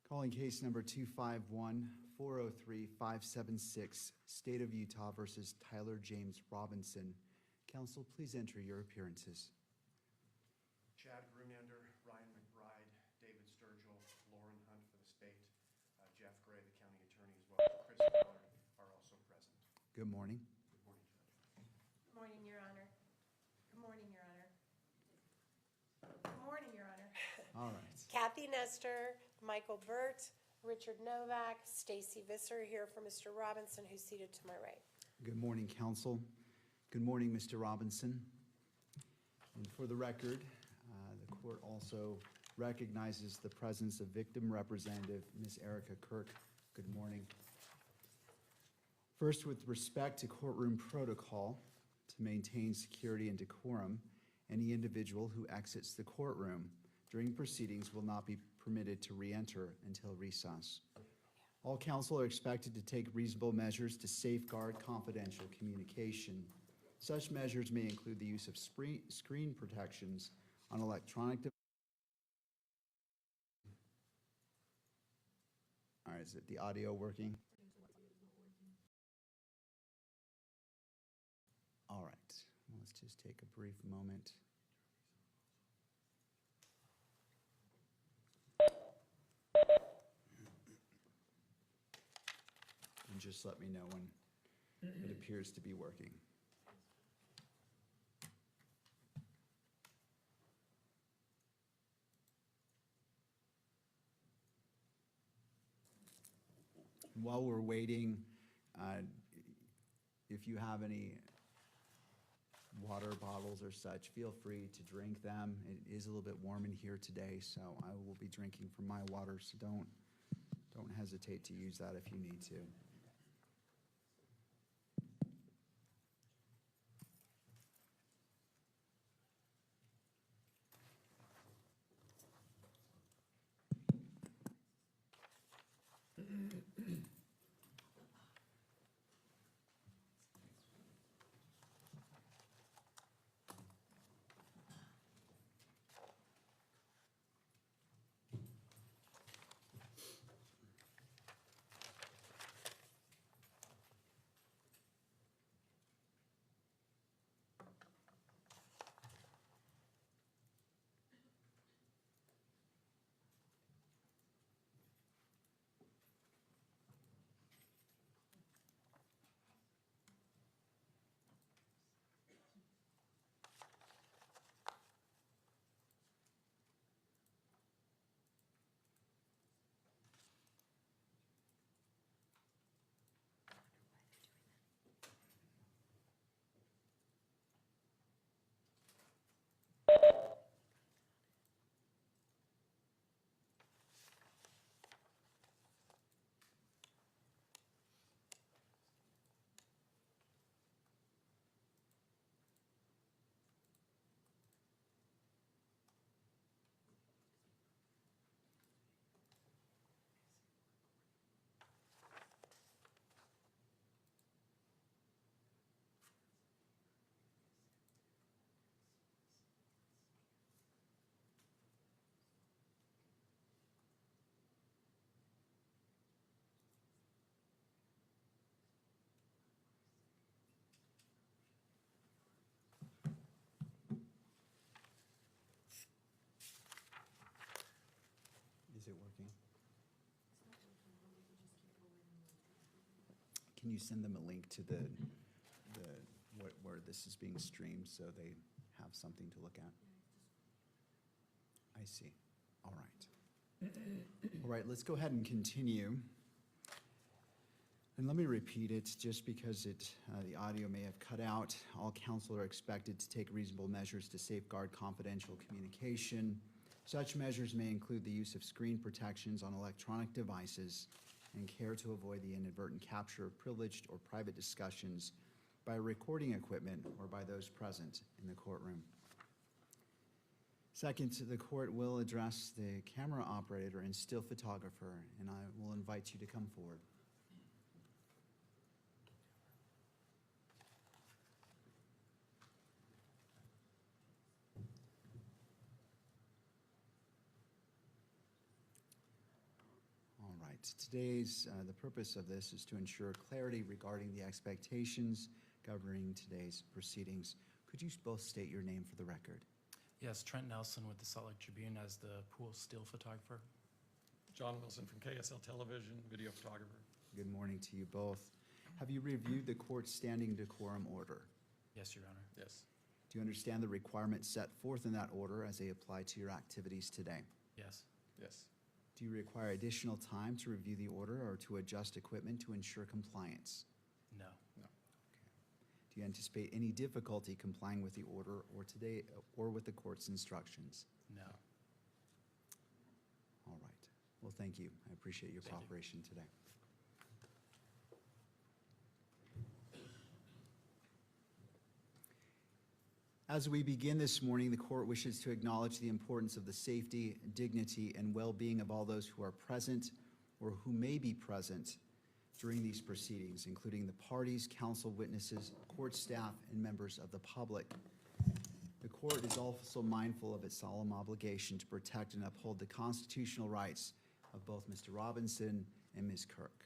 Calling case number 251-403-576, State of Utah versus Tyler James Robinson. Counsel, please enter your appearances. Chad Grunander, Ryan McBride, David Sturgill, Lauren Hunt for the state, Jeff Gray, the county attorney, as well as Chris Miller are also present. Good morning. Good morning, Judge. Good morning, Your Honor. Good morning, Your Honor. Good morning, Your Honor. All right. Kathy Nestor, Michael Burt, Richard Novak, Stacy Visser here for Mr. Robinson, who's seated to my right. Good morning, counsel. Good morning, Mr. Robinson. And for the record, the court also recognizes the presence of victim representative, Ms. Erica Kirk. Good morning. First, with respect to courtroom protocol, to maintain security and decorum, any individual who exits the courtroom during proceedings will not be permitted to re-enter until recess. All counsel are expected to take reasonable measures to safeguard confidential communication. Such measures may include the use of screen protections on electronic devices. All right, is it the audio working? All right, well, let's just take a brief moment. And just let me know when it appears to be working. And while we're waiting, if you have any water bottles or such, feel free to drink them. It is a little bit warm in here today, so I will be drinking from my water, so don't hesitate to use that if you need to. Is it working? Can you send them a link to where this is being streamed so they have something to look at? I see. All right. All right, let's go ahead and continue. And let me repeat it just because the audio may have cut out. All counsel are expected to take reasonable measures to safeguard confidential communication. Such measures may include the use of screen protections on electronic devices and care to avoid the inadvertent capture of privileged or private discussions by recording equipment or by those present in the courtroom. Second, the court will address the camera operator and still photographer, and I will invite you to come forward. The purpose of this is to ensure clarity regarding the expectations governing today's proceedings. Could you both state your name for the record? Yes, Trent Nelson with the Salt Lake Tribune as the pool still photographer. John Wilson from KSL Television, video photographer. Good morning to you both. Have you reviewed the court's standing decorum order? Yes, Your Honor. Yes. Do you understand the requirements set forth in that order as they apply to your activities today? Yes. Yes. Do you require additional time to review the order or to adjust equipment to ensure compliance? No. Do you anticipate any difficulty complying with the order or with the court's instructions? No. All right. Well, thank you. I appreciate your Thank you. cooperation today. As we begin this morning, the court wishes to acknowledge the importance of the safety, dignity, and well-being of all those who are present or who may be present during these proceedings, including the parties, counsel, witnesses, court staff, and members of the public. The court is also mindful of its solemn obligation to protect and uphold the constitutional rights of both Mr. Robinson and Ms. Kirk.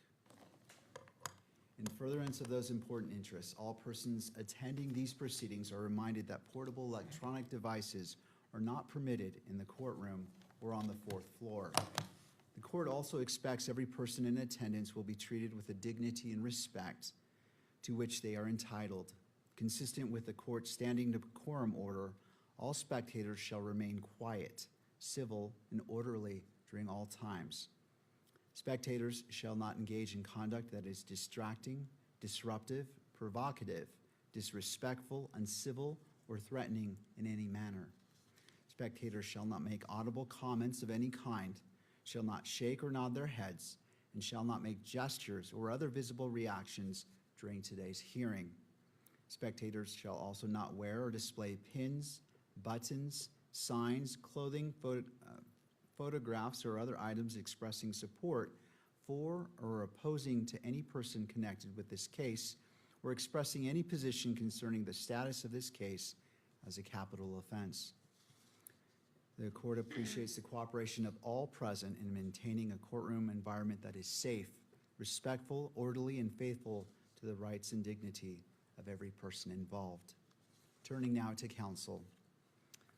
In furtherance of those important interests, all persons attending these proceedings are reminded that portable electronic devices are not permitted in the courtroom or on the fourth floor. The court also expects every person in attendance will be treated with the dignity and respect to which they are entitled. Consistent with the court's standing decorum order, all spectators shall remain quiet, civil, and orderly during all times. Spectators shall not engage in conduct that is distracting, disruptive, provocative, disrespectful, uncivil, or threatening in any manner. Spectators shall not make audible comments of any kind, shall not shake or nod their heads, and shall not make gestures or other visible reactions during today's hearing. Spectators shall also not wear or display pins, buttons, signs, clothing, photographs, or other items expressing support for or opposing to any person connected with this case, or expressing any position concerning the status of this case as a capital offense. The court appreciates the cooperation of all present in maintaining a courtroom environment that is safe, respectful, orderly, and faithful to the rights and dignity of every person involved. Turning now to counsel.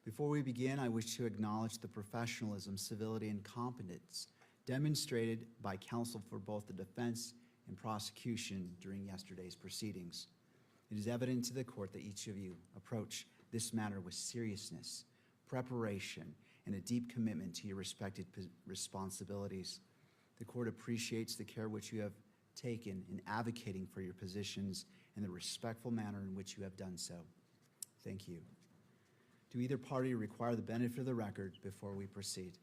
Before we begin, I wish to acknowledge the professionalism, civility, and competence demonstrated by counsel for both the defense and prosecution during yesterday's proceedings. It is evident to the court that each of you approach this matter with seriousness, preparation, and a deep commitment to your respected responsibilities. The court appreciates the care which you have taken in advocating for your positions and the respectful manner in which you have done so. Thank you. Do either party require the benefit of the record before we proceed?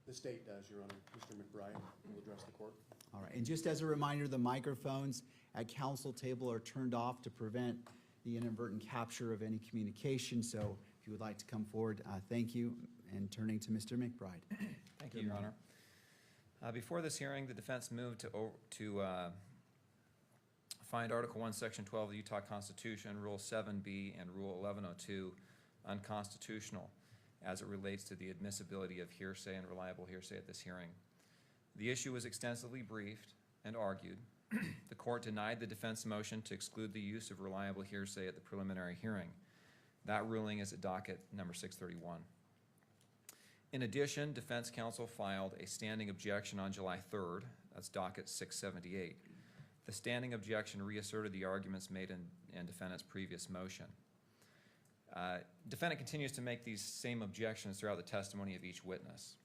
The state does, Your Honor. Mr. McBride will address the court. All right, and just as a reminder, the microphones at council table are turned off to prevent the inadvertent capture of any communication. So if you would like to come forward, thank you. And turning to Mr. McBride. Thank you, Your Honor. Before this hearing, the defense moved to find Article 1, Section 12 of the Utah Constitution, Rule 7B, and Rule 1102 unconstitutional as it relates to the admissibility of hearsay and reliable hearsay at this hearing. The issue was extensively briefed and argued. The court denied the defense motion to exclude the use of reliable hearsay at the preliminary hearing. That ruling is at docket number 631. In addition, defense counsel filed a standing objection on July 3rd. That's docket 678. The standing objection reasserted the arguments made in defendant's previous motion. Defendant continues to make these same objections throughout the testimony of each witness.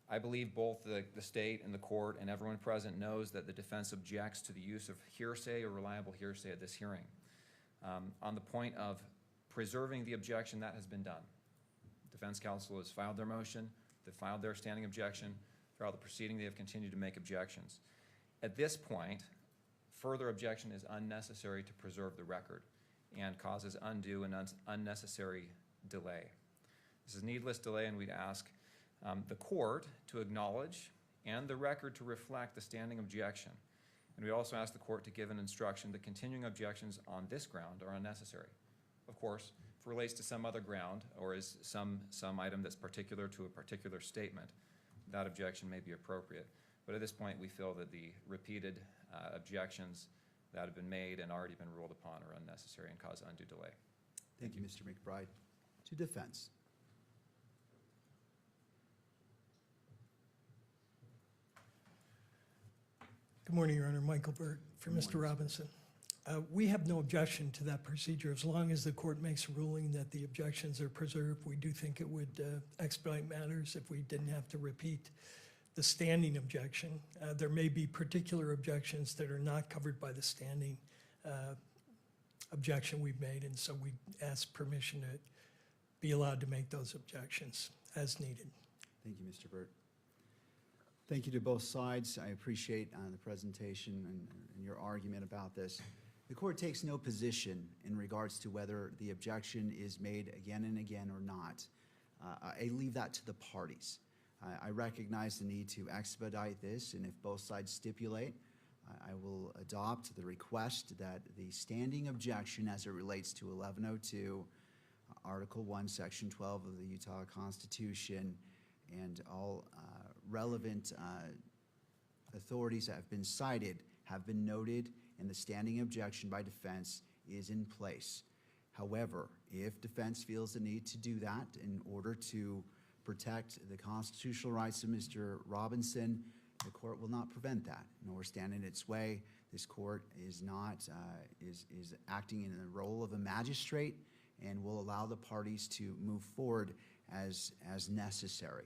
I believe both the state and the court and everyone present knows that the defense objects to the use of hearsay or reliable hearsay at this hearing. On the point of preserving the objection, that has been done. Defense counsel has filed their motion, they filed their standing objection. Throughout the proceeding, they have continued to make objections. At this point, further objection is unnecessary to preserve the record and causes undue and unnecessary delay. This is needless delay, and we'd ask the court to acknowledge and the record to reflect the standing objection. And we also ask the court to give an instruction that continuing objections on this ground are unnecessary. Of course, if it relates to some other ground or is some item that's particular to a particular statement, that objection may be appropriate. But at this point, we feel that the repeated objections that have been made and already been ruled upon are unnecessary and cause undue delay. Thank you, Mr. McBride. To defense. Good morning, Your Honor. Michael Burt for Good Mr. morning, sir. Robinson. We have no objection to that procedure. As long as the court makes a ruling that the objections are preserved, we do think it would expedite matters if we didn't have to repeat the standing objection. There may be particular objections that are not covered by the standing objection we've made, and so we ask permission to be allowed to make those objections as needed. Thank you, Mr. Burt. Thank you to both sides. I appreciate the presentation and your argument about this. The court takes no position in regards to whether the objection is made again and again or not. I leave that to the parties. I recognize the need to expedite this, and if both sides stipulate, I will adopt the request that the standing objection as it relates to 1102, Article 1, Section 12 of the Utah Constitution, and all relevant authorities that have been cited have been noted, and the standing objection by defense is in place. However, if defense feels the need to do that in order to protect the constitutional rights of Mr. Robinson, the court will not prevent that, nor stand in its way. This court is not is acting in the role of a magistrate and will allow the parties to move forward as necessary.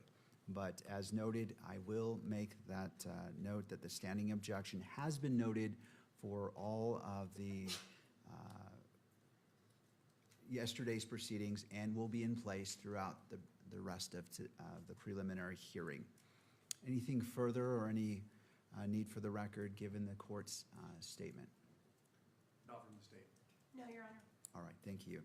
But as noted, I will make that note that the standing objection has been noted for all of the yesterday's proceedings and will be in place throughout the rest of the preliminary hearing. Anything further or any need for the record given the court's statement? Not from the state. No, Your Honor. All right, thank you.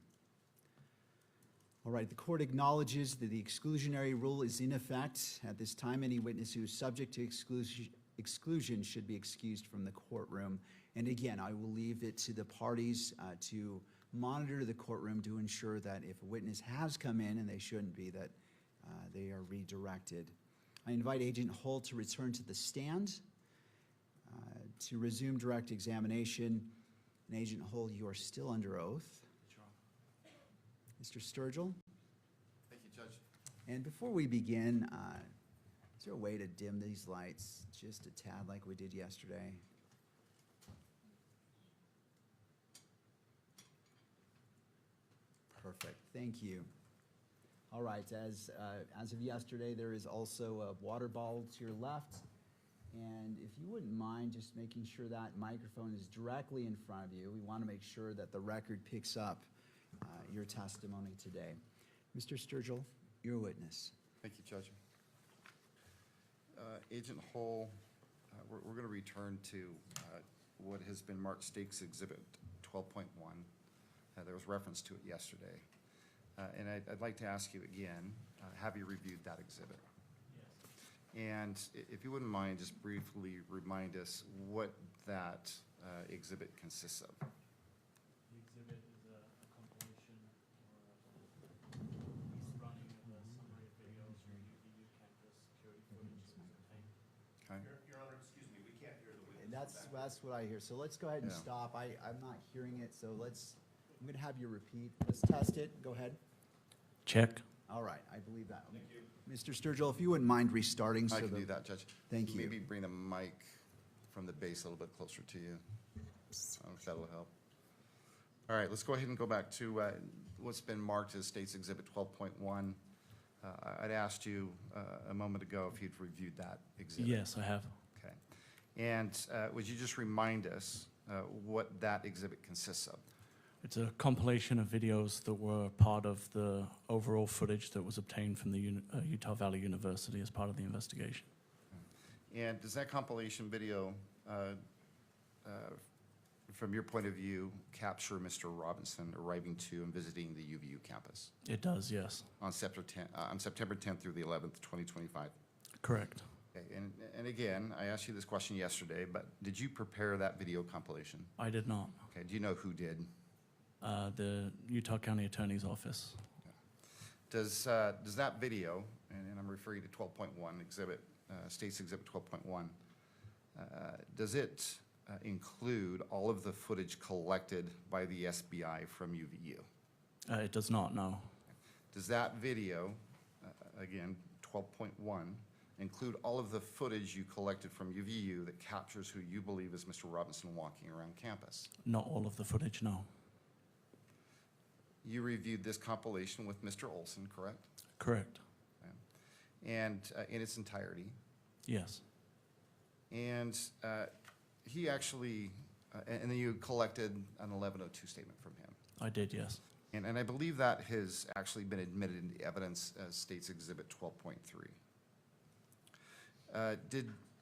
All right, the court acknowledges that the exclusionary rule is in effect. At this time, any witness who is subject to exclusion should be excused from the courtroom. And again, I will leave it to the parties to monitor the courtroom to ensure that if a witness has come in, and they shouldn't be, that they are redirected. I invite Agent Hull to return to the stand to resume direct examination. And Agent Hull, you are still under oath. Mr. Sturgill? Thank you, Judge. And before we begin, is there a way to dim these lights just a tad like we did yesterday? Perfect, thank you. All right, as of yesterday, there is also a water bottle to your left. And if you wouldn't mind just making sure that microphone is directly in front of you, we want to make sure that the record picks up your testimony today. Mr. Sturgill, you're a witness. Thank you, Judge. Agent Hull, we're going to return to what has been marked State's Exhibit 12.1. There was reference to it yesterday. And I'd like to ask you again, have you reviewed that exhibit? Yes. And if you wouldn't mind, just briefly remind us what that exhibit consists of. The exhibit is a compilation or a running of a summary of videos from UVU campus security footage that was obtained. Okay. Your Honor, excuse me, we can't hear the witness. And that's what I hear. So let's go ahead and Yeah. stop. I'm not hearing it, so I'm going to have you repeat. Let's test it. Go ahead. Check. All right, I believe that. Thank you. Mr. Sturgill, if you wouldn't mind restarting. I so can do that, Judge. Thank you. Maybe bring the mic from the base a little bit closer to you. I don't know if that will help. All right, let's go ahead and go back to what's been marked as State's Exhibit 12.1. I'd asked you a moment ago if you'd reviewed that exhibit. Yes, I have. Okay. And would you just remind us what that exhibit consists of? It's a compilation of videos that were part of the overall footage that was obtained from the Utah Valley University as part of the investigation. And does that compilation video, from your point of view, capture Mr. Robinson arriving to and visiting the UVU campus It does, yes. on September 10th through the 11th, 2025? Correct. Okay. And again, I asked you this question yesterday, but did you prepare that video compilation? I did not. Okay. Do you know who did? The Utah County Attorney's Office. Does that video, and I'm referring to 12.1 exhibit, State's Exhibit 12.1, does it include all of the footage collected by the SBI from UVU? It does not, no. Does that video, again, 12.1, include all of the footage you collected from UVU that captures who you believe is Mr. Robinson walking around campus? Not all of the footage, no. You reviewed this compilation with Mr. Olson, correct? Correct. And in its entirety? Yes. And he actually, and then you collected an 1102 statement from him. I did, yes. And I believe that has actually been admitted into evidence as State's Exhibit 12.3.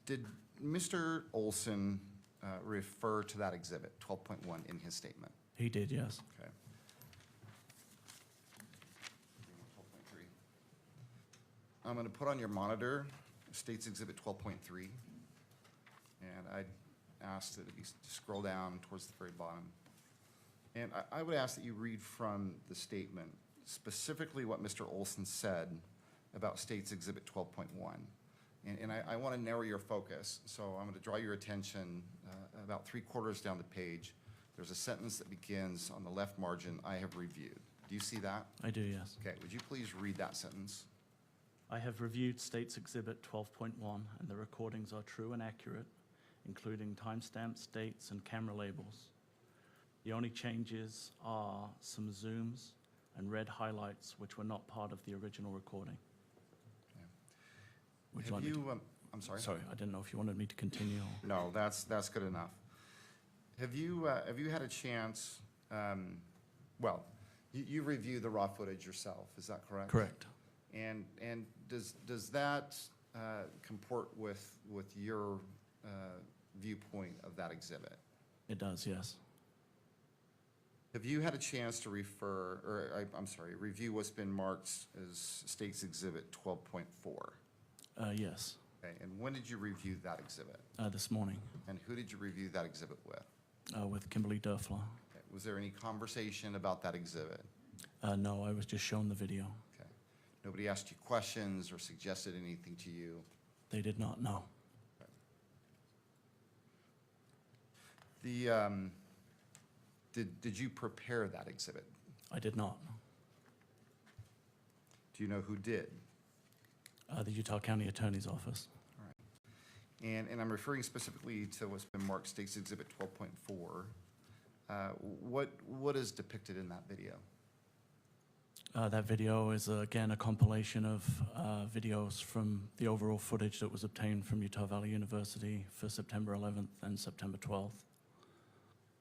Did Mr. Olson refer to that exhibit, 12.1, in his statement? He did, yes. Okay. 12.3. I'm going to put on your monitor State's Exhibit 12.3, and I'd ask that you scroll down towards the very bottom. And I would ask that you read from the statement specifically what Mr. Olson said about State's Exhibit 12.1. And I want to narrow your focus, so I'm going to draw your attention about 3/4 down the page. There's a sentence that begins on the left margin, "I have reviewed." Do you see that? I do, yes. Okay, would you please read that sentence? I have reviewed State's Exhibit 12.1, and the recordings are true and accurate, including timestamps, dates, and camera labels. The only changes are some zooms and red highlights, which were not part of the original recording. Would you Have like me to- you, I'm sorry? Sorry, I didn't know if you wanted me to continue. No, that's good enough. Have you had a chance, well, you reviewed the raw footage yourself, is that correct? Correct. And does that comport with your viewpoint of that exhibit? It does, yes. Have you had a chance to review what's been marked as State's Exhibit 12.4? Yes, Okay, and when did you review that exhibit? this morning, And who did you review that exhibit with? with Kimberly Durfler. Okay, was there any conversation about that exhibit? No, I was just shown the video. Okay. Nobody asked you questions or suggested anything to you? They did not know. Did you prepare that exhibit? I did not. Do you know who did? The Utah County Attorney's Office. All right. And I'm referring specifically to what's been marked State's Exhibit 12.4. What is depicted in that video? That video is, again, a compilation of videos from the overall footage that was obtained from Utah Valley University for September 11th and September 12th.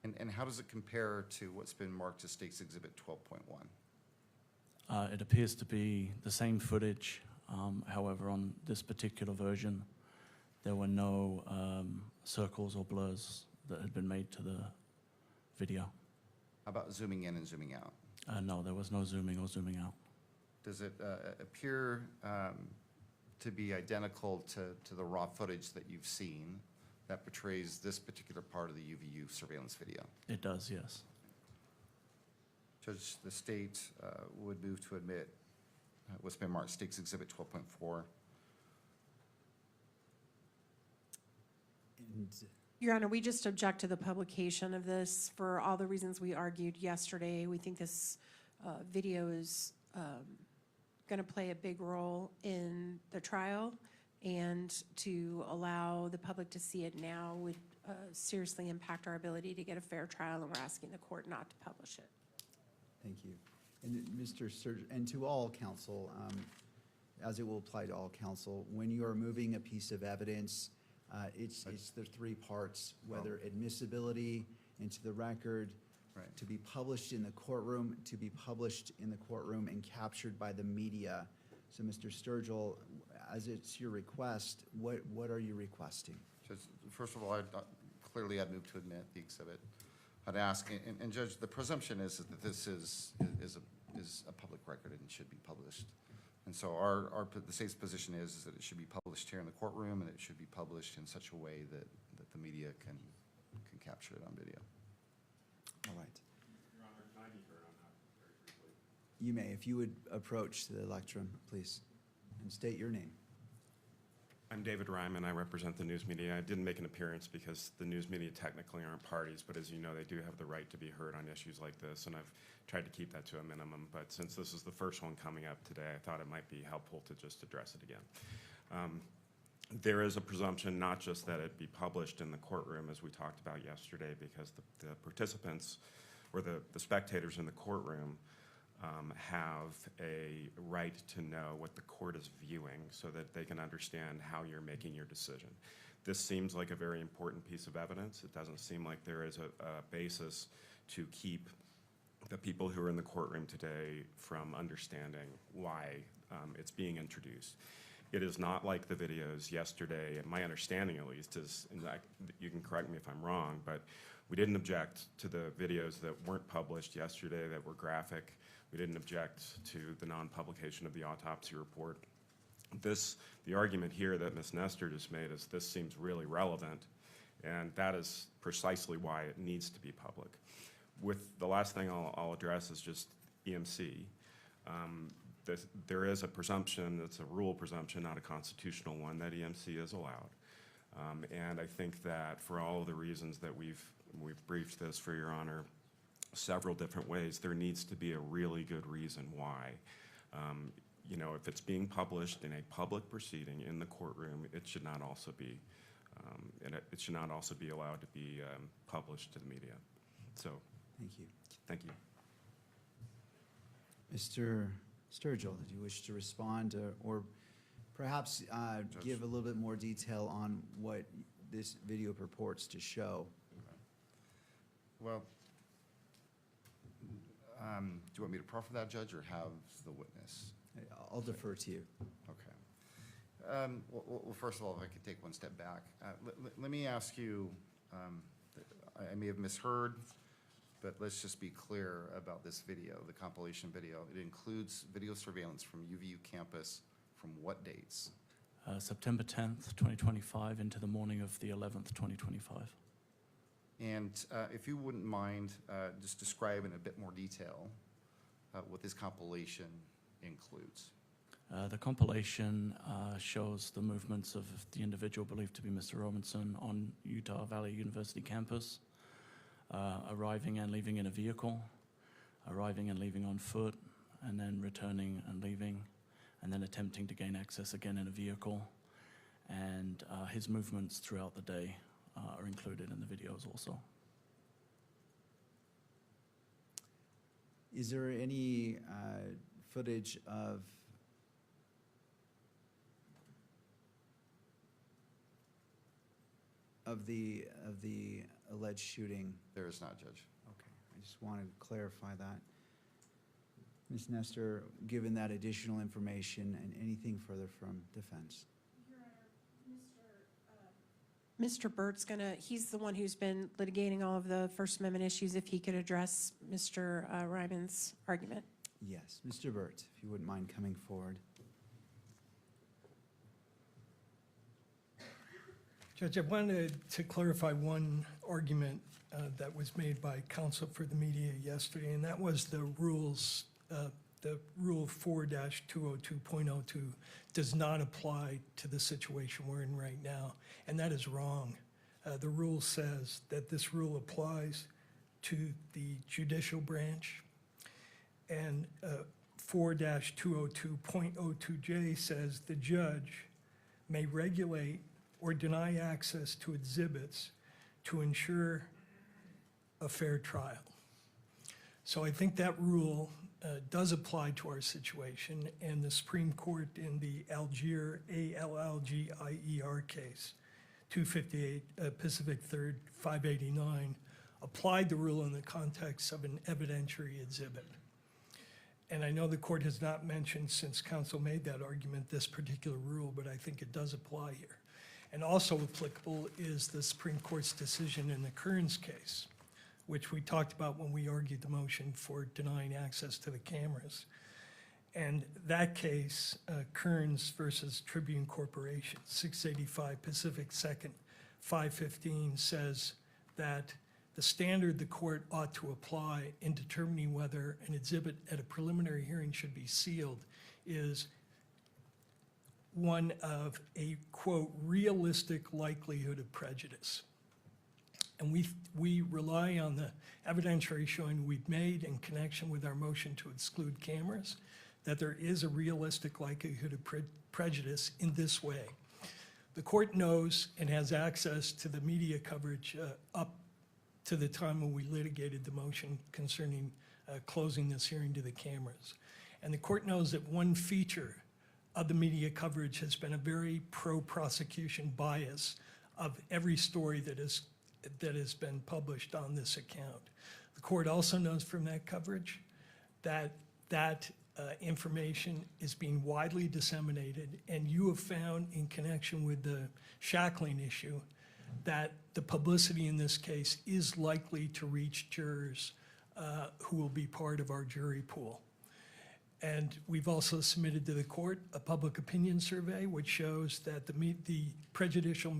And how does it compare to what's been marked as State's Exhibit 12.1? It appears to be the same footage. However, on this particular version, there were no circles or blurs that had been made to the video. How about zooming in and zooming out? No, there was no zooming or zooming out. Does it appear to be identical to the raw footage that you've seen that portrays this particular part of the UVU surveillance video? It does, yes. Judge, the state would move to admit what's been marked State's Exhibit 12.4. And Your Honor, we just object to the publication of this for all the reasons we argued yesterday. We think this video is going to play a big role in the trial, and to allow the public to see it now would seriously impact our ability to get a fair trial, and we're asking the court not to publish it. thank you. And Mr. Sturgill, and to all counsel, as it will apply to all counsel, when you are moving a piece of evidence, it's the three parts, whether admissibility into the record, Right. to be published in the courtroom, to be published in the courtroom and captured by the media. So, Mr. Sturgill, as it's your request, what are you requesting? Judge, first of all, clearly I'd move to admit the exhibit. I'd ask, and Judge, the presumption is that this is a public record and should be published. And so the state's position is that it should be published here in the courtroom, and it should be published in such a way that the media can capture it on video. All right. Your Honor, can I be heard on that very briefly? You may, if you would approach the lectern, please, and state your name. I'm David Ryman. I represent the news media. I didn't make an appearance because the news media technically aren't parties, but as you know, they do have the right to be heard on issues like this, and I've tried to keep that to a minimum. But since this is the first one coming up today, I thought it might be helpful to just address it again. There is a presumption not just that it be published in the courtroom, as we talked about yesterday, because the participants or the spectators in the courtroom have a right to know what the court is viewing so that they can understand how you're making your decision. This seems like a very important piece of evidence. It doesn't seem like there is a basis to keep the people who are in the courtroom today from understanding why it's being introduced. It is not like the videos yesterday, and my understanding at least is, and you can correct me if I'm wrong, but we didn't object to the videos that weren't published yesterday that were graphic. We didn't object to the non-publication of the autopsy report. The argument here that Ms. Nestor just made is this seems really relevant, and that is precisely why it needs to be public. With the last thing I'll address is just EMC. There is a presumption, it's a rule presumption, not a constitutional one, that EMC is allowed. And I think that for all of the reasons that we've briefed this for your honor several different ways, there needs to be a really good reason why. You know, if it's being published in a public proceeding in the courtroom, it should not also be it should not also be allowed to be published to the media. So, Thank you. thank you. Mr. Sturgill, did you wish to respond or perhaps give a little bit more detail on what this video purports to show? Well, do you want me to proffer that, Judge, or have the witness? I'll defer to you. Okay. Well, first of all, if I could take one step back. Let me ask you, I may have misheard, but let's just be clear about this video, the compilation video. It includes video surveillance from UVU campus from what dates? September 10th, 2025 into the morning of the 11th, 2025. And if you wouldn't mind just describing in a bit more detail what this compilation includes. The compilation shows the movements of the individual believed to be Mr. Robinson on Utah Valley University campus, arriving and leaving in a vehicle, arriving and leaving on foot, and then returning and leaving, and then attempting to gain access again in a vehicle. And his movements throughout the day are included in the videos also. Is there any footage of the alleged shooting? There is not, Judge. Okay, I just want to clarify that. Ms. Nestor, given that additional information and anything further from defense? Mr. Burt's he's the one who's been litigating all of the First Amendment issues, if he could address Mr. Ryman's argument. Yes, Mr. Burt, if you wouldn't mind coming forward. Judge, I wanted to clarify one argument that was made by counsel for the media yesterday, and that was the rules, the Rule 4-202.02 does not apply to the situation we're in right now, and that is wrong. The rule says that this rule applies to the judicial branch, and 4-202.02J says the judge may regulate or deny access to exhibits to ensure a fair trial. So I think that rule does apply to our situation, and the Supreme Court in the Algier, ALLGIER case, 258 Pacific 3rd, 589, applied the rule in the context of an evidentiary exhibit. And I know the court has not mentioned, since counsel made that argument, this particular rule, but I think it does apply here. And also applicable is the Supreme Court's decision in the Kearns case, which we talked about when we argued the motion for denying access to the cameras. And that case, Kearns versus Tribune Corporation, 685 Pacific 2nd, 515, says that the standard the court ought to apply in determining whether an exhibit at a preliminary hearing should be sealed is one of a, quote, realistic likelihood of prejudice. And we rely on the evidentiary showing we've made in connection with our motion to exclude cameras, that there is a realistic likelihood of prejudice in this way. The court knows and has access to the media coverage up to the time when we litigated the motion concerning closing this hearing to the cameras. And the court knows that one feature of the media coverage has been a very pro-prosecution bias of every story that has been published on this account. The court also knows from that coverage that information is being widely disseminated, and you have found in connection with the shackling issue that the publicity in this case is likely to reach jurors who will be part of our jury pool. And we've also submitted to the court a public opinion survey which shows that the prejudicial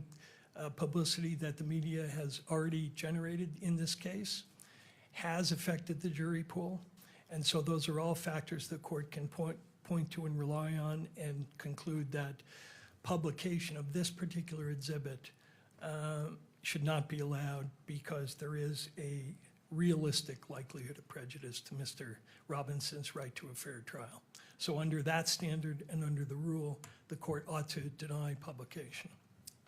publicity that the media has already generated in this case has affected the jury pool. And so those are all factors the court can point to and rely on and conclude that publication of this particular exhibit should not be allowed because there is a realistic likelihood of prejudice to Mr. Robinson's right to a fair trial. So under that standard and under the rule, the court ought to deny publication.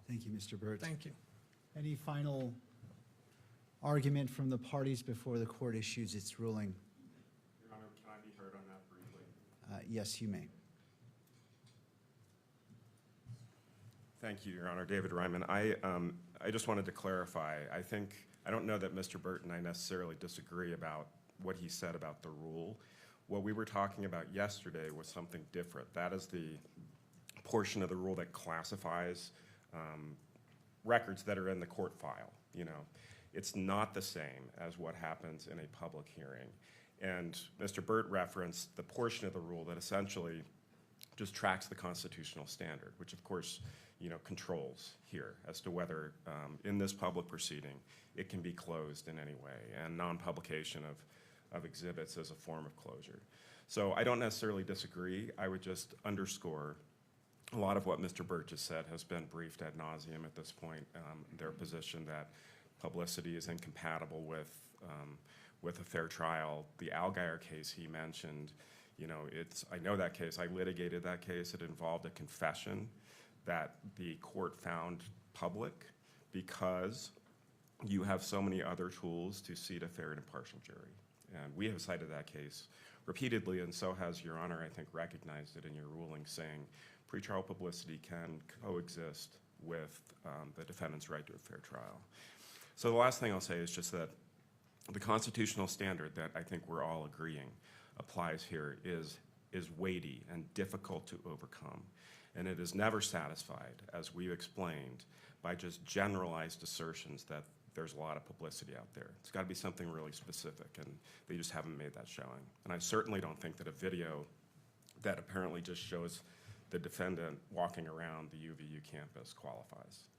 Thank you, Mr. Burt. Thank you. Any final argument from the parties before the court issues its ruling? Your Honor, can I be heard on that briefly? Yes, you may. Thank you, Your Honor. David Ryman. I just wanted to clarify. I don't know that Mr. Burt and I necessarily disagree about what he said about the rule. What we were talking about yesterday was something different. That is the portion of the rule that classifies records that are in the court file. You know, it's not the same as what happens in a public hearing. And Mr. Burt referenced the portion of the rule that essentially just tracks the constitutional standard, which of course, you know, controls here as to whether in this public proceeding it can be closed in any way, and non-publication of exhibits as a form of closure. So I don't necessarily disagree. I would just underscore a lot of what Mr. Burt just said has been briefed ad nauseum at this point. Their position that publicity is incompatible with a fair trial. The Allgaier case he mentioned, you know, I know that case. I litigated that case. It involved a confession that the court found public because you have so many other tools to seat a fair and impartial jury. And we have cited that case repeatedly, and so has Your Honor, I think, recognized it in your ruling, saying pretrial publicity can coexist with the defendant's right to a fair trial. So the last thing I'll say is just that the constitutional standard that I think we're all agreeing applies here is weighty and difficult to overcome. And it is never satisfied, as we've explained, by just generalized assertions that there's a lot of publicity out there. It's got to be something really specific, and they just haven't made that showing. And I certainly don't think that a video that apparently just shows the defendant walking around the UVU campus qualifies.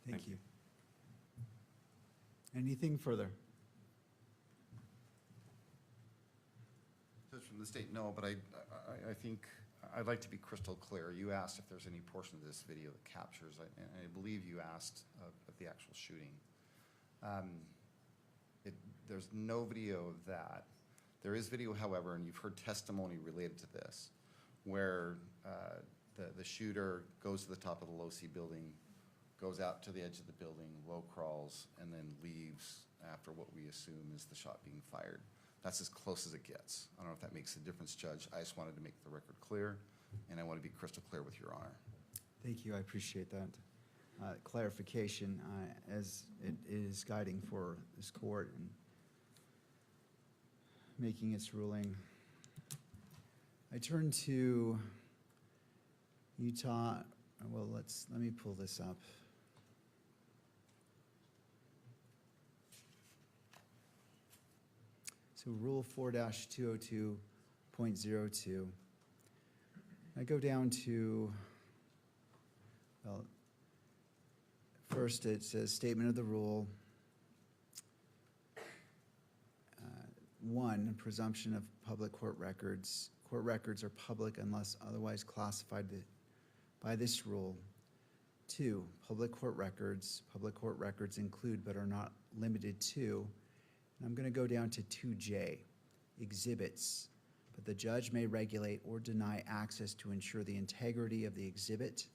Thank you. Anything further? Judge from the state, no, but I think I'd like to be crystal clear. You asked if there's any portion of this video that captures, and I believe you asked of the actual shooting. There's no video of that. There is video, however, and you've heard testimony related to this, where the shooter goes to the top of the low-C building, goes out to the edge of the building, low crawls, and then leaves after what we assume is the shot being fired. That's as close as it gets. I don't know if that makes a difference, Judge. I just wanted to make the record clear, and I want to be crystal clear with Your Honor. Thank you, I appreciate that clarification as it is guiding for this court and making its ruling. I turn to Utah, well, let me pull this up. So Rule 4-202.02. I go down to, well, first it says statement of the rule. 1, presumption of public court records. Court records are public unless otherwise classified by this rule. 2, public court records. Public court records include but are not limited to, and I'm going to go down to 2J, exhibits. But the judge may regulate or deny access to ensure the integrity of the exhibit,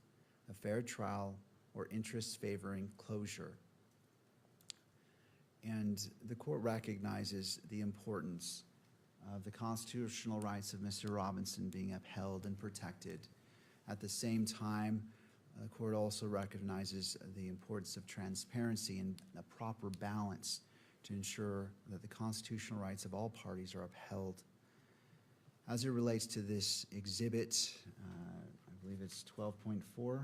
a fair trial, or interests favoring closure. And the court recognizes the importance of the constitutional rights of Mr. Robinson being upheld and protected. At the same time, the court also recognizes the importance of transparency and a proper balance to ensure that the constitutional rights of all parties are upheld. As it relates to this exhibit, I believe it's 12.4. 12.4,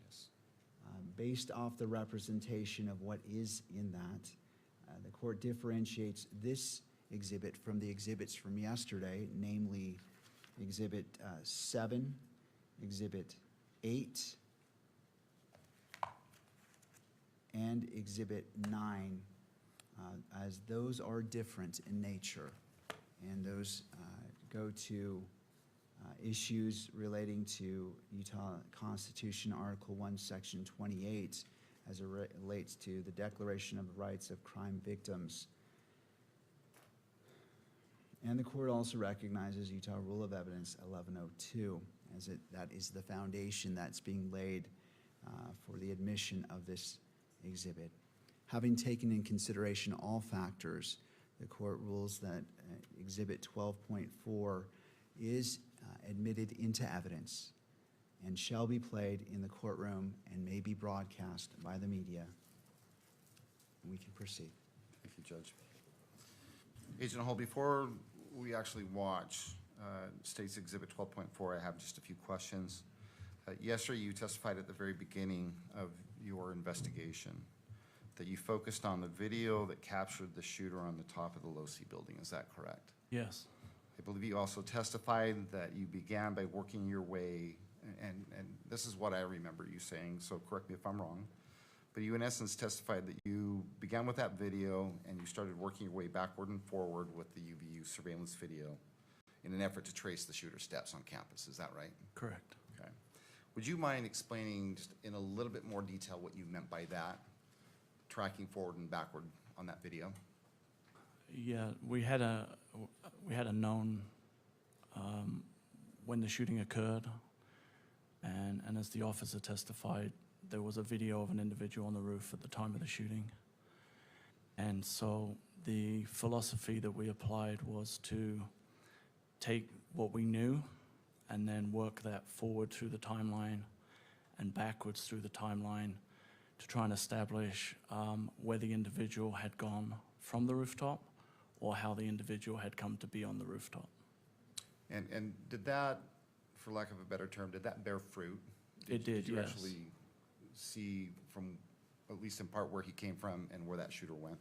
yes. Based off the representation of what is in that, the court differentiates this exhibit from the exhibits from yesterday, namely Exhibit 7, Exhibit 8, and Exhibit 9, as those are different in nature, and those go to issues relating to Utah Constitution, Article 1, Section 28, as it relates to the Declaration of Rights of Crime Victims. And the court also recognizes Utah Rule of Evidence 1102, as that is the foundation that's being laid for the admission of this exhibit. Having taken in consideration all factors, the court rules that Exhibit 12.4 is admitted into evidence and shall be played in the courtroom and may be broadcast by the media. And we can proceed. Thank you, Judge. Agent Hall, before we actually watch State's Exhibit 12.4, I have just a few questions. Yesterday, you testified at the very beginning of your investigation that you focused on the video that captured the shooter on the top of the Low C building. Is that correct? Yes. I believe you also testified that you began by working your way, and this is what I remember you saying, so correct me if I'm wrong, but you in essence testified that you began with that video and you started working your way backward and forward with the UVU surveillance video in an effort to trace the shooter's steps on campus. Is that right? Correct. Okay. Would you mind explaining just in a little bit more detail what you meant by that, tracking forward and backward on that video? Yeah, we had a known when the shooting occurred, and as the officer testified, there was a video of an individual on the roof at the time of the shooting. And so the philosophy that we applied was to take what we knew and then work that forward through the timeline and backwards through the timeline to try and establish where the individual had gone from the rooftop or how the individual had come to be on the rooftop. And did that, for lack of a better term, did that bear fruit? It did, Did you yes. actually see from, at least in part, where he came from and where that shooter went?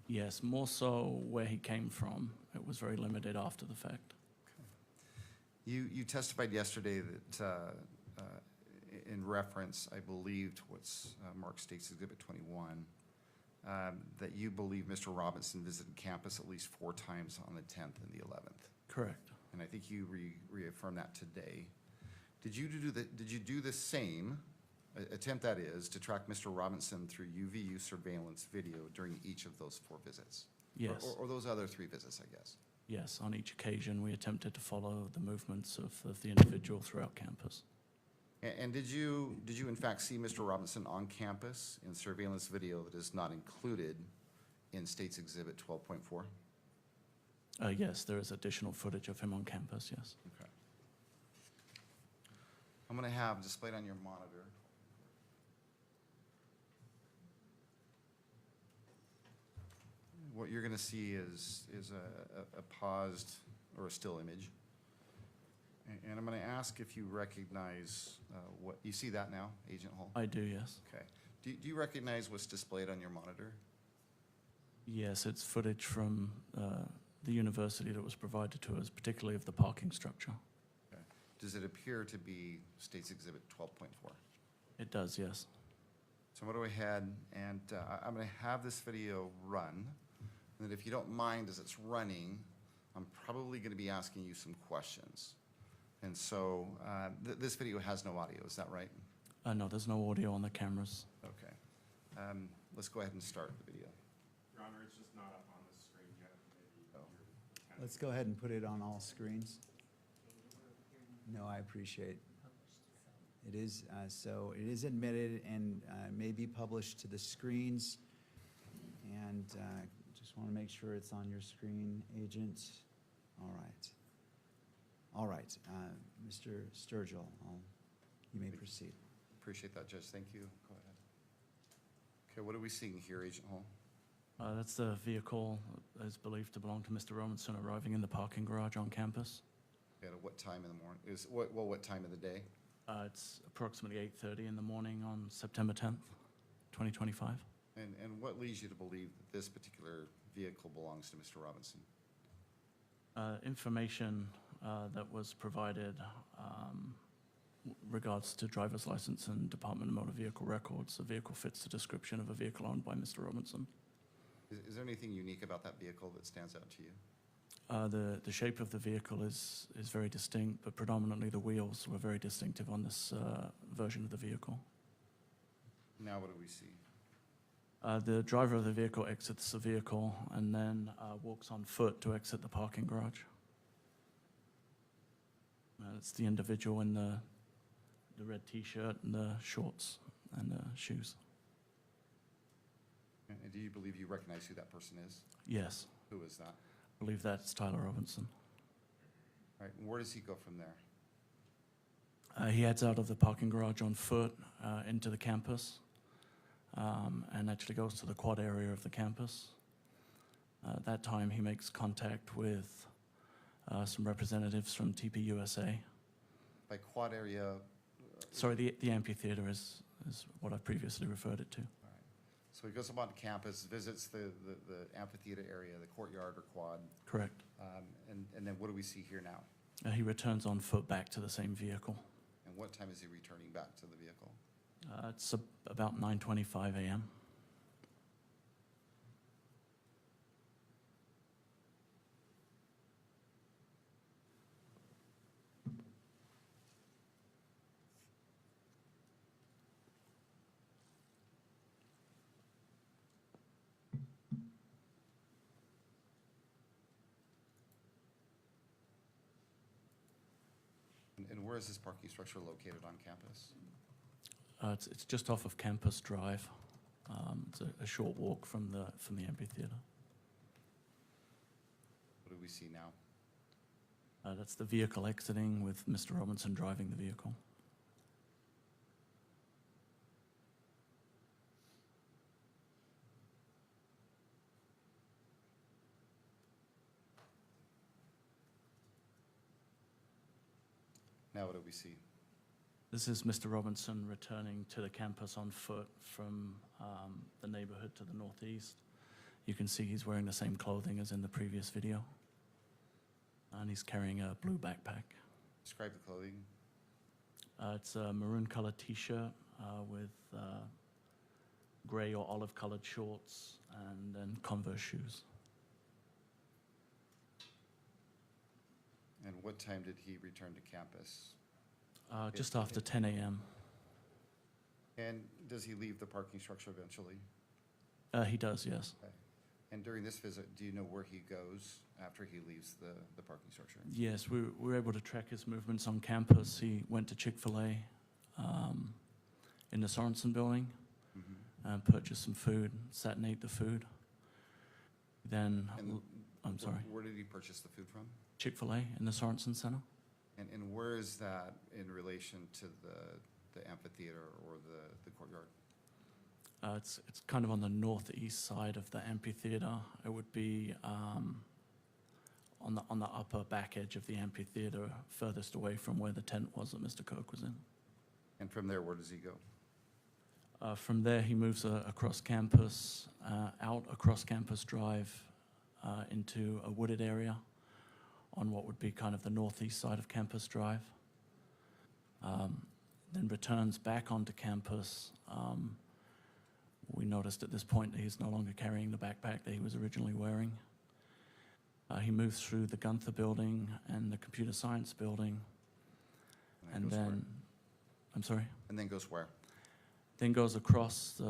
Yes, more so where he came from. It was very limited after the fact. You testified yesterday that in reference, I believe, to what's marked State's Exhibit 21, that you believe Mr. Robinson visited campus at least 4 times on the 10th and the 11th. Correct. And I think you reaffirmed that today. Did you do the same, attempt that is, to track Mr. Robinson through UVU surveillance video during each of those 4 visits? Yes. Or those other 3 visits, I guess? Yes, on each occasion, we attempted to follow the movements of the individual throughout campus. And did you in fact see Mr. Robinson on campus in surveillance video that is not included in State's Exhibit 12.4? Yes, there is additional footage of him on campus, yes. Okay. I'm going to have displayed on your monitor. What you're going to see is a paused or a still image. And I'm going to ask if you recognize what, you see that now, Agent Hall? I do, yes. Okay. Do you recognize what's displayed on your monitor? Yes, it's footage from the university that was provided to us, particularly of the parking structure. Okay. Does it appear to be State's Exhibit 12.4? It does, yes. So I'm going to go ahead and I'm going to have this video run. And if you don't mind, as it's running, I'm probably going to be asking you some questions. And so this video has no audio, is that right? No, there's no audio on the cameras. Okay. Let's go ahead and start the video. Your Honor, it's just not up on the screen yet. Let's go ahead and put it on all screens. No, I appreciate. It is, so it is admitted and may be published to the screens. And just want to make sure it's on your screen, Agent. All right. All right, Mr. Sturgill, you may proceed. Appreciate that, Judge. Thank you. Go ahead. Okay, what are we seeing here, Agent Hall? That's the vehicle that is believed to belong to Mr. Robinson arriving in the parking garage on campus. At what time in the morning? What time of the day? It's approximately 8:30 in the morning on September 10th, 2025. And what leads you to believe that this particular vehicle belongs to Mr. Robinson? Information that was provided regards to driver's license and Department of Motor Vehicle records. The vehicle fits the description of a vehicle owned by Mr. Robinson. Is there anything unique about that vehicle that stands out to you? The shape of the vehicle is very distinct, but predominantly the wheels were very distinctive on this version of the vehicle. Now what do we see? The driver of the vehicle exits the vehicle and then walks on foot to exit the parking garage. It's the individual in the red T-shirt and the shorts and the shoes. And do you believe you recognize who that person is? Yes, Who is that? I believe that's Tyler Robinson. All right, and where does he go from there? He heads out of the parking garage on foot into the campus and actually goes to the quad area of the campus. At that time, he makes contact with some representatives from TPUSA. By quad area? Sorry, the amphitheater is what I previously referred it to. All right. So he goes up onto campus, visits the amphitheater area, the courtyard or quad. Correct. And then what do we see here now? He returns on foot back to the same vehicle. And what time is he returning back to the vehicle? It's about 9:25 a.m. And where is this parking structure located on campus? It's just off of Campus Drive. It's a short walk from the amphitheater. What do we see now? That's the vehicle exiting with Mr. Robinson driving the vehicle. Now what do we see? This is Mr. Robinson returning to the campus on foot from the neighborhood to the northeast. You can see he's wearing the same clothing as in the previous video. And he's carrying a blue backpack. Describe the clothing. It's a maroon colored t-shirt with gray or olive colored shorts and then Converse shoes. And what time did he return to campus? Just after 10 a.m. And does he leave the parking structure eventually? He does, yes. Okay. And during this visit, do you know where he goes after he leaves the parking structure? Yes, we were able to track his movements on campus. He went to Chick-fil-A in the Sorensen building and purchased some food, sat and ate the food. Then, And I'm sorry, Where did he purchase the food from? Chick-fil-A in the Sorensen Center. And where is that in relation to the amphitheater or the courtyard? It's kind of on the northeast side of the amphitheater. It would be on the upper back edge of the amphitheater, furthest away from where the tent was that Mr. Kirk was in. And from there, where does he go? From there, he moves across campus, out across Campus Drive into a wooded area on what would be kind of the northeast side of Campus Drive. Then returns back onto campus. We noticed at this point that he's no longer carrying the backpack that he was originally wearing. He moves through the Gunther building and the computer science building And goes where? then, I'm sorry? And then goes where? Then goes across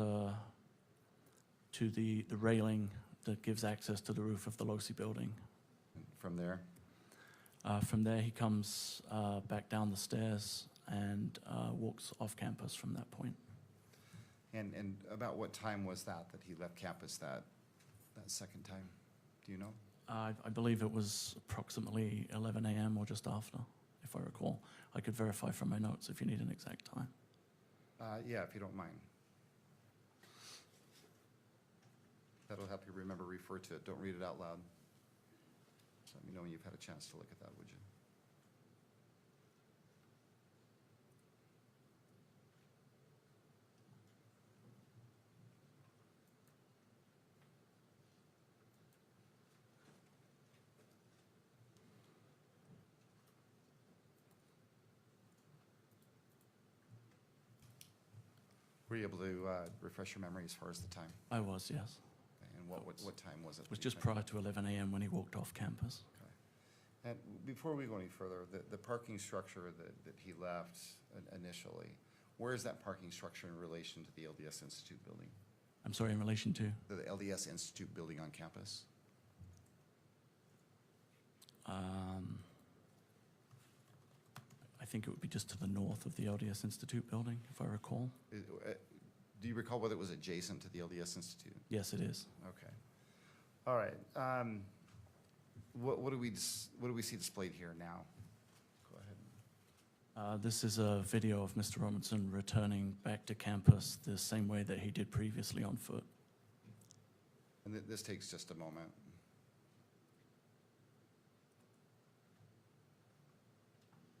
to the railing that gives access to the roof of the Losi building. From there? From there, he comes back down the stairs and walks off campus from that point. And about what time was that he left campus that second time? Do you know? I believe it was approximately 11 a.m. or just after, if I recall. I could verify from my notes if you need an exact time. Yeah, if you don't mind. That'll help you remember, refer to it. Don't read it out loud. Just let me know when you've had a chance to look at that, would you? Were you able to refresh your memory as far as the time? I was, yes. And what time was it? It was just prior to 11 a.m. when he walked off campus. And before we go any further, the parking structure that he left initially, where is that parking structure in relation to the LDS Institute building? I'm sorry, in relation to? The LDS Institute building on campus? I think it would be just to the north of the LDS Institute building, if I recall. Do you recall whether it was adjacent to the LDS Institute? Yes, it is. Okay. All right. What do we see displayed here now? Go ahead. This is a video of Mr. Robinson returning back to campus the same way that he did previously on foot. And this takes just a moment.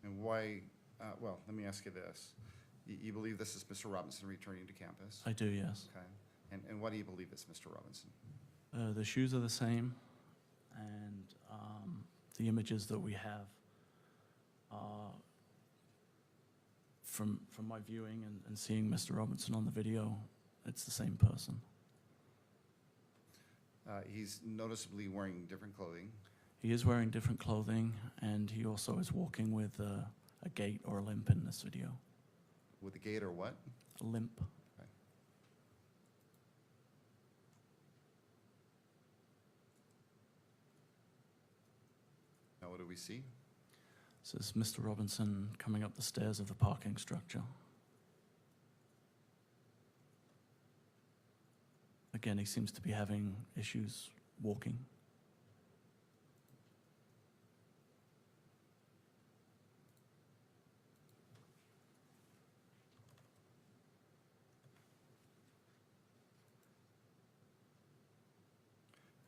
And why, well, let me ask you this. You believe this is Mr. Robinson returning to campus? I do, yes. Okay. And why do you believe it's Mr. Robinson? The shoes are the same, and the images that we have are from my viewing and seeing Mr. Robinson on the video, it's the same person. He's noticeably wearing different clothing. He is wearing different clothing, and he also is walking with a gait or a limp in this video. With a gait or what? A limp. Okay. Now what do we see? So this is Mr. Robinson coming up the stairs of the parking structure. Again, he seems to be having issues walking.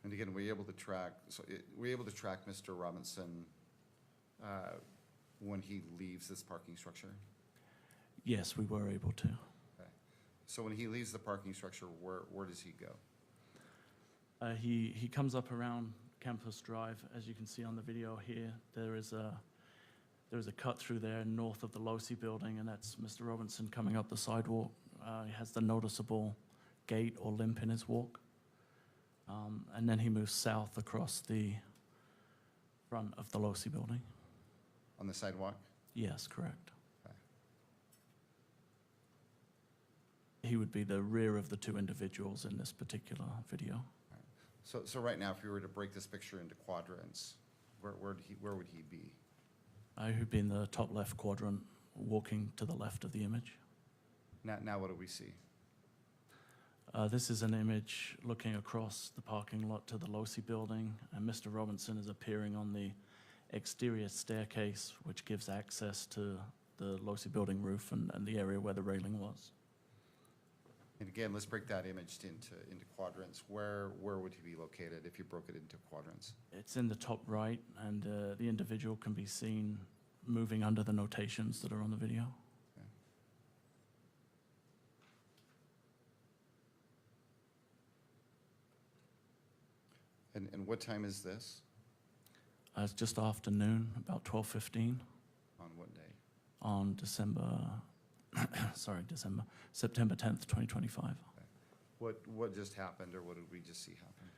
And again, were you able to track Mr. Robinson when he leaves this parking structure? Yes, we were able to. Okay. So when he leaves the parking structure, where does he go? He comes up around Campus Drive. As you can see on the video here, there is a cut through there north of the Losi building, and that's Mr. Robinson coming up the sidewalk. He has the noticeable gait or limp in his walk. And then he moves south across the front of the Losi building. On the sidewalk? Yes, correct. Okay. He would be the rear of the two individuals in this particular video. So right now, if you were to break this picture into quadrants, where would he be? He'd be in the top left quadrant, walking to the left of the image. Now what do we see? This is an image looking across the parking lot to the Losi building, and Mr. Robinson is appearing on the exterior staircase, which gives access to the Losi building roof and the area where the railing was. And again, let's break that image into quadrants. Where would he be located if you broke it into quadrants? It's in the top right, and the individual can be seen moving under the notations that are on the video. And what time is this? It's just after noon, about 12:15 On what day? on September 10th, 2025. What just happened, or what did we just see happen?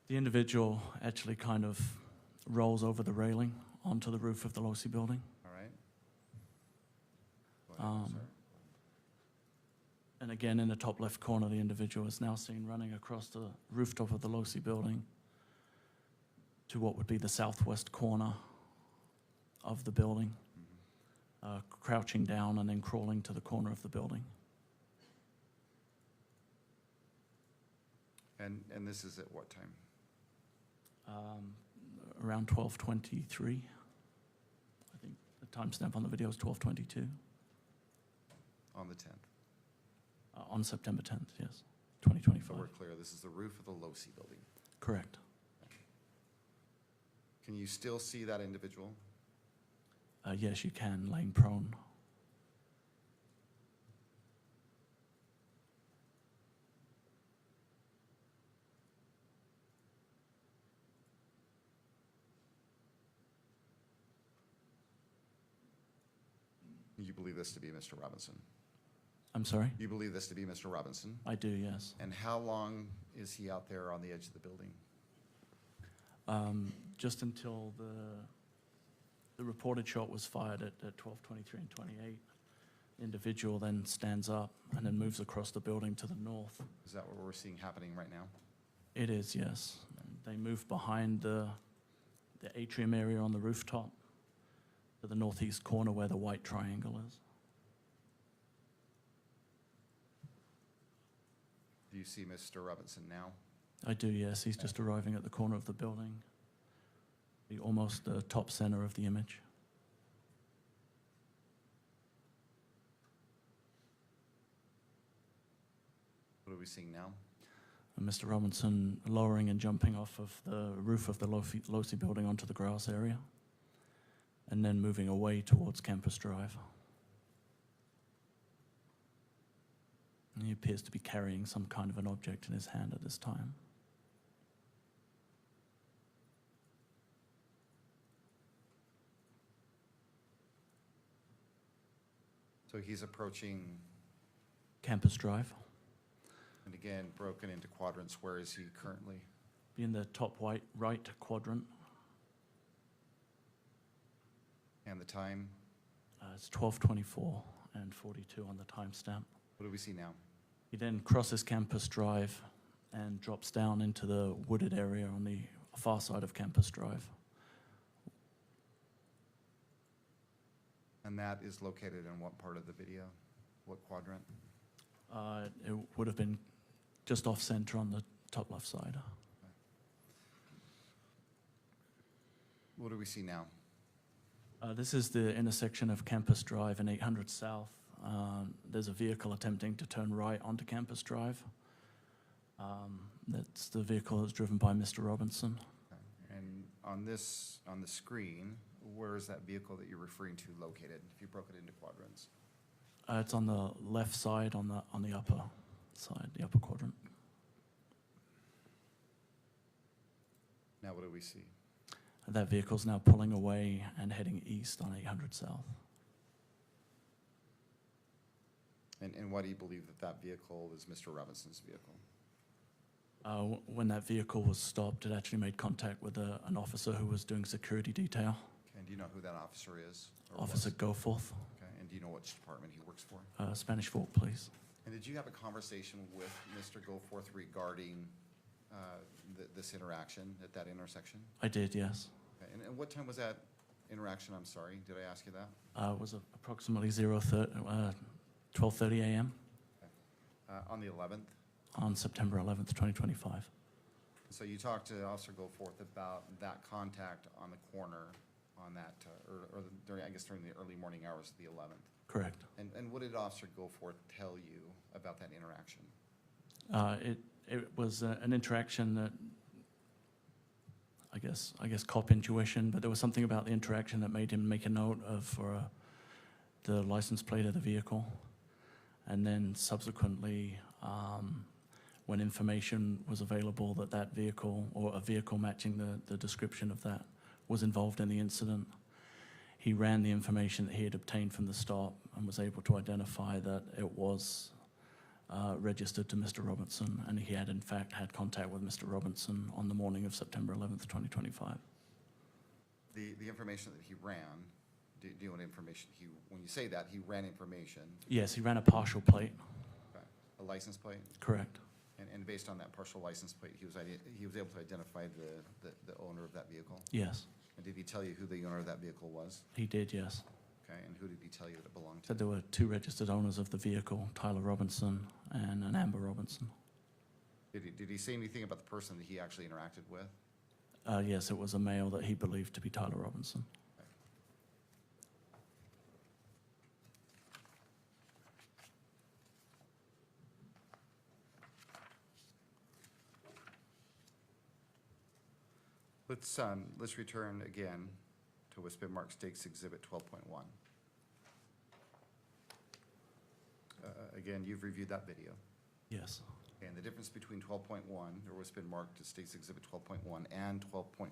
The individual actually kind of rolls over the railing onto the roof of the Losi building. All right. And again, in the top left corner, the individual is now seen running across the rooftop of the Losi building to what would be the southwest corner of the building, crouching down and then crawling to the corner of the building. And this is at what time? Around 12:23. I think the timestamp on the video is 12:22. On the 10th. On September 10th, yes, So 2025. we're clear, this is the roof of the Losi building. Correct. Can you still see that individual? Yes, you can, laying prone. You believe this to be Mr. Robinson? I'm sorry? You believe this to be Mr. Robinson? I do, yes. And how long is he out there on the edge of the building? Just until the reported shot was fired at 12:23 and 28. The individual then stands up and then moves across the building to the north. Is that what we're seeing happening right now? It is, yes. They move behind the atrium area on the rooftop to the northeast corner where the white triangle is. Do you see Mr. Robinson now? I do, yes. He's just arriving at the corner of the building, almost the top center of the image. What are we seeing now? And Mr. Robinson lowering and jumping off of the roof of the Losi building onto the grass area, and then moving away towards Campus Drive. And he appears to be carrying some kind of an object in his hand at this time. So he's approaching, Campus Drive, and again, broken into quadrants. Where is he currently? be in the top right quadrant. And the time? It's 12:24 and 42 on the timestamp. What do we see now? He then crosses Campus Drive and drops down into the wooded area on the far side of Campus Drive. And that is located in what part of the video? What quadrant? It would have been just off center on the top left side. What do we see now? This is the intersection of Campus Drive and 800 South. There's a vehicle attempting to turn right onto Campus Drive. That's the vehicle that's driven by Mr. Robinson. And on the screen, where is that vehicle that you're referring to located, if you broke it into quadrants? It's on the left side, on the upper side, the upper quadrant. Now what do we see? That vehicle's now pulling away and heading east on 800 South. And why do you believe that that vehicle is Mr. Robinson's vehicle? When that vehicle was stopped, it actually made contact with an officer who was doing security detail. Okay, and do you know who that officer is? or Officer was? Goforth, Okay, and do you know which department he works for? Spanish Fork Police. And did you have a conversation with Mr. Goforth regarding this interaction at that intersection? I did, yes. Okay, and what time was that interaction? I'm sorry, did I ask you that? It was approximately 12:30 a.m. On the 11th? on September 11th, 2025. So you talked to Officer Goforth about that contact on the corner on that, during the early morning hours of the 11th. Correct. And what did Officer Goforth tell you about that interaction? It was an interaction that, I guess cop intuition, but there was something about the interaction that made him make a note of the license plate of the vehicle. And then subsequently, when information was available that that vehicle, or a vehicle matching the description of that, was involved in the incident, he ran the information that he had obtained from the stop and was able to identify that it was registered to Mr. Robinson, and he had in fact had contact with Mr. Robinson on the morning of September 11th, 2025. The information that he ran, Do you know what information when you say that, he ran information, Yes, he ran a partial plate, okay, a license plate? correct. And based on that partial license plate, he was able to identify the owner of that vehicle? Yes, And did he tell you who the owner of that vehicle was? he did, yes. Okay, and who did he tell you that it belonged to? Said there were 2 registered owners of the vehicle, Tyler Robinson and an Amber Robinson. Did he say anything about the person that he actually interacted with? Yes, it was a male that he believed to be Tyler Robinson. Let's return again to what's been marked State's Exhibit 12.1. Again, you've reviewed that video. Yes, And the difference between 12.1, or what's been marked as State's Exhibit 12.1, and 12.4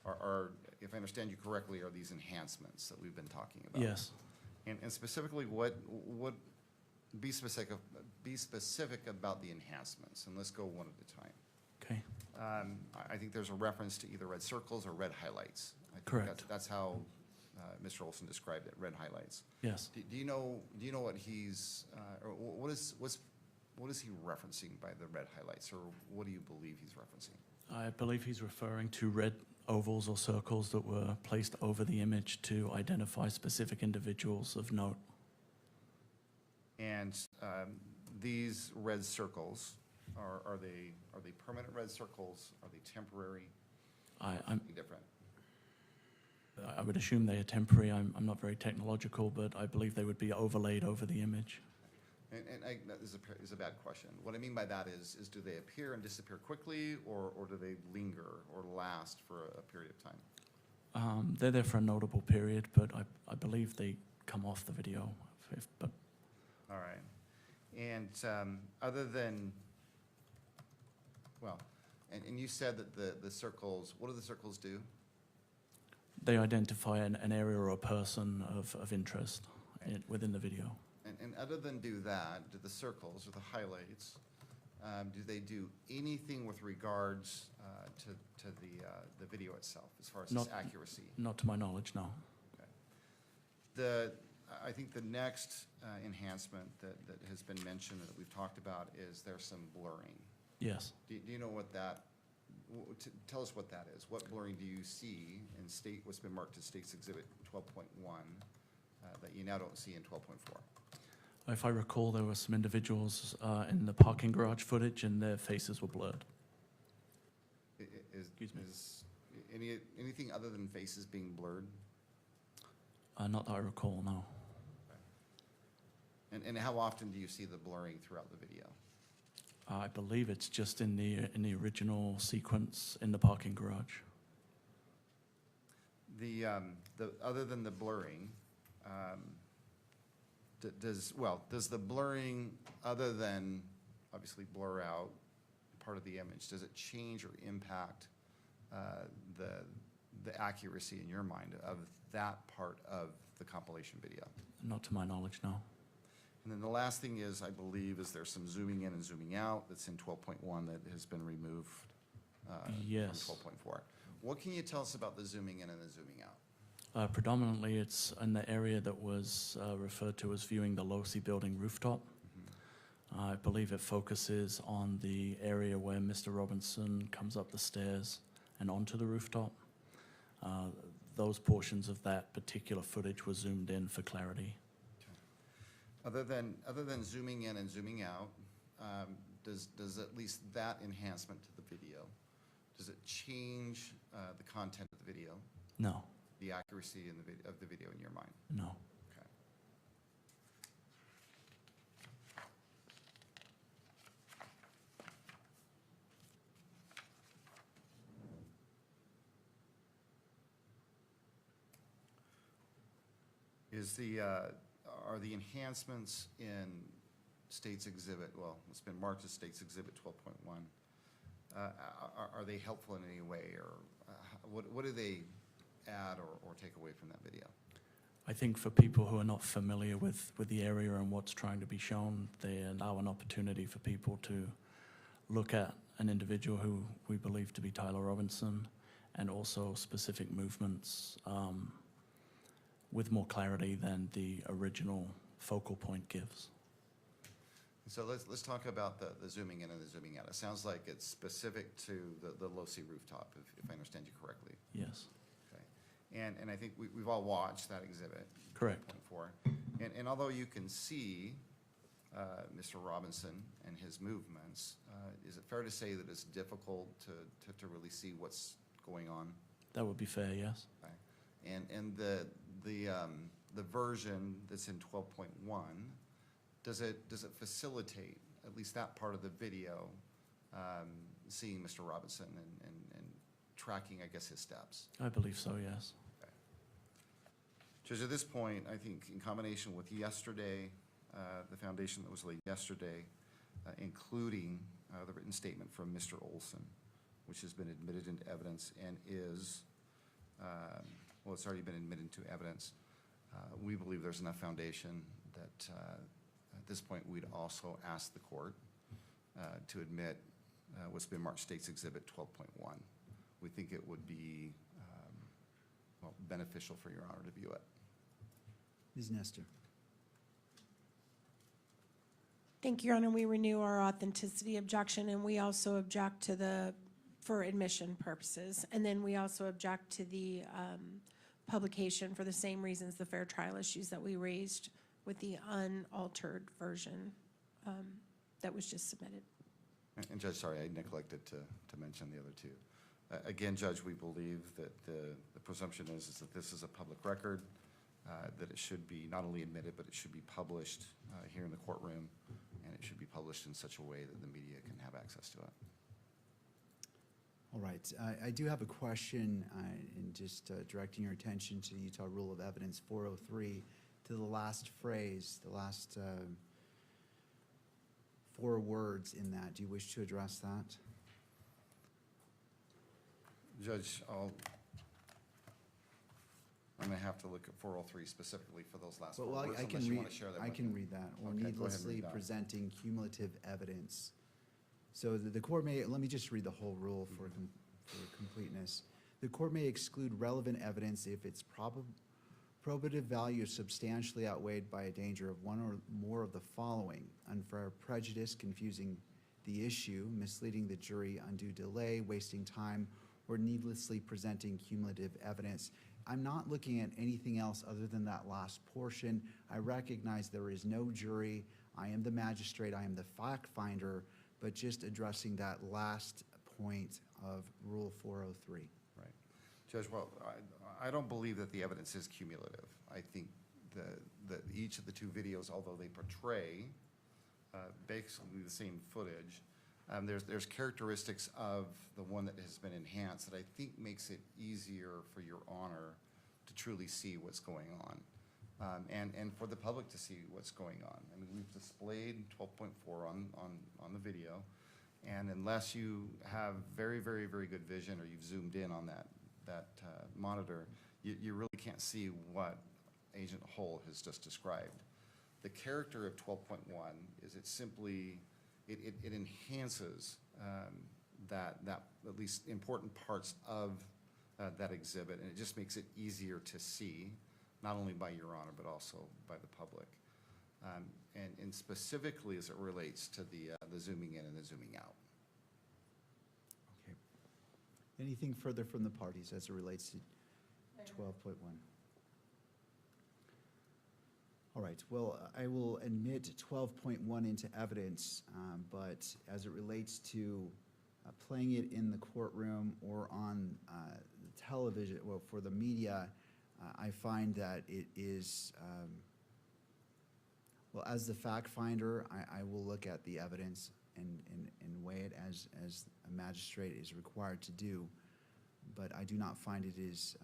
are, if I understand you correctly, are these enhancements that we've been talking about? yes. And specifically, be specific about the enhancements, and let's go one at a time. Okay, I think there's a reference to either red circles or red highlights. I think Correct. That's how Mr. Olson described it, red highlights. yes. Do you know what he's, or what is he referencing by the red highlights, or what do you believe he's referencing? I believe he's referring to red ovals or circles that were placed over the image to identify specific individuals of note. And these red circles, are they permanent red circles? Are they temporary? I'm Different. I would assume they are temporary. I'm not very technological, but I believe they would be overlaid over the image. That is a bad question. What I mean by that is do they appear and disappear quickly, or do they linger or last for a period of time? They're there for a notable period, but I believe they come off the video. But All right. And other than, well, and you said that the circles, what do the circles do? they identify an area or a person of interest within the video. And other than do that, do the circles or the highlights, do they do anything with regards to the video itself, as far as its accuracy? Not to my knowledge, no. I think the next enhancement that has been mentioned, that we've talked about, is there's some blurring. Yes. Do you know what that, tell us what that is. What blurring do you see in what's been marked as State's Exhibit 12.1 that you now don't see in 12.4? If I recall, there were some individuals in the parking garage footage and their faces were blurred. Excuse me. Is anything other than faces being blurred? Not that I recall, no. And how often do you see the blurring throughout the video? I believe it's just in the original sequence in the parking garage. The other than the blurring, does the blurring, other than obviously blur out part of the image, does it change or impact the accuracy in your mind of that part of the compilation video? Not to my knowledge, no. And then the last thing is, I believe, is there's some zooming in and zooming out that's in 12.1 that has been removed Yes. from 12.4. What can you tell us about the zooming in and the zooming out? Predominantly, it's in the area that was referred to as viewing the Losi building rooftop. I believe it focuses on the area where Mr. Robinson comes up the stairs and onto the rooftop. Those portions of that particular footage were zoomed in for clarity. Other than zooming in and zooming out, does at least that enhancement to the video, does it change the content of the video, No, the accuracy of the video in your mind? no. Okay. Are the enhancements in State's Exhibit, well, it's been marked as State's Exhibit 12.1, are they helpful in any way, or what do they add or take away from that video? I think for people who are not familiar with the area and what's trying to be shown, they allow an opportunity for people to look at an individual who we believe to be Tyler Robinson, and also specific movements with more clarity than the original focal point gives. So let's talk about the zooming in and the zooming out. It sounds like it's specific to the low-C rooftop, if I understand you correctly. Yes, Okay. And I think we've all watched that exhibit. correct. 4. And although you can see Mr. Robinson and his movements, is it fair to say that it's difficult to really see what's going on? That would be fair, yes. Okay. And the version that's in 12.1, does it facilitate at least that part of the video, seeing Mr. Robinson and tracking, I guess, his steps? I believe so, yes. Judge, at this point, I think in combination with yesterday, the foundation that was laid yesterday, including the written statement from Mr. Olson, which has been admitted into evidence and is, well, it's already been admitted into evidence. We believe there's enough foundation that at this point, we'd also ask the court to admit what's been marked State's Exhibit 12.1. We think it would be, well, beneficial for Your Honor to view it. Ms. Nestor. Thank you, Your Honor. We renew our authenticity objection, and we also object to for admission purposes. And then we also object to the publication for the same reasons, the fair trial issues that we raised with the unaltered version that was just submitted. And Judge, sorry, I neglected to mention the other two. Again, Judge, we believe that the presumption is that this is a public record, that it should be not only admitted, but it should be published here in the courtroom, and it should be published in such a way that the media can have access to it. All right, I do have a question in just directing your attention to the Utah Rule of Evidence 403, to the last phrase, the last 4 words in that. Do you wish to address that? Judge, I'm going to have to look at 403 specifically for those last 4 words, unless you want to share that with me. I can read that. Or Okay, go ahead and read needlessly that. presenting cumulative evidence. So the court may, let me just read the whole rule for completeness. The court may exclude relevant evidence if its probative value is substantially outweighed by a danger of one or more of the following: unfair prejudice, confusing the issue, misleading the jury, undue delay, wasting time, or needlessly presenting cumulative evidence. I'm not looking at anything else other than that last portion. I recognize there is no jury. I am the magistrate. I am the fact finder, but just addressing that last point of Rule 403. Right. Judge, well, I don't believe that the evidence is cumulative. I think that each of the 2 videos, although they portray basically the same footage, there's characteristics of the one that has been enhanced that I think makes it easier for Your Honor to truly see what's going on, and for the public to see what's going on. I mean, we've displayed 12.4 on the video, and unless you have very, very, very good vision or you've zoomed in on that monitor, you really can't see what Agent Hull has just described. The character of 12.1 is it simply, it enhances that at least important parts of that exhibit, and it just makes it easier to see, not only by Your Honor, but also by the public. And specifically as it relates to the zooming in and the zooming out. Okay. Anything further from the parties as it relates to 12.1? All right, well, I will admit 12.1 into evidence, but as it relates to playing it in the courtroom or on the television, well, for the media, I find that it is, well, as the fact finder, I will look at the evidence and weigh it as a magistrate is required to do, but I do not find it is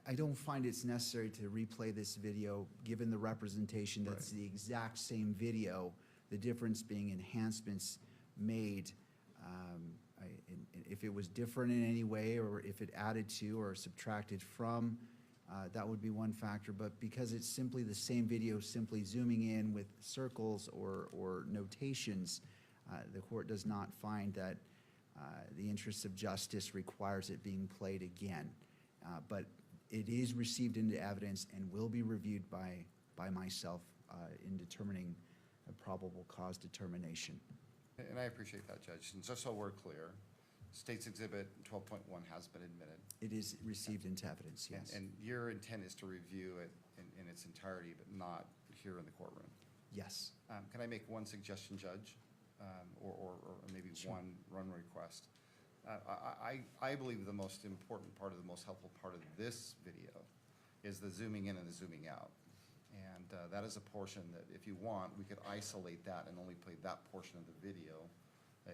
I don't find it's necessary to replay this video, given the representation that's the exact same video, the difference being enhancements made. If it was different in any way, or if it added to or subtracted from, that would be one factor. But because it's simply the same video, simply zooming in with circles or notations, the court does not find that the interest of justice requires it being played again. But it is received into evidence and will be reviewed by myself in determining a probable cause determination. And I appreciate that, Judge. And just so we're clear, State's Exhibit 12.1 has been admitted. It is received into evidence, yes. And your intent is to review it in its entirety, but not here in the courtroom. Yes. Can I make one suggestion, Judge? Or maybe Sure. one request? I believe the most important part of the most helpful part of this video is the zooming in and the zooming out. And that is a portion that, if you want, we could isolate that and only play that portion of the video,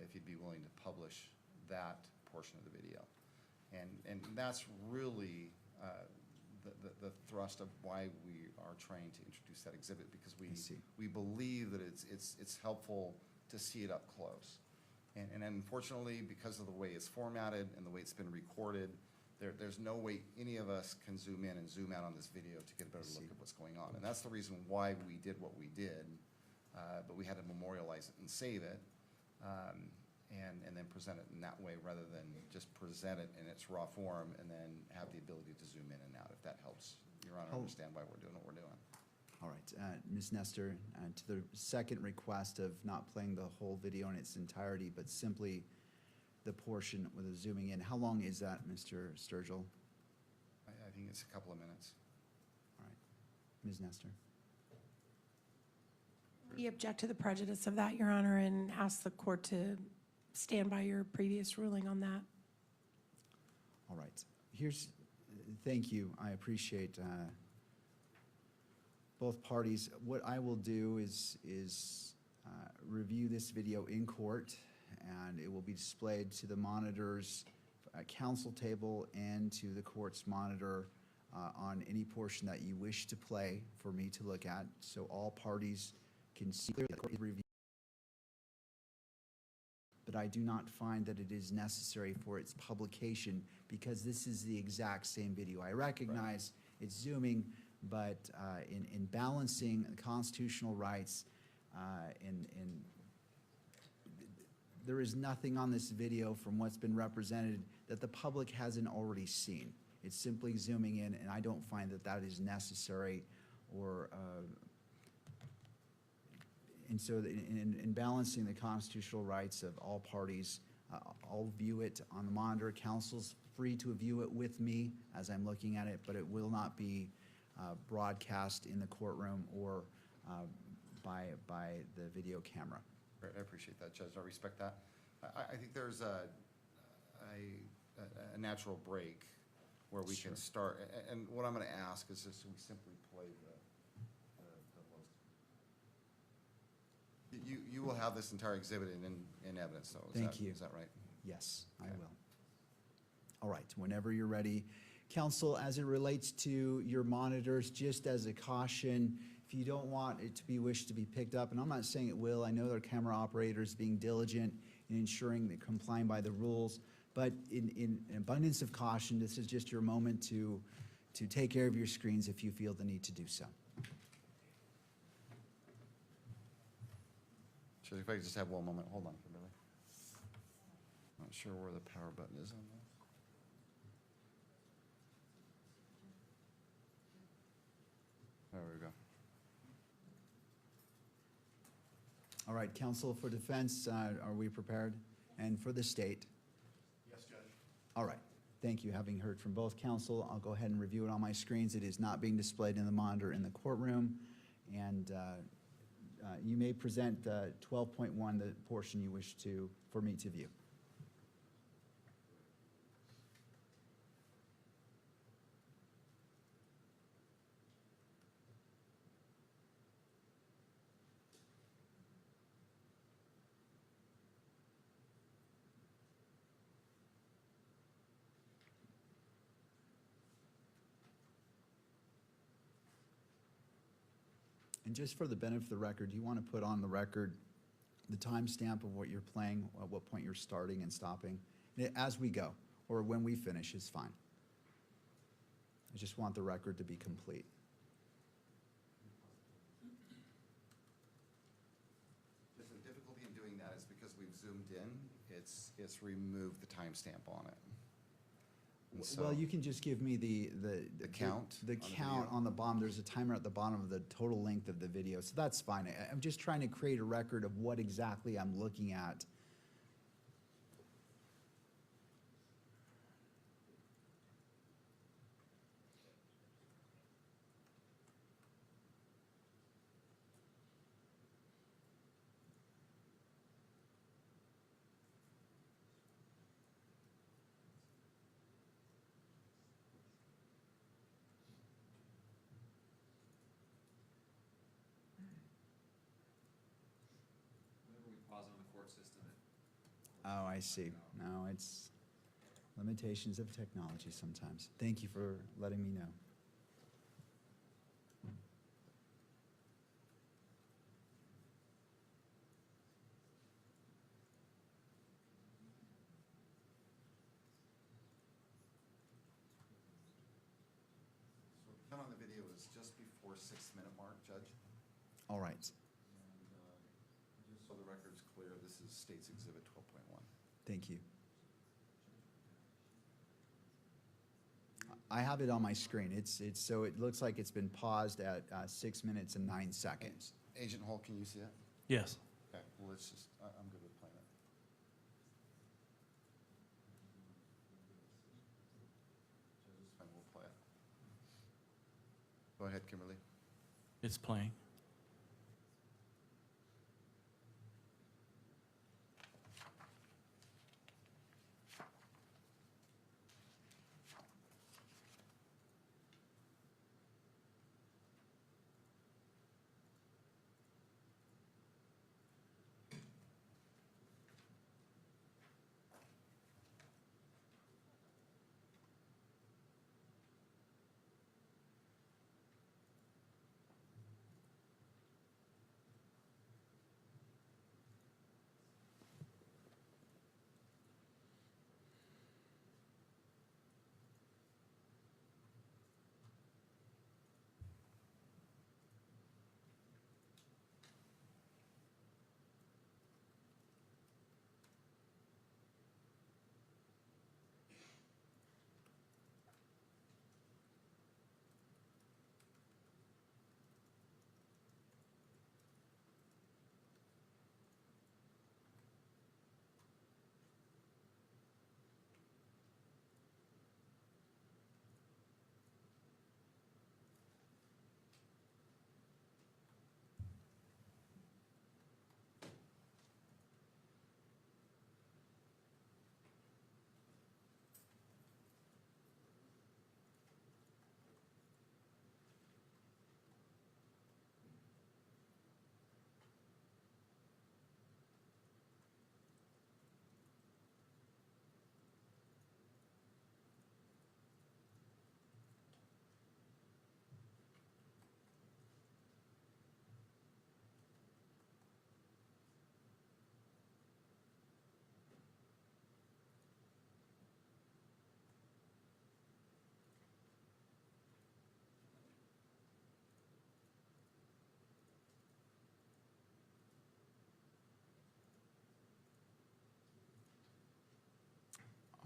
if you'd be willing to publish that portion of the video. And that's really the thrust of why we are trying to introduce that exhibit, because I see. we believe that it's helpful to see it up close. And unfortunately, because of the way it's formatted and the way it's been recorded, there's no way any of us can zoom in and zoom out on this video to get a better look at what's going on. And that's the reason why we did what we did, but we had to memorialize it and save it, and then present it in that way, rather than just present it in its raw form and then have the ability to zoom in and out, if that helps Your Honor understand why we're doing what we're doing. All right, Ms. Nestor, to the second request of not playing the whole video in its entirety, but simply the portion with the zooming in, how long is that, Mr. Sturgill? I think it's a couple of minutes. All right, Ms. Nestor. We object to the prejudice of that, Your Honor, and ask the court to stand by your previous ruling on that. All right, thank you, I appreciate both parties. What I will do is review this video in court, and it will be displayed to the monitors at council table and to the court's monitor on any portion that you wish to play for me to look at, so all parties can see the court review. But I do not find that it is necessary for its publication, because this is the exact same video. I recognize it's zooming, but in balancing constitutional rights, there is nothing on this video from what's been represented that the public hasn't already seen. It's simply zooming in, and I don't find that that is necessary, or and so in balancing the constitutional rights of all parties, I'll view it on the monitor. Council's free to view it with me as I'm looking at it, but it will not be broadcast in the courtroom or by the video camera. Great, I appreciate that, Judge. I respect that. I think there's a natural break where we can start. And what I'm going to ask is just we simply play the You will have this entire exhibit in evidence, though. Thank you. Is that right? Yes, Okay. I will. All right, whenever you're ready. Council, as it relates to your monitors, just as a caution, if you don't want it to be wished to be picked up, and I'm not saying it will, I know there are camera operators being diligent in ensuring they're complying by the rules, but in abundance of caution, this is just your moment to take care of your screens if you feel the need to do so. So if I could just have one moment, hold on, Kimberly. Not sure where the power button is on this. There we go. All right, counsel for defense, are we prepared? And for the state? Yes, Judge. All right, thank you. Having heard from both counsel, I'll go ahead and review it on my screens. It is not being displayed in the monitor in the courtroom. And you may present 12.1, the portion you wish for me to view. And just for the benefit of the record, do you want to put on the record the timestamp of what you're playing, at what point you're starting and stopping? As we go, or when we finish is fine. I just want the record to be complete. Just the difficulty in doing that is because we've zoomed in, it's removed the timestamp on it. And Well, so- you can just give me the count The on the count video? on the bottom. There's a timer at the bottom of the total length of the video, so that's fine. I'm just trying to create a record of what exactly I'm looking at. Whenever we pause on the court system, Oh, I see. No, it's limitations of technology sometimes. Thank you for letting me know. So the count on the video is just before 6-minute mark, Judge. All right. And just so the record's clear, this is State's Exhibit 12.1. Thank you. I have it on my screen. So it looks like it's been paused at 6 minutes and 9 seconds. Agent Hall, can you see it? Yes. Okay, well, let's just, I'm good with playing it. Judge, it's fine, we'll play it. Go ahead, Kimberly. It's playing.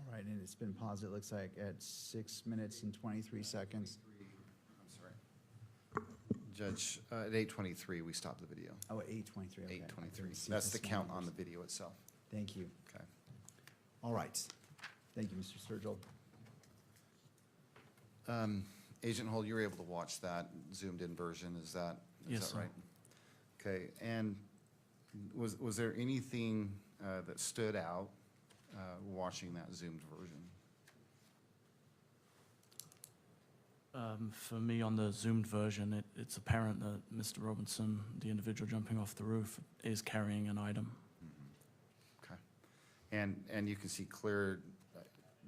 All right, and it's been paused, it looks like, at 6 minutes and 23 seconds. I'm sorry. Judge, at 8:23, we stopped the video. Oh, at 8:23, okay. 8:23. That's the count on the video itself. Thank you. Okay. All right. Thank you, Mr. Sturgill. Agent Hull, you were able to watch that zoomed-in version, is that Yes, sir. right? Okay, and was there anything that stood out watching that zoomed version? For me, on the zoomed version, it's apparent that Mr. Robinson, the individual jumping off the roof, is carrying an item. Okay. And you can see clear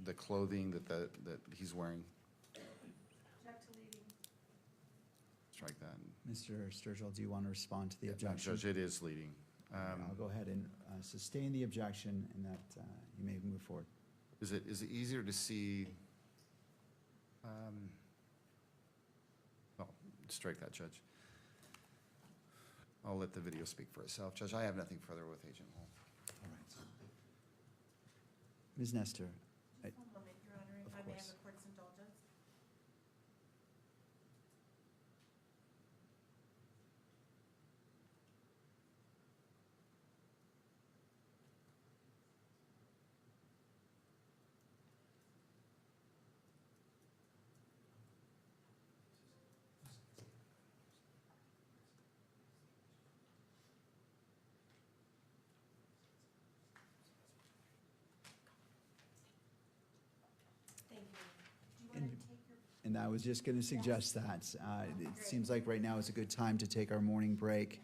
the clothing that he's wearing? Strike that. Mr. Sturgill, do you want to respond to the No, objection? Judge, it is leading. I'll go ahead and sustain the objection, and that you may move forward. Is it easier to see? Well, strike that, Judge. I'll let the video speak for itself. Judge, I have nothing further with Agent Hall. All right. Ms. Nestor, I- One moment, Your Honor, if Of I may have course. the court's indulgence. Thank you. Do you want to take your, and I was just going to suggest that. It seems like right now is a good time to take our morning break.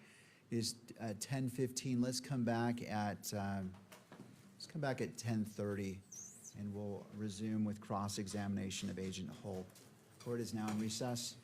It is 10:15. Let's come back at 10:30, and we'll resume with cross-examination of Agent Hull. Court is now in recess.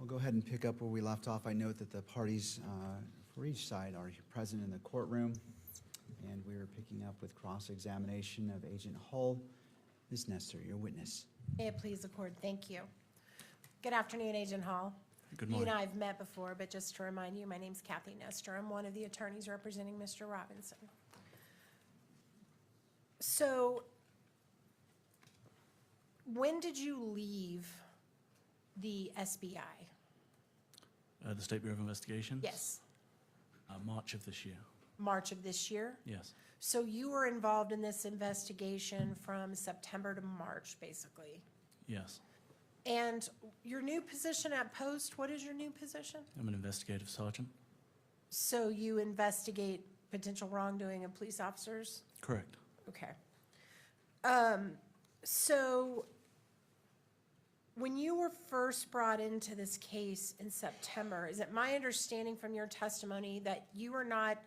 We'll go ahead and pick up where we left off. I note that the parties for each side are present in the courtroom, and we are picking up with cross-examination of Agent Hull. Ms. Nestor, your witness. May it please the court, thank you. Good afternoon, Agent Hall. Good You morning. and I have met before, but just to remind you, my name's Kathy Nestor. I'm one of the attorneys representing Mr. Robinson. So, when did you leave the SBI? The State Bureau of Investigation? Yes, March of this year, March of this year? yes. So you were involved in this investigation from September to March, basically? Yes. And your new position at Post, what is your new position? I'm an investigative sergeant. So you investigate potential wrongdoing of police officers? Correct. Okay. So when you were first brought into this case in September, is it my understanding from your testimony that you were not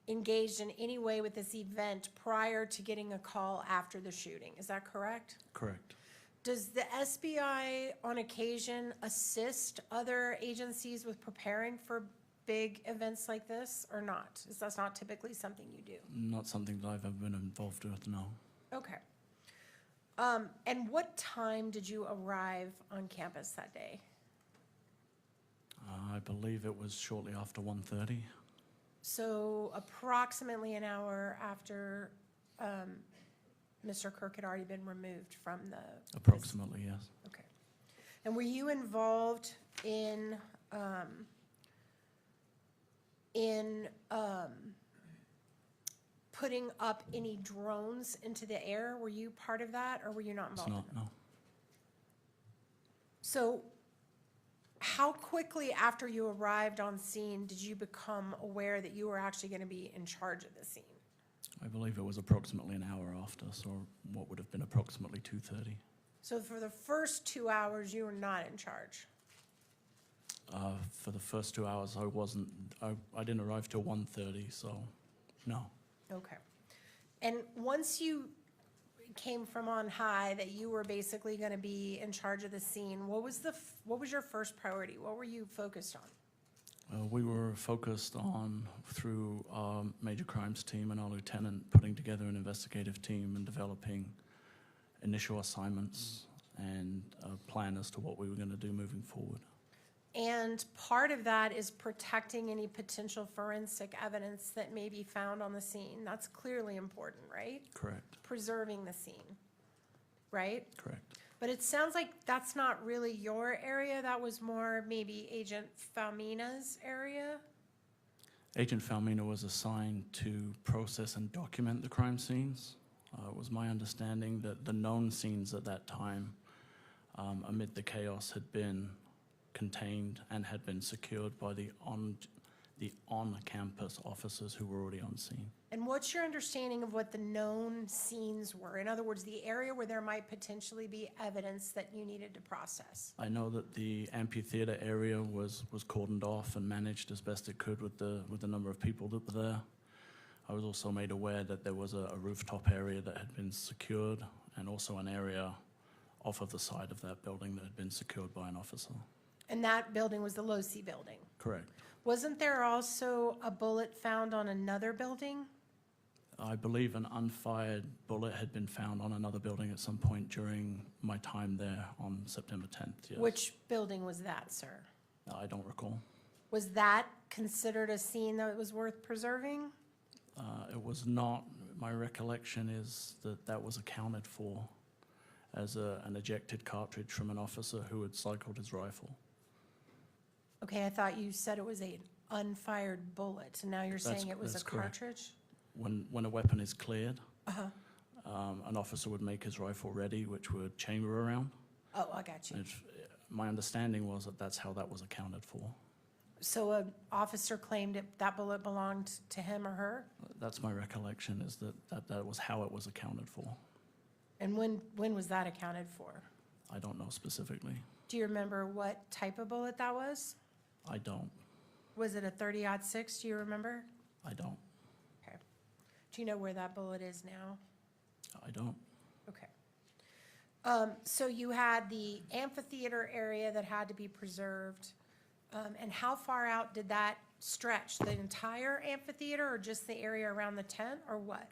engaged in any way with this event prior to getting a call after the shooting? Is that correct? Correct. Does the SBI on occasion assist other agencies with preparing for big events like this or not? Is that not typically something you do? Not something that I've ever been involved with, no. Okay. And what time did you arrive on campus that day? I believe it was shortly after 1:30. So approximately an hour after Mr. Kirk had already been removed from the... Approximately, yes. Okay. And were you involved in putting up any drones into the air? Were you part of that, or were you not It's involved? not, no. So how quickly after you arrived on scene did you become aware that you were actually going to be in charge of the scene? I believe it was approximately an hour after, so what would have been approximately 2:30. So for the first 2 hours, you were not in charge? For the first 2 hours, I didn't arrive till 1:30, so no. Okay. And once you came from on high that you were basically going to be in charge of the scene, what was your first priority? What were you focused on? We were focused on, through our major crimes team and our lieutenant, putting together an investigative team and developing initial assignments and a plan as to what we were going to do moving forward. And part of that is protecting any potential forensic evidence that may be found on the scene. That's clearly important, right? Correct. Preserving the scene, right? Correct. But it sounds like that's not really your area. That was more maybe Agent Falmina's area? Agent Falmina was assigned to process and document the crime scenes. It was my understanding that the known scenes at that time, amid the chaos, had been contained and had been secured by the on-campus officers who were already on scene. And what's your understanding of what the known scenes were? In other words, the area where there might potentially be evidence that you needed to process? I know that the amphitheater area was cordoned off and managed as best it could with the number of people that were there. I was also made aware that there was a rooftop area that had been secured, and also an area off of the side of that building that had been secured by an officer. And that building was the Losi building? Correct. Wasn't there also a bullet found on another building? I believe an unfired bullet had been found on another building at some point during my time there on September 10th, yes. Which building was that, sir? I don't recall. Was that considered a scene that was worth preserving? It was not. My recollection is that that was accounted for as an ejected cartridge from an officer who had cycled his rifle. Okay, I thought you said it was an unfired bullet, and now you're saying it was a That's correct. cartridge? When a weapon is cleared, an officer would make his rifle ready, which would chamber around. Oh, I got you. And my understanding was that that's how that was accounted for. So an officer claimed that bullet belonged to him or her? That's my recollection, is that was how it was accounted for. And when was that accounted for? I don't know specifically. Do you remember what type of bullet that was? I don't. Was it a 30-06? Do you remember? I don't. Okay. Do you know where that bullet is now? I don't. Okay. So you had the amphitheater area that had to be preserved. And how far out did that stretch? The entire amphitheater or just the area around the tent or what?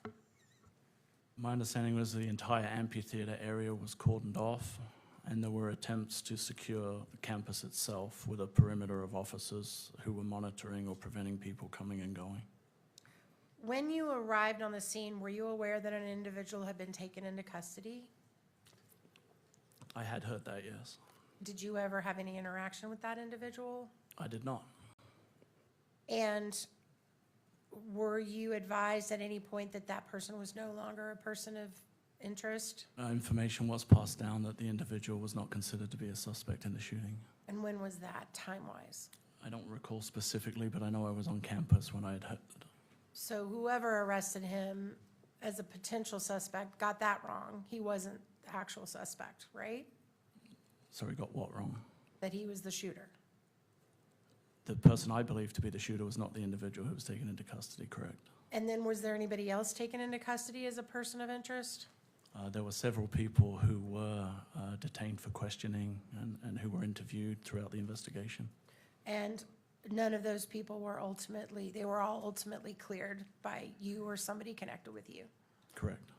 My understanding was the entire amphitheater area was cordoned off, and there were attempts to secure the campus itself with a perimeter of officers who were monitoring or preventing people coming and going. When you arrived on the scene, were you aware that an individual had been taken into custody? I had heard that, yes. Did you ever have any interaction with that individual? I did not. And were you advised at any point that that person was no longer a person of interest? Information was passed down that the individual was not considered to be a suspect in the shooting. And when was that, time-wise? I don't recall specifically, but I know I was on campus when I had heard. So whoever arrested him as a potential suspect got that wrong. He wasn't the actual suspect, right? Sorry, got what wrong? That he was the shooter. The person I believe to be the shooter was not the individual who was taken into custody, correct? And then was there anybody else taken into custody as a person of interest? There were several people who were detained for questioning and who were interviewed throughout the investigation. And none of those people were they were all ultimately cleared by you or somebody connected with you? Correct.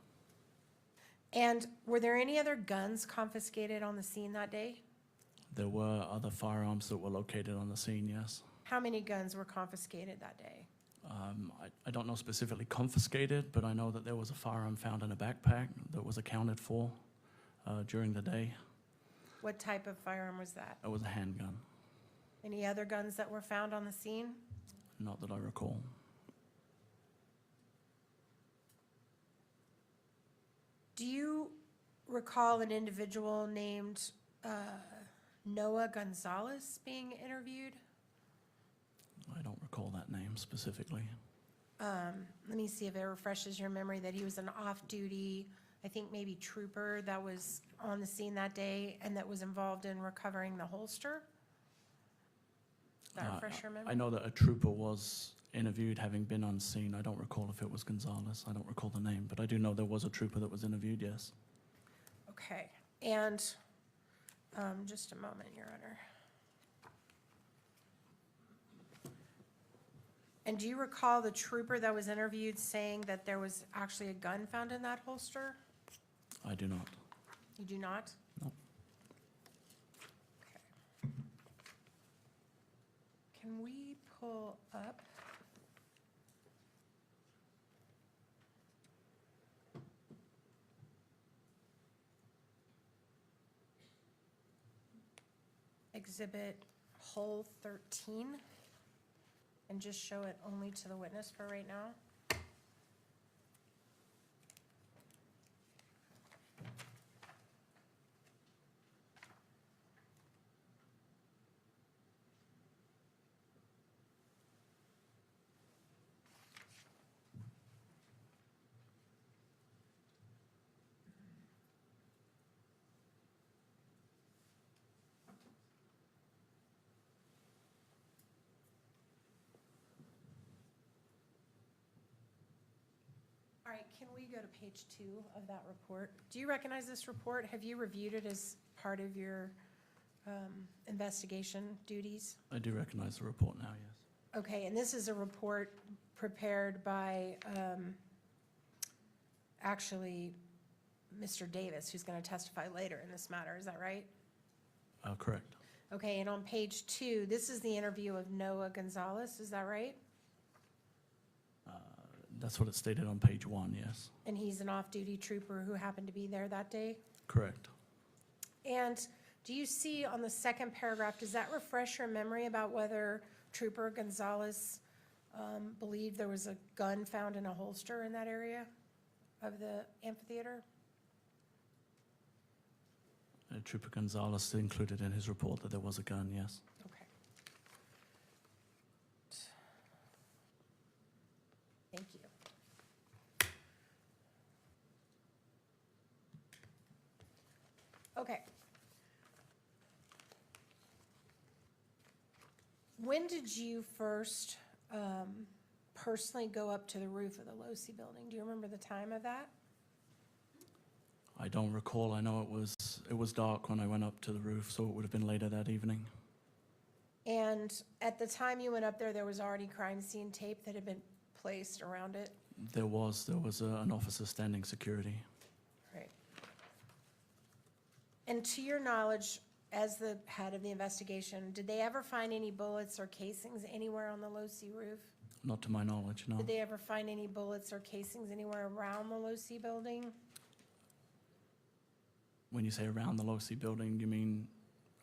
And were there any other guns confiscated on the scene that day? There were other firearms that were located on the scene, yes. How many guns were confiscated that day? I don't know specifically confiscated, but I know that there was a firearm found in a backpack that was accounted for during the day. What type of firearm was that? It was a handgun, Any other guns that were found on the scene? not that I recall. Do you recall an individual named Noah Gonzalez being interviewed? I don't recall that name specifically. Let me see if it refreshes your memory that he was an off-duty, I think maybe trooper that was on the scene that day and that was involved in recovering the holster? Does that refresh your memory? I know that a trooper was interviewed having been on scene. I don't recall if it was Gonzalez. I don't recall the name, but I do know there was a trooper that was interviewed, yes. Okay, and just a moment, Your Honor. And do you recall the trooper that was interviewed saying that there was actually a gun found in that holster? I do not. You do not? No. Okay. Can we pull up? Exhibit Hole 13 and just show it only to the witness for right now? All right, can we go to page 2 of that report? Do you recognize this report? Have you reviewed it as part of your investigation duties? I do recognize the report now, yes. Okay, and this is a report prepared by actually Mr. Davis, who's going to testify later in this matter. Is that right? Correct. Okay, and on page 2, this is the interview of Noah Gonzalez. Is that right? That's what it stated on page 1, yes. And he's an off-duty trooper who happened to be there that day? Correct. And do you see on the second paragraph, does that refresh your memory about whether Trooper Gonzalez believed there was a gun found in a holster in that area of the amphitheater? Trooper Gonzalez included in his report that there was a gun, yes. Okay. Thank you. Okay. When did you first personally go up to the roof of the Losi building? Do you remember the time of that? I don't recall. I know it was dark when I went up to the roof, so it would have been later that evening. And at the time you went up there, there was already crime scene tape that had been placed around it? There was an officer standing security. Right. And to your knowledge, as the head of the investigation, did they ever find any bullets or casings anywhere on the low-C roof? Not to my knowledge, no. Did they ever find any bullets or casings anywhere around the low-C building? When you say around the Low-C building, do you mean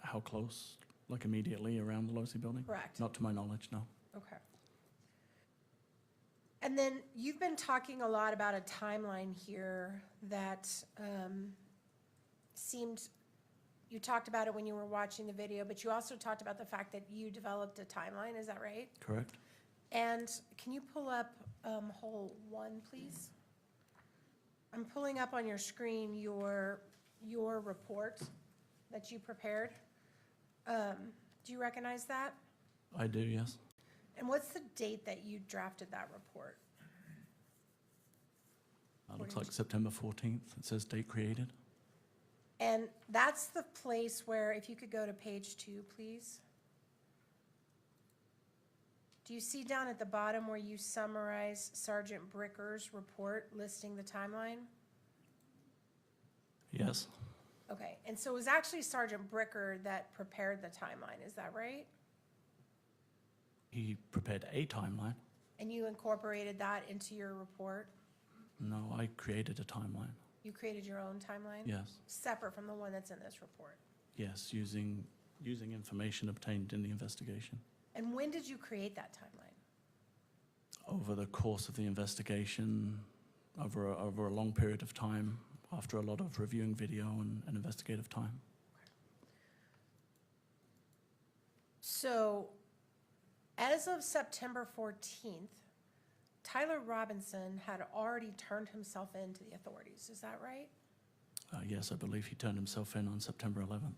how close? Like immediately around the Low-C building? Correct. Not to my knowledge, no. Okay. And then you've been talking a lot about a timeline here that seemed, you talked about it when you were watching the video, but you also talked about the fact that you developed a timeline, is that right? Correct. And can you pull up hole 1, please? I'm pulling up on your screen your report that you prepared. Do you recognize that? I do, yes. And what's the date that you drafted that report? Looks like September 14th. It says date created. And that's the place where, if you could go to page 2, please. Do you see down at the bottom where you summarize Sergeant Bricker's report listing the timeline? Yes. Okay, and so it was actually Sergeant Bricker that prepared the timeline, is that right? He prepared a timeline. And you incorporated that into your report? No, I created a timeline. You created your own timeline? Yes. Separate from the one that's in this report? Yes, using information obtained in the investigation. And when did you create that timeline? Over the course of the investigation, over a long period of time, after a lot of reviewing video and investigative time. So, as of September 14th, Tyler Robinson had already turned himself in to the authorities, is that right? Yes, I believe he turned himself in on September 11th.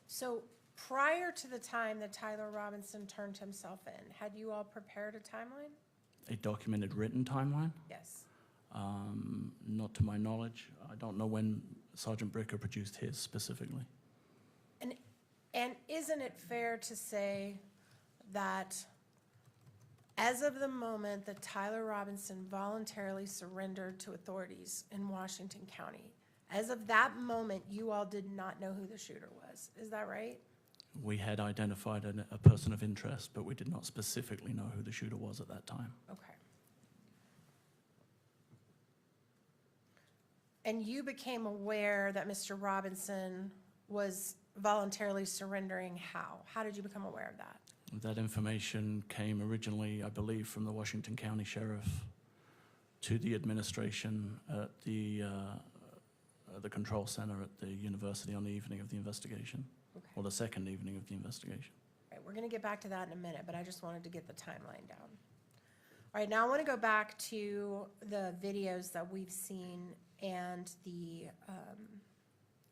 So, prior to the time that Tyler Robinson turned himself in, had you all prepared a timeline? A documented written timeline? Yes. Not to my knowledge. I don't know when Sergeant Bricker produced his specifically. And isn't it fair to say that as of the moment that Tyler Robinson voluntarily surrendered to authorities in Washington County, as of that moment, you all did not know who the shooter was, is that right? We had identified a person of interest, but we did not specifically know who the shooter was at that time. Okay. And you became aware that Mr. Robinson was voluntarily surrendering how? How did you become aware of that? That information came originally, I believe, from the Washington County Sheriff to the administration at the control center at the university on the evening of the investigation, Okay. or the second evening of the investigation. All right, we're going to get back to that in a minute, but I just wanted to get the timeline down. All right, now I want to go back to the videos that we've seen and the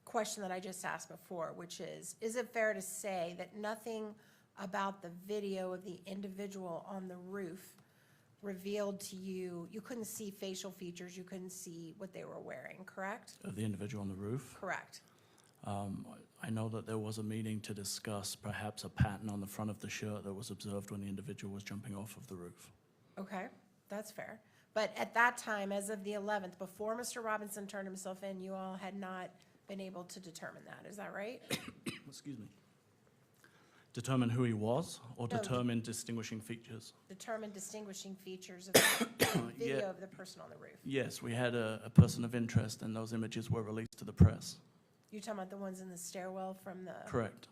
question that I just asked before, which is it fair to say that nothing about the video of the individual on the roof revealed to you, you couldn't see facial features, you couldn't see what they were wearing, correct? Of the individual on the roof? Correct. I know that there was a meeting to discuss perhaps a pattern on the front of the shirt that was observed when the individual was jumping off of the roof. Okay, that's fair. But at that time, as of the 11th, before Mr. Robinson turned himself in, you all had not been able to determine that, is that right? Excuse me. Determine who he was, or No. determine distinguishing features? Determine distinguishing features of the video Yeah. of the person on the roof. Yes, we had a person of interest, and those images were released to the press. You're talking about the ones in the stairwell from the Correct,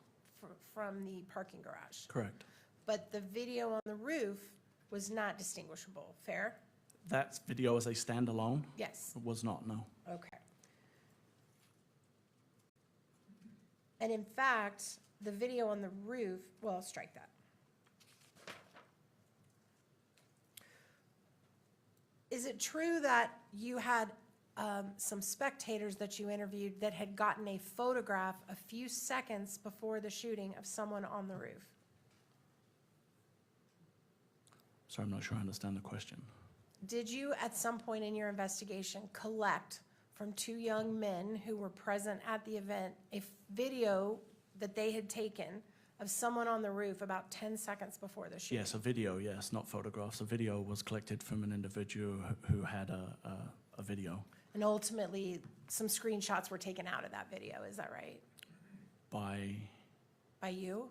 from the parking garage. correct. But the video on the roof was not distinguishable, fair? That video as a standalone Yes, was not, no. okay. And in fact, the video on the roof, well, strike that. Is it true that you had some spectators that you interviewed that had gotten a photograph a few seconds before the shooting of someone on the roof? Sorry, I'm not sure I understand the question. Did you, at some point in your investigation, collect from two young men who were present at the event, a video that they had taken of someone on the roof about 10 seconds before the shooting. Yes, a video, yes, not photographs. A video was collected from an individual who had a video And ultimately, some screenshots were taken out of that video, is that right? by, By you?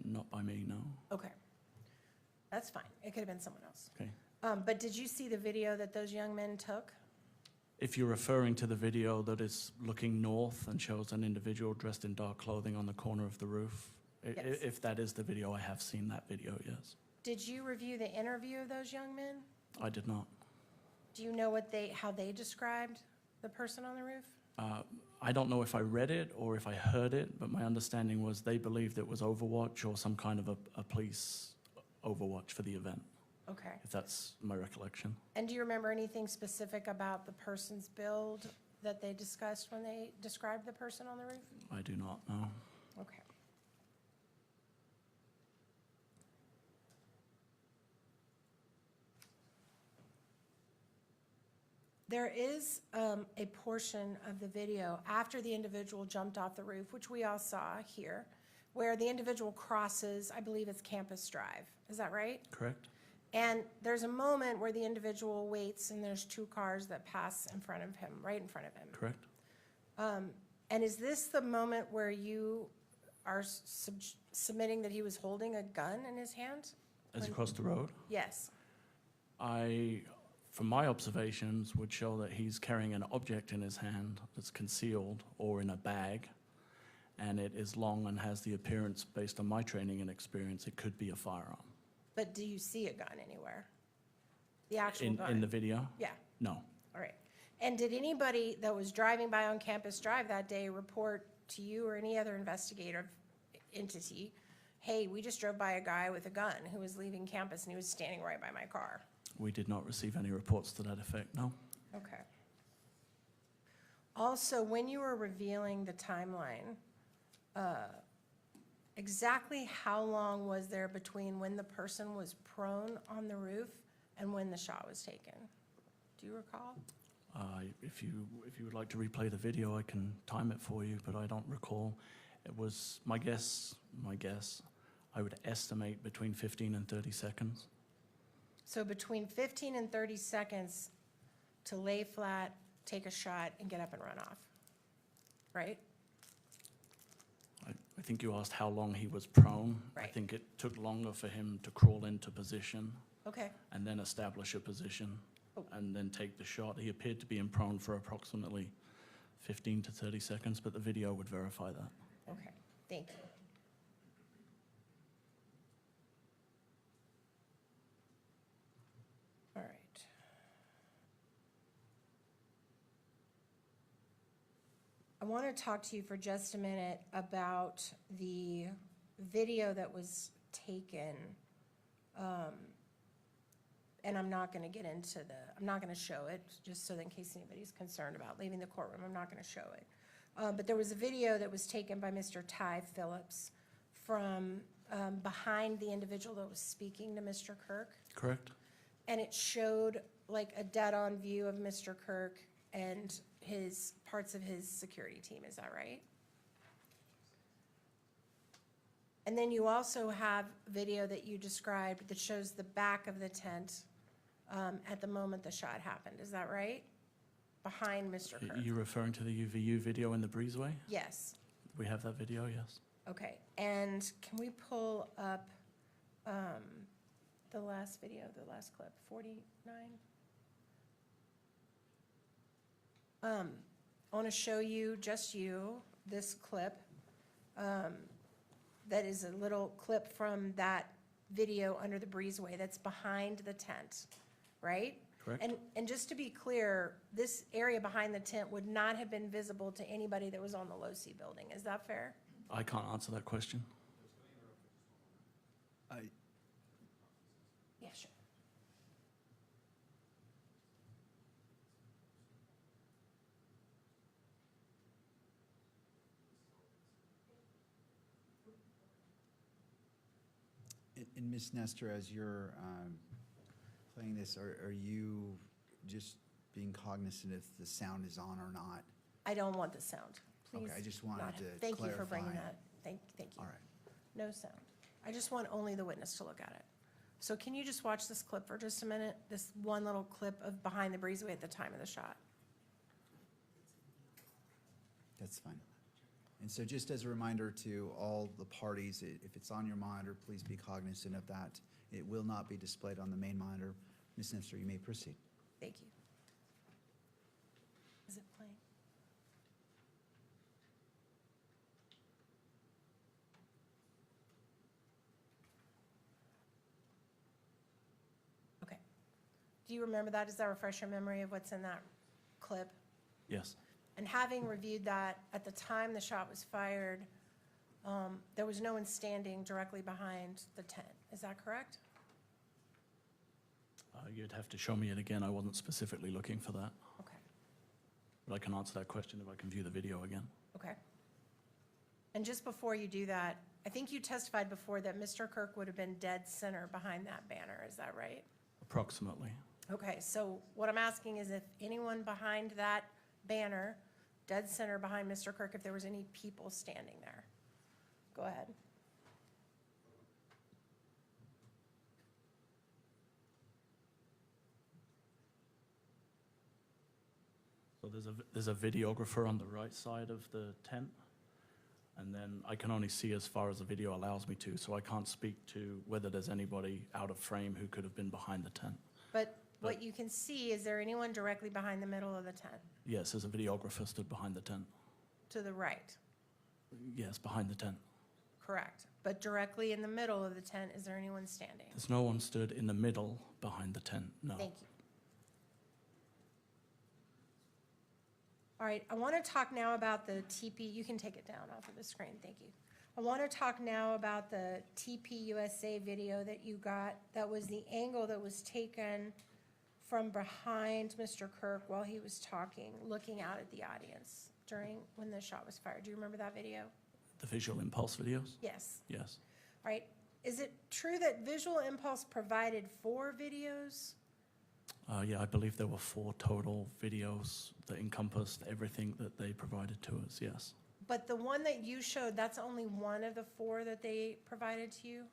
not by me, no. Okay. That's fine. It could have been someone else. Okay. But did you see the video that those young men took? If you're referring to the video that is looking north and shows an individual dressed in dark clothing on the corner of the roof, Yes. if that is the video, I have seen that video, yes. Did you review the interview of those young men? I did not. Do you know how they described the person on the roof? I don't know if I read it or if I heard it, but my understanding was they believed it was Overwatch or some kind of a police Overwatch for the event, Okay. if that's my recollection. And do you remember anything specific about the person's build that they discussed when they described the person on the roof? I do not know. Okay. There is a portion of the video after the individual jumped off the roof, which we all saw here, where the individual crosses, I believe it's Campus Drive. Is that right? Correct? And there's a moment where the individual waits and there's two cars that pass in front of him, right in front of him. Correct? And is this the moment where you are submitting that he was holding a gun in his hand? As you cross the road? Yes. From my observations, would show that he's carrying an object in his hand that's concealed or in a bag, and it is long and has the appearance, based on my training and experience, it could be a firearm. But do you see a gun anywhere? The actual gun? In the video? Yeah, No. all right. And did anybody that was driving by on Campus Drive that day report to you or any other investigative entity, hey, we just drove by a guy with a gun who was leaving campus and he was standing right by my car? We did not receive any reports to that effect, no. Okay. Also, when you were revealing the timeline, exactly how long was there between when the person was prone on the roof and when the shot was taken? Do you recall? If you would like to replay the video, I can time it for you, but I don't recall. It was, my guess, I would estimate between 15 and 30 seconds. So between 15 and 30 seconds to lay flat, take a shot, and get up and run off, right? I think you asked how long he was prone. I Right. think it took longer for him to crawl into position Okay, and then establish a position Oh. and then take the shot. He appeared to be in prone for approximately 15 to 30 seconds, but the video would verify that. okay, thank you. All right. I want to talk to you for just a minute about the video that was taken. And I'm not going to get into I'm not going to show it, just so that in case anybody's concerned about leaving the courtroom, I'm not going to show it. But there was a video that was taken by Mr. Ty Phillips from behind the individual that was speaking to Mr. Kirk. Correct? And it showed like a dead-on view of Mr. Kirk and parts of his security team, is that right? And then you also have video that you described that shows the back of the tent at the moment the shot happened, is that right? Behind Mr. Kirk? You're referring to the UVU video in the breezeway? Yes, We have that video, yes. okay. And can we pull up the last video, the last clip, 49? I want to show you, just you, this clip. That is a little clip from that video under the breezeway that's behind the tent, right? Correct. And just to be clear, this area behind the tent would not have been visible to anybody that was on the Losi building. Is that fair? I can't answer that question. Yeah, sure. And Ms. Nestor, as you're playing this, are you just being cognizant if the sound is on or not. I don't want the sound. Please. Okay, I just wanted not to have- Thank you for bringing clarify. that. Thank you. All right. No sound. I just want only the witness to look at it. So can you just watch this clip for just a minute? This one little clip of behind the breezeway at the time of the shot. That's fine. And so just as a reminder to all the parties, if it's on your monitor, please be cognizant of that. It will not be displayed on the main monitor. Ms. Nestor, you may proceed. Thank you. Is it playing? Okay. Do you remember that? Does that refresh your memory of what's in that clip? Yes. And having reviewed that, at the time the shot was fired, there was no one standing directly behind the tent. Is that correct? You'd have to show me it again. I wasn't specifically looking for that. Okay, But I can answer that question if I can view the video again. okay. And just before you do that, I think you testified before that Mr. Kirk would have been dead center behind that banner. Is that right? Approximately. Okay, so what I'm asking is if anyone behind that banner, dead center behind Mr. Kirk, if there was any people standing there. Go ahead. So there's a videographer on the right side of the tent, and then I can only see as far as the video allows me to, so I can't speak to whether there's anybody out of frame who could have been behind the tent. But what you can see, is there anyone directly behind the middle of the tent? Yes, there's a videographer stood behind the tent. To the right? Yes, behind the tent. Correct. But directly in the middle of the tent, is there anyone standing? There's no one stood in the middle behind the tent, no. Thank you. All right, I want to talk now about the TP, you can take it down off of the screen, thank you. I want to talk now about the TP USA video that you got. That was the angle that was taken from behind Mr. Kirk while he was talking, looking out at the audience during, when the shot was fired. Do you remember that video? The visual impulse videos? Yes. Yes. All right, is it true that Visual Impulse provided 4 videos? Yeah, I believe there were 4 total videos that encompassed everything that they provided to us, yes. But the one that you showed, that's only one of the 4 that they provided to you?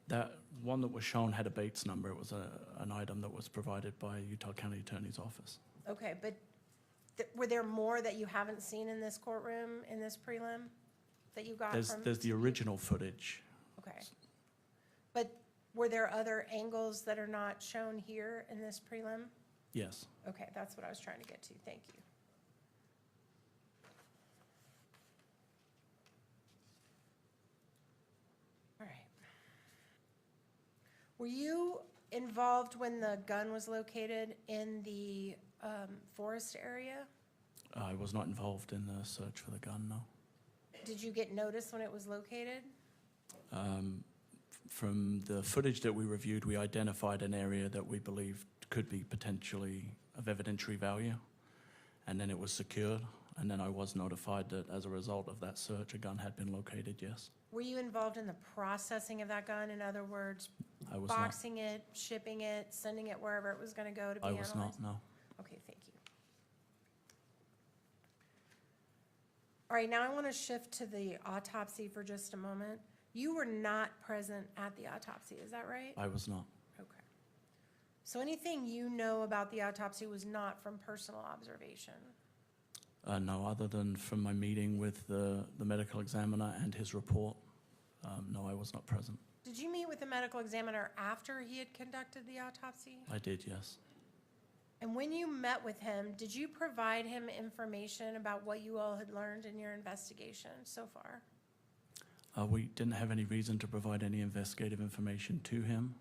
That one that was shown had a Bates number. It was an item that was provided by Utah County Attorney's Office. Okay, but were there more that you haven't seen in this courtroom, in this prelim, that you got from? There's the original footage. Okay. But were there other angles that are not shown here in this prelim? Yes. Okay, that's what I was trying to get to. Thank you. All right. Were you involved when the gun was located in the forest area? I was not involved in the search for the gun, no. Did you get notice when it was located? From the footage that we reviewed, we identified an area that we believed could be potentially of evidentiary value, and then it was secured, and then I was notified that as a result of that search, a gun had been located, yes. Were you involved in the processing of that gun? In other words, I was not. boxing it, shipping it, sending it wherever it was going to go to be I analyzed? was not, no. Okay, thank you. All right, now I want to shift to the autopsy for just a moment. You were not present at the autopsy, is that right? I was not. Okay. So anything you know about the autopsy was not from personal observation? No, other than from my meeting with the medical examiner and his report, no, I was not present. Did you meet with the medical examiner after he had conducted the autopsy? I did, yes. And when you met with him, did you provide him information about what you all had learned in your investigation so far? We didn't have any reason to provide any investigative information to him.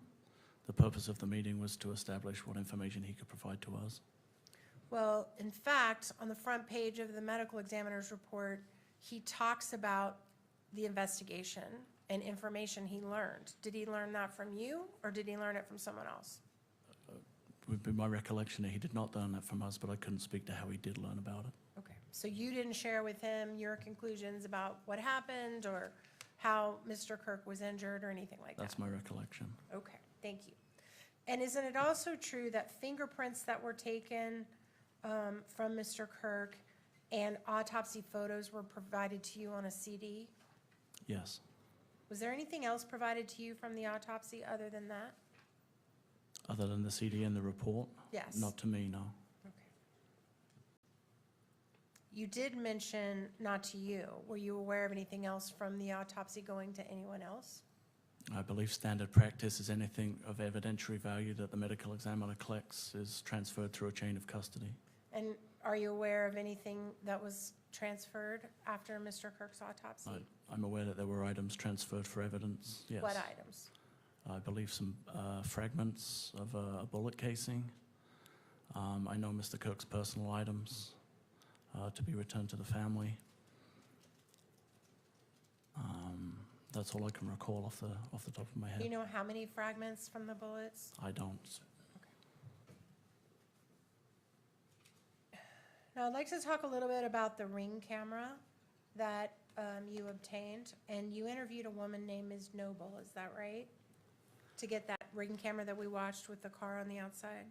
The purpose of the meeting was to establish what information he could provide to us. Well, in fact, on the front page of the medical examiner's report, he talks about the investigation and information he learned. Did he learn that from you, or did he learn it from someone else? It would be my recollection that he did not learn that from us, but I couldn't speak to how he did learn about it. Okay, so you didn't share with him your conclusions about what happened or how Mr. Kirk was injured or anything like that? That's my recollection. Okay, thank you. And isn't it also true that fingerprints that were taken from Mr. Kirk and autopsy photos were provided to you on a CD? Yes. Was there anything else provided to you from the autopsy other than that? Other than the CD and the report? Yes. Not to me, no. Okay. You did mention not to you. Were you aware of anything else from the autopsy going to anyone else? I believe standard practice is anything of evidentiary value that the medical examiner collects is transferred through a chain of custody. And are you aware of anything that was transferred after Mr. Kirk's autopsy? I'm aware that there were items transferred for evidence, yes. What items? I believe some fragments of a bullet casing. I know Mr. Kirk's personal items to be returned to the family. That's all I can recall off the top of my head. Do you know how many fragments from the bullets? I don't. Now, I'd like to talk a little bit about the Ring camera that you obtained, and you interviewed a woman named Ms. Noble, is that right? To get that Ring camera that we watched with the car on the outside?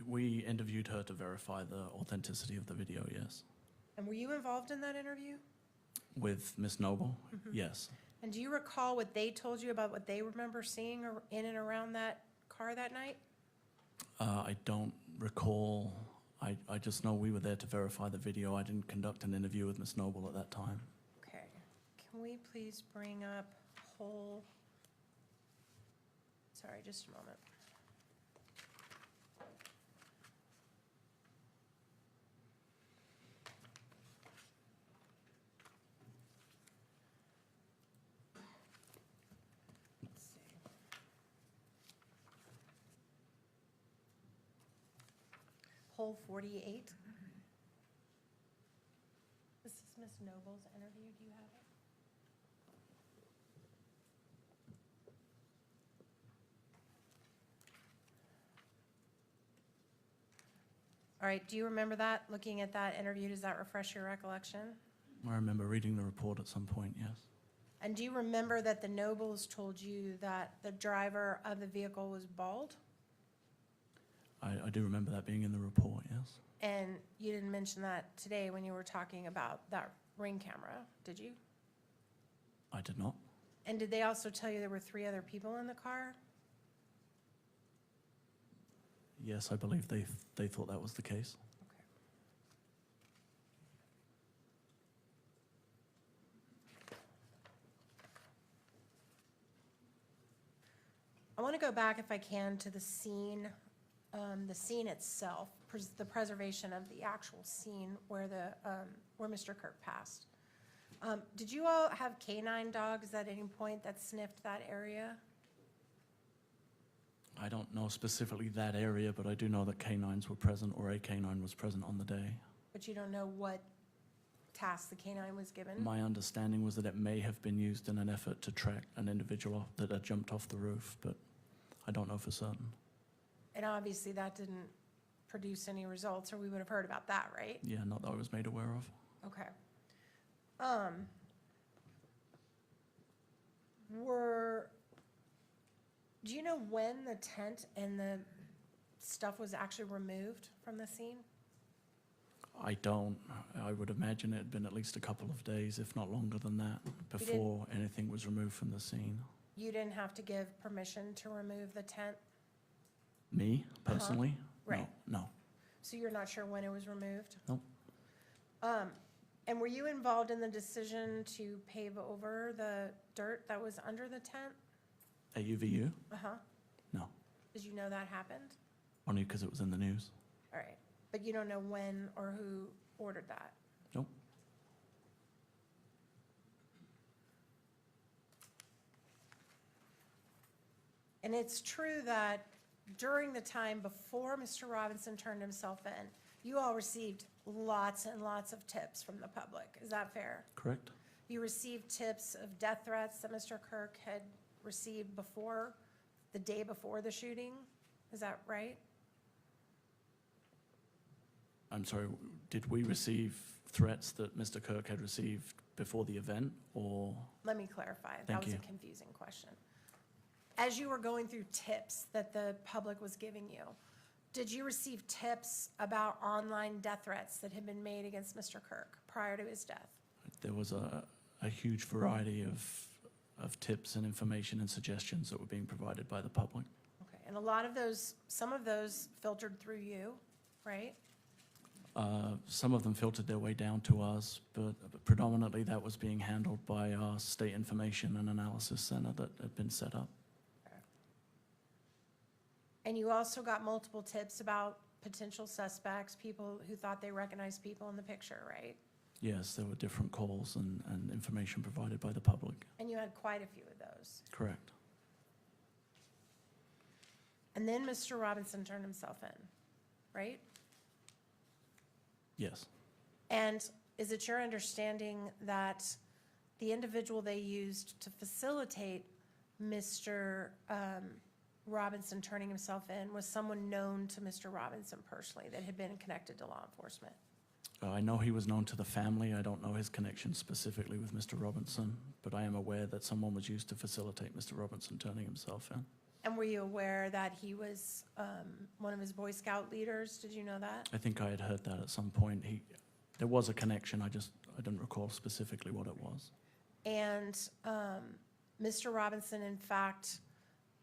We interviewed her to verify the authenticity of the video, yes. And were you involved in that interview? With Miss Noble? Yes. And do you recall what they told you about what they remember seeing in and around that car that night? I don't recall. I just know we were there to verify the video. I didn't conduct an interview with Miss Noble at that time. Okay. Can we please bring up whole... Sorry, just a moment. Let's see. Whole 48. This is Miss Noble's interview. Do you have it? All right, do you remember that, looking at that interview, does that refresh your recollection? I remember reading the report at some point, yes. And do you remember that the Nobles told you that the driver of the vehicle was bald? I do remember that being in the report, yes. And you didn't mention that today when you were talking about that Ring camera, did you? I did not. And did they also tell you there were 3 other people in the car? Yes, I believe they thought that was the case. Okay. I want to go back, if I can, to the scene itself, the preservation of the actual scene where Mr. Kirk passed. Did you all have canine dogs at any point that sniffed that area? I don't know specifically that area, but I do know that canines were present, or a canine was present on the day. But you don't know what task the canine was given? My understanding was that it may have been used in an effort to track an individual that had jumped off the roof, but I don't know for certain. And obviously that didn't produce any results, or we would have heard about that, right? Yeah, not that I was made aware of. Okay. Do you know when the tent and the stuff was actually removed from the scene? I don't. I would imagine it had been at least a couple of days, if not longer than that, before anything was removed from the scene. You didn't have to give permission to remove the tent? Me, personally? Right. No. So you're not sure when it was removed? No. And were you involved in the decision to pave over the dirt that was under the tent? At UVU? Uh-huh. No. Did you know that happened? Only because it was in the news. All right. But you don't know when or who ordered that? Nope. And it's true that during the time before Mr. Robinson turned himself in, you all received lots and lots of tips from the public. Is that fair? Correct? You received tips of death threats that Mr. Kirk had received the day before the shooting. Is that right? I'm sorry, did we receive threats that Mr. Kirk had received before the event, or? Let me clarify. That Thank was you. a confusing question. as you were going through tips that the public was giving you, did you receive tips about online death threats that had been made against Mr. Kirk prior to his death? There was a huge variety of tips and information and suggestions that were being provided by the public. Okay, and a lot of those, some of those filtered through you, right? Some of them filtered their way down to us, but predominantly that was being handled by our State Information and Analysis Center that had been set up. And you also got multiple tips about potential suspects, people who thought they recognized people in the picture, right? Yes, there were different calls and information provided by the public. And you had quite a few of those. Correct. And then Mr. Robinson turned himself in, right? Yes. And is it your understanding that the individual they used to facilitate Mr. Robinson turning himself in was someone known to Mr. Robinson personally that had been connected to law enforcement? I know he was known to the family. I don't know his connection specifically with Mr. Robinson, but I am aware that someone was used to facilitate Mr. Robinson turning himself in. And were you aware that he was one of his Boy Scout leaders? Did you know that? I think I had heard that at some point. There was a connection. I didn't recall specifically what it was. And Mr. Robinson, in fact,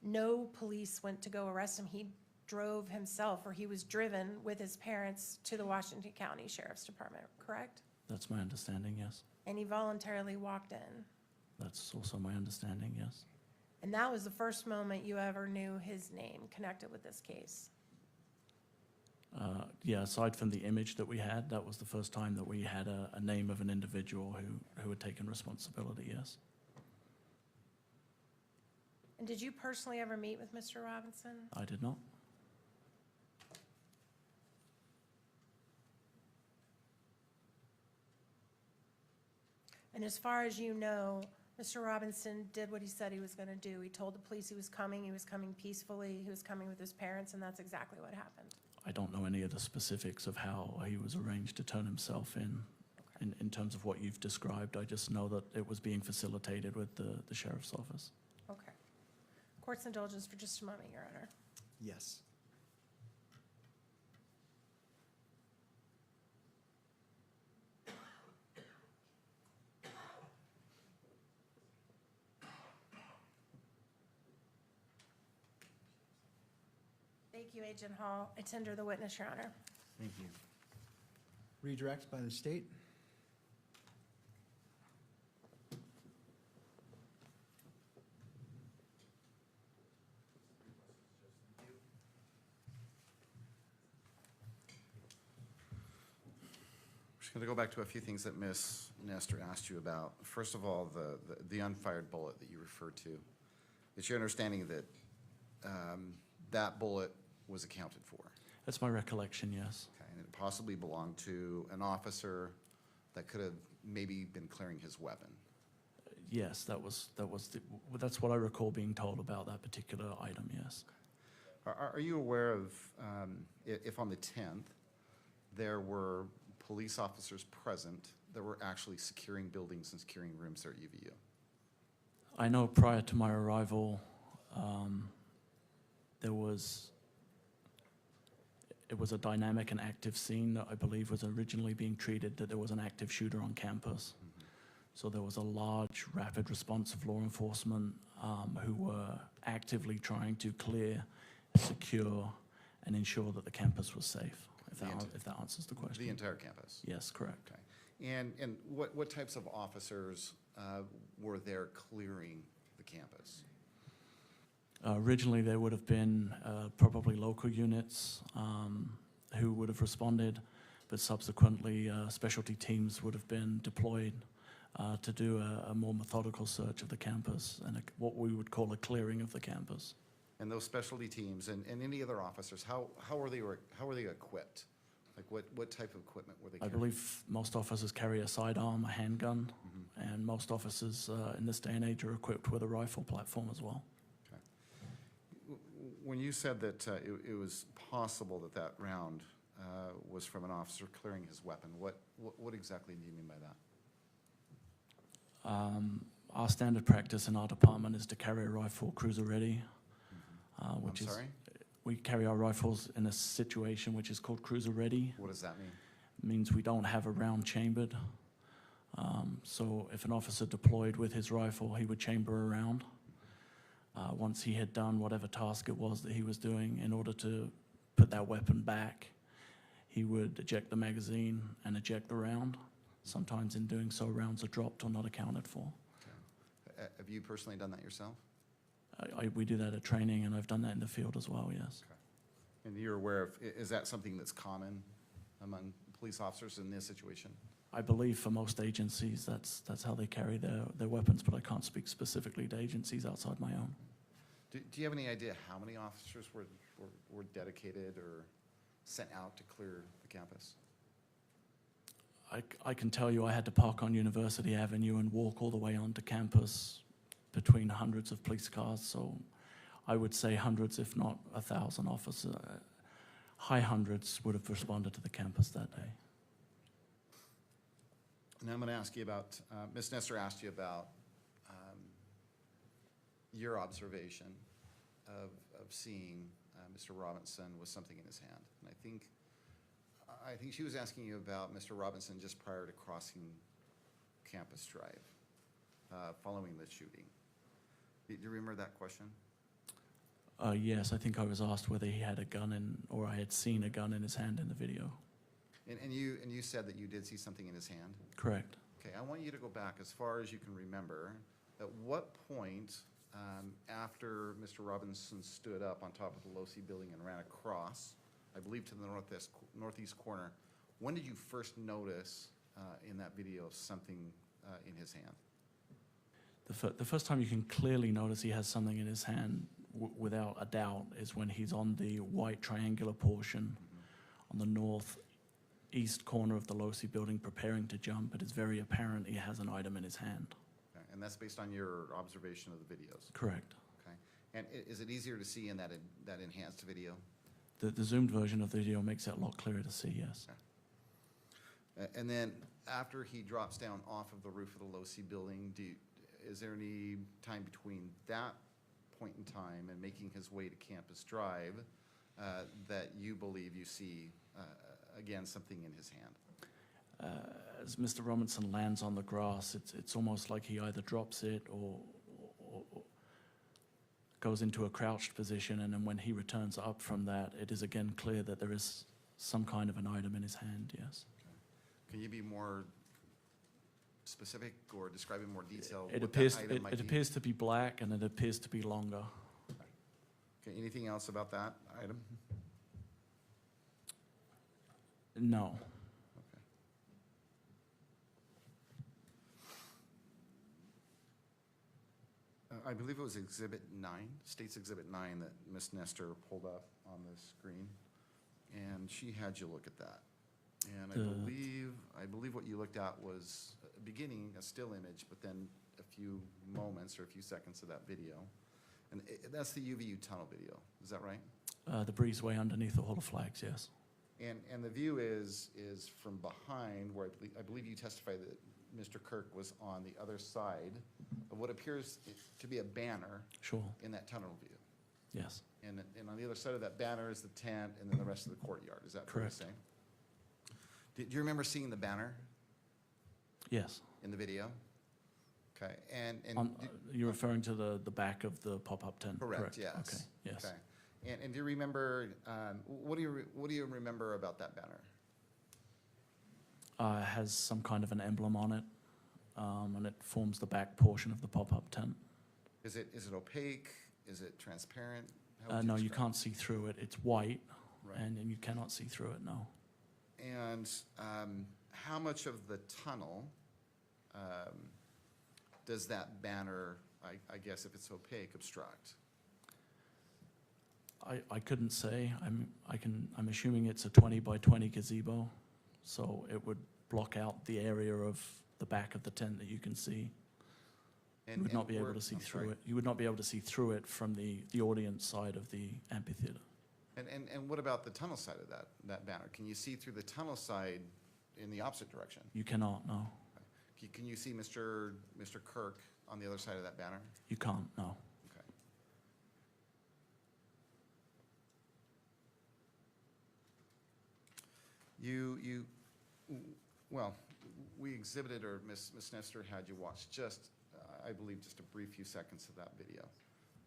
no police went to go arrest him. He drove himself, or he was driven with his parents to the Washington County Sheriff's Department, correct? That's my understanding, yes. And he voluntarily walked in. That's also my understanding, yes. And that was the first moment you ever knew his name connected with this case. Yeah, aside from the image that we had, that was the first time that we had a name of an individual who had taken responsibility, yes. And did you personally ever meet with Mr. Robinson? I did not. And as far as you know, Mr. Robinson did what he said he was going to do. He told the police he was coming peacefully, he was coming with his parents, and that's exactly what happened. I don't know any of the specifics of how he was arranged to turn himself in terms of what you've described. I just know that it was being facilitated with the sheriff's office. Okay. Court's indulgence for just a moment, Your Honor. Yes. Thank you, Agent Hall. I tender the witness, Your Honor. Thank you. Redirect by the state. Just going to go back to a few things that Ms. Nestor asked you about. First of all, the unfired bullet that you referred to. It's your understanding that that bullet was accounted for? That's my recollection, yes. Okay, and it possibly belonged to an officer that could have maybe been clearing his weapon. Yes, that's what I recall being told about that particular item, yes. Are you aware of, if on the 10th, there were police officers present that were actually securing buildings and securing rooms there at UVU? I know prior to my arrival, it was a dynamic and active scene that I believe was originally being treated that there was an active shooter on campus. Mm-hmm. So there was a large, rapid response of law enforcement who were actively trying to clear, secure, and ensure that the campus was safe, if that answers the question. The entire campus? Yes, correct. Okay. And what types of officers were there clearing the campus? Originally, there would have been probably local units who would have responded, but subsequently specialty teams would have been deployed to do a more methodical search of the campus and what we would call a clearing of the campus. And those specialty teams and any other officers, how were they equipped? Like what type of equipment were they I carrying? believe most officers carry a sidearm, a handgun, and most officers in this day and age are equipped with a rifle platform as well. When you said that it was possible that that round was from an officer clearing his weapon, what exactly do you mean by that? Our standard practice in our department is to carry a rifle cruiser ready, I'm which is, sorry? we carry our rifles in a situation which is called cruiser ready. What does that mean? It means we don't have a round chambered. So if an officer deployed with his rifle, he would chamber a round. Once he had done whatever task it was that he was doing in order to put that weapon back, he would eject the magazine and eject the round. Sometimes in doing so, rounds are dropped or not accounted for. Have you personally done that yourself? We do that at training, and I've done that in the field as well, yes. And you're aware of, is that something that's common among police officers in this situation? I believe for most agencies, that's how they carry their weapons, but I can't speak specifically to agencies outside my own. Do you have any idea how many officers were dedicated or sent out to clear the campus? I can tell you I had to park on University Avenue and walk all the way onto campus between hundreds of police cars, so I would say hundreds, if not 1,000 officers, high hundreds would have responded to the campus that day. Now I'm going to ask you about, Ms. Nestor asked you about your observation of seeing Mr. Robinson with something in his hand. And I think she was asking you about Mr. Robinson just prior to crossing Campus Drive, following the shooting. Do you remember that question? Yes, I think I was asked whether he had a gun in, or I had seen a gun in his hand in the video. And you said that you did see something in his hand? Correct. Okay, I want you to go back as far as you can remember. At what point, after Mr. Robinson stood up on top of the Losi building and ran across, I believe to the northeast corner, when did you first notice in that video something in his hand? The first time you can clearly notice he has something in his hand, without a doubt, is when he's on the white triangular portion on the northeast corner of the Losi building preparing to jump. It is very apparent he has an item in his hand. Okay, and that's based on your observation of the videos? Correct. Okay. And is it easier to see in that enhanced video? The zoomed version of the video makes it a lot clearer to see, yes. Okay. And then after he drops down off of the roof of the Losi building, is there any time between that point in time and making his way to Campus Drive that you believe you see, again, something in his hand? As Mr. Robinson lands on the grass, it's almost like he either drops it or goes into a crouched position, and then when he returns up from that, it is again clear that there is some kind of an item in his hand, yes. Okay. Can you be more specific or describe in more detail It what appears, that item might it be? appears to be black, and it appears to be longer. Okay, anything else about that item? No. Okay. I believe it was Exhibit 9, State's Exhibit 9 that Ms. Nestor pulled up on the screen, and she had you look at that. And I believe what you looked at was beginning a still image, but then a few moments or a few seconds of that video. And that's the UVU tunnel video, is that right? The breezeway underneath the Hall of Flags, yes. And the view is from behind, where I believe you testified that Mr. Kirk was on the other side of what appears to be a banner. Sure. In that tunnel view. Yes. And on the other side of that banner is the tent and then the rest of the courtyard. Is that fair to Correct. say? Do you remember seeing the banner Yes. in the video? Okay, and You're referring to the back of the pop-up tent? correct, yes. Okay, yes. Okay. And do you remember, what do you remember about that banner? It has some kind of an emblem on it, and it forms the back portion of the pop-up tent. Is it opaque? Is it transparent? How would No, you describe can't see through it. It's white, Right. and you cannot see through it, no. And how much of the tunnel does that banner, I guess if it's opaque, obstruct? I couldn't say. I'm assuming it's a 20 by 20 gazebo, so it would block out the area of the back of the tent that you can see. You would not be able to see through it. You would not be able to see through it from the audience side of the amphitheater. And what about the tunnel side of that banner? Can you see through the tunnel side in the opposite direction? You cannot, no. Can you see Mr. Kirk on the other side of that banner? You can't, no. Okay. Well, we exhibited, or Ms. Nestor had you watch just, I believe, just a brief few seconds of that video.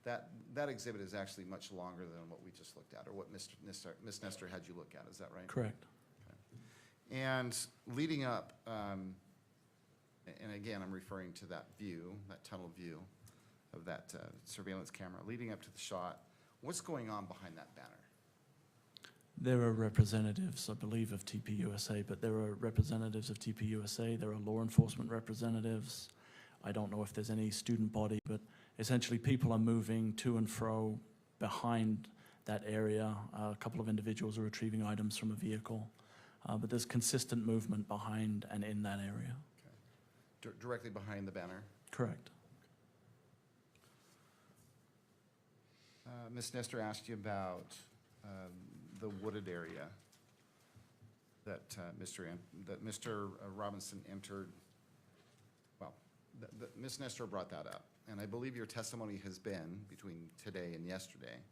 That exhibit is actually much longer than what we just looked at, or what Ms. Nestor had you look at, is that right? Correct. And leading up, and again, I'm referring to that view, that tunnel view of that surveillance camera, leading up to the shot, what's going on behind that banner? There are representatives, I believe, of TPUSA, but there are representatives of TPUSA, there are law enforcement representatives. I don't know if there's any student body, but essentially people are moving to and fro behind that area. A couple of individuals are retrieving items from a vehicle, but there's consistent movement behind and in that area. Okay. Directly behind the banner? Correct. Ms. Nestor asked you about the wooded area that Mr. Robinson entered. Well, Ms. Nestor brought that up, and I believe your testimony has been, between today and yesterday,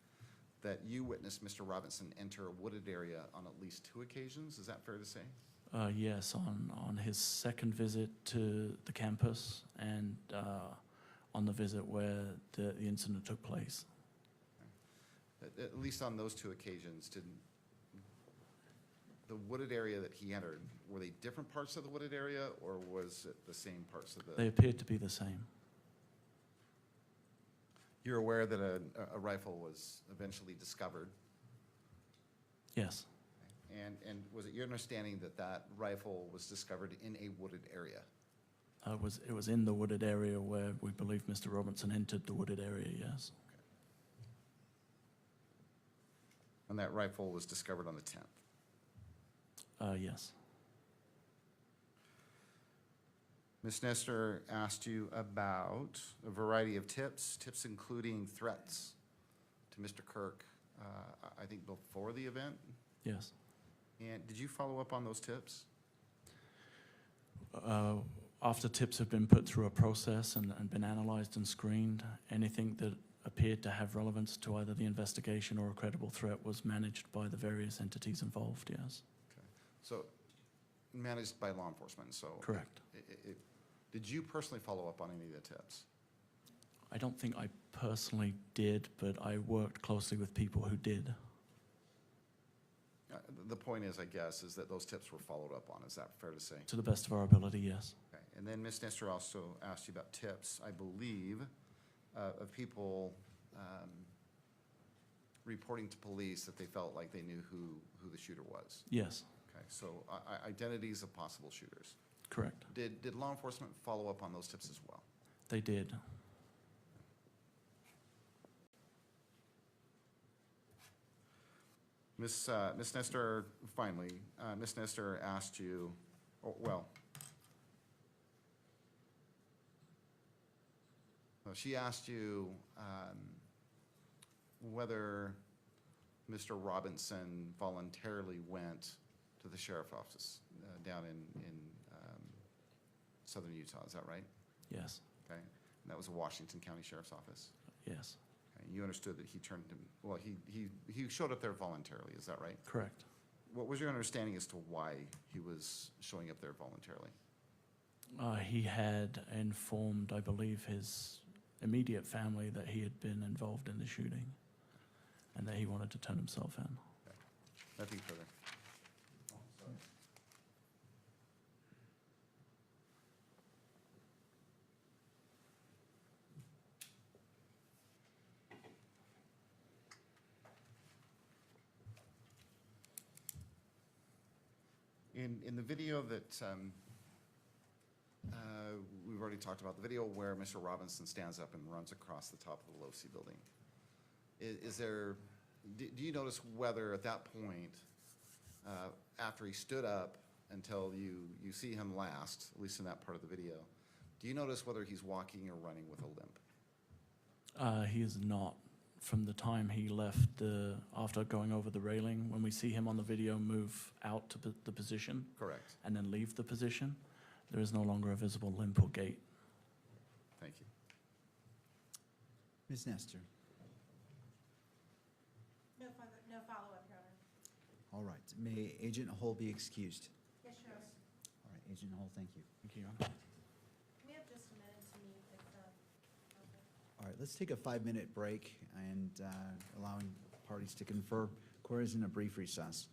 that you witnessed Mr. Robinson enter a wooded area on at least 2 occasions. Is that fair to say? Yes, on his second visit to the campus and on the visit where the incident took place. At least on those 2 occasions, did the wooded area that he entered, were they different parts of the wooded area, or was it the same parts of the? They appeared to be the same. You're aware that a rifle was eventually discovered? Yes. And was it your understanding that that rifle was discovered in a wooded area? It was in the wooded area where we believe Mr. Robinson entered the wooded area, yes. And that rifle was discovered on the 10th? Yes. Ms. Nestor asked you about a variety of tips including threats to Mr. Kirk, I think before the event? Yes. And did you follow up on those tips? After tips have been put through a process and been analyzed and screened, anything that appeared to have relevance to either the investigation or a credible threat was managed by the various entities involved, yes. Okay. So managed by law enforcement, so. Correct. Did you personally follow up on any of the tips? I don't think I personally did, but I worked closely with people who did. The point is, I guess, is that those tips were followed up on. Is that fair to say? To the best of our ability, yes. Okay. And then Ms. Nestor also asked you about tips, I believe, of people reporting to police that they felt like they knew who the shooter was. Yes. Okay. So identities of possible shooters. Correct. Did law enforcement follow up on those tips as well? They did. Ms. Nestor, finally, Ms. Nestor asked you, she asked you whether Mr. Robinson voluntarily went to the sheriff's office down in southern Utah, is that right? Yes. Okay, and that was a Washington County Sheriff's Office? Yes. Okay, you understood that he turned him, well, he showed up there voluntarily, is that right? Correct. What was your understanding as to why he was showing up there voluntarily? He had informed, I believe, his immediate family that he had been involved in the shooting and that he wanted to turn himself in. Okay. Nothing further. In the video that we've already talked about, the video where Mr. Robinson stands up and runs across the top of the Losi building, do you notice whether at that point, after he stood up until you see him last, at least in that part of the video, do you notice whether he's walking or running with a limp? He is not. From the time he left after going over the railing, when we see him on the video move out to the position. Correct. And then leave the position, there is no longer a visible limp or gait. Thank you. Ms. Nestor? No follow-up, Your Honor. All right. May Agent Hull be excused? Yes, Your Honor. All right, Agent Hull, thank you. Thank you, Your Honor. We have just a minute to meet if, okay. All right, let's take a 5-minute break and allowing parties to confer. Court is in a brief recess.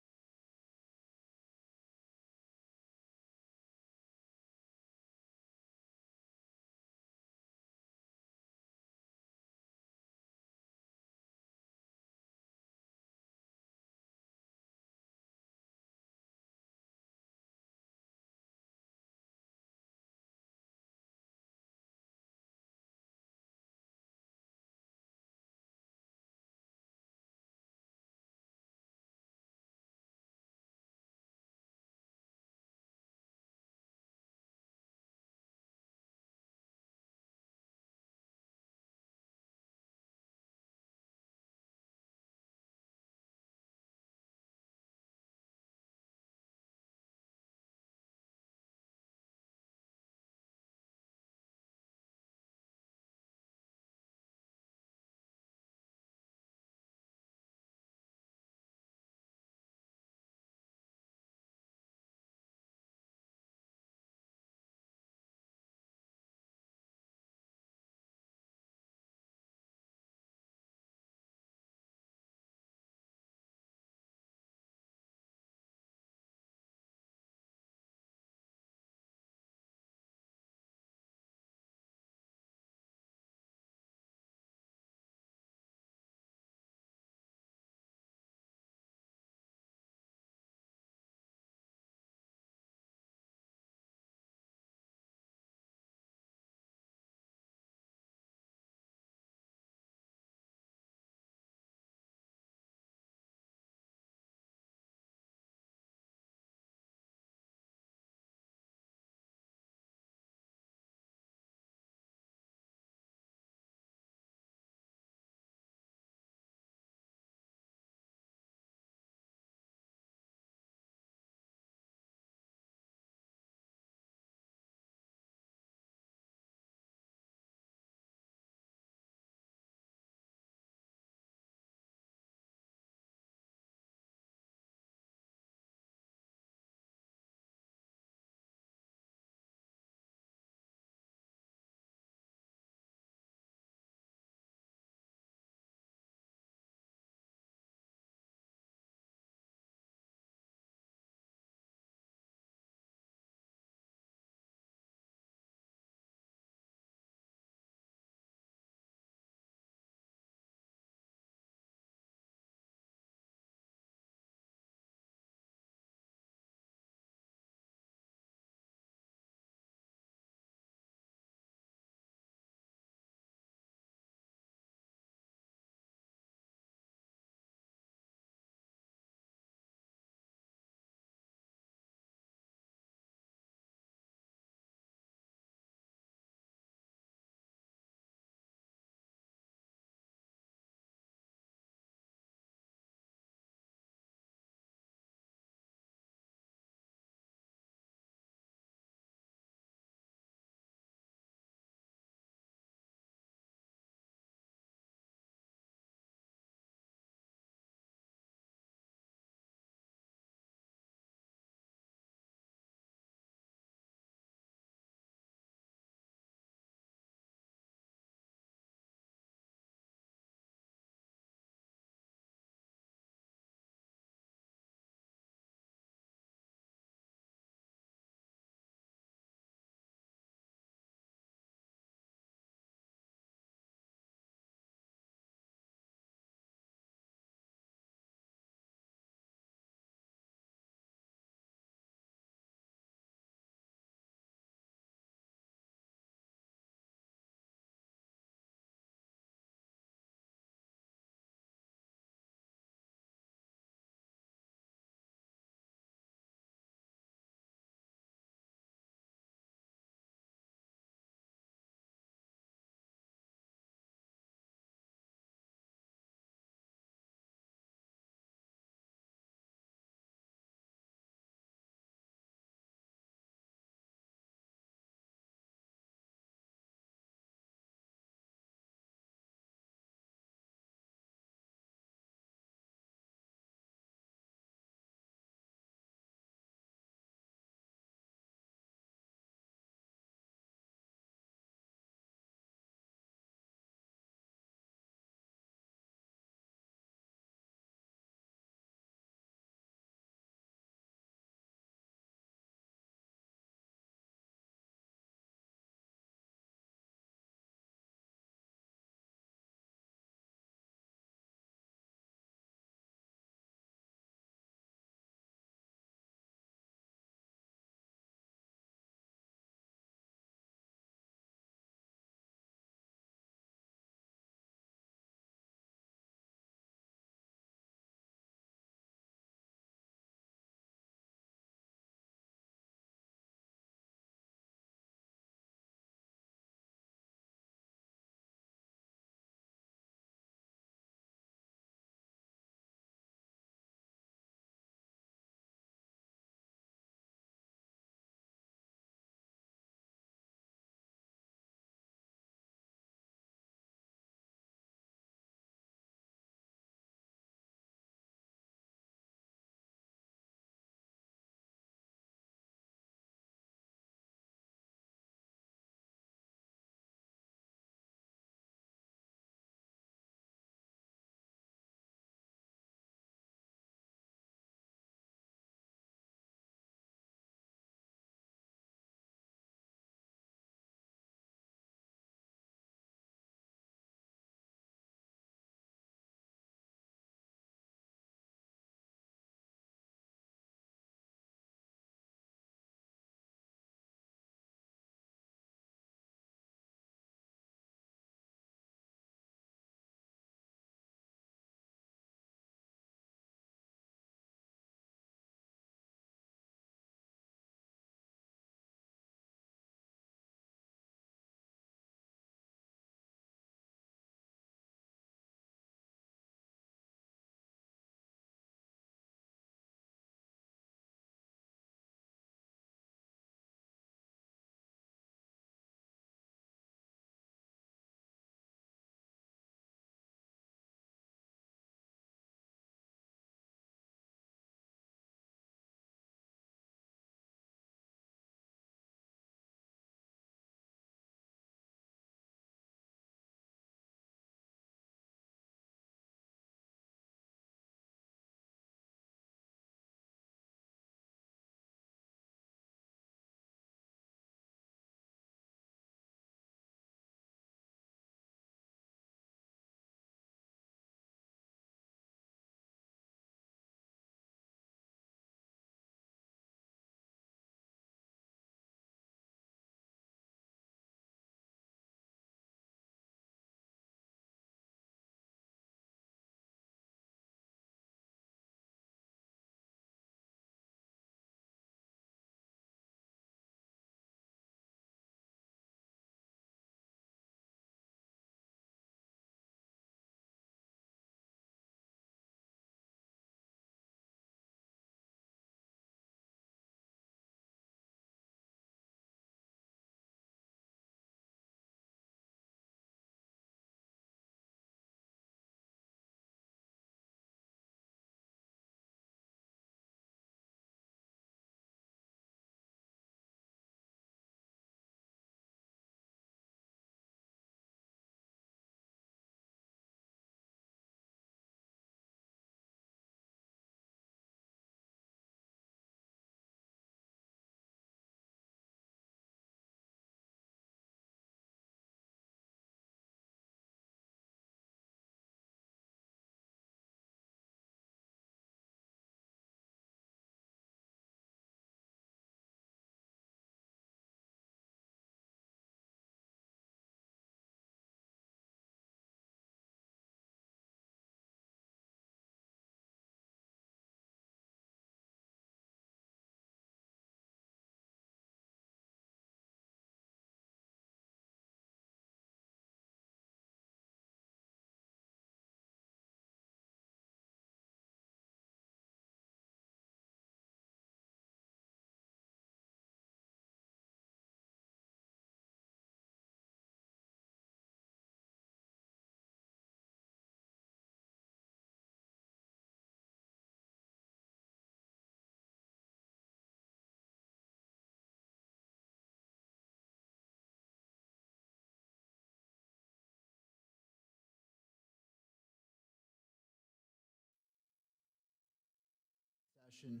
Session.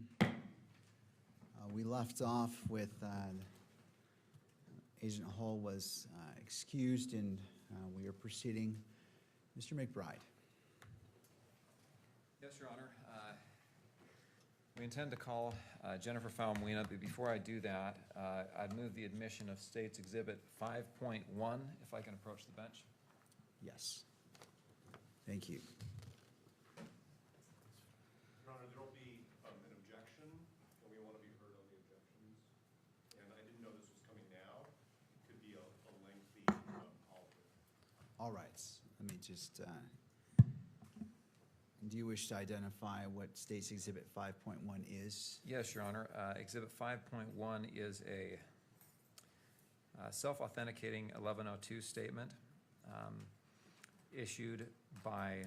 We left off with Agent Hull was excused, and we are proceeding. Mr. McBride. Yes, Your Honor. We intend to call Jennifer Falmuina, but before I do that, I'd move the admission of State's Exhibit 5.1, if I can approach the bench. Yes. Thank you. Your Honor, there will be an objection, and we want to be heard on the objections. And I didn't know this was coming now. It could be a lengthy call. All right. Let me just, do you wish to identify what State's Exhibit 5.1 is? Yes, Your Honor. Exhibit 5.1 is a self-authenticating 1102 statement issued by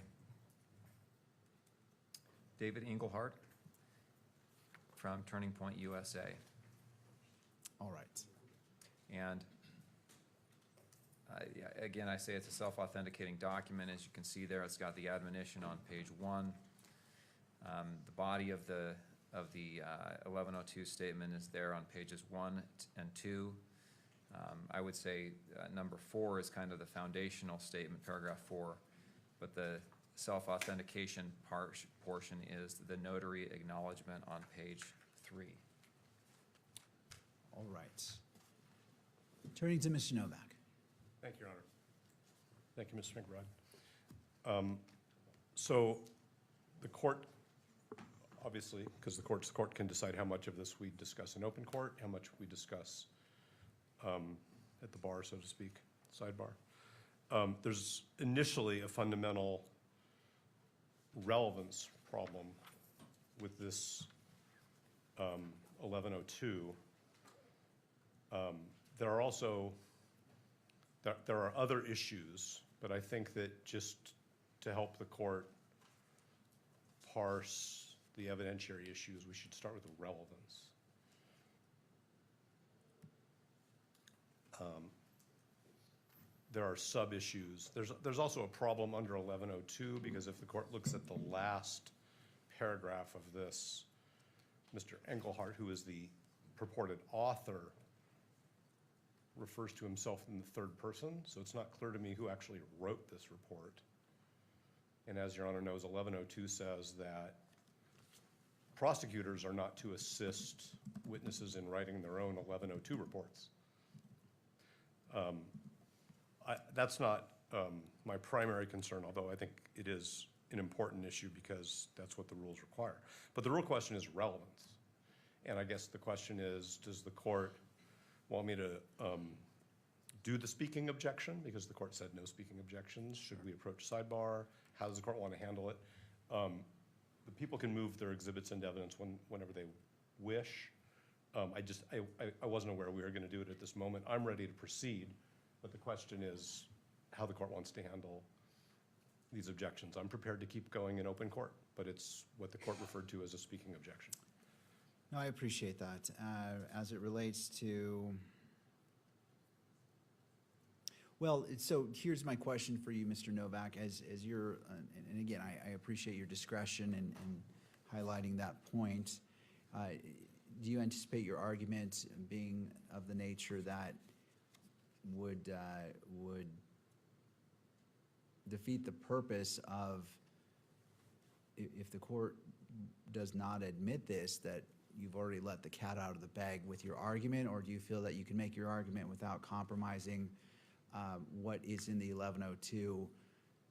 David Engelhardt from Turning Point USA. All right. And yeah, again, I say it's a self-authenticating document. As you can see there, it's got the admonition on page 1. The body of the 1102 statement is there on pages 1 and 2. I would say number 4 is kind of the foundational statement, paragraph 4, but the self-authentication portion is the notary acknowledgement on page 3. All right. Turning to Mr. Novak. Thank you, Your Honor. Thank you, Mr. McBride. So the court, obviously, because the court can decide how much of this we discuss in open court, how much we discuss at the bar, so to speak, sidebar. There's initially a fundamental relevance problem with this 1102. There are also there are other issues, but I think that just to help the court parse the evidentiary issues, we should start with the relevance. There are sub-issues. There's also a problem under 1102, because if the court looks at the last paragraph of this, Mr. Engelhardt, who is the purported author, refers to himself in the third person, so it's not clear to me who actually wrote this report. And as Your Honor knows, 1102 says that prosecutors are not to assist witnesses in writing their own 1102 reports. That's not my primary concern, although I think it is an important issue because that's what the rules require. But the real question is relevance. And I guess the question is, does the court want me to do the speaking objection, because the court said no speaking objections? Should we approach sidebar? How does the court want to handle it? The people can move their exhibits into evidence whenever they wish. I wasn't aware we were going to do it at this moment. I'm ready to proceed, but the question is how the court wants to handle these objections. I'm prepared to keep going in open court, but it's what the court referred to as a speaking objection. No, I appreciate that. As it relates to, well, so here's my question for you, Mr. Novak, as you're, and again, I appreciate your discretion in highlighting that point. Do you anticipate your argument being of the nature that would defeat the purpose of, if the court does not admit this, that you've already let the cat out of the bag with your argument, or do you feel that you can make your argument without compromising what is in the 1102,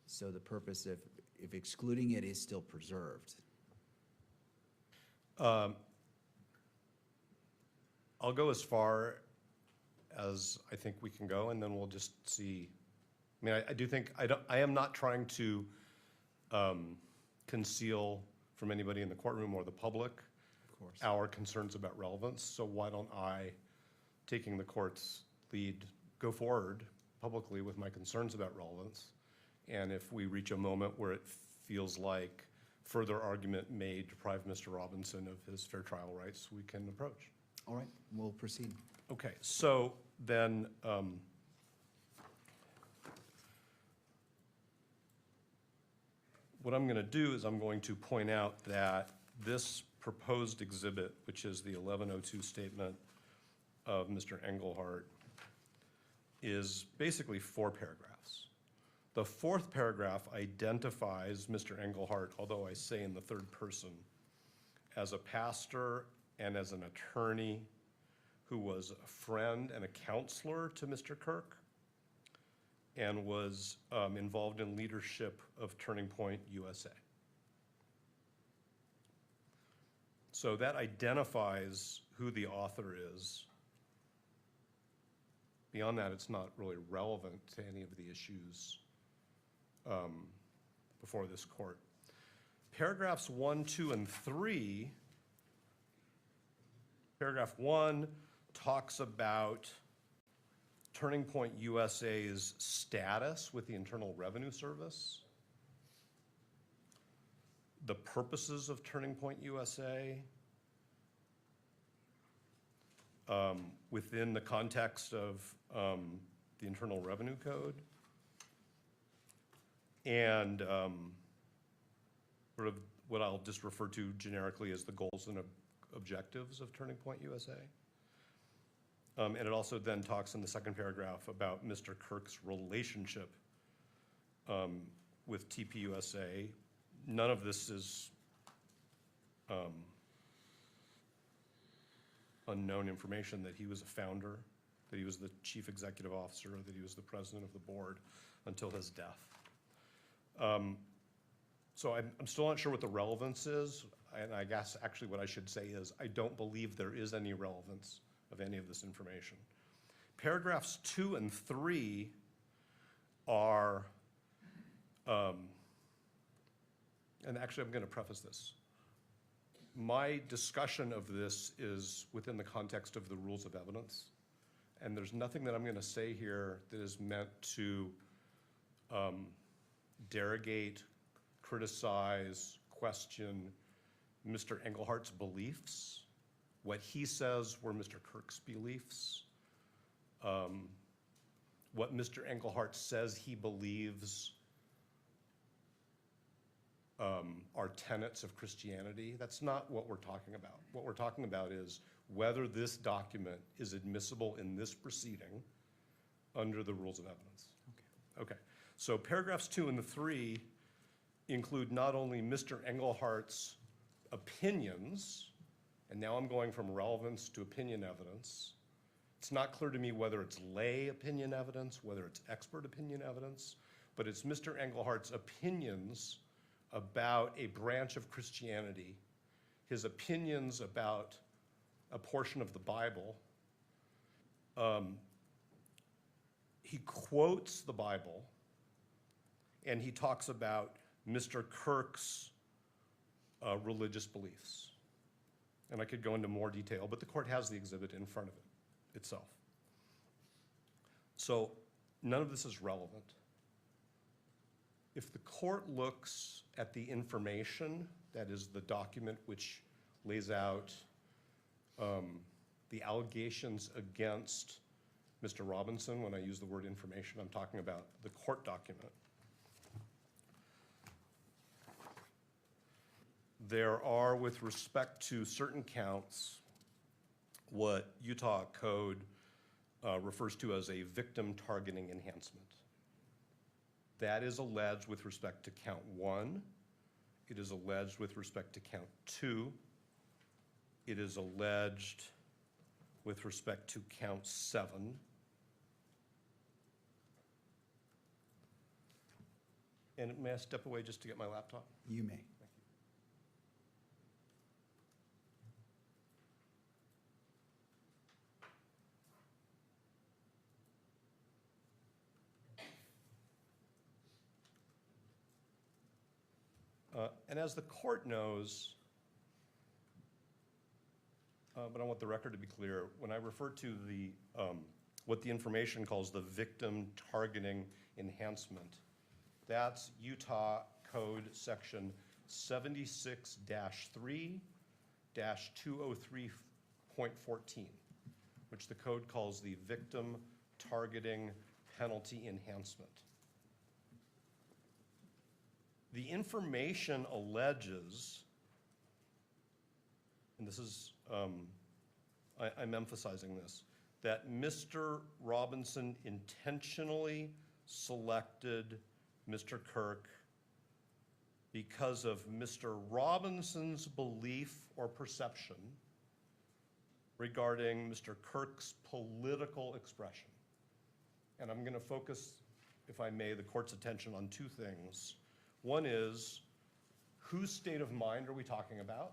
so the purpose of if excluding it is still preserved? I'll go as far as I think we can go, and then we'll just see. I mean, I do think, I am not trying to conceal from anybody in the courtroom or the public our concerns about relevance. So why don't I, taking the court's lead, go forward publicly with my concerns about relevance. And if we reach a moment where it feels like further argument may deprive Mr. Robinson of his fair trial rights, we can approach. All right, we'll proceed. Okay, so then what I'm going to do is I'm going to point out that this proposed exhibit, which is the 1102 statement of Mr. Engelhardt, is basically 4 paragraphs. The 4th paragraph identifies Mr. Engelhardt, although I say in the 3rd person, as a pastor and as an attorney who was a friend and a counselor to Mr. Kirk and was involved in leadership of Turning Point USA. So that identifies who the author is. Beyond that, it's not really relevant to any of the issues before this court. Paragraphs 1, 2, and 3, paragraph 1 talks about Turning Point USA's status with the Internal Revenue Service, the purposes of Turning Point USA, within the context of the Internal Revenue Code, and sort of what I'll just refer to generically as the goals and objectives of Turning Point USA. And it also then talks in the 2nd paragraph about Mr. Kirk's relationship with TPUSA. None of this is unknown information, that he was a founder, that he was the chief executive officer, that he was the president of the board until his death. So I'm still not sure what the relevance is, and I guess actually what I should say is I don't believe there is any relevance of any of this information. Paragraphs 2 and 3 are, and actually I'm going to preface this. My discussion of this is within the context of the rules of evidence, and there's nothing that I'm going to say here that is meant to derogate, criticize, question Mr. Engelhardt's beliefs, what he says were Mr. Kirk's beliefs, what Mr. Engelhardt says he believes are tenets of Christianity. That's not what we're talking about. What we're talking about is whether this document is admissible in this proceeding under the rules of evidence. Okay. So paragraphs 2 and 3 include not only Mr. Engelhardt's opinions, and now I'm going from relevance to opinion evidence. It's not clear to me whether it's lay opinion evidence, whether it's expert opinion evidence, but it's Mr. Engelhardt's opinions about a branch of Christianity, his opinions about a portion of the Bible. He quotes the Bible, and he talks about Mr. Kirk's religious beliefs. And I could go into more detail, but the court has the exhibit in front of it itself. So none of this is relevant. If the court looks at the information, that is the document which lays out the allegations against Mr. Robinson, when I use the word information, I'm talking about the court document. There are, with respect to certain counts, what Utah Code refers to as a victim targeting enhancement. That is alleged with respect to count 1. It is alleged with respect to count 2. It is alleged with respect to count 7. And may I step away just to get my laptop? You may. And as the court knows, but I want the record to be clear, when I refer to the what the information calls the victim targeting enhancement, that's Utah Code Section 76-3-203.14, which the code calls the victim targeting penalty enhancement. The information alleges and this is, I'm emphasizing this, that Mr. Robinson intentionally selected Mr. Kirk because of Mr. Robinson's belief or perception regarding Mr. Kirk's political expression. And I'm going to focus, if I may, the court's attention on two things. One is, whose state of mind are we talking about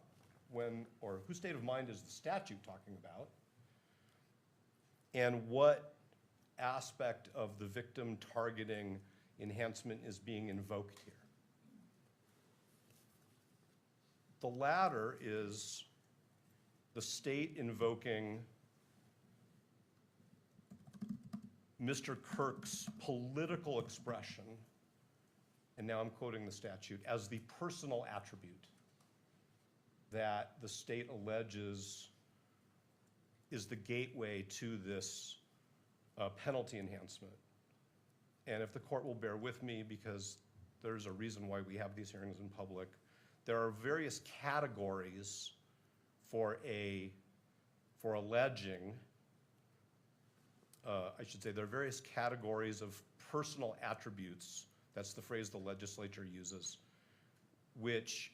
when, or whose state of mind is the statute talking about? And what aspect of the victim targeting enhancement is being invoked here? The latter is the state invoking Mr. Kirk's political expression, and now I'm quoting the statute, as the personal attribute that the state alleges is the gateway to this penalty enhancement. And if the court will bear with me, because there's a reason why we have these hearings in public, there are various categories for alleging, I should say, there are various categories of personal attributes, that's the phrase the legislature uses, which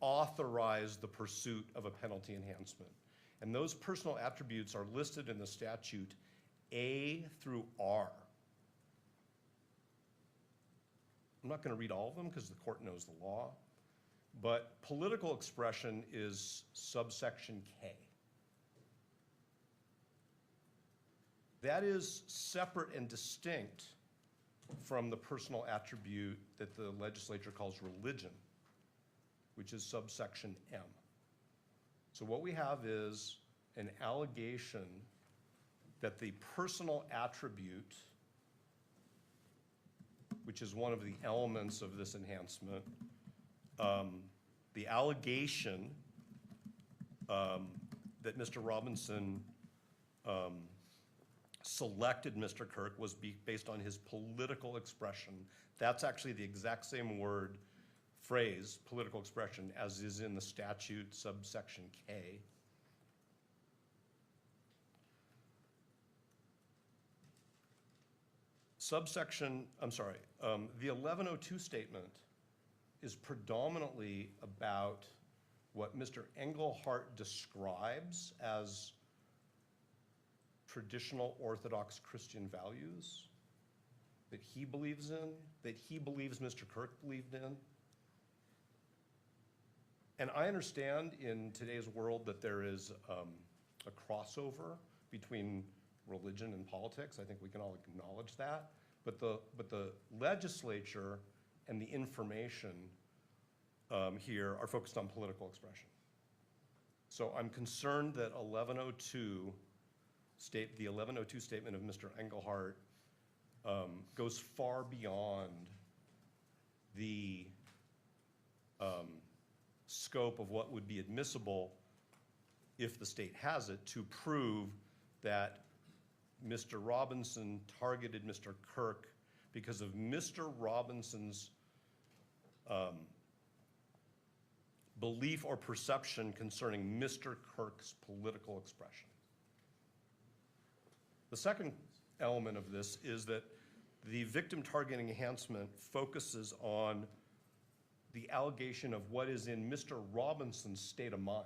authorize the pursuit of a penalty enhancement. And those personal attributes are listed in the statute A through R. I'm not going to read all of them because the court knows the law, but political expression is subsection K. That is separate and distinct from the personal attribute that the legislature calls religion, which is subsection M. So what we have is an allegation that the personal attribute, which is one of the elements of this enhancement, the allegation that Mr. Robinson selected Mr. Kirk was based on his political expression. That's actually the exact same phrase, political expression, as is in the statute subsection K. The 1102 statement is predominantly about what Mr. Engelhardt describes as traditional Orthodox Christian values that he believes in, that he believes Mr. Kirk believed in. And I understand in today's world that there is a crossover between religion and politics. I think we can all acknowledge that. But the legislature and the information here are focused on political expression. So I'm concerned that the 1102 statement of Mr. Engelhardt goes far beyond the scope of what would be admissible if the state has it to prove that Mr. Robinson targeted Mr. Kirk because of Mr. Robinson's belief or perception concerning Mr. Kirk's political expression. The second element of this is that the victim targeting enhancement focuses on the allegation of what is in Mr. Robinson's state of mind,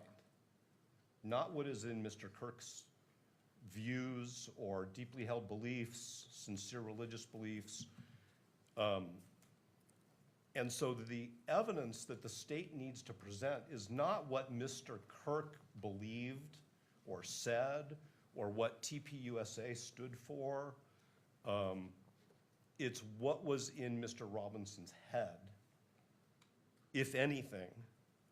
not what is in Mr. Kirk's views or deeply held beliefs, sincere religious beliefs. And so the evidence that the state needs to present is not what Mr. Kirk believed or said or what TPUSA stood for. It's what was in Mr. Robinson's head, if anything,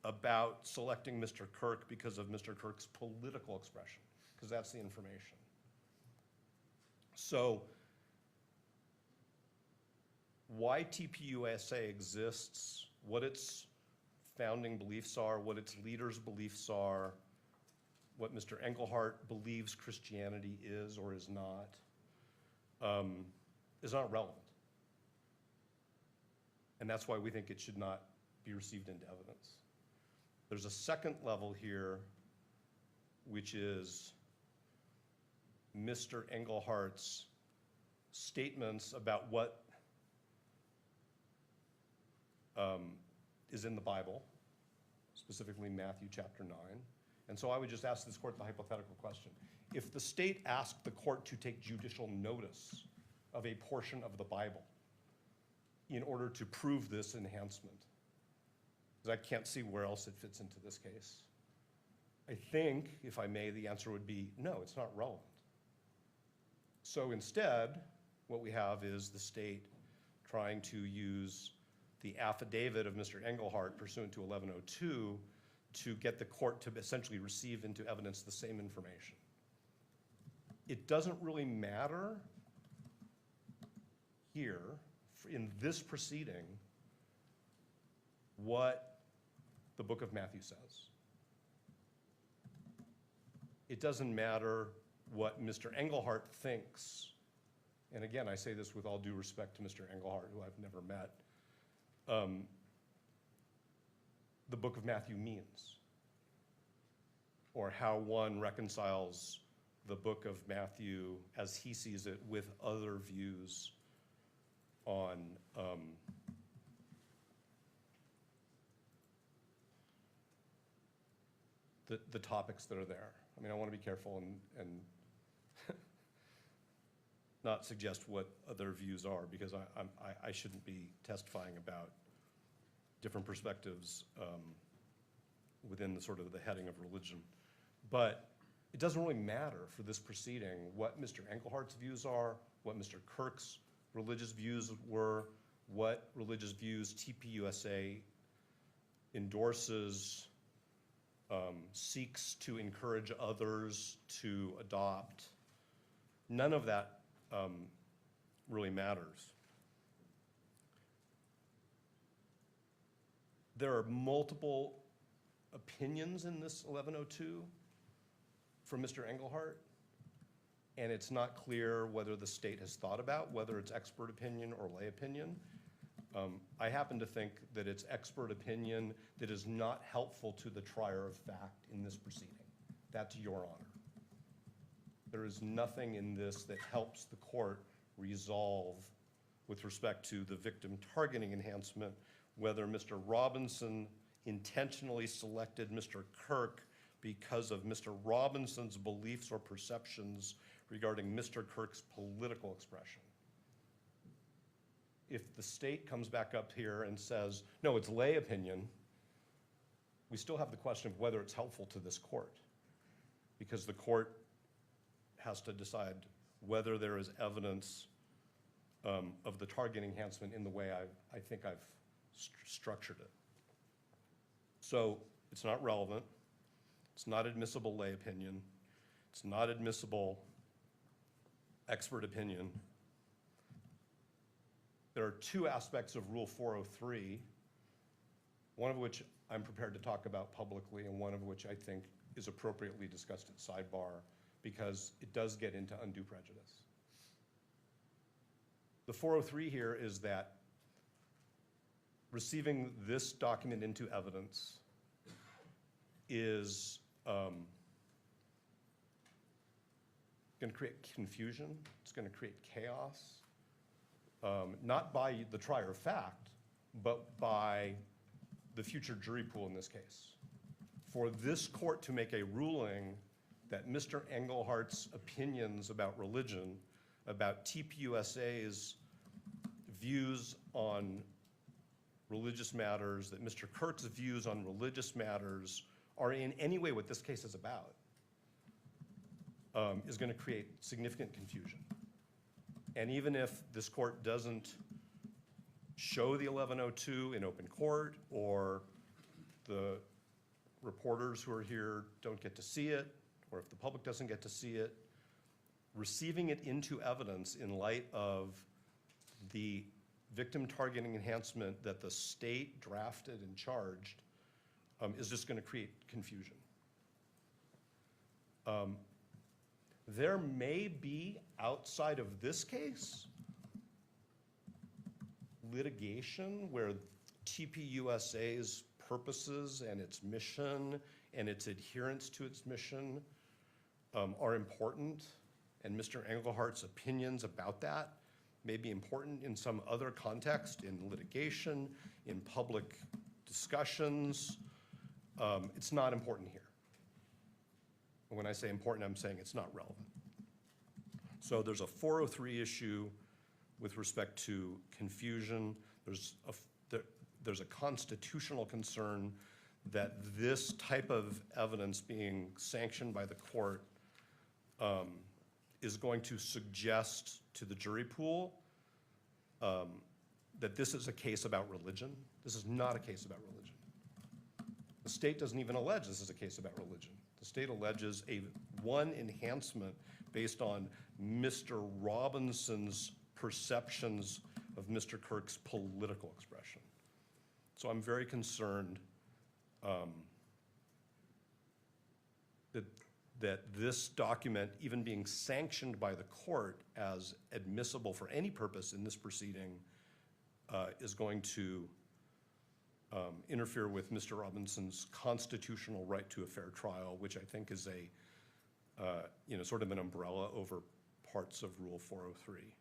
about selecting Mr. Kirk because of Mr. Kirk's political expression, because that's the information. So why TPUSA exists, what its founding beliefs are, what its leaders' beliefs are, what Mr. Engelhardt believes Christianity is or is not relevant. And that's why we think it should not be received into evidence. There's a second level here which is Mr. Englehart's statements about what is in the Bible, specifically Matthew chapter 9. And so I would just ask this court the hypothetical question. If the state asked the court to take judicial notice of a portion of the Bible in order to prove this enhancement, because I can't see where else it fits into this case, I think, if I may, the answer would be no, it's not relevant. So instead, what we have is the state trying to use the affidavit of Mr. Engelhardt pursuant to 1102 to get the court to essentially receive into evidence the same information. It doesn't really matter here, in this proceeding, what the book of Matthew says. It doesn't matter what Mr. Engelhardt thinks, and again, I say this with all due respect to Mr. Engelhardt, who I've never met, the book of Matthew means, or how one reconciles the book of Matthew as he sees it with other views on the topics that are there. I mean, I want to be careful and not suggest what other views are, because I shouldn't be testifying about different perspectives within the sort of the heading of religion. But it doesn't really matter for this proceeding what Mr. Engelhardt's views are, what Mr. Kirk's religious views were, what religious views TPUSA endorses, seeks to encourage others to adopt. None of that really matters. There are multiple opinions in this 1102 from Mr. Engelhardt, and it's not clear whether the state has thought about whether it's expert opinion or lay opinion. I happen to think that it's expert opinion that is not helpful to the trier of fact in this proceeding. That's your honor. There is nothing in this that helps the court resolve, with respect to the victim targeting enhancement, whether Mr. Robinson intentionally selected Mr. Kirk because of Mr. Robinson's beliefs or perceptions regarding Mr. Kirk's political expression. If the state comes back up here and says, no, it's lay opinion, we still have the question of whether it's helpful to this court, because the court has to decide whether there is evidence of the targeting enhancement in the way I think I've structured it. So it's not relevant. It's not admissible lay opinion. It's not admissible expert opinion. There are two aspects of Rule 403, one of which I'm prepared to talk about publicly, and one of which I think is appropriately discussed at sidebar, because it does get into undue prejudice. The 403 here is that receiving this document into evidence is going to create confusion. It's going to create chaos, not by the trier of fact, but by the future jury pool in this case. For this court to make a ruling that Mr. Engelhardt's opinions about religion, about TPUSA's views on religious matters, that Mr. Kirk's views on religious matters are in any way what this case is about, is going to create significant confusion. And even if this court doesn't show the 1102 in open court, or the reporters who are here don't get to see it, or if the public doesn't get to see it, receiving it into evidence in light of the victim targeting enhancement that the state drafted and charged is just going to create confusion. There may be, outside of this case, litigation where TPUSA's purposes and its mission and its adherence to its mission are important, and Mr. Englehart's opinions about that may be important in some other context, in litigation, in public discussions. It's not important here. And when I say important, I'm saying it's not relevant. So there's a 403 issue with respect to confusion. There's a constitutional concern that this type of evidence being sanctioned by the court is going to suggest to the jury pool that this is a case about religion. This is not a case about religion. The state doesn't even allege this is a case about religion. The state alleges one enhancement based on Mr. Robinson's perceptions of Mr. Kirk's political expression. So I'm very concerned that this document, even being sanctioned by the court as admissible for any purpose in this proceeding, is going to interfere with Mr. Robinson's constitutional right to a fair trial, which I think is sort of an umbrella over parts of Rule 403.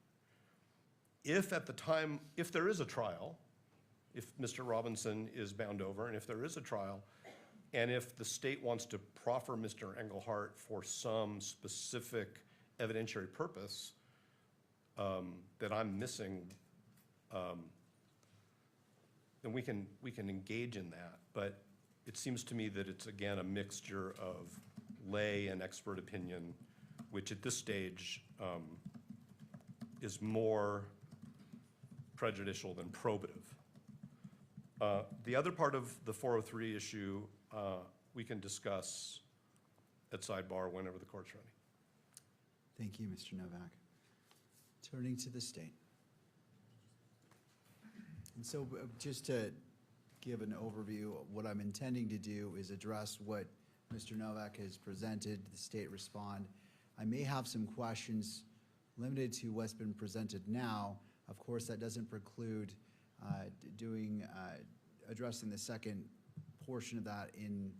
If at the time, if there is a trial, if Mr. Robinson is bound over, and if there is a trial, and if the state wants to proffer Mr. Engelhardt for some specific evidentiary purpose that I'm missing, then we can engage in that. But it seems to me that it's, again, a mixture of lay and expert opinion, which at this stage is more prejudicial than probative. The other part of the 403 issue we can discuss at sidebar whenever the court's ready. Thank you, Mr. Novak. Turning to the state. And so just to give an overview, what I'm intending to do is address what Mr. Novak has presented, the state respond. I may have some questions limited to what's been presented now. Of course, that doesn't preclude addressing the second portion of that in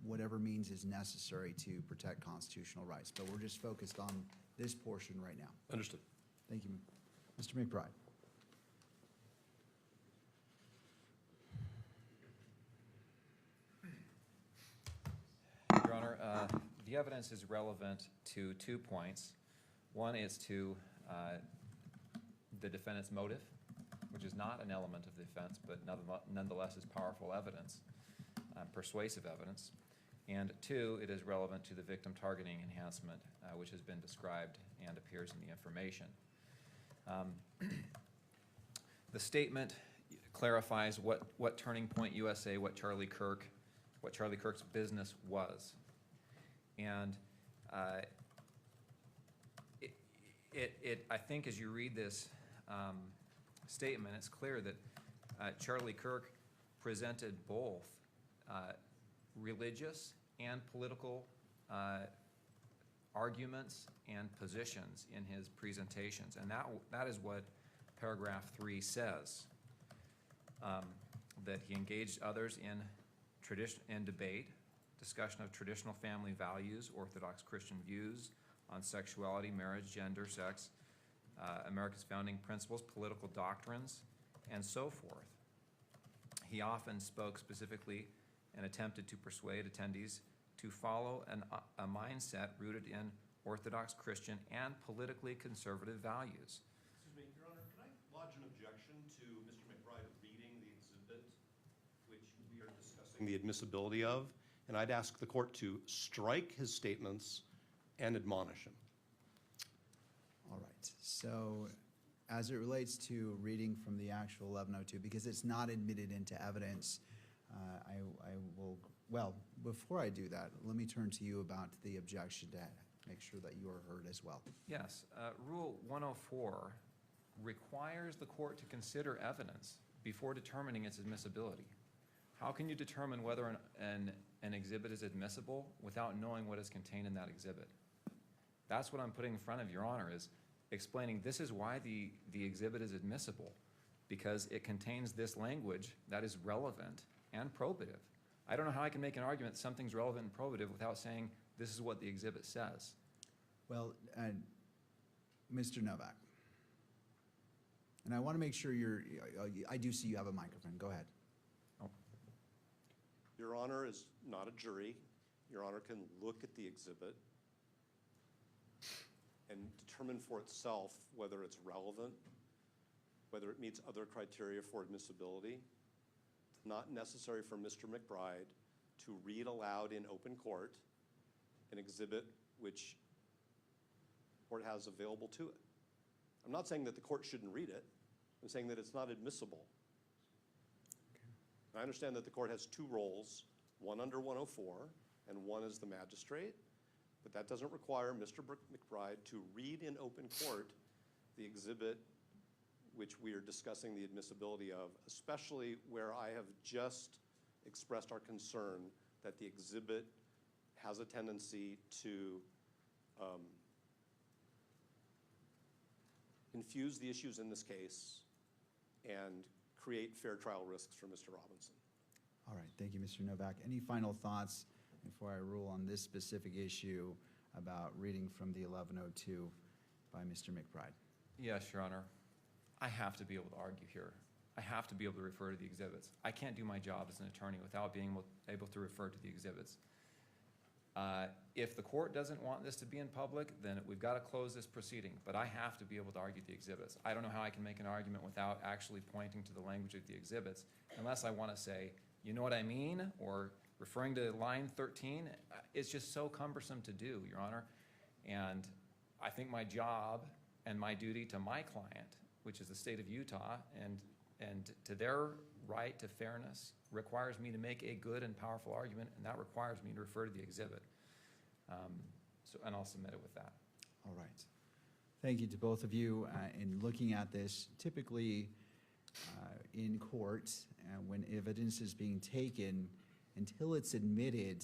whatever means is necessary to protect constitutional rights. But we're just focused on this portion right now. Understood. Thank you. Mr. McBride. Your Honor, the evidence is relevant to 2 points. One is to the defendant's motive, which is not an element of the offense, but nonetheless is powerful evidence, persuasive evidence. And 2, it is relevant to the victim targeting enhancement, which has been described and appears in the information. The statement clarifies what Turning Point USA, what Charlie Kirk's business was. And I think as you read this statement, it's clear that Charlie Kirk presented both religious and political arguments and positions in his presentations. And that is what paragraph 3 says, that he engaged others in debate, discussion of traditional family values, Orthodox Christian views on sexuality, marriage, gender, sex, America's founding principles, political doctrines, and so forth. He often spoke specifically and attempted to persuade attendees to follow a mindset rooted in Orthodox Christian and politically conservative values. Excuse me, Your Honor, can I lodge an objection to Mr. McBride reading the exhibit which we are discussing the admissibility of? And I'd ask the court to strike his statements and admonish him. All right. So as it relates to reading from the actual 1102, because it's not admitted into evidence, I will, well, before I do that, let me turn to you about the objection to make sure that you are heard as well. Yes, Rule 104 requires the court to consider evidence before determining its admissibility. How can you determine whether an exhibit is admissible without knowing what is contained in that exhibit? That's what I'm putting in front of Your Honor, is explaining this is why the exhibit is admissible, because it contains this language that is relevant and probative. I don't know how I can make an argument that something's relevant and probative without saying This is what the exhibit says. Well, Mr. Novak, and I want to make sure I do see you have a microphone. Go ahead. Your Honor is not a jury. Your Honor can look at the exhibit and determine for itself whether it's relevant, whether it meets other criteria for admissibility. It's not necessary for Mr. McBride to read aloud in open court an exhibit which the court has available to it. I'm not saying that the court shouldn't read it. I'm saying that it's not admissible. I understand that the court has two roles, one under 104 and one as the magistrate, but that doesn't require Mr. McBride to read in open court the exhibit which we are discussing the admissibility of, especially where I have just expressed our concern that the exhibit has a tendency to confuse the issues in this case and create fair trial risks for Mr. Robinson. All right, thank you, Mr. Novak. Any final thoughts before I rule on this specific issue about reading from the 1102 by Mr. McBride? Yes, Your Honor. I have to be able to argue here. I have to be able to refer to the exhibits. I can't do my job as an attorney without being able to refer to the exhibits. If the court doesn't want this to be in public, then we've got to close this proceeding, but I have to be able to argue the exhibits. I don't know how I can make an argument without actually pointing to the language of the exhibits, unless I want to say, you know what I mean, or referring to line 13. It's just so cumbersome to do, Your Honor. And I think my job and my duty to my client, which is the state of Utah, and to their right to fairness, requires me to make a good and powerful argument, and that requires me to refer to the exhibit. And I'll submit it with that. All right. Thank you to both of you. In looking at this, typically in court, when evidence is being taken, until it's admitted,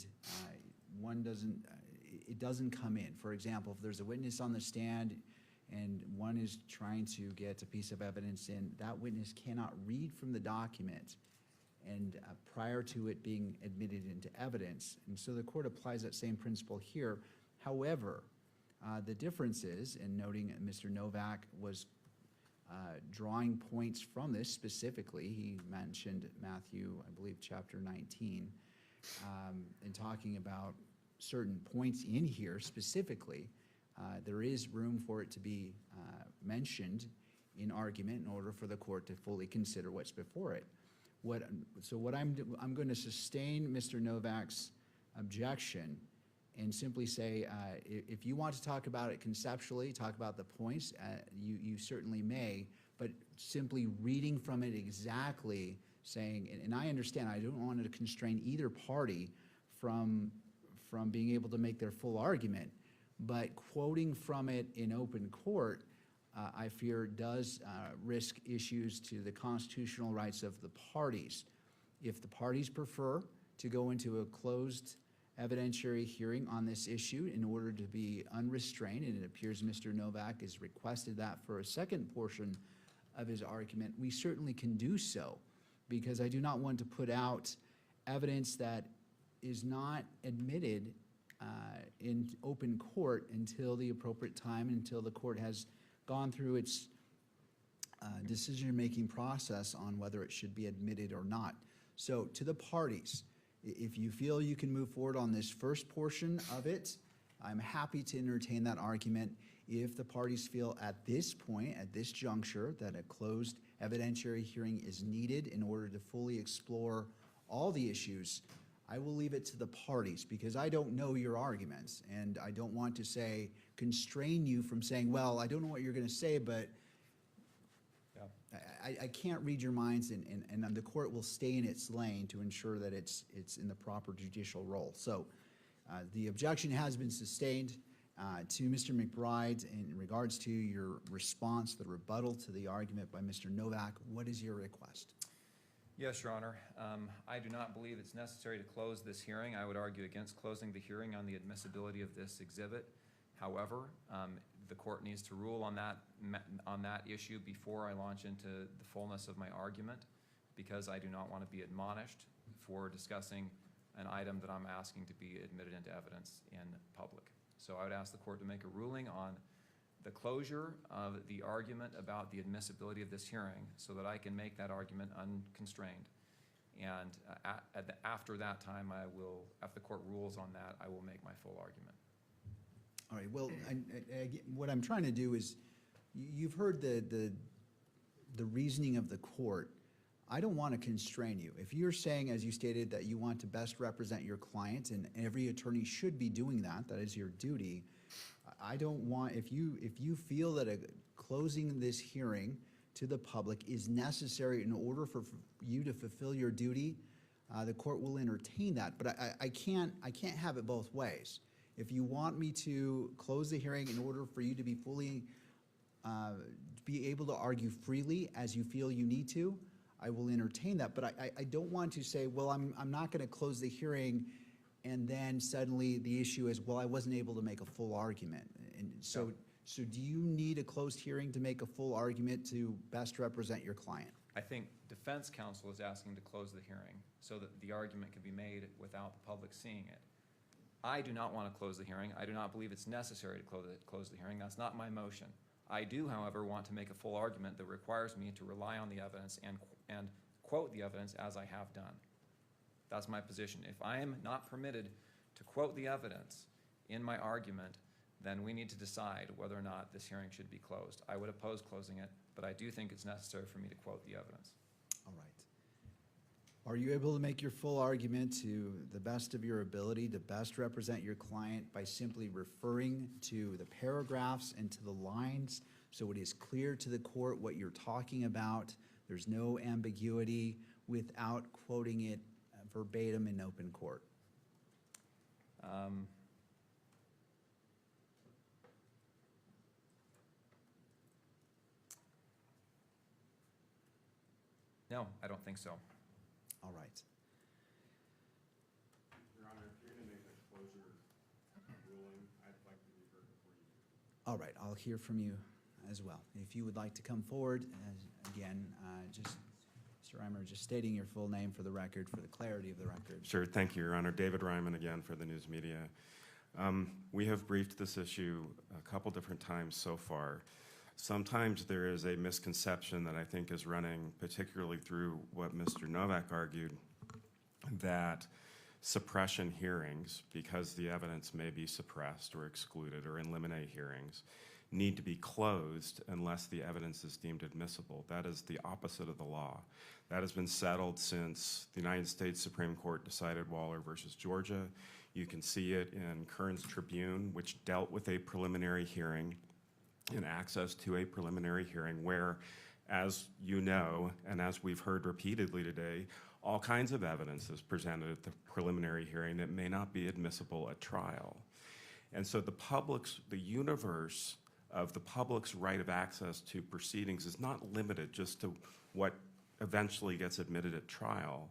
it doesn't come in. For example, if there's a witness on the stand and one is trying to get a piece of evidence in, that witness cannot read from the document and prior to it being admitted into evidence. And so the court applies that same principle here. However, the difference is, in noting Mr. Novak was drawing points from this specifically, he mentioned Matthew, I believe, chapter 19, and talking about certain points in here specifically. There is room for it to be mentioned in argument in order for the court to fully consider what's before it. I'm going to sustain Mr. Novak's objection and simply say, if you want to talk about it conceptually, talk about the points, you certainly may, but simply reading from it exactly, saying, and I understand, I don't want to constrain either party from being able to make their full argument, but quoting from it in open court, I fear does risk issues to the constitutional rights of the parties. If the parties prefer to go into a closed evidentiary hearing on this issue in order to be unrestrained, and it appears Mr. Novak has requested that for a second portion of his argument, we certainly can do so, because I do not want to put out evidence that is not admitted in open court until the appropriate time, until the court has gone through its decision-making process on whether it should be admitted or not. So to the parties, if you feel you can move forward on this first portion of it, I'm happy to entertain that argument. If the parties feel at this point, at this juncture, that a closed evidentiary hearing is needed in order to fully explore all the issues, I will leave it to the parties, because I don't know your arguments, and I don't want to say, constrain you from saying, well, I don't know what you're going to say, but I can't read your minds, and the court will stay in its lane to ensure that it's in the proper judicial role. So the objection has been sustained to Mr. McBride. In regards to your response, the rebuttal to the argument by Mr. Novak, what is your request? Yes, Your Honor. I do not believe it's necessary to close this hearing. I would argue against closing the hearing on the admissibility of this exhibit. However, the court needs to rule on that issue before I launch into the fullness of my argument, because I do not want to be admonished for discussing an item that I'm asking to be admitted into evidence in public. So I would ask the court to make a ruling on the closure of the argument about the admissibility of this hearing so that I can make that argument unconstrained. And after that time, after the court rules on that, I will make my full argument. All right, well, what I'm trying to do is, you've heard the reasoning of the court. I don't want to constrain you. If you're saying, as you stated, that you want to best represent your client, and every attorney should be doing that, that is your duty, I don't want, if you feel that closing this hearing to the public is necessary in order for you to fulfill your duty, the court will entertain that. But I can't have it both ways. If you want me to close the hearing in order for you to be fully, be able to argue freely as you feel you need to, I will entertain that. But I don't want to say, well, I'm not going to close the hearing, and then suddenly the issue is, well, I wasn't able to make a full argument. And so do you need a closed hearing to make a full argument to best represent your client? I think defense counsel is asking to close the hearing so that the argument can be made without the public seeing it. I do not want to close the hearing. I do not believe it's necessary to close the hearing. That's not my motion. I do, however, want to make a full argument that requires me to rely on the evidence and quote the evidence as I have done. That's my position. If I am not permitted to quote the evidence in my argument, then we need to decide whether or not this hearing should be closed. I would oppose closing it, but I do think it's necessary for me to quote the evidence. All right. Are you able to make your full argument to the best of your ability to best represent your client by simply referring to the paragraphs and to the lines so it is clear to the court what you're talking about? There's no ambiguity without quoting it verbatim in open court. No, I don't think so. All right. Your Honor, if you're going to make a closure ruling, I'd like to be heard before you do. All right, I'll hear from you as well. If you would like to come forward, again, just, Mr. Reimer, just stating your full name for the record, for the clarity of the record. Sure, thank you, Your Honor. David Ryman again for the news media. We have briefed this issue a couple different times so far. Sometimes there is a misconception that I think is running, particularly through what Mr. Novak argued, that suppression hearings, because the evidence may be suppressed or excluded, or in limine hearings, need to be closed unless the evidence is deemed admissible. That is the opposite of the law. That has been settled since the United States Supreme Court decided Waller versus Georgia. You can see it in Kern's Tribune, which dealt with a preliminary hearing and access to a preliminary hearing where, as you know, and as we've heard repeatedly today, all kinds of evidence is presented at the preliminary hearing that may not be admissible at trial. And so the universe of the public's right of access to proceedings is not limited just to what eventually gets admitted at trial,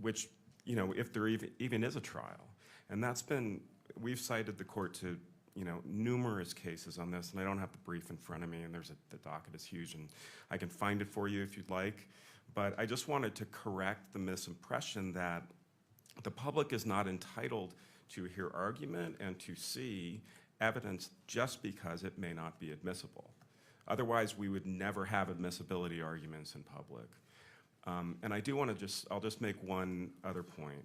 which, you know, if there even is a trial. And that's been, we've cited the court to, you know, numerous cases on this, and I don't have the brief in front of me, and the docket is huge, and I can find it for you if you'd like. But I just wanted to correct the misimpression that the public is not entitled to hear argument and to see evidence just because it may not be admissible. Otherwise, we would never have admissibility arguments in public. And I do want to I'll just make one other point.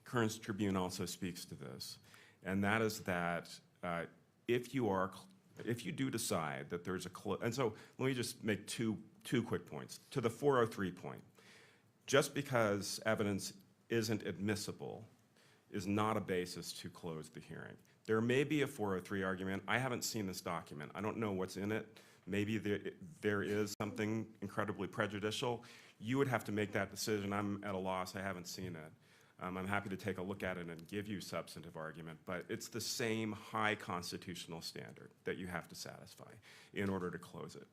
Kern's Tribune also speaks to this. And that is that if you do decide that there's and so let me just make two quick points. To the 403 point, just because evidence isn't admissible is not a basis to close the hearing. There may be a 403 argument. I haven't seen this document. I don't know what's in it. Maybe there is something incredibly prejudicial. You would have to make that decision. I'm at a loss. I haven't seen it. I'm happy to take a look at it and give you substantive argument, but it's the same high constitutional standard that you have to satisfy in order to close it.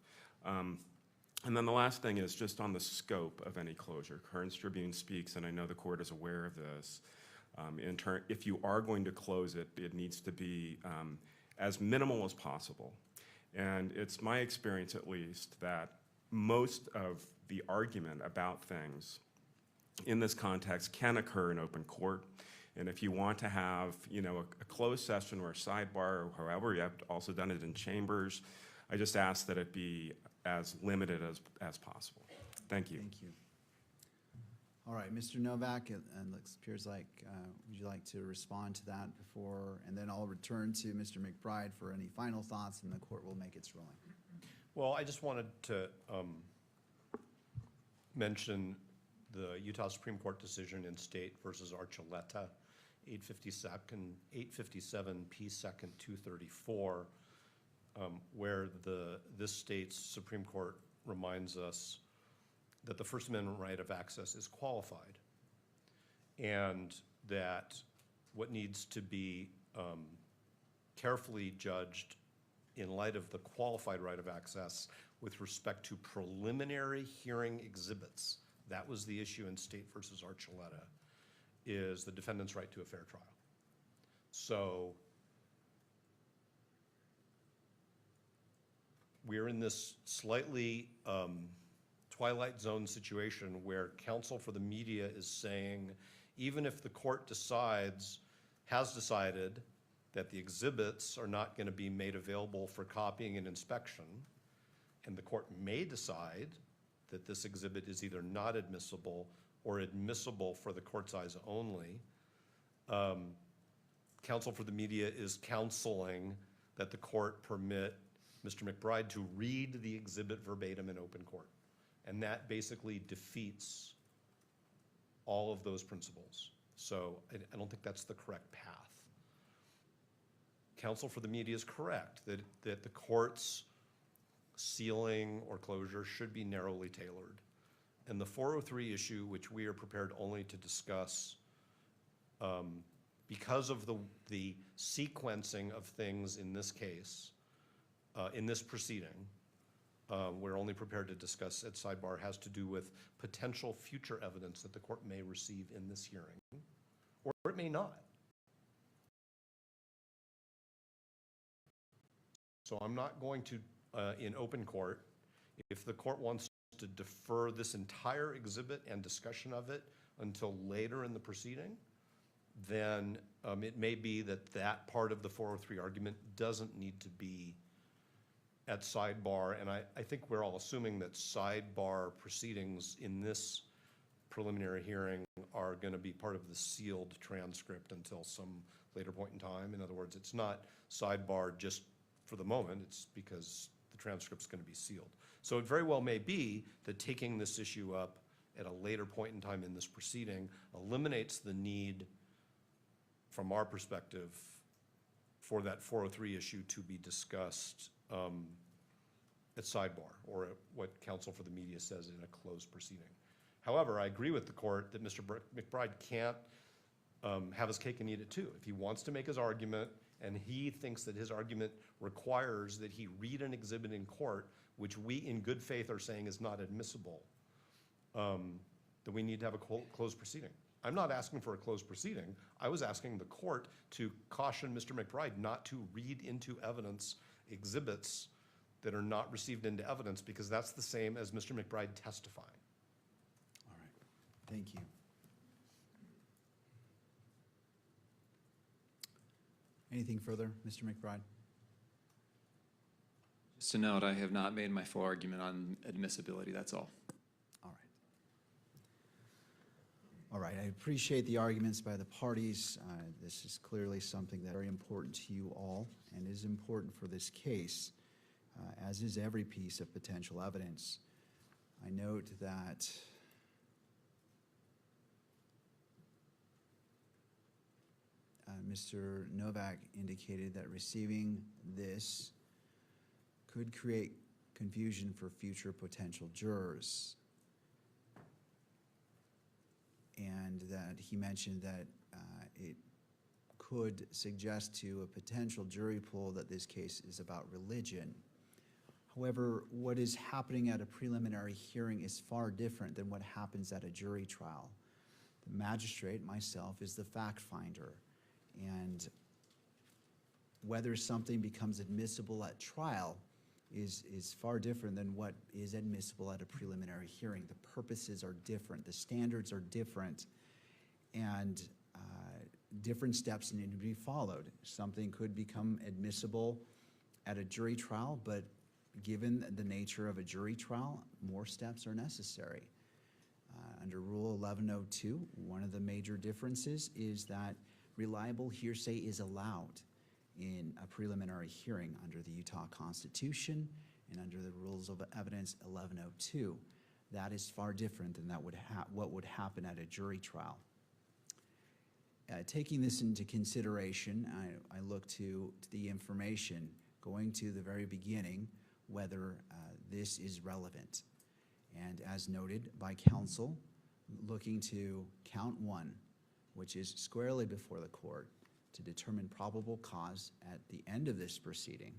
And then the last thing is just on the scope of any closure. Kern's Tribune speaks, and I know the court is aware of this. If you are going to close it, it needs to be as minimal as possible. And it's my experience, at least, that most of the argument about things in this context can occur in open court. And if you want to have, a closed session or a sidebar, or however, you have also done it in chambers, I just ask that it be as limited as possible. Thank you. Thank you. All right, Mr. Novak, it appears like, would you like to respond to that before, and then I'll return to Mr. McBride for any final thoughts, and the court will make its ruling. Well, I just wanted to mention the Utah Supreme Court decision in State versus Archuleta, 857 P. 2nd 234, where this state's Supreme Court reminds us that the First Amendment right of access is qualified, and that what needs to be carefully judged in light of the qualified right of access with respect to preliminary hearing exhibits, that was the issue in State versus Archuleta, is the defendant's right to a fair trial. So we're in this slightly twilight zone situation where counsel for the media is saying, even if the court has decided that the exhibits are not going to be made available for copying and inspection, and the court may decide that this exhibit is either not admissible or admissible for the court's eyes only, counsel for the media is counseling that the court permit Mr. McBride to read the exhibit verbatim in open court. And that basically defeats all of those principles. So I don't think that's the correct path. Counsel for the media is correct that the court's sealing or closure should be narrowly tailored. And the 403 issue, which we are prepared only to discuss because of the sequencing of things in this case, in this proceeding, we're only prepared to discuss at sidebar, has to do with potential future evidence that the court may receive in this hearing, or it may not. So I'm not going to, in open court, if the court wants to defer this entire exhibit and discussion of it until later in the proceeding, then it may be that that part of the 403 argument doesn't need to be at sidebar, and I think we're all assuming that sidebar proceedings in this preliminary hearing are going to be part of the sealed transcript until some later point in time. In other words, it's not sidebar just for the moment, it's because the transcript's going to be sealed. So it very well may be that taking this issue up at a later point in time in this proceeding eliminates the need, from our perspective, for that 403 issue to be discussed at sidebar, or at what counsel for the media says in a closed proceeding. However, I agree with the court that Mr. McBride can't have his cake and eat it too. If he wants to make his argument and he thinks that his argument requires that he read an exhibit in court, which we in good faith are saying is not admissible, then we need to have a closed proceeding. I'm not asking for a closed proceeding. I was asking the court to caution Mr. McBride not to read into evidence exhibits that are not received into evidence, because that's the same as Mr. McBride testifying. All right, thank you. Anything further, Mr. McBride? Just to note, I have not made my full argument on admissibility, that's all. All right. All right, I appreciate the arguments by the parties. This is clearly something that's very important to you all and is important for this case, as is every piece of potential evidence. I note that Mr. Novak indicated that receiving this could create confusion for future potential jurors. And that he mentioned that it could suggest to a potential jury pool that this case is about religion. However, what is happening at a preliminary hearing is far different than what happens at a jury trial. The magistrate, myself, is the fact finder. And whether something becomes admissible at trial is far different than what is admissible at a preliminary hearing. The purposes are different, the standards are different, and different steps need to be followed. Something could become admissible at a jury trial, but given the nature of a jury trial, more steps are necessary. Under Rule 1102, one of the major differences is that reliable hearsay is allowed in a preliminary hearing under the Utah Constitution and under the Rules of Evidence 1102. That is far different than what would happen at a jury trial. Taking this into consideration, I look to the information, going to the very beginning, whether this is relevant. And as noted by counsel, looking to count 1, which is squarely before the court, to determine probable cause at the end of this proceeding.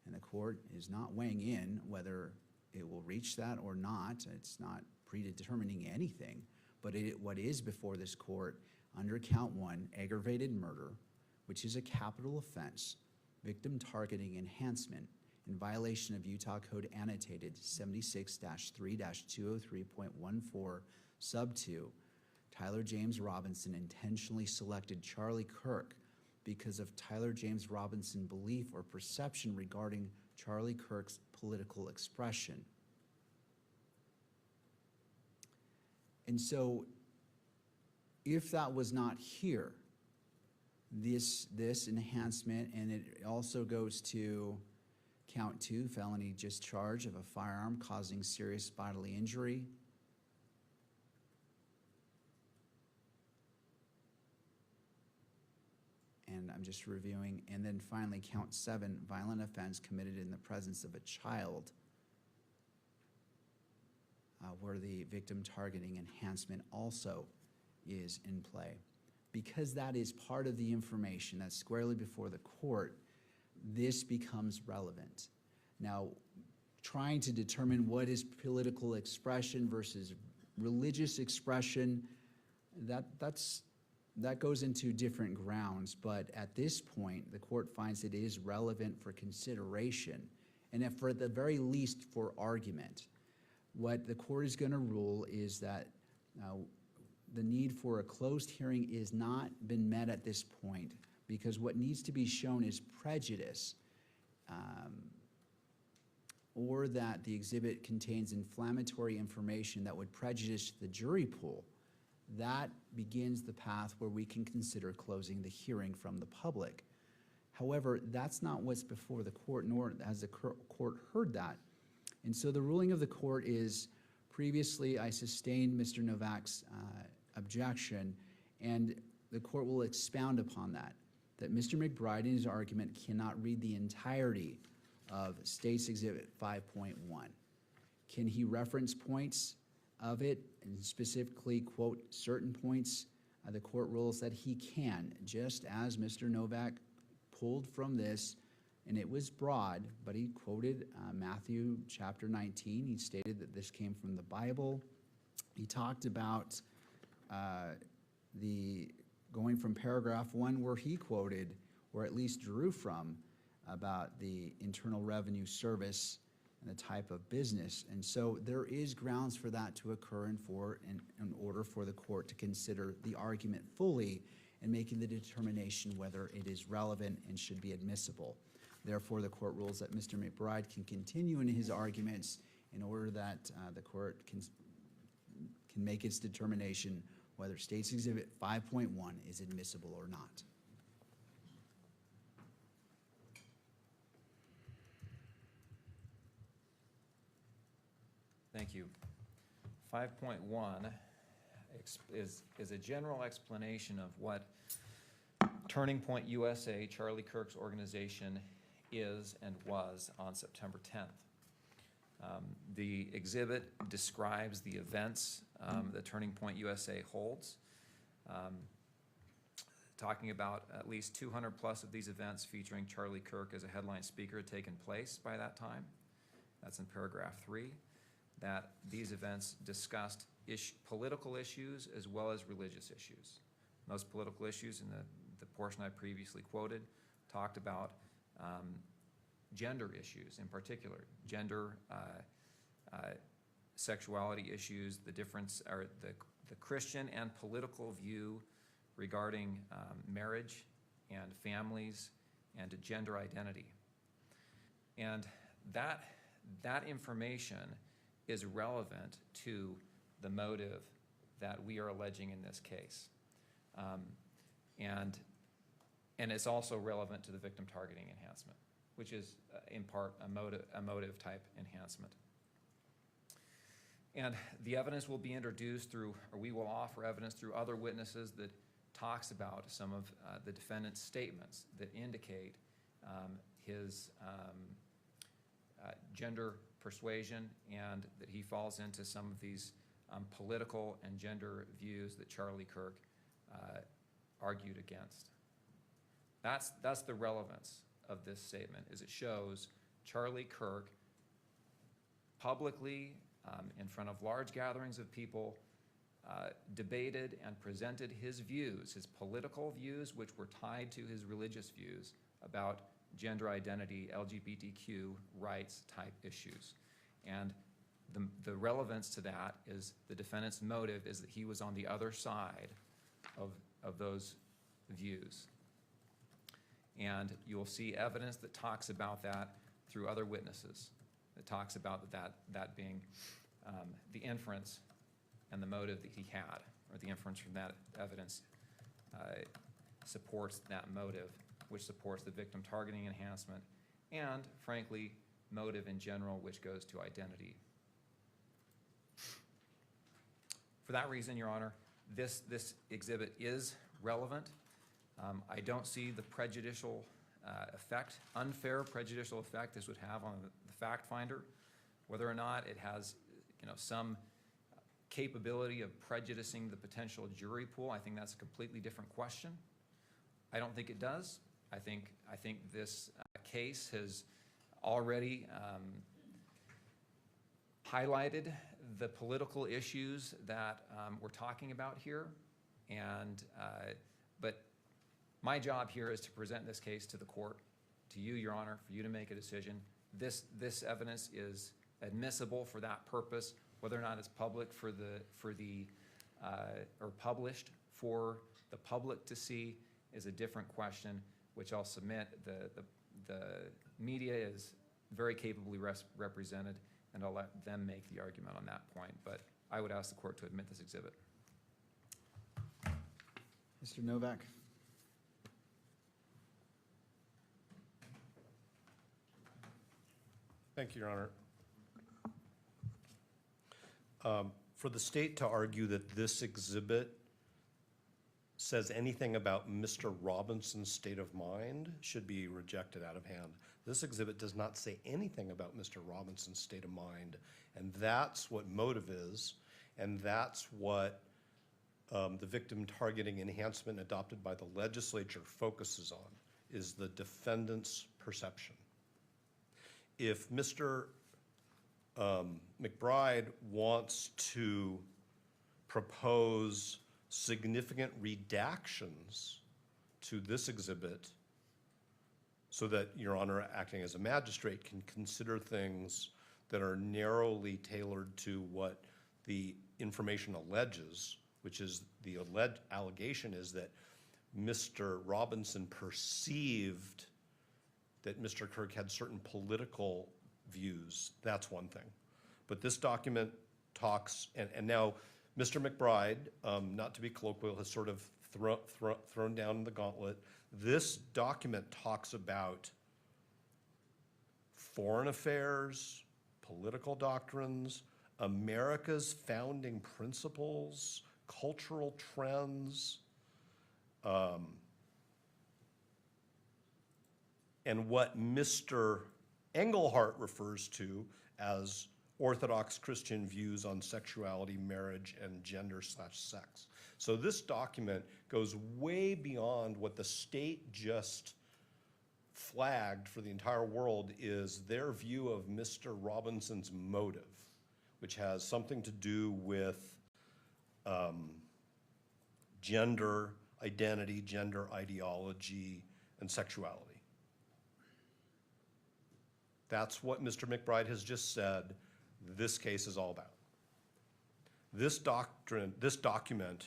And the court is not weighing in whether it will reach that or not. It's not predetermining anything. But what is before this court under count 1, aggravated murder, which is a capital offense, victim targeting enhancement in violation of Utah Code Annotated 76-3-203.14 sub 2, Tyler James Robinson intentionally selected Charlie Kirk because of Tyler James Robinson's belief or perception regarding Charlie Kirk's political expression. And so, if that was not here, this enhancement, and it also goes to count 2, felony discharge of a firearm causing serious bodily injury. And I'm just reviewing. And then finally, count 7, violent offense committed in the presence of a child, where the victim targeting enhancement also is in play. Because that is part of the information that's squarely before the court, this becomes relevant. Now, trying to determine what is political expression versus religious expression, that goes into different grounds, but at this point, the court finds it is relevant for consideration, and if for the very least for argument. What the court is going to rule is that the need for a closed hearing is not been met at this point, because what needs to be shown is prejudice, or that the exhibit contains inflammatory information that would prejudice the jury pool. That begins the path where we can consider closing the hearing from the public. However, that's not what's before the court, nor has the court heard that. And so the ruling of the court is, previously I sustained Mr. Novak's objection, and the court will expound upon that Mr. McBride in his argument cannot read the entirety of State's Exhibit 5.1. Can he reference points of it and specifically quote certain points? The court rules that he can, just as Mr. Novak pulled from this, and it was broad, but he quoted Matthew chapter 19. He stated that this came from the Bible. He talked about the going from paragraph 1 where he quoted, or at least drew from, about the Internal Revenue Service and the type of business. And so there is grounds for that to occur in order for the court to consider the argument fully and making the determination whether it is relevant and should be admissible. Therefore, the court rules that Mr. McBride can continue in his arguments in order that the court can make its determination whether State's Exhibit 5.1 is admissible or not. Thank you. 5.1 is a general explanation of what Turning Point USA, Charlie Kirk's organization, is and was on September 10th. The exhibit describes the events that Turning Point USA holds, talking about at least 200 plus of these events featuring Charlie Kirk as a headline speaker had taken place by that time. That's in paragraph 3. That these events discussed political issues as well as religious issues. Those political issues in the portion I previously quoted talked about gender issues in particular, gender, sexuality issues, the difference, or the Christian and political view regarding marriage and families and gender identity. And that information is relevant to the motive that we are alleging in this case. And it's also relevant to the victim targeting enhancement, which is in part a motive type enhancement. And the evidence will be introduced through, or we will offer evidence through other witnesses that talks about some of the defendant's statements that indicate his gender persuasion, and that he falls into some of these political and gender views that Charlie Kirk argued against. That's the relevance of this statement, is it shows Charlie Kirk publicly in front of large gatherings of people debated and presented his views, his political views, which were tied to his religious views about gender identity, LGBTQ rights type issues. And the relevance to that is the defendant's motive is that he was on the other side of those views. And you'll see evidence that talks about that through other witnesses, that talks about that being the inference and the motive that he had, or the inference from that evidence supports that motive, which supports the victim targeting enhancement, and frankly, motive in general, which goes to identity. For that reason, Your Honor, this exhibit is relevant. I don't see the prejudicial effect, unfair prejudicial effect this would have on the fact finder. Whether or not it has, some capability of prejudicing the potential jury pool, I think that's a completely different question. I don't think it does. I think this case has already highlighted the political issues that we're talking about here, and but my job here is to present this case to the court, to you, Your Honor, for you to make a decision. This evidence is admissible for that purpose. Whether or not it's public or published for the public to see is a different question, which I'll submit. The media is very capably represented, and I'll let them make the argument on that point. But I would ask the court to admit this exhibit. Mr. Novak. Thank you, Your Honor. For the state to argue that this exhibit says anything about Mr. Robinson's state of mind should be rejected out of hand. This exhibit does not say anything about Mr. Robinson's state of mind, and that's what motive is, and that's what the victim targeting enhancement adopted by the legislature focuses on, is the defendant's perception. If Mr. McBride wants to propose significant redactions to this exhibit so that Your Honor, acting as a magistrate, can consider things that are narrowly tailored to what the information alleges, which is the allegation is that Mr. Robinson perceived that Mr. Kirk had certain political views, that's one thing. But this document talks, and now Mr. McBride, not to be colloquial, has sort of thrown down the gauntlet. This document talks about foreign affairs, political doctrines, America's founding principles, cultural trends, and what Mr. Engelhardt refers to as Orthodox Christian views on sexuality, marriage, and gender/sex. So this document goes way beyond what the state just flagged for the entire world is their view of Mr. Robinson's motive, which has something to do with gender identity, gender ideology, and sexuality. That's what Mr. McBride has just said this case is all about. This document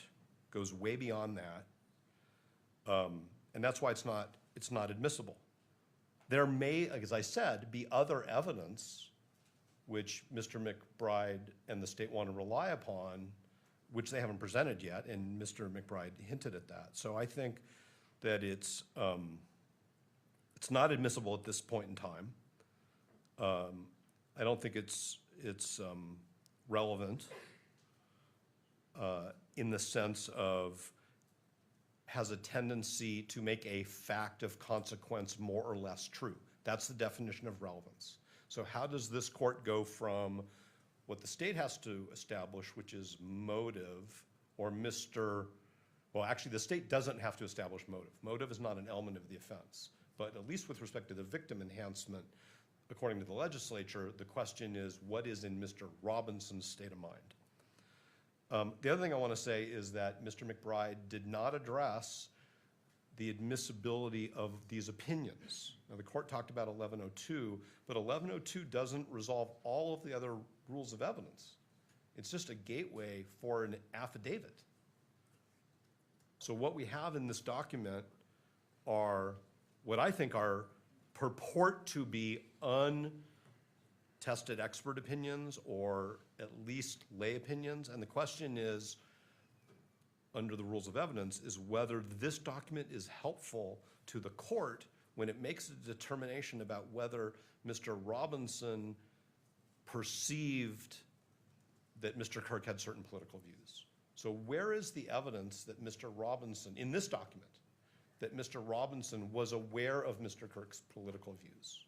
goes way beyond that, and that's why it's not admissible. There may, as I said, be other evidence which Mr. McBride and the state want to rely upon, which they haven't presented yet, and Mr. McBride hinted at that. So I think that it's not admissible at this point in time. I don't think it's relevant in the sense of has a tendency to make a fact of consequence more or less true. That's the definition of relevance. So how does this court go from what the state has to establish, which is motive, or well, actually, the state doesn't have to establish motive. Motive is not an element of the offense. But at least with respect to the victim enhancement, according to the legislature, the question is, what is in Mr. Robinson's state of mind? The other thing I want to say is that Mr. McBride did not address the admissibility of these opinions. Now, the court talked about 1102, but 1102 doesn't resolve all of the other rules of evidence. It's just a gateway for an affidavit. So what we have in this document are what I think are purport to be untested expert opinions, or at least lay opinions. And the question is, under the rules of evidence, is whether this document is helpful to the court when it makes a determination about whether Mr. Robinson perceived that Mr. Kirk had certain political views. So where is the evidence that Mr. Robinson, in this document, that Mr. Robinson was aware of Mr. Kirk's political views?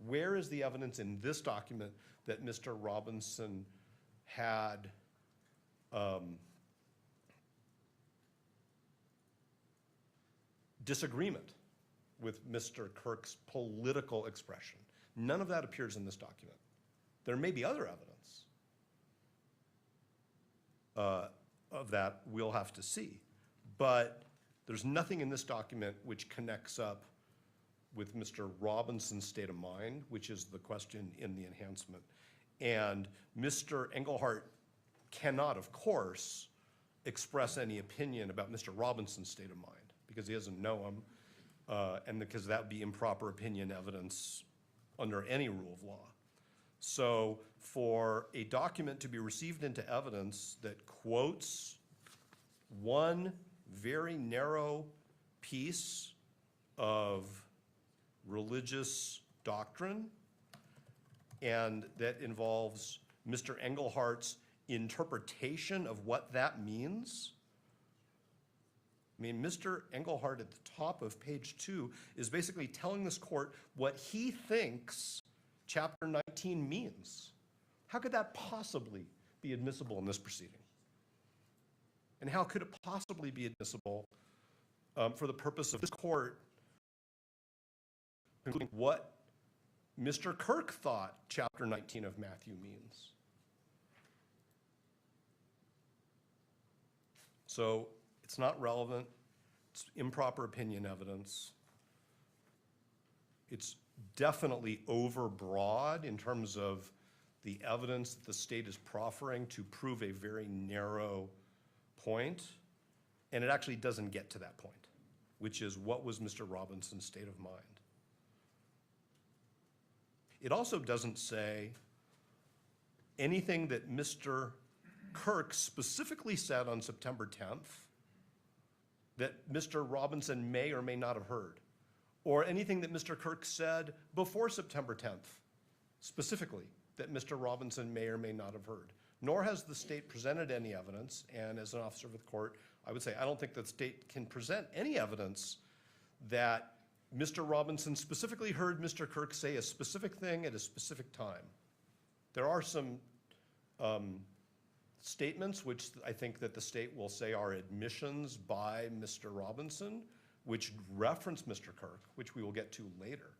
Where is the evidence in this document that Mr. Robinson had disagreement with Mr. Kirk's political expression? None of that appears in this document. There may be other evidence of that we'll have to see, but there's nothing in this document which connects up with Mr. Robinson's state of mind, which is the question in the enhancement. And Mr. Engelhardt cannot, of course, express any opinion about Mr. Robinson's state of mind because he doesn't know him, and because that would be improper opinion evidence under any rule of law. So for a document to be received into evidence that quotes one very narrow piece of religious doctrine, and that involves Mr. Engelhardt's interpretation of what that means. I mean, Mr. Engelhardt at the top of page 2 is basically telling this court what he thinks Chapter 19 means. How could that possibly be admissible in this proceeding? And how could it possibly be admissible for the purpose of this court concluding what Mr. Kirk thought Chapter 19 of Matthew means? So it's not relevant. It's improper opinion evidence. It's definitely overbroad in terms of the evidence that the state is proffering to prove a very narrow point, and it actually doesn't get to that point, which is what was Mr. Robinson's state of mind. It also doesn't say anything that Mr. Kirk specifically said on September 10th that Mr. Robinson may or may not have heard, or anything that Mr. Kirk said before September 10th, specifically, that Mr. Robinson may or may not have heard. Nor has the state presented any evidence, and as an officer of the court, I would say I don't think the state can present any evidence that Mr. Robinson specifically heard Mr. Kirk say a specific thing at a specific time. There are some statements which I think that the state will say are admissions by Mr. Robinson, which reference Mr. Kirk, which we will get to later.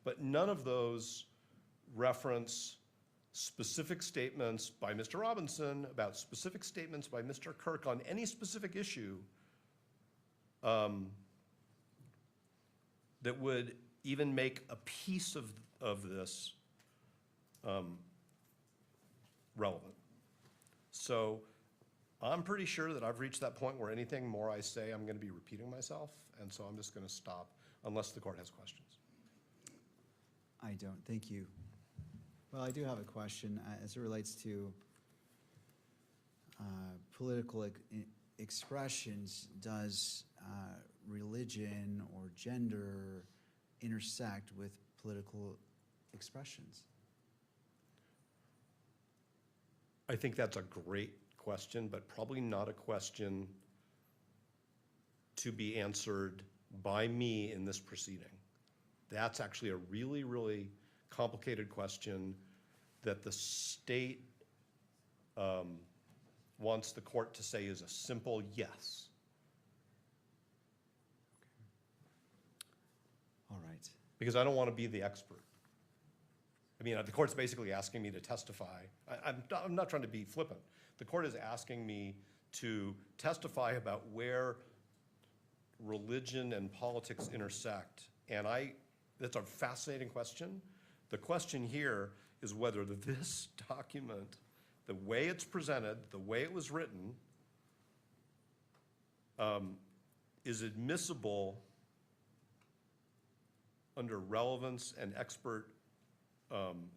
But none of those reference specific statements by Mr. Robinson about specific statements by Mr. Kirk on any specific issue that would even make a piece of of this relevant. So I'm pretty sure that I've reached that point where anything more I say, I'm going to be repeating myself, and so I'm just going to stop unless the court has questions. I don't, thank you. Well, I do have a question as it relates to political expressions. Does religion or gender intersect with political expressions? I think that's a great question, but probably not a question to be answered by me in this proceeding. That's actually a really, really complicated question that the state wants the court to say is a simple yes. All right. Because I don't want to be the expert. I mean, the court's basically asking me to testify. I'm not trying to be flippant. The court is asking me to testify about where religion and politics intersect. And that's a fascinating question. The question here is whether this document, the way it's presented, the way it was written, is admissible under relevance and expert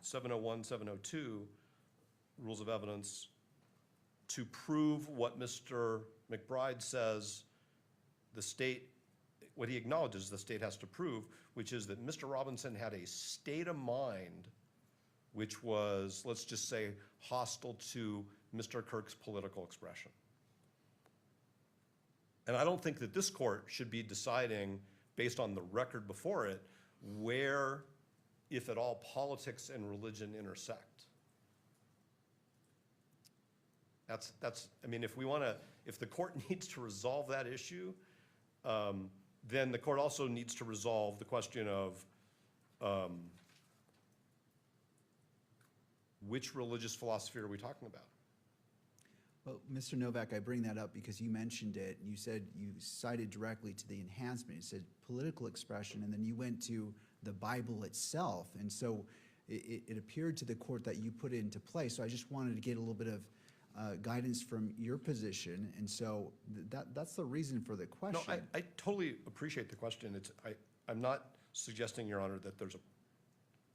701, 702 rules of evidence to prove what Mr. McBride says the state, what he acknowledges the state has to prove, which is that Mr. Robinson had a state of mind which was, let's just say, hostile to Mr. Kirk's political expression. And I don't think that this court should be deciding, based on the record before it, where, if at all, politics and religion intersect. I mean, if the court needs to resolve that issue, then the court also needs to resolve the question of which religious philosophy are we talking about? Well, Mr. Novak, I bring that up because you mentioned it. You said you cited directly to the enhancement. You said political expression, and then you went to the Bible itself. And so it appeared to the court that you put it into play. So I just wanted to get a little bit of guidance from your position. And so that's the reason for the question. No, I totally appreciate the question. I'm not suggesting, Your Honor, that there's a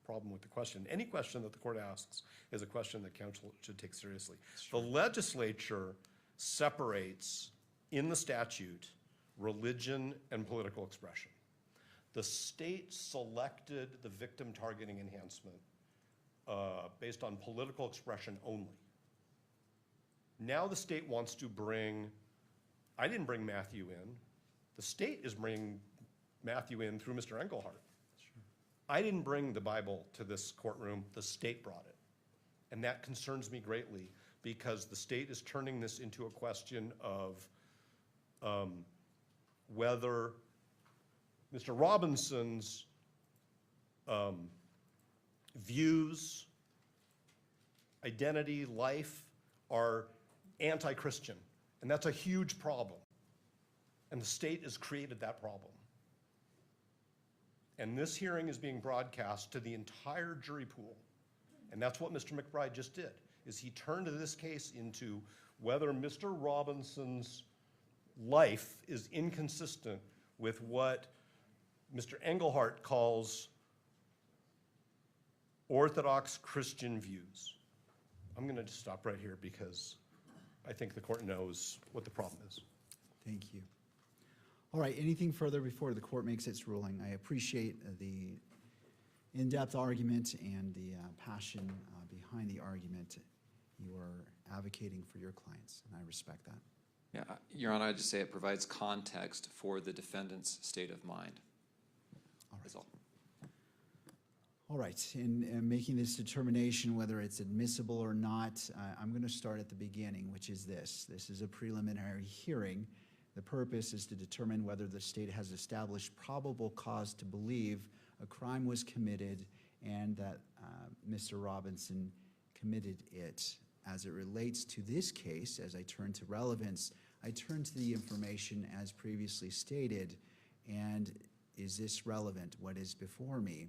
problem with the question. Any question that the court asks is a question that counsel should take seriously. The legislature separates in the statute religion and political expression. The state selected the victim targeting enhancement based on political expression only. Now the state wants to I didn't bring Matthew in. The state is bringing Matthew in through Mr. Engelhardt. I didn't bring the Bible to this courtroom, the state brought it. And that concerns me greatly because the state is turning this into a question of whether Mr. Robinson's views, identity, life are anti-Christian. And that's a huge problem. And the state has created that problem. And this hearing is being broadcast to the entire jury pool. And that's what Mr. McBride just did, is he turned this case into whether Mr. Robinson's life is inconsistent with what Mr. Engelhardt calls Orthodox Christian views. I'm going to just stop right here because I think the court knows what the problem is. Thank you. All right, anything further before the court makes its ruling? I appreciate the in-depth argument and the passion behind the argument. You are advocating for your clients, and I respect that. Yeah, Your Honor, I'd just say it provides context for the defendant's state of mind. That's all. All right, in making this determination whether it's admissible or not, I'm going to start at the beginning, which is this. This is a preliminary hearing. The purpose is to determine whether the state has established probable cause to believe a crime was committed and that Mr. Robinson committed it. As it relates to this case, as I turn to relevance, I turn to the information as previously stated, and is this relevant, what is before me?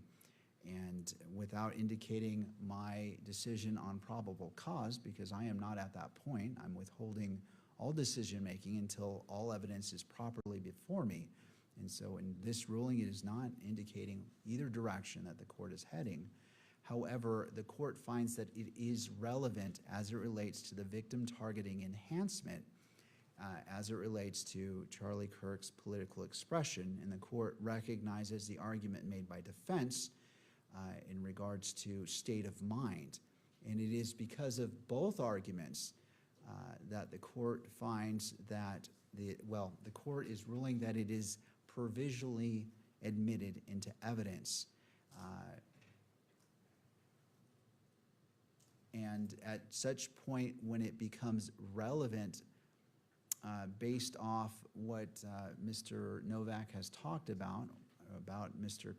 And without indicating my decision on probable cause, because I am not at that point, I'm withholding all decision-making until all evidence is properly before me. And so in this ruling, it is not indicating either direction that the court is heading. However, the court finds that it is relevant as it relates to the victim targeting enhancement, as it relates to Charlie Kirk's political expression, and the court recognizes the argument made by defense in regards to state of mind. And it is because of both arguments that the court finds that the court is ruling that it is provisionally admitted into evidence. And at such point, when it becomes relevant, based off what Mr. Novak has talked about Mr.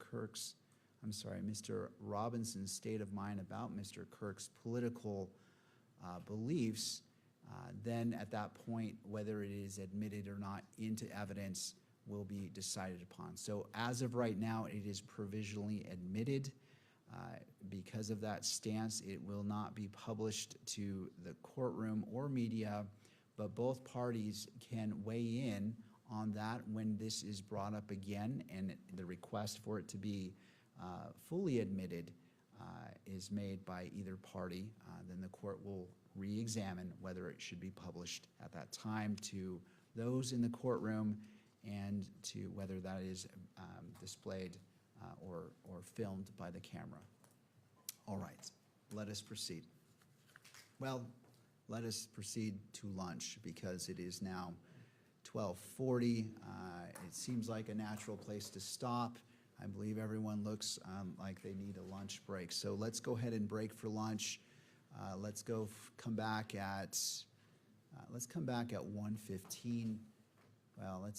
Robinson's state of mind about Mr. Kirk's political beliefs, then at that point, whether it is admitted or not into evidence will be decided upon. So as of right now, it is provisionally admitted. Because of that stance, it will not be published to the courtroom or media, but both parties can weigh in on that when this is brought up again, and the request for it to be fully admitted is made by either party. Then the court will re-examine whether it should be published at that time to those in the courtroom and to whether that is displayed or filmed by the camera. All right, let us proceed. Well, let us proceed to lunch because it is now 12:40. It seems like a natural place to stop. I believe everyone looks like they need a lunch break. So let's go ahead and break for lunch. Let's come back at 1:15. Well, I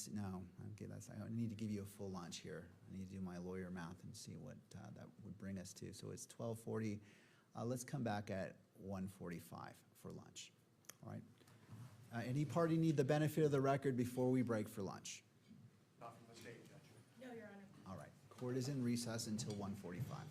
need to give you a full lunch here. I need to do my lawyer math and see what that would bring us to. So it's 12:40. Let's come back at 1:45 for lunch. All right. Any party need the benefit of the record before we break for lunch? Not from the state, Judge. No, Your Honor. All right. Court is in recess until 1:45.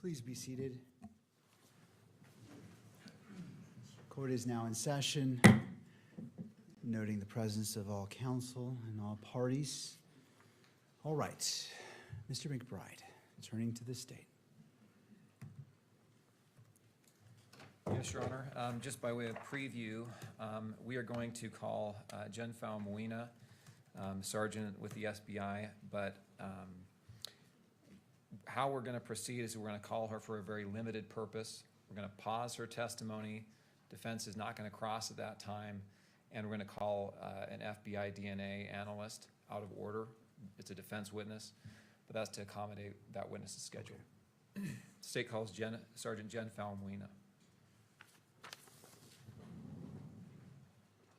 Please be seated. Court is now in session, noting the presence of all counsel and all parties. All right, Mr. McBride, turning to the state. Yes, Your Honor. Just by way of preview, we are going to call Jen Falmuina, Sergeant with the SBI, but how we're going to proceed is we're going to call her for a very limited purpose. We're going to pause her testimony. Defense is not going to cross at that time, and we're going to call an FBI DNA analyst out of order. It's a defense witness, but that's to accommodate that witness's schedule. State calls Sergeant Jen Falmuina.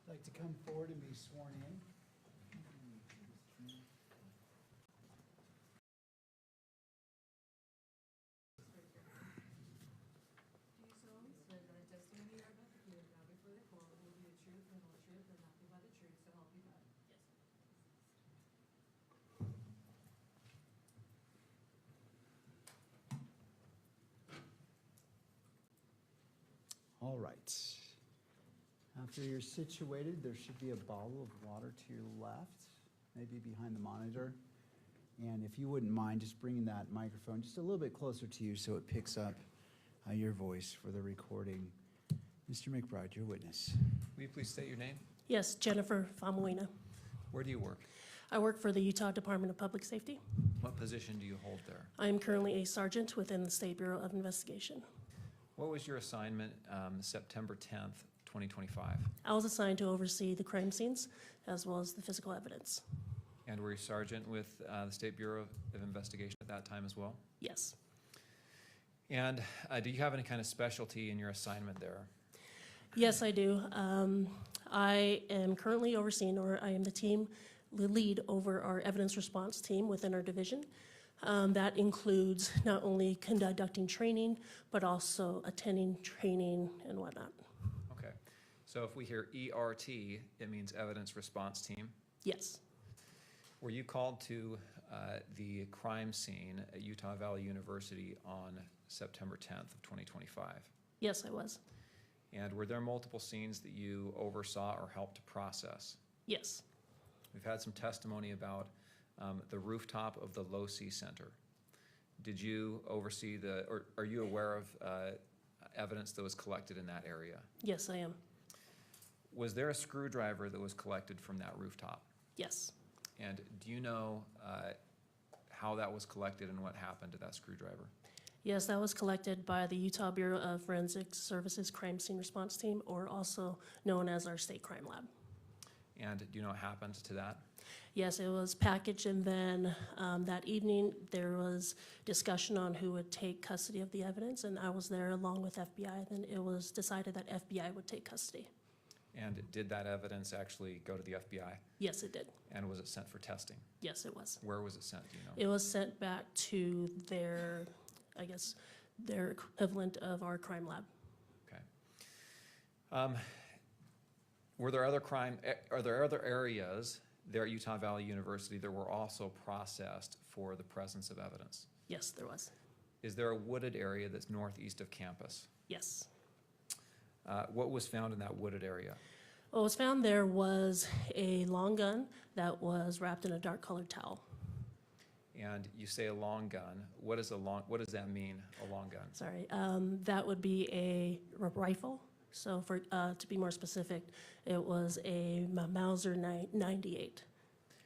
I'd like to come forward and be sworn in. All right. After you're situated, there should be a bottle of water to your left, maybe behind the monitor. And if you wouldn't mind just bringing that microphone just a little bit closer to you so it picks up your voice for the recording. Mr. McBride, your witness. Will you please state your name? Yes, Jennifer Famuina. Where do you work? I work for the Utah Department of Public Safety. What position do you hold there? I am currently a sergeant within the State Bureau of Investigation. What was your assignment September 10th, 2025? I was assigned to oversee the crime scenes as well as the physical evidence. And were you sergeant with the State Bureau of Investigation at that time as well? Yes. And do you have any kind of specialty in your assignment there? Yes, I do. I am currently overseeing, or I am the lead over our evidence response team within our division. That includes not only conducting training, but also attending training and whatnot. Okay. So if we hear ERT, it means Evidence Response Team. Yes. Were you called to the crime scene at Utah Valley University on September 10th of 2025? Yes, I was. And were there multiple scenes that you oversaw or helped to process? Yes. We've had some testimony about the rooftop of the Low C Center. Did you oversee or are you aware of evidence that was collected in that area? Yes, I am. Was there a screwdriver that was collected from that rooftop? Yes. And do you know how that was collected and what happened to that screwdriver? Yes, that was collected by the Utah Bureau of Forensic Services Crime Scene Response Team, or also known as our State Crime Lab. And do you know what happened to that? Yes, it was packaged, and then that evening there was discussion on who would take custody of the evidence, and I was there along with FBI. Then it was decided that FBI would take custody. And did that evidence actually go to the FBI? Yes, it did. And was it sent for testing? Yes, it was. Where was it sent, do you know? It was sent back to their, I guess, their equivalent of our crime lab. Okay. Are there other areas there at Utah Valley University that were also processed for the presence of evidence? Yes, there was. Is there a wooded area that's northeast of campus? Yes. What was found in that wooded area? What was found there was a long gun that was wrapped in a dark colored towel. And you say a long gun. What does that mean, a long gun? Sorry, that would be a rifle. So for to be more specific, it was a Mauser 98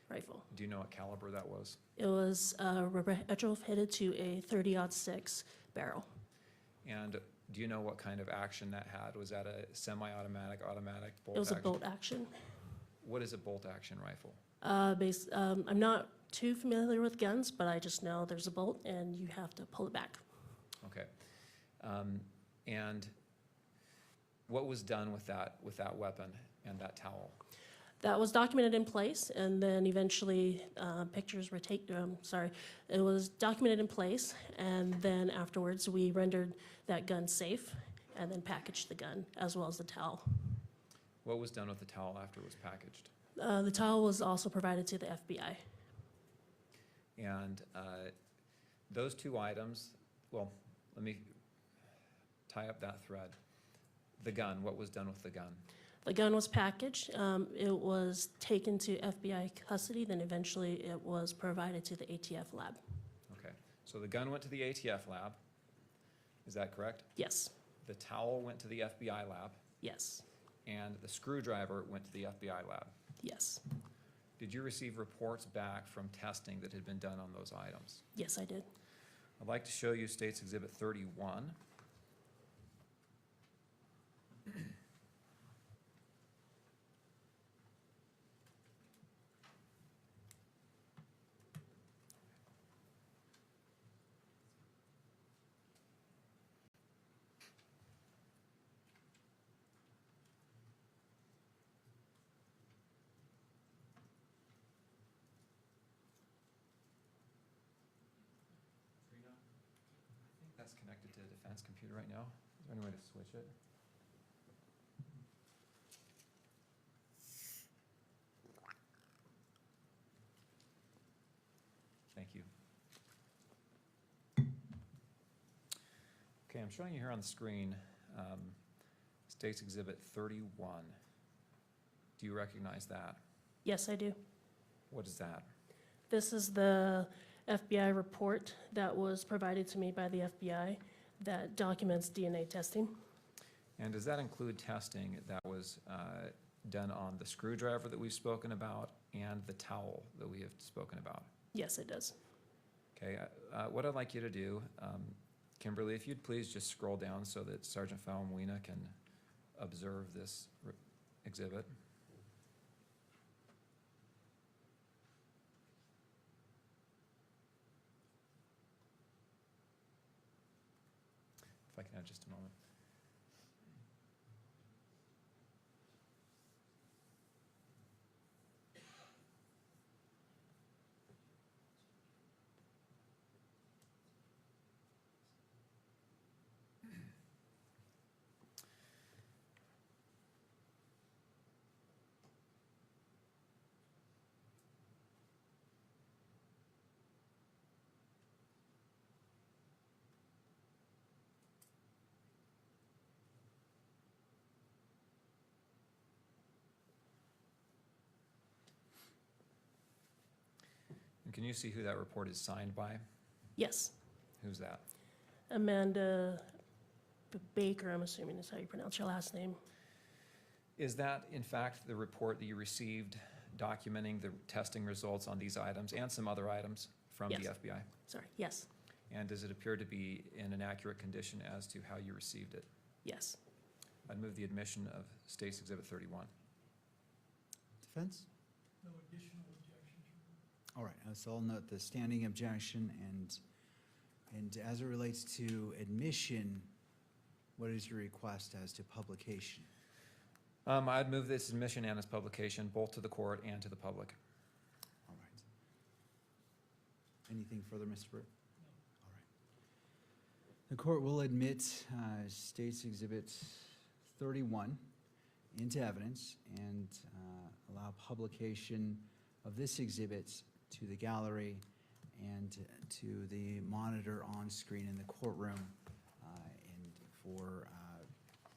rifle. Do you know what caliber that was? It was retrofitted to a 30-06 barrel. And do you know what kind of action that had? Was that a semi-automatic, automatic, bolt action? It was a bolt action. What is a bolt action rifle? I'm not too familiar with guns, but I just know there's a bolt and you have to pull it back. Okay. And what was done with that weapon and that towel? That was documented in place, and then eventually pictures were taken. It was documented in place, and then afterwards we rendered that gun safe, and then packaged the gun as well as the towel. What was done with the towel after it was packaged? The towel was also provided to the FBI. And those two items, well, let me tie up that thread. The gun, what was done with the gun? The gun was packaged. It was taken to FBI custody, then eventually it was provided to the ATF lab. Okay, so the gun went to the ATF lab, is that correct? Yes, The towel went to the FBI lab, yes, and the screwdriver went to the FBI lab. yes, Did you receive reports back from testing that had been done on those items? yes, I did. I'd like to show you State's Exhibit 31. I think that's connected to the defense computer right now. Is there any way to switch it? Thank you. Okay, I'm showing you here on the screen, State's Exhibit 31. Do you recognize that? Yes, I do. What is that? This is the FBI report that was provided to me by the FBI that documents DNA testing. And does that include testing that was done on the screwdriver that we've spoken about and the towel that we have spoken about? Yes, it does. Okay, what I'd like you to do, Kimberly, if you'd please just scroll down so that Sergeant Falmuina can observe this exhibit. If I can have just a moment. And can you see who that report is signed by? Yes. Who's that? Amanda Baker, I'm assuming is how you pronounce your last name. Is that, in fact, the report that you received documenting the testing results on these items and some other items from the Yes. FBI? Sorry, yes, And does it appear to be in an accurate condition as to how you received it? yes. I'd move the admission of State's Exhibit 31. Defense? No additional objections. All right, so I'll note the standing objection, and as it relates to admission, what is your request as to publication? I'd move this admission and its publication both to the court and to the public. All right. Anything further, Mr. Britt? All right. The court will admit State's Exhibit 31 into evidence and allow publication of this exhibit to the gallery and to the monitor on screen in the courtroom and for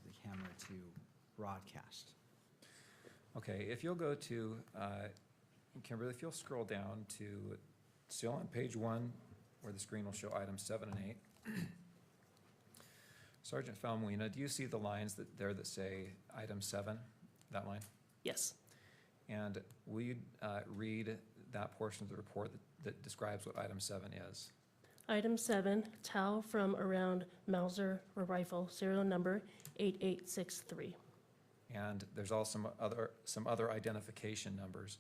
the camera to broadcast. Okay, if you'll go to, Kimberly, if you'll scroll down to, still on page 1, where the screen will show items 7 and 8. Sergeant Falmuina, do you see the lines there that say item 7, that line? Yes. And will you read that portion of the report that describes what item 7 is? Item 7, towel from around Mauser rifle, serial number 8863. And there's also some other identification numbers.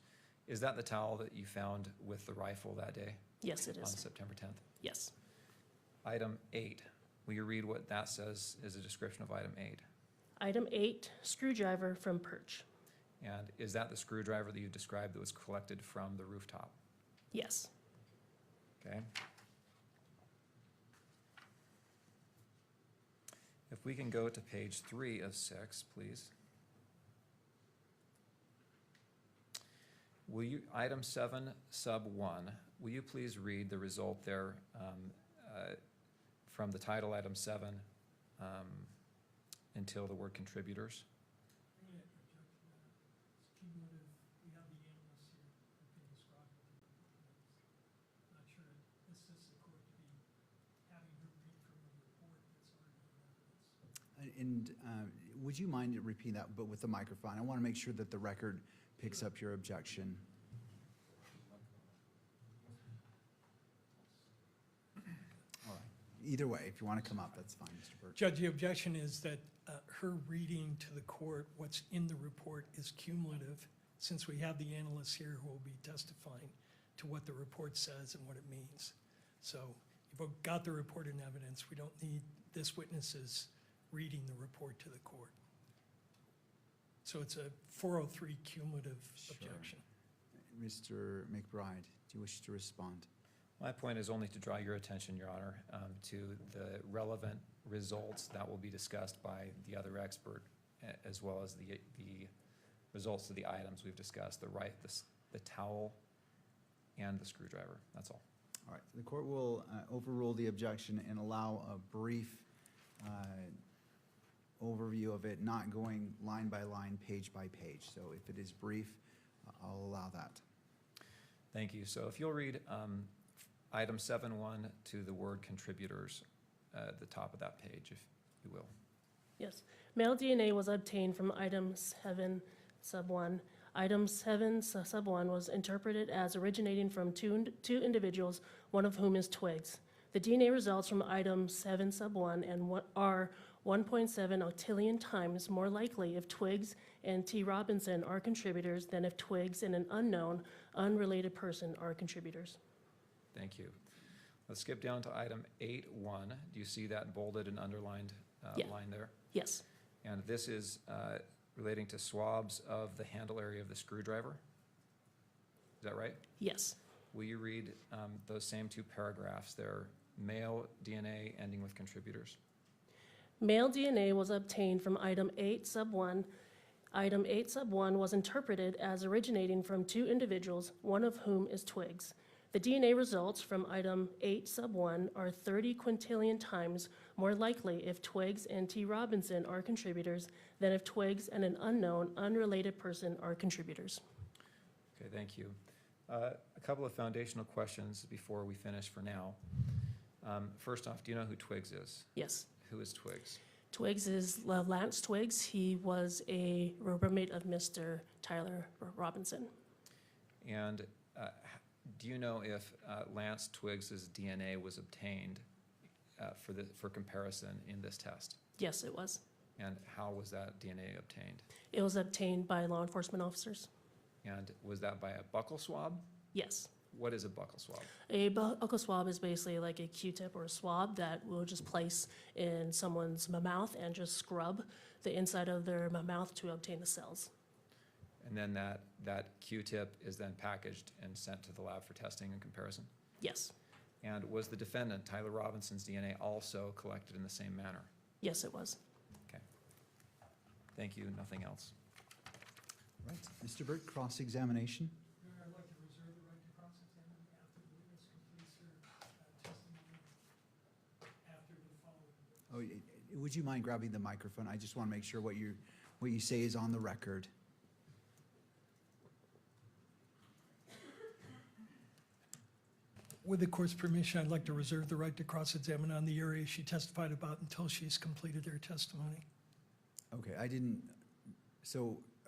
Is that the towel that you found with the rifle that day? Yes, it On is. September 10th? Yes. Item 8, will you read what that says is a description of item 8? Item 8, screwdriver from perch. And is that the screwdriver that you described that was collected from the rooftop? Yes. Okay. If we can go to page 3 of 6, please. Will you, item 7, sub 1, will you please read the result there from the title, item 7, until the word contributors. And would you mind repeating that, but with the microphone? I want to make sure that the record picks up your objection. All right. Either way, if you want to come up, that's fine, Mr. Burke. Judge, the objection is that her reading to the court what's in the report is cumulative, since we have the analysts here who will be testifying to what the report says and what it means. So you've got the report in evidence. We don't need this witness's reading the report to the court. So it's a 403 cumulative objection. Mr. McBride, do you wish to respond? My point is only to draw your attention, Your Honor, to the relevant results that will be discussed by the other expert, as well as the results of the items we've discussed, the towel and the screwdriver. That's all. All right, the court will overrule the objection and allow a brief overview of it, not going line by line, page by page. So if it is brief, I'll allow that. Thank you. So if you'll read item 7.1 to the word contributors at the top of that page, if you will. Yes. Male DNA was obtained from item 7 sub 1. Item 7 sub 1 was interpreted as originating from two individuals, one of whom is Twiggs. The DNA results from item 7 sub 1 and are 1.7 octillion times more likely if Twiggs and T. Robinson are contributors than if Twiggs and an unknown, unrelated person are contributors. Thank you. Let's skip down to item 8.1. Do you see that bolded and underlined line there? Yes. And this is relating to swabs of the handle area of the screwdriver. Is that right? Yes. Will you read those same two paragraphs there? Male DNA ending with contributors. Male DNA was obtained from item 8 sub 1. Item 8 sub 1 was interpreted as originating from two individuals, one of whom is Twiggs. The DNA results from item 8 sub 1 are 30 quintillion times more likely if Twiggs and T. Robinson are contributors than if Twiggs and an unknown, unrelated person are contributors. Okay, thank you. A couple of foundational questions before we finish for now. First off, do you know who Twiggs is? Yes. Who is Twiggs? Twiggs is Lance Twiggs. He was a roommate of Mr. Tyler Robinson. And do you know if Lance Twiggs's DNA was obtained for comparison in this test? Yes, it was. And how was that DNA obtained? It was obtained by law enforcement officers. And was that by a buccal swab? Yes. What is a buccal swab? A buccal swab is basically like a Q-tip or a swab that we'll just place in someone's mouth and just scrub the inside of their mouth to obtain the cells. And then that Q-tip is then packaged and sent to the lab for testing and comparison? Yes. And was the defendant, Tyler Robinson's DNA, also collected in the same manner? Yes, it was. Okay. Thank you. Nothing else. Right. Mr. Burke, cross-examination. I'd like to reserve the right to cross-examine after the witness completes their testimony after the following. Oh, would you mind grabbing the microphone? I just want to make sure what you say is on the record. With the court's permission, I'd like to reserve the right to cross-examine on the area she testified about until she's completed her testimony. Okay,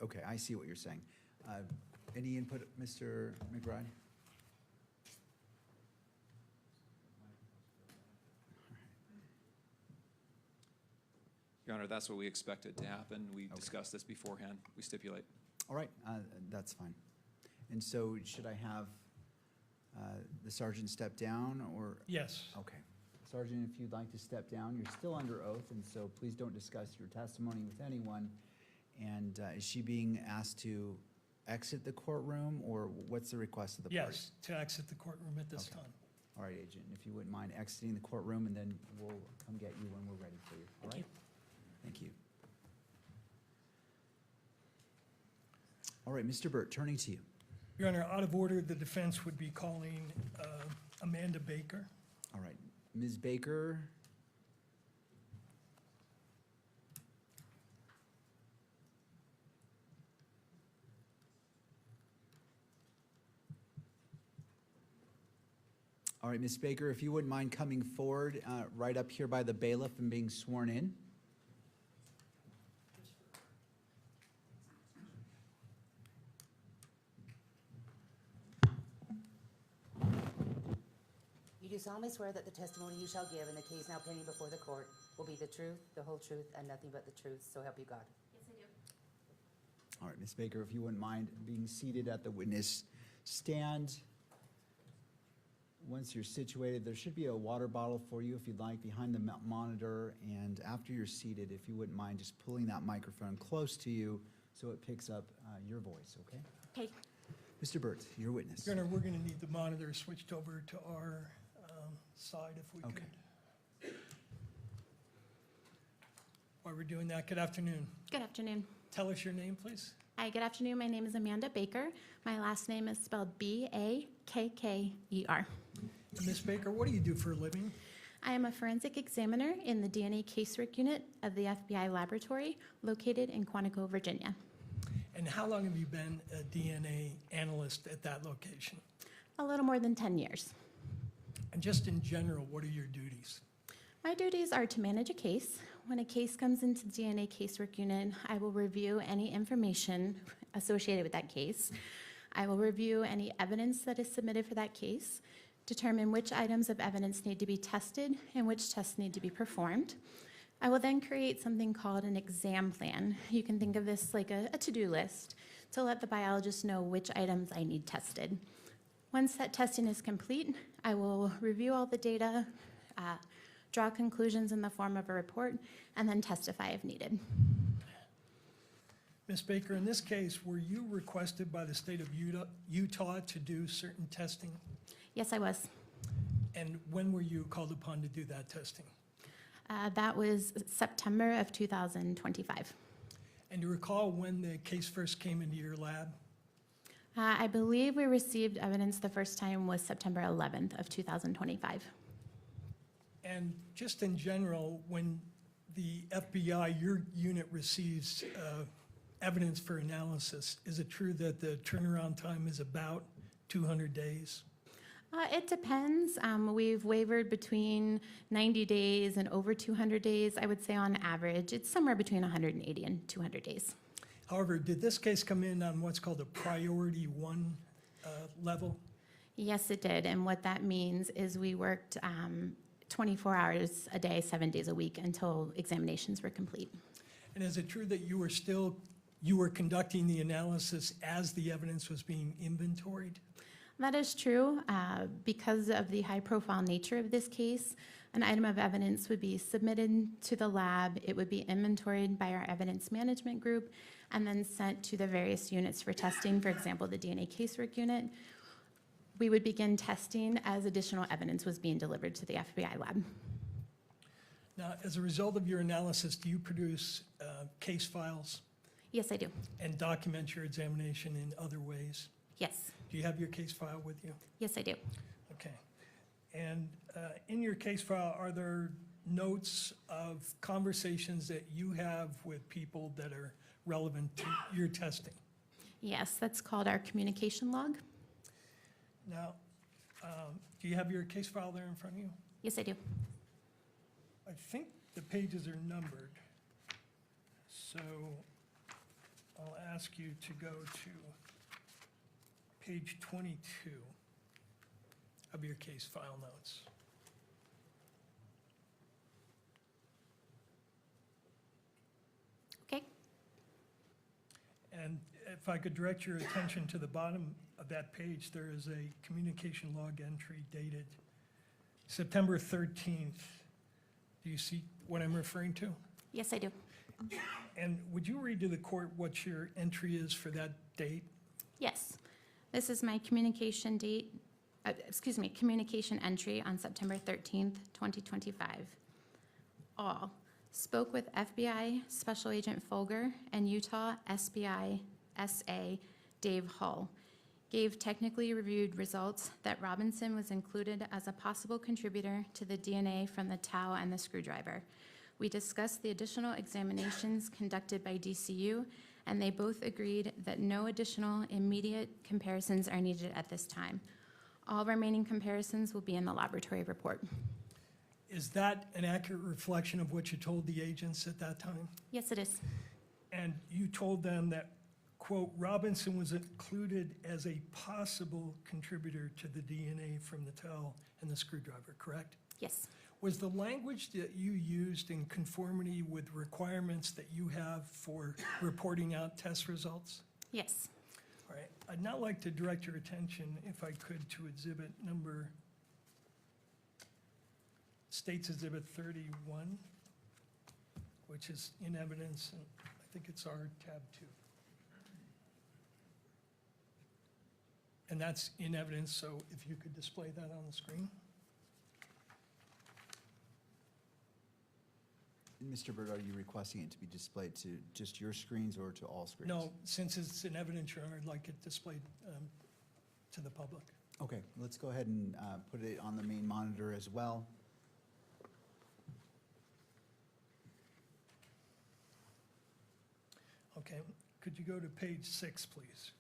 okay, I see what you're saying. Any input, Mr. McBride? Your Honor, that's what we expected to happen. We discussed this beforehand. We stipulate. All right, that's fine. And so should I have the sergeant step down, or? Yes. Okay. Sergeant, if you'd like to step down, you're still under oath, and so please don't discuss your testimony with anyone. And is she being asked to exit the courtroom, or what's the request of the party? Yes, to exit the courtroom at this Okay. time. All right, Agent, if you wouldn't mind exiting the courtroom, and then we'll come get you when we're ready for you. All right? Thank you. All right, Mr. Burt, turning to you. Your Honor, out of order, the defense would be calling Amanda Baker. All right, Ms. Baker, All right, Ms. Baker, if you wouldn't mind coming forward, right up here by the bailiff and being sworn in. You do solemnly swear that the testimony you shall give in the case now pending before the court will be the truth, the whole truth, and nothing but the truth, so help you God. Yes, I do. All right, Ms. Baker, if you wouldn't mind being seated at the witness stand. Once you're situated, there should be a water bottle for you if you'd like behind the monitor. And after you're seated, if you wouldn't mind just pulling that microphone close to you so it picks up your voice, okay? Okay. Mr. Burt, your witness. Your Honor, we're going to need the monitor switched over to our side if we Okay. could. While we're doing that, good afternoon. Good afternoon. Tell us your name, please. Hi, good afternoon. My name is Amanda Baker. My last name is spelled B-A-K-K-E-R. Ms. Baker, what do you do for a living? I am a forensic examiner in the DNA casework unit of the FBI laboratory located in Quantico, Virginia. And how long have you been a DNA analyst at that location? A little more than 10 years. And just in general, what are your duties? My duties are to manage a case. When a case comes into the DNA casework unit, I will review any information associated with that case. I will review any evidence that is submitted for that case, determine which items of evidence need to be tested and which tests need to be performed. I will then create something called an exam plan. You can think of this like a to-do list to let the biologist know which items I need tested. Once that testing is complete, I will review all the data, draw conclusions in the form of a report, and then testify if needed. Ms. Baker, in this case, were you requested by the state of Utah to do certain testing? Yes, I was. And when were you called upon to do that testing? That was September of 2025. And do you recall when the case first came into your lab? I believe we received evidence the first time was September 11th of 2025. And just in general, when the FBI, your unit receives evidence for analysis, is it true that the turnaround time is about 200 days? It depends. We've wavered between 90 days and over 200 days. I would say on average, it's somewhere between 180 and 200 days. However, did this case come in on what's called a priority one level? Yes, it did. And what that means is we worked 24 hours a day, 7 days a week until examinations were complete. And is it true that you were conducting the analysis as the evidence was being inventoried? That is true. Because of the high-profile nature of this case, an item of evidence would be submitted to the lab. It would be inventoried by our evidence management group and then sent to the various units for testing, for example, the DNA casework unit. We would begin testing as additional evidence was being delivered to the FBI lab. Now, as a result of your analysis, do you produce case files? Yes, I do. And document your examination in other ways? Yes. Do you have your case file with you? Yes, I do. Okay. And in your case file, are there notes of conversations that you have with people that are relevant to your testing? Yes, that's called our communication log. Now, do you have your case file there in front of you? Yes, I do. I think the pages are numbered. So I'll ask you to go to page 22 of your case file notes. Okay. And if I could direct your attention to the bottom of that page, there is a communication log entry dated September 13th. Do you see what I'm referring to? Yes, I do. And would you read to the court what your entry is for that date? Yes. This is my communication communication entry on September 13th, 2025. All. Spoke with FBI Special Agent Folger and Utah SBI SA Dave Hull. Gave technically reviewed results that Robinson was included as a possible contributor to the DNA from the towel and the screwdriver. We discussed the additional examinations conducted by DCU, and they both agreed that no additional immediate comparisons are needed at this time. All remaining comparisons will be in the laboratory report. Is that an accurate reflection of what you told the agents at that time? Yes, it is. And you told them that, quote, Robinson was included as a possible contributor to the DNA from the towel and the screwdriver, correct? Yes. Was the language that you used in conformity with requirements that you have for reporting out test results? Yes. All right, I'd now like to direct your attention, if I could, to exhibit number, State's Exhibit 31, which is in evidence, and I think it's our tab 2. And that's in evidence, so if you could display that on the screen. Mr. Burt, are you requesting it to be displayed to just your screens or to all screens? No, since it's in evidence, Your Honor, I'd like it displayed to the public. Okay, let's go ahead and put it on the main monitor as well. Okay, could you go to page 6, please?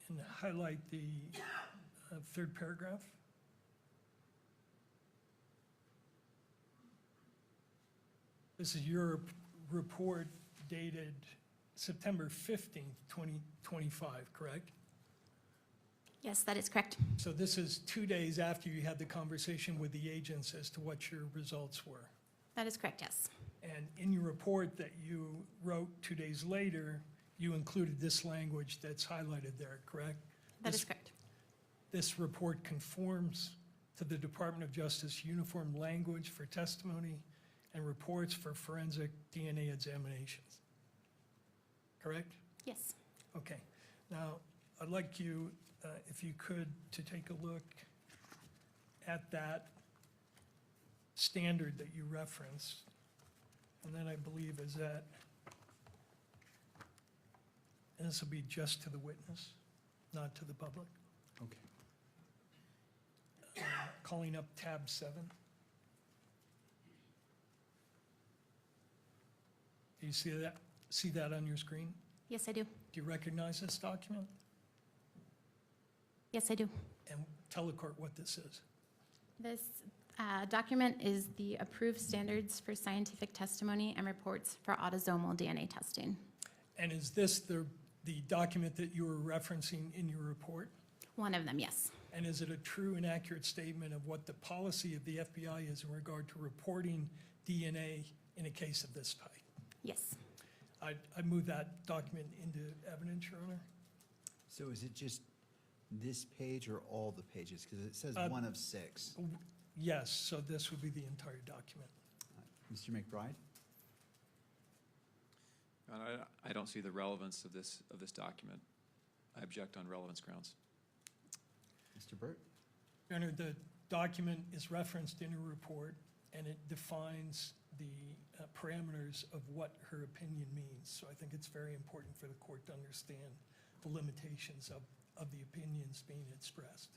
And highlight the third paragraph. This is your report dated September 15th, 2025, correct? Yes, that is correct. So this is 2 days after you had the conversation with the agents as to what your results were. That is correct, yes. And in your report that you wrote 2 days later, you included this language that's highlighted there, correct? That is correct. This report conforms to the Department of Justice uniform language for testimony and reports for forensic DNA examinations. Correct? Yes. Okay. Now, I'd like you, if you could, to take a look at that standard that you referenced. And then I believe is that, and this will be just to the witness, not to the public. Okay. Calling up tab 7. Do you see that on your screen? Yes, I do. Do you recognize this document? Yes, I do. And tell the court what this is. This document is the approved standards for scientific testimony and reports for autosomal DNA testing. And is this the document that you were referencing in your report? One of them, yes. And is it a true and accurate statement of what the policy of the FBI is in regard to reporting DNA in a case of this type? Yes. I move that document into evidence, Your Honor. So is it just this page or all the pages? Because it says 1 of 6. Yes, so this would be the entire document. Mr. McBride? I don't see the relevance of this document. I object on relevance grounds. Mr. Burt? Your Honor, the document is referenced in her report, and it defines the parameters of what her opinion means. So I think it's very important for the court to understand the limitations of the opinions being expressed.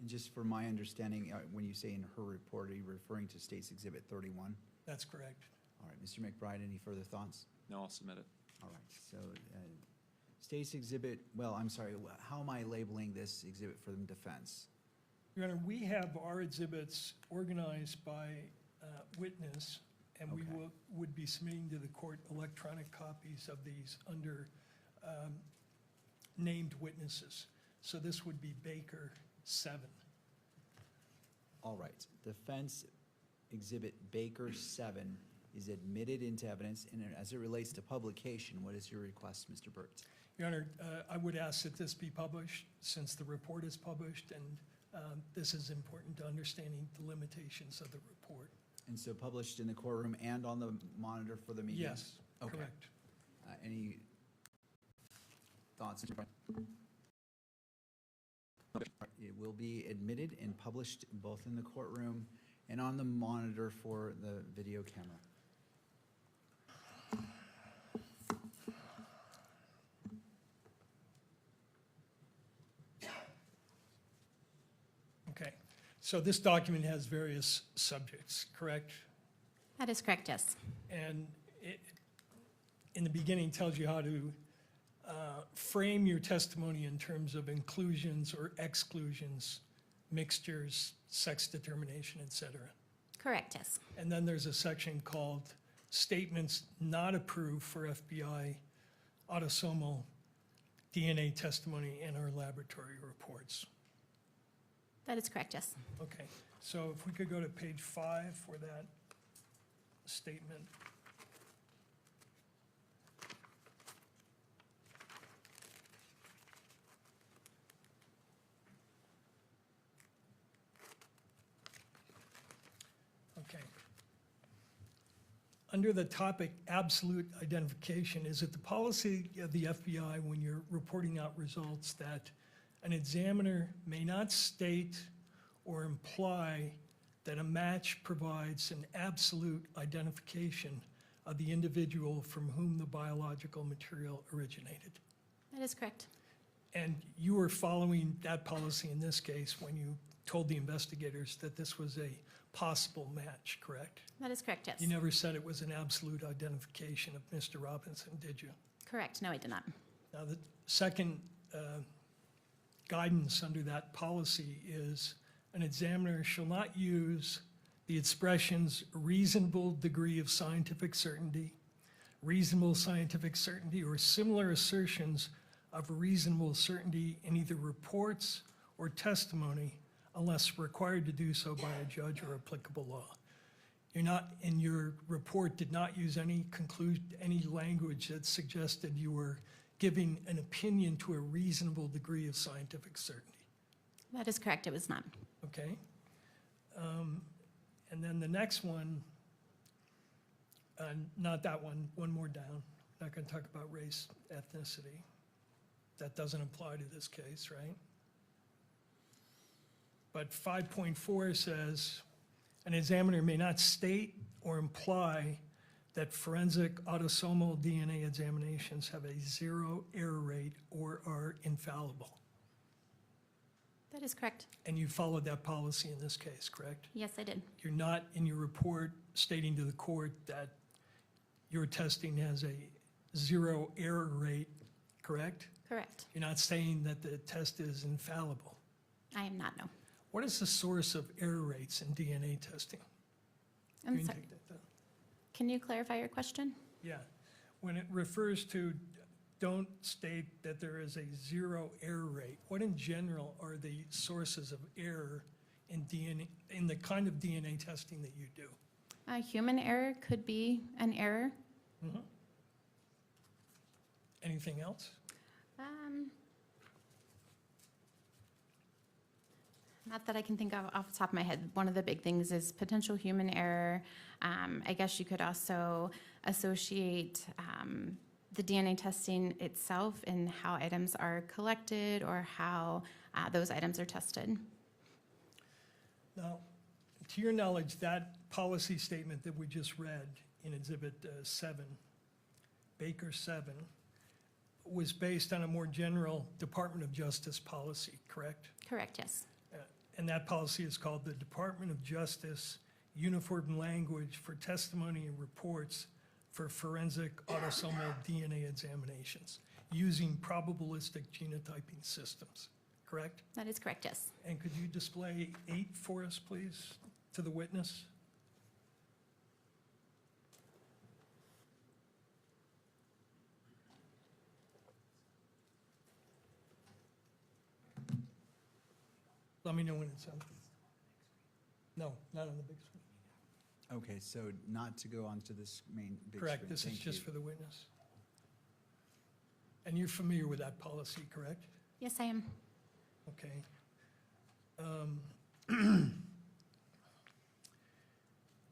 And just for my understanding, when you say in her report, are you referring to State's Exhibit 31? That's correct. All right, Mr. McBride, any further thoughts? No, I'll submit it. All right, so State's Exhibit, well, I'm sorry, how am I labeling this exhibit for the defense? Your Honor, we have our exhibits organized by witness, and we Okay. would be submitting to the court electronic copies of these under named witnesses. So this would be Baker 7. All right, Defense Exhibit Baker 7 is admitted into evidence, and as it relates to publication, what is your request, Mr. Burt? Your Honor, I would ask that this be published since the report is published, and this is important to understanding the limitations of the report. And so published in the courtroom and on the monitor for the media? Yes, Okay. correct. Any thoughts? Mr. Burt? It will be admitted and published both in the courtroom and on the monitor for the video camera. Okay, so this document has various subjects, correct? That is correct, yes. And it, in the beginning, tells you how to frame your testimony in terms of inclusions or exclusions, mixtures, sex determination, et cetera. Correct, yes. And then there's a section called Statements Not Approved for FBI Autosomal DNA Testimony in Our Laboratory Reports. That is correct, yes. Okay, so if we could go to page 5 for that statement. Okay. Under the topic absolute identification, is it the policy of the FBI when you're reporting out results that an examiner may not state or imply that a match provides an absolute identification of the individual from whom the biological material originated? That is correct. And you were following that policy in this case when you told the investigators that this was a possible match, correct? That is correct, yes. You never said it was an absolute identification of Mr. Robinson, did you? Correct, no, I did not. Now, the second guidance under that policy is an examiner shall not use the expressions reasonable degree of scientific certainty, reasonable scientific certainty, or similar assertions of reasonable certainty in either reports or testimony unless required to do so by a judge or applicable law. You're not, in your report, did not use any language that suggested you were giving an opinion to a reasonable degree of scientific certainty. That is correct, it was not. Okay? And then the next one, not that one, one more down. Not going to talk about race, ethnicity. That doesn't apply to this case, right? But 5.4 says, an examiner may not state or imply that forensic autosomal DNA examinations have a 0 error rate or are infallible. That is correct. And you followed that policy in this case, correct? Yes, I did. You're not in your report stating to the court that your testing has a 0 error rate, correct? Correct. You're not saying that the test is infallible. I am not, no. What is the source of error rates in DNA testing? I'm You can sorry. take that down. Can you clarify your question? Yeah, when it refers to don't state that there is a 0 error rate, what in general are the sources of error in DNA, in the kind of DNA testing that you do? Human error could be an error. Mhm. Anything else? Not that I can think of off the top of my head. One of the big things is potential human error. I guess you could also associate the DNA testing itself and how items are collected or how those items are tested. Now, to your knowledge, that policy statement that we just read in Exhibit 7, Baker 7, was based on a more general Department of Justice policy, correct? Correct, yes. And that policy is called the Department of Justice Uniform Language for Testimony and Reports for Forensic Autosomal DNA Examinations using probabilistic genotyping systems, correct? That is correct, yes. And could you display 8 for us, please, to the witness? Let me know when it's on. No, not on the big screen. Okay, so not to go on to this main big screen. Correct, this is Thank just you. for the witness. And you're familiar with that policy, correct? Yes, I am. Okay.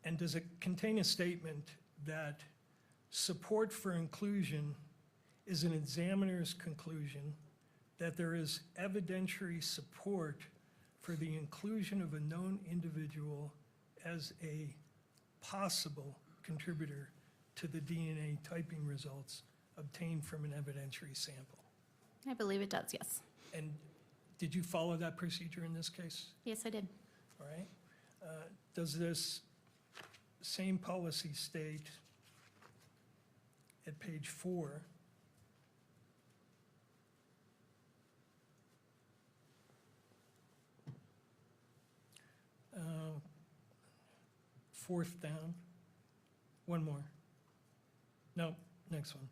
And does it contain a statement that support for inclusion is an examiner's conclusion that there is evidentiary support for the inclusion of a known individual as a possible contributor to the DNA typing results obtained from an evidentiary sample? I believe it does, yes. And did you follow that procedure in this case? Yes, I did. All right. Does this same policy state at page 4 fourth down. One more. No, next one.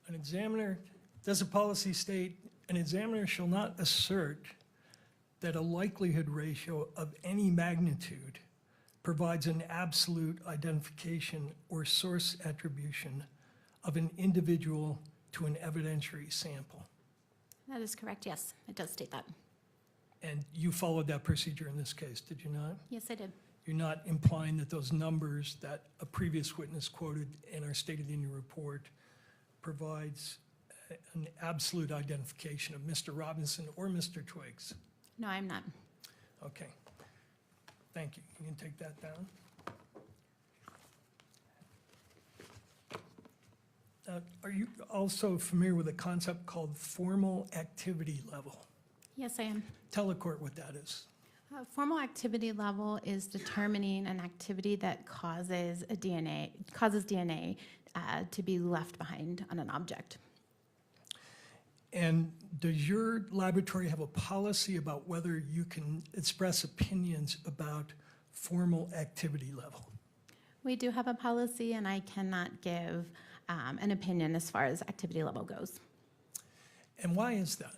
An examiner, does a policy state, an examiner shall not assert that a likelihood ratio of any magnitude provides an absolute identification or source attribution of an individual to an evidentiary sample? That is correct, yes. It does state that. And you followed that procedure in this case, did you not? Yes, I did. You're not implying that those numbers that a previous witness quoted in our stated in your report provides an absolute identification of Mr. Robinson or Mr. Twiggs? No, I'm not. Okay. Thank you. You can take that down. Are you also familiar with a concept called formal activity level? Yes, I am. Tell the court what that is. Formal activity level is determining an activity that causes DNA to be left behind on an object. And does your laboratory have a policy about whether you can express opinions about formal activity level? We do have a policy, and I cannot give an opinion as far as activity level goes. And why is that?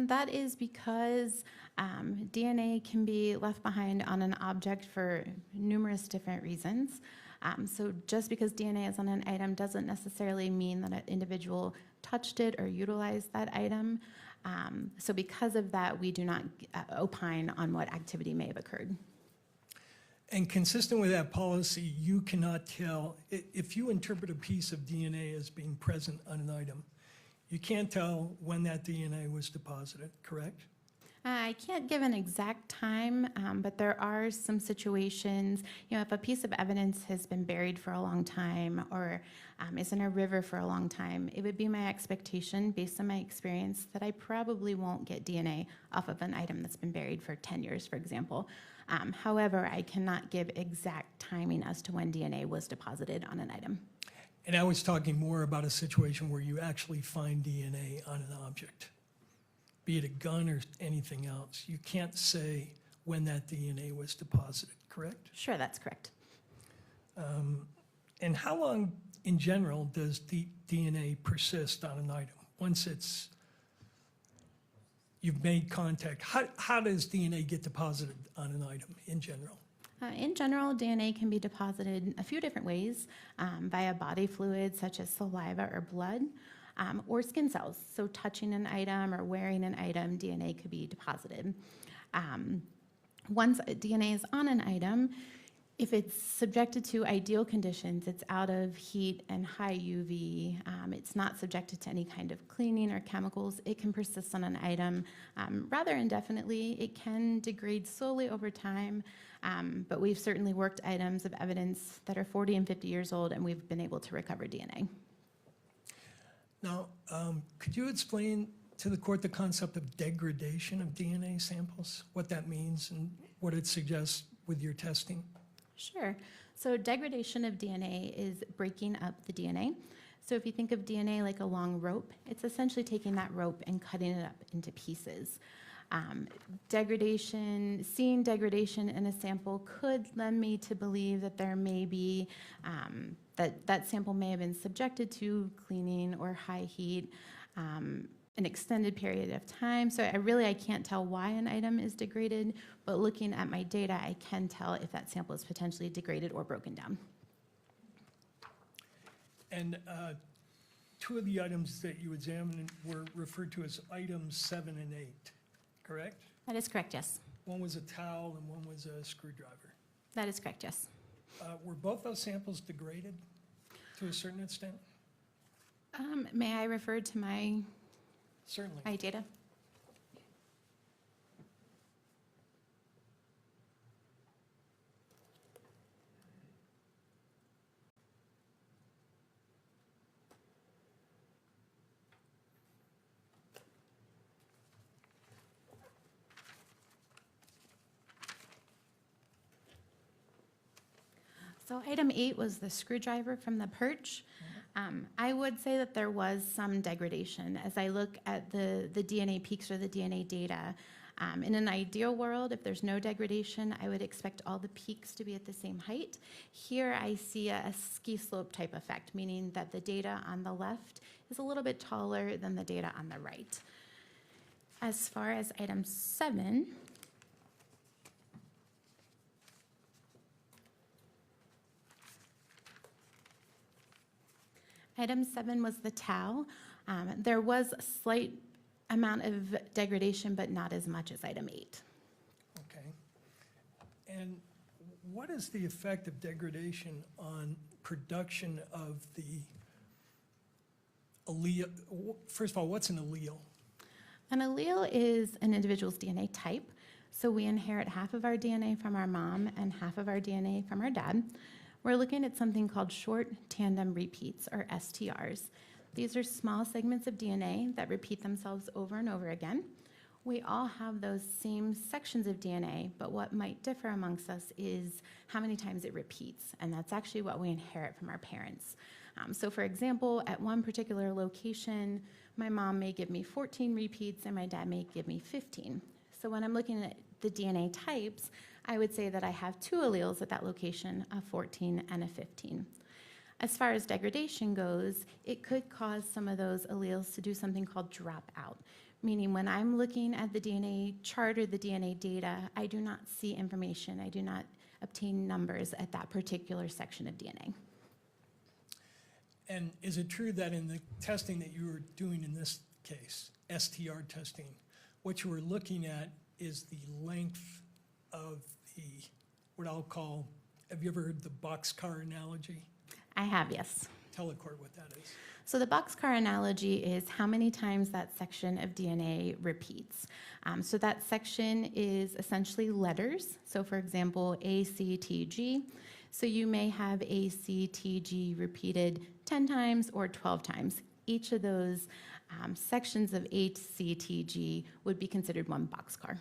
That is because DNA can be left behind on an object for numerous different reasons. So just because DNA is on an item doesn't necessarily mean that an individual touched it or utilized that item. So because of that, we do not opine on what activity may have occurred. And consistent with that policy, you cannot tell, if you interpret a piece of DNA as being present on an item, you can't tell when that DNA was deposited, correct? I can't give an exact time, but there are some situations, if a piece of evidence has been buried for a long time or is in a river for a long time, it would be my expectation, based on my experience, that I probably won't get DNA off of an item that's been buried for 10 years, for example. However, I cannot give exact timing as to when DNA was deposited on an item. And I was talking more about a situation where you actually find DNA on an object, be it a gun or anything else. You can't say when that DNA was deposited, correct? Sure, that's correct. And how long, in general, does DNA persist on an item? Once you've made contact, how does DNA get deposited on an item in general? In general, DNA can be deposited a few different ways, via body fluids such as saliva or blood, or skin cells. So touching an item or wearing an item, DNA could be deposited. Once DNA is on an item, if it's subjected to ideal conditions, it's out of heat and high UV, it's not subjected to any kind of cleaning or chemicals, it can persist on an item rather indefinitely. It can degrade slowly over time, but we've certainly worked items of evidence that are 40 and 50 years old, and we've been able to recover DNA. Now, could you explain to the court the concept of degradation of DNA samples, what that means and what it suggests with your testing? Sure. So degradation of DNA is breaking up the DNA. So if you think of DNA like a long rope, it's essentially taking that rope and cutting it up into pieces. Seeing degradation in a sample could lend me to believe that there may be, that sample may have been subjected to cleaning or high heat an extended period of time. So I can't tell why an item is degraded, but looking at my data, I can tell if that sample is potentially degraded or broken down. And two of the items that you examined were referred to as items 7 and 8, correct? That is correct, yes. One was a towel and one was a screwdriver. That is correct, yes. Were both those samples degraded to a certain extent? May I refer to my Certainly. data? So item 8 was the screwdriver from the perch. I would say that there was some degradation. As I look at the DNA peaks or the DNA data, in an ideal world, if there's no degradation, I would expect all the peaks to be at the same height. Here I see a ski slope type effect, meaning that the data on the left is a little bit taller than the data on the right. As far as item 7, item 7 was the tau. There was a slight amount of degradation, but not as much as item 8. Okay. And what is the effect of degradation on production of the allele? First of all, what's an allele? An allele is an individual's DNA type. So we inherit half of our DNA from our mom and half of our DNA from our dad. We're looking at something called short tandem repeats, or STRs. These are small segments of DNA that repeat themselves over and over again. We all have those same sections of DNA, but what might differ amongst us is how many times it repeats, and that's actually what we inherit from our parents. So for example, at one particular location, my mom may give me 14 repeats and my dad may give me 15. So when I'm looking at the DNA types, I would say that I have 2 alleles at that location, a 14 and a 15. As far as degradation goes, it could cause some of those alleles to do something called drop out, meaning when I'm looking at the DNA chart or the DNA data, I do not see information. I do not obtain numbers at that particular section of DNA. And is it true that in the testing that you were doing in this case, STR testing, what you were looking at is the length of the, what I'll call, have you ever heard the boxcar analogy? I have, yes. Tell the court what that is. So the boxcar analogy is how many times that section of DNA repeats. So that section is essentially letters. So for example, A, C, T, G. So you may have A, C, T, G repeated 10 times or 12 times. Each of those sections of H, C, T, G would be considered one boxcar.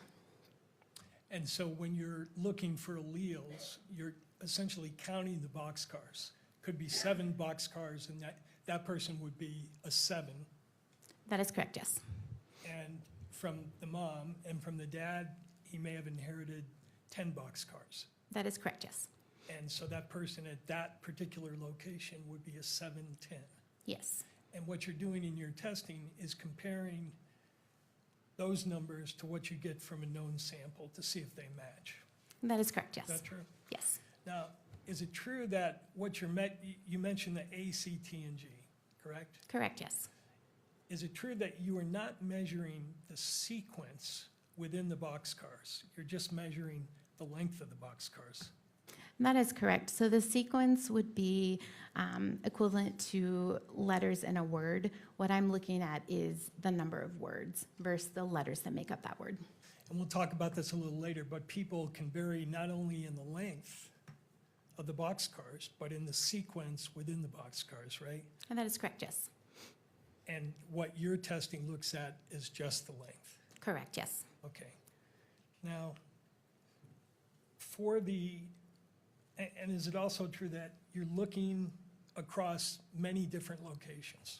And so when you're looking for alleles, you're essentially counting the boxcars. Could be 7 boxcars, and that person would be a 7. That is correct, yes. And from the mom and from the dad, he may have inherited 10 boxcars. That is correct, yes. And so that person at that particular location would be a 710. Yes. And what you're doing in your testing is comparing those numbers to what you get from a known sample to see if they match. That is correct, yes. Is that true? Yes. Now, is it true that what you mentioned the A, C, T, and G, correct? Correct, yes. Is it true that you are not measuring the sequence within the boxcars? You're just measuring the length of the boxcars? That is correct. So the sequence would be equivalent to letters in a word. What I'm looking at is the number of words versus the letters that make up that word. And we'll talk about this a little later, but people can vary not only in the length of the boxcars, but in the sequence within the boxcars, right? And that is correct, yes. And what your testing looks at is just the length? Correct, yes. Okay. Now, for the, and is it also true that you're looking across many different locations?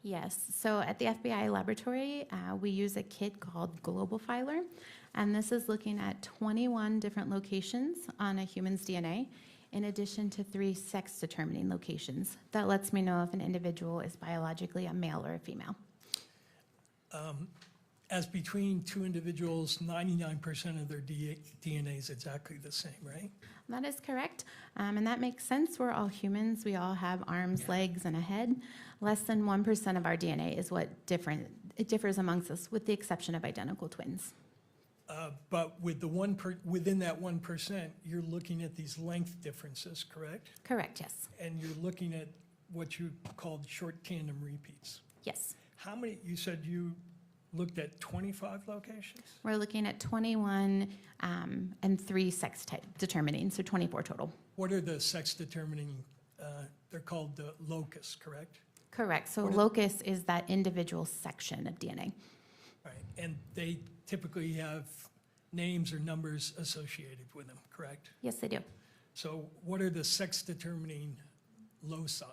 Yes, so at the FBI laboratory, we use a kit called Global Filer, and this is looking at 21 different locations on a human's DNA, in addition to 3 sex-determining locations. That lets me know if an individual is biologically a male or a female. As between 2 individuals, 99% of their DNA is exactly the same, right? That is correct, and that makes sense. We're all humans. We all have arms, legs, and a head. Less than 1% of our DNA is what it differs amongst us, with the exception of identical twins. But with the within that 1%, you're looking at these length differences, correct? Correct, yes. And you're looking at what you called short tandem repeats. Yes. How many, you said you looked at 25 locations? We're looking at 21 and 3 sex type determining, so 24 total. What are the sex determining, they're called the locus, correct? Correct, so locus is that individual section of DNA. Right, and they typically have names or numbers associated with them, correct? Yes, they do. So what are the sex determining loci?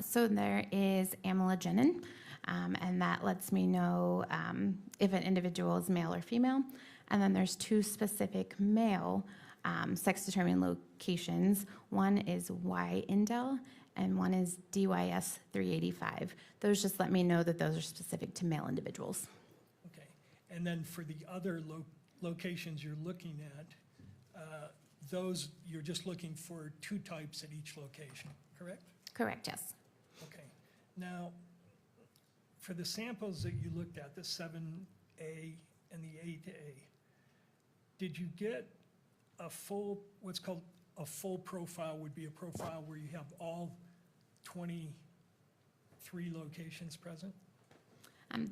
So there is amylogenin, and that lets me know if an individual is male or female. And then there's two specific male sex-determining locations. One is Y-indel, and one is DYS 385. Those just let me know that those are specific to male individuals. Okay. And then for the other locations you're looking at, those, you're just looking for two types at each location, correct? Correct, yes. Okay. Now, for the samples that you looked at, the 7A and the 8A, did you get a full, what's called a full profile would be a profile where you have all 23 locations present?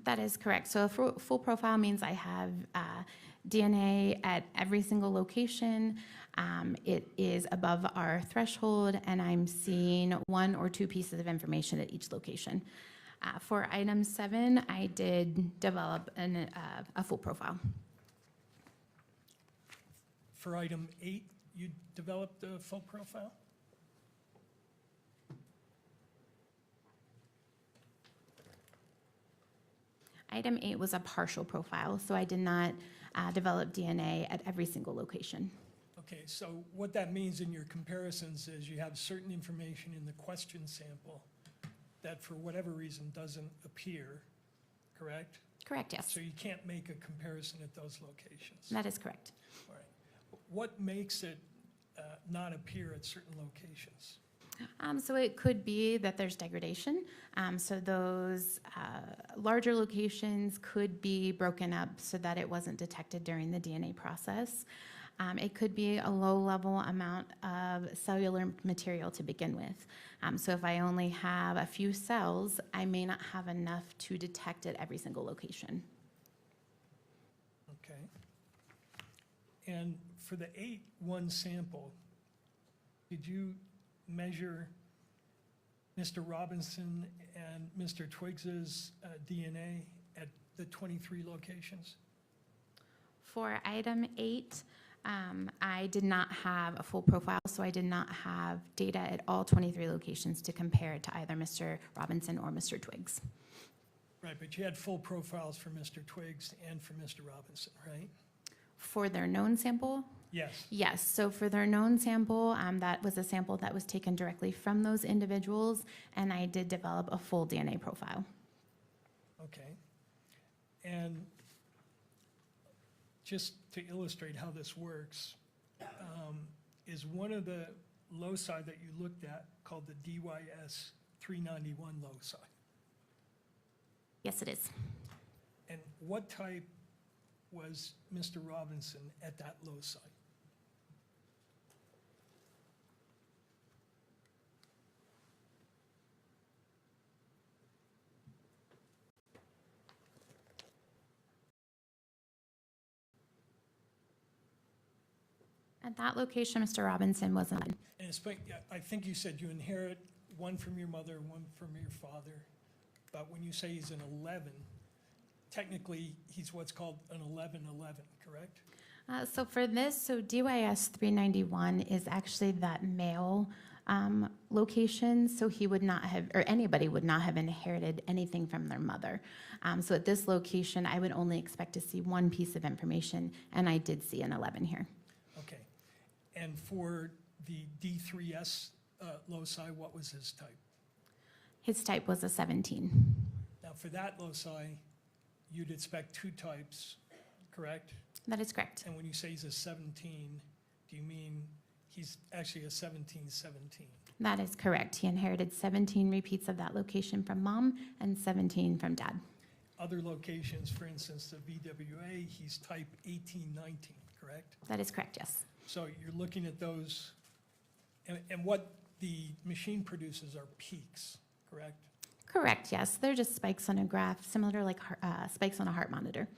That is correct. So a full profile means I have DNA at every single location. It is above our threshold, and I'm seeing one or two pieces of information at each location. For item 7, I did develop a full profile. For item 8, you developed a full profile? Item 8 was a partial profile, so I did not develop DNA at every single location. Okay, so what that means in your comparisons is you have certain information in the question sample that for whatever reason doesn't appear, correct? Correct, yes. So you can't make a comparison at those locations? That is correct. All right. What makes it not appear at certain locations? So it could be that there's degradation. So those larger locations could be broken up so that it wasn't detected during the DNA process. It could be a low-level amount of cellular material to begin with. So if I only have a few cells, I may not have enough to detect at every single location. Okay. And for the 8-1 sample, did you measure Mr. Robinson and Mr. Twiggs's DNA at the 23 locations? For item 8, I did not have a full profile, so I did not have data at all 23 locations to compare it to either Mr. Robinson or Mr. Twiggs. Right, but you had full profiles for Mr. Twiggs and for Mr. Robinson, right? For their known sample? Yes. Yes, so for their known sample, that was a sample that was taken directly from those individuals, and I did develop a full DNA profile. Okay. And just to illustrate how this works, is one of the loci that you looked at called the DYS 391 loci? Yes, it is. And what type was Mr. Robinson at that loci? At that location, Mr. Robinson was an 11. And I think you said you inherit one from your mother, one from your father. But when you say he's an 11, technically he's what's called an 11-11, correct? So for this, so DYS 391 is actually that male location, so he would not have, or anybody would not have inherited anything from their mother. So at this location, I would only expect to see one piece of information, and I did see an 11 here. Okay. And for the D3S loci, what was his type? His type was a 17. Now for that loci, you'd expect two types, correct? That is correct. And when you say he's a 17, do you mean he's actually a 17-17? That is correct. He inherited 17 repeats of that location from mom and 17 from dad. Other locations, for instance, the VWA, he's type 18-19, correct? That is correct, yes. So you're looking at those, and what the machine produces are peaks, correct? Correct, yes. They're just spikes on a graph, similar to like spikes on a heart monitor.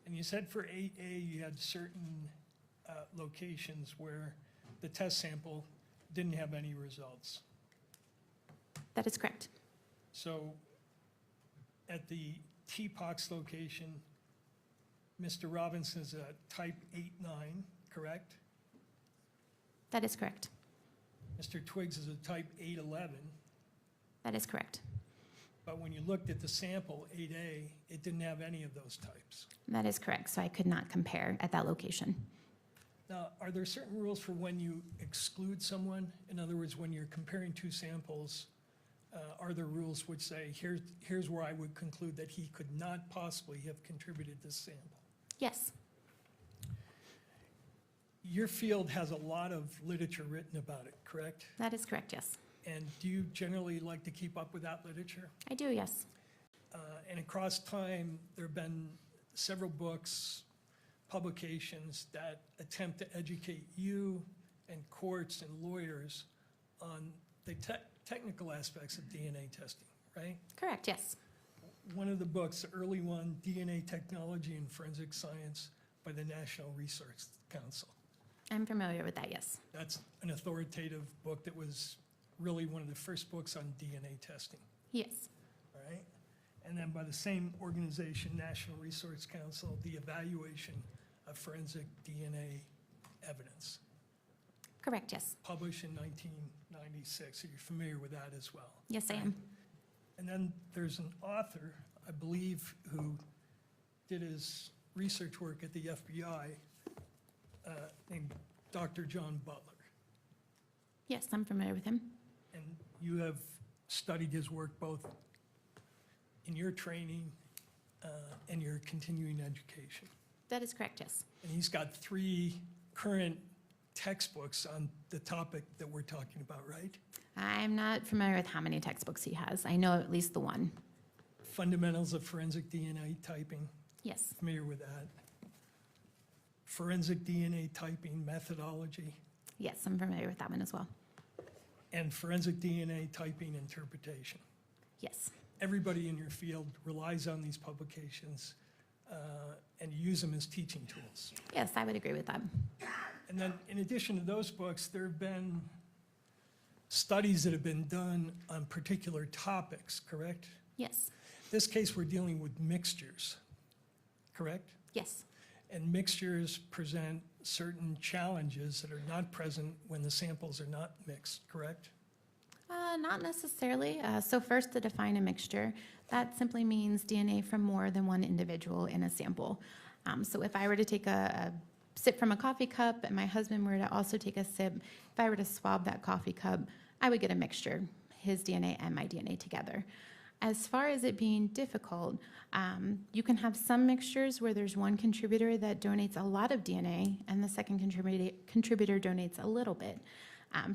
And you said for 8A, you had certain locations where the test sample didn't have any results. That is correct. So at the TPOX location, Mr. Robinson is a type 8-9, correct? That is correct. Mr. Twiggs is a type 8-11. That is correct. But when you looked at the sample, 8A, it didn't have any of those types. That is correct, so I could not compare at that location. Now, are there certain rules for when you exclude someone? In other words, when you're comparing two samples, are there rules which say, here's where I would conclude that he could not possibly have contributed this sample? Yes, Your field has a lot of literature written about it, correct? that is correct, yes. And do you generally like to keep up with that literature? I do, yes. And across time, there have been several books, publications that attempt to educate you and courts and lawyers on the technical aspects of DNA testing, right? Correct, yes. One of the books, the early one, DNA Technology and Forensic Science by the National Research Council. I'm familiar with that, yes. That's an authoritative book that was really one of the first books on DNA testing, Yes, all right? And then by the same organization, National Research Council, the Evaluation of Forensic DNA Evidence, correct, yes. published in 1996. So you're familiar with that as well. Yes, I am. And then there's an author, I believe, who did his research work at the FBI, named Dr. John Butler. Yes, I'm familiar with him. And you have studied his work both in your training and your continuing education. That is correct, yes. And he's got 3 current textbooks on the topic that we're talking about, right? I'm not familiar with how many textbooks he has. I know at least the one. Fundamentals of Forensic DNA Typing, Yes, familiar with that. Forensic DNA Typing Methodology, yes, I'm familiar with that one as well. and Forensic DNA Typing Interpretation. Yes, Everybody in your field relies on these publications and you use them as teaching tools. yes, I would agree with that. And then, in addition to those books, there have been studies that have been done on particular topics, correct? Yes, This case, we're dealing with mixtures, correct? yes, And mixtures present certain challenges that are not present when the samples are not mixed, correct? not necessarily. So first, to define a mixture, that simply means DNA from more than one individual in a sample. So if I were to take a sip from a coffee cup and my husband were to also take a sip, if I were to swab that coffee cup, I would get a mixture, his DNA and my DNA together. As far as it being difficult, you can have some mixtures where there's one contributor that donates a lot of DNA and the second contributor donates a little bit.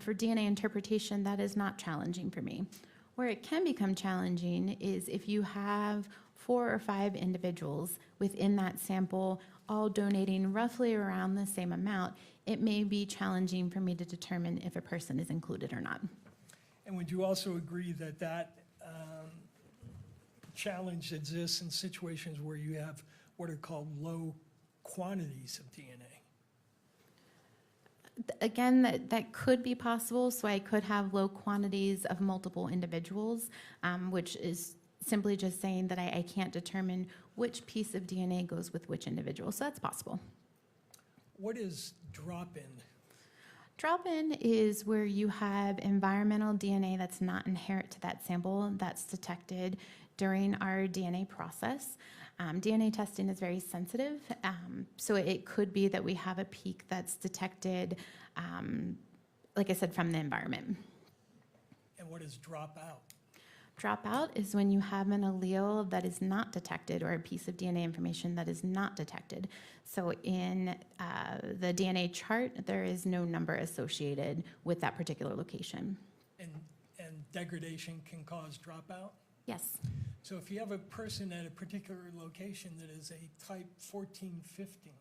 For DNA interpretation, that is not challenging for me. Where it can become challenging is if you have 4 or 5 individuals within that sample all donating roughly around the same amount, it may be challenging for me to determine if a person is included or not. And would you also agree that that challenge exists in situations where you have what are called low quantities of DNA? Again, that could be possible, so I could have low quantities of multiple individuals, which is simply just saying that I can't determine which piece of DNA goes with which individual, so that's possible. What is drop-in? Drop-in is where you have environmental DNA that's not inherent to that sample that's detected during our DNA process. DNA testing is very sensitive, so it could be that we have a peak that's detected, like I said, from the environment. And what is dropout? Dropout is when you have an allele that is not detected or a piece of DNA information that is not detected. So in the DNA chart, there is no number associated with that particular location. And degradation can cause dropout? Yes. So if you have a person at a particular location that is a type 1415,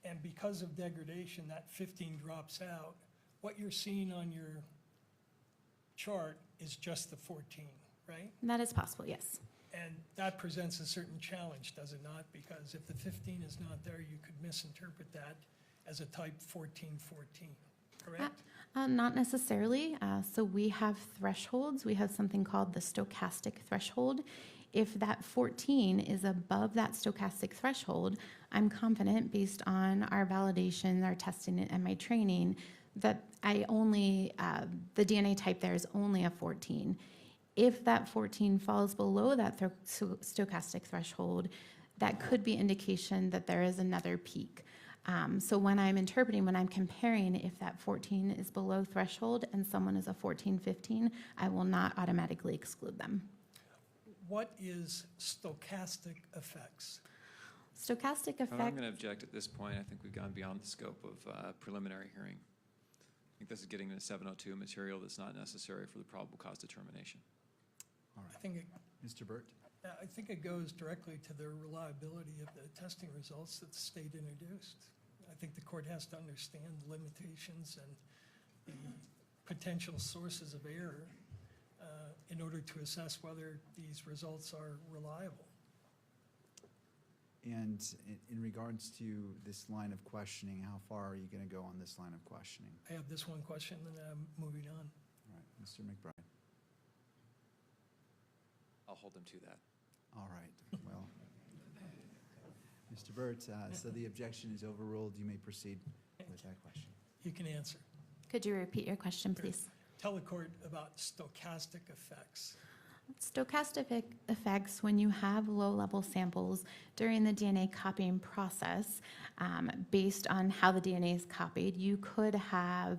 and because of degradation, that 15 drops out, what you're seeing on your chart is just the 14, right? That is possible, yes. And that presents a certain challenge, does it not? Because if the 15 is not there, you could misinterpret that as a type 1414, correct? Not necessarily. So we have thresholds. We have something called the stochastic threshold. If that 14 is above that stochastic threshold, I'm confident, based on our validation, our testing, and my training, that the DNA type there is only a 14. If that 14 falls below that stochastic threshold, that could be indication that there is another peak. So when I'm interpreting, when I'm comparing, if that 14 is below threshold and someone is a 14, 15, I will not automatically exclude them. What is stochastic effects? Stochastic I'm effect, going to object at this point. I think we've gone beyond the scope of preliminary hearing. I think this is getting into 702 material that's not necessary for the probable cause determination. All I right. think it, Mr. Burt? I think it goes directly to the reliability of the testing results that the state introduced. I think the court has to understand the limitations and the potential sources of error in order to assess whether these results are reliable. And in regards to this line of questioning, how far are you going to go on this line of questioning? I have this one question, and then I'm moving on. All right, Mr. McBride. I'll hold them to that. All right, well, Mr. Burt, so the objection is overruled. You may proceed with that question. You can answer. could you repeat your question, please? Tell the court about stochastic effects. Stochastic effects, when you have low-level samples during the DNA copying process, based on how the DNA is copied, you could have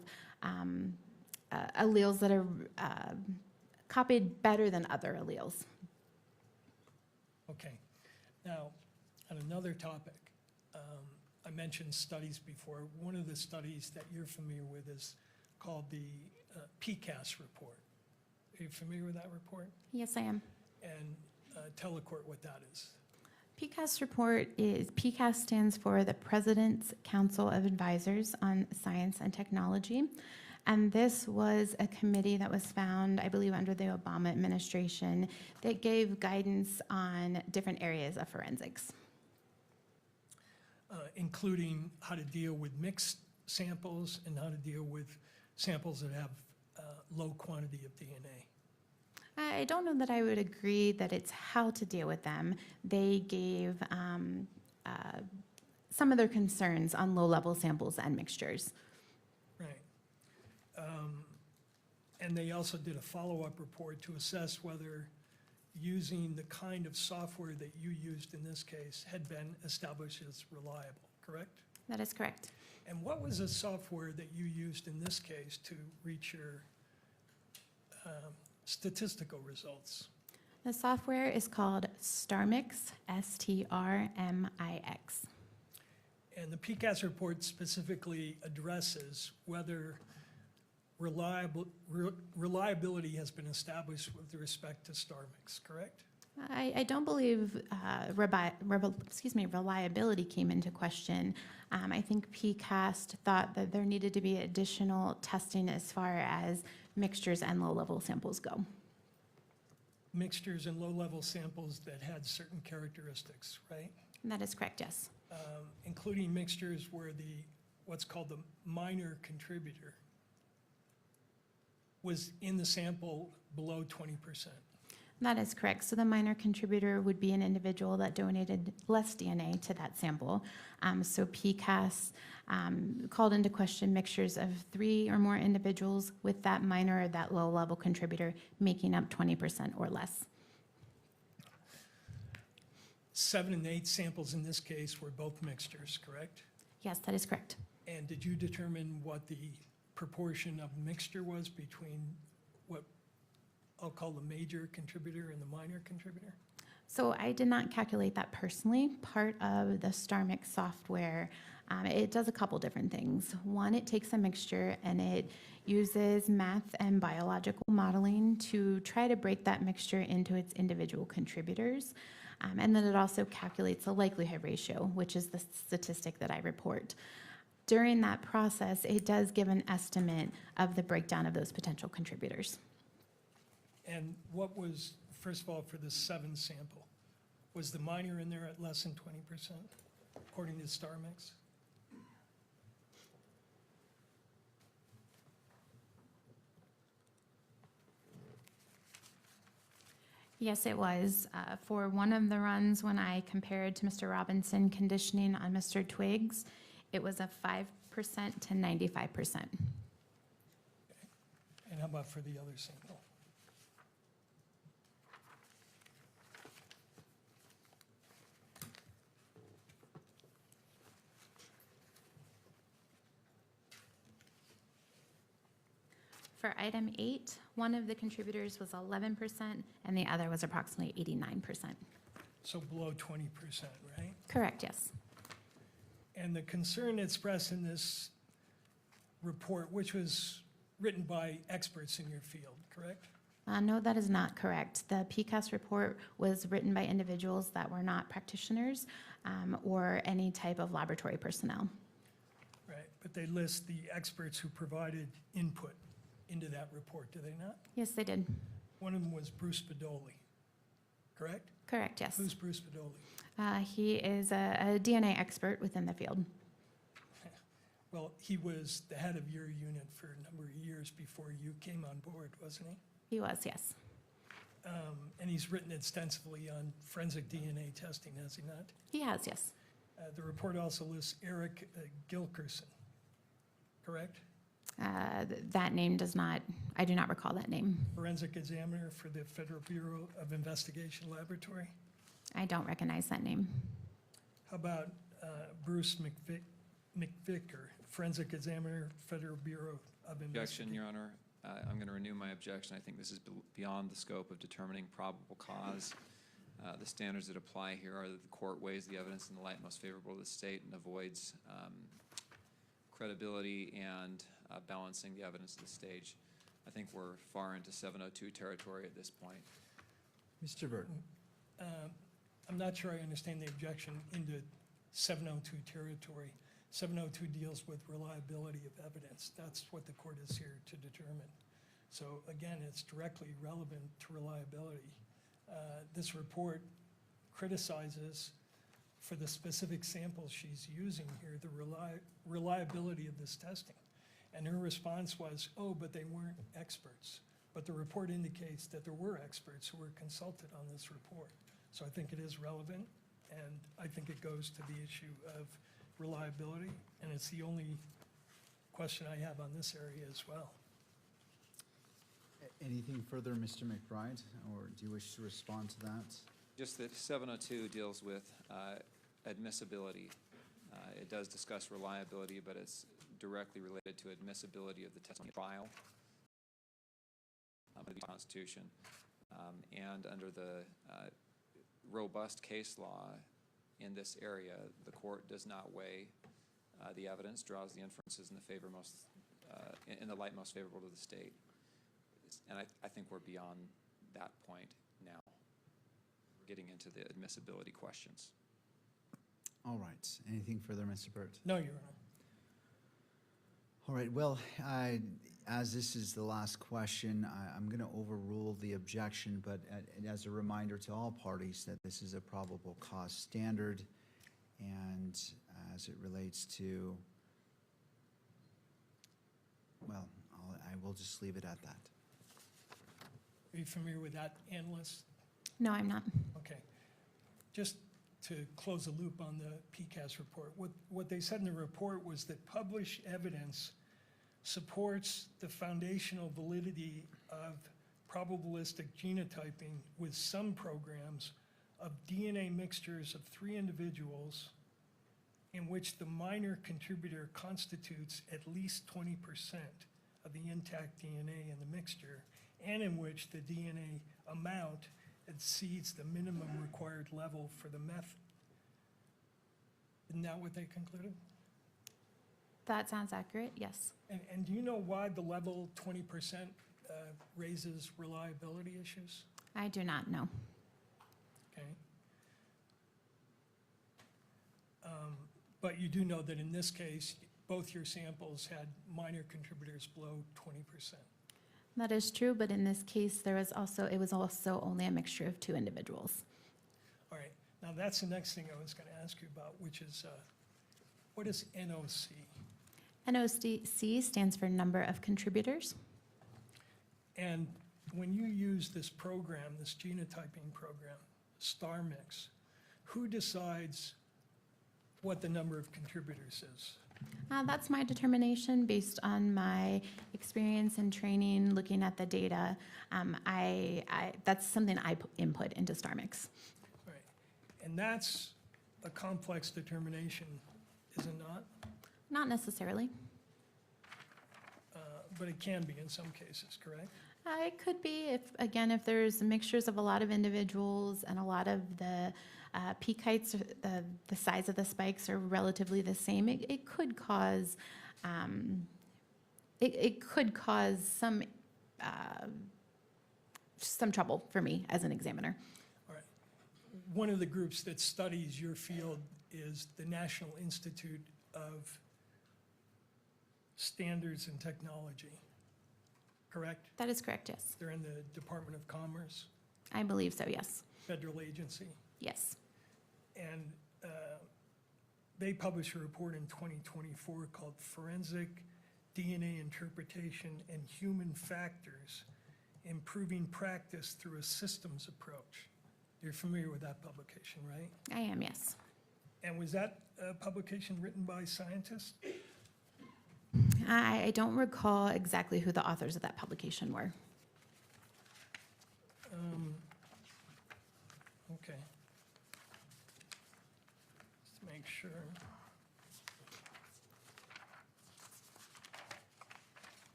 alleles that are copied better than other alleles. Okay. Now, on another topic, I mentioned studies before. One of the studies that you're familiar with is called the PCAST report. Are you familiar with that report? Yes, I am. And tell the court what that is. PCAST report is, PCAST stands for the President's Council of Advisors on Science and Technology. And this was a committee that was found, I believe, under the Obama administration that gave guidance on different areas of forensics. Including how to deal with mixed samples and how to deal with samples that have low quantity of DNA. I don't know that I would agree that it's how to deal with them. They gave some of their concerns on low-level samples and mixtures. Right. And they also did a follow-up report to assess whether using the kind of software that you used in this case had been established as reliable, correct? That is correct. And what was the software that you used in this case to reach your statistical results? The software is called StarMix, S-T-R-M-I-X. And the PCAST report specifically addresses whether reliability has been established with respect to StarMix, correct? I don't believe reliability came into question. I think PCAST thought that there needed to be additional testing as far as mixtures and low-level samples go. Mixtures and low-level samples that had certain characteristics, right? That is correct, yes. Including mixtures where what's called the minor contributor was in the sample below 20%. That is correct. So the minor contributor would be an individual that donated less DNA to that sample. So PCAST called into question mixtures of 3 or more individuals with that minor or that low-level contributor making up 20% or less. 7 and 8 samples in this case were both mixtures, correct? Yes, that is correct. And did you determine what the proportion of mixture was between what I'll call the major contributor and the minor contributor? So I did not calculate that personally. Part of the StarMix software, it does a couple different things. One, it takes a mixture and it uses math and biological modeling to try to break that mixture into its individual contributors. And then it also calculates a likelihood ratio, which is the statistic that I report. During that process, it does give an estimate of the breakdown of those potential contributors. And what was, first of all, for the 7 sample, was the minor in there at less than 20%, according to StarMix? Yes, it was. For one of the runs, when I compared to Mr. Robinson conditioning on Mr. Twiggs, it was a 5% to 95%. And how about for the other sample? For item 8, one of the contributors was 11% and the other was approximately 89%. So below 20%, right? Correct, yes. And the concern expressed in this report, which was written by experts in your field, correct? No, that is not correct. The PCAST report was written by individuals that were not practitioners or any type of laboratory personnel. Right, but they list the experts who provided input into that report, do they not? Yes, they did. One of them was Bruce Bedoli, correct? Correct, yes. Who's Bruce Bedoli? He is a DNA expert within the field. Well, he was the head of your unit for a number of years before you came on board, wasn't he? He was, yes. And he's written extensively on forensic DNA testing, has he not? He has, yes. The report also lists Eric Gilkerson, correct? That name does not, I do not recall that name. Forensic examiner for the Federal Bureau of Investigation Laboratory. I don't recognize that name. How about Bruce McVicker, forensic examiner, Federal Bureau of Objection, Investigation? Your Honor. I'm going to renew my objection. I think this is beyond the scope of determining probable cause. The standards that apply here are that the court weighs the evidence in the light most favorable to the state and avoids credibility and balancing the evidence of the stage. I think we're far into 702 territory at this point. Mr. Burton. I'm not sure I understand the objection into 702 territory. 702 deals with reliability of evidence. That's what the court is here to determine. So again, it's directly relevant to reliability. This report criticizes, for the specific samples she's using here, the reliability of this testing. And her response was, oh, but they weren't experts. But the report indicates that there were experts who were consulted on this report. So I think it is relevant, and I think it goes to the issue of reliability, and it's the only question I have on this area as well. Anything further, Mr. McBride, or do you wish to respond to that? Just that 702 deals with admissibility. It does discuss reliability, but it's directly related to admissibility of the testimony trial of the Constitution. And under the robust case law in this area, the court does not weigh the evidence, draws the inferences in the favor most, in the light most favorable to the state. And I think we're beyond that point now. We're getting into the admissibility questions. All right. Anything further, Mr. Burt? No, Your Honor. All right. Well, as this is the last question, I'm going to overrule the objection, but as a reminder to all parties that this is a probable cause standard, and as it relates to, well, I will just leave it at that. Are you familiar with that analyst? No, I'm not. Okay. Just to close the loop on the PCAST report, what they said in the report was that published evidence supports the foundational validity of probabilistic genotyping with some programs of DNA mixtures of 3 individuals in which the minor contributor constitutes at least 20% of the intact DNA in the mixture, and in which the DNA amount exceeds the minimum required level for the method. Isn't that what they concluded? That sounds accurate, yes. And do you know why the level 20% raises reliability issues? I do not know. Okay. But you do know that in this case, both your samples had minor contributors below 20%. That is true, but in this case, it was also only a mixture of 2 individuals. All right. Now that's the next thing I was going to ask you about, which is what is NOC? NOC stands for number of contributors. And when you use this program, this genotyping program, StarMix, who decides what the number of contributors is? That's my determination based on my experience and training, looking at the data. That's something I input into StarMix. Right. And that's a complex determination, is it not? Not necessarily. But it can be in some cases, correct? It could be, if there's mixtures of a lot of individuals and a lot of the peak heights, the size of the spikes are relatively the same, it could cause, some trouble for me as an examiner. All right. One of the groups that studies your field is the National Institute of Standards and Technology, correct? That is correct, yes. They're in the Department of Commerce, I believe so, yes. federal agency. Yes. And they published a report in 2024 called Forensic DNA Interpretation and Human Factors, Improving Practice Through a Systems Approach. You're familiar with that publication, right? I am, yes. And was that a publication written by scientists? I don't recall exactly who the authors of that publication were. Okay. Just to make sure.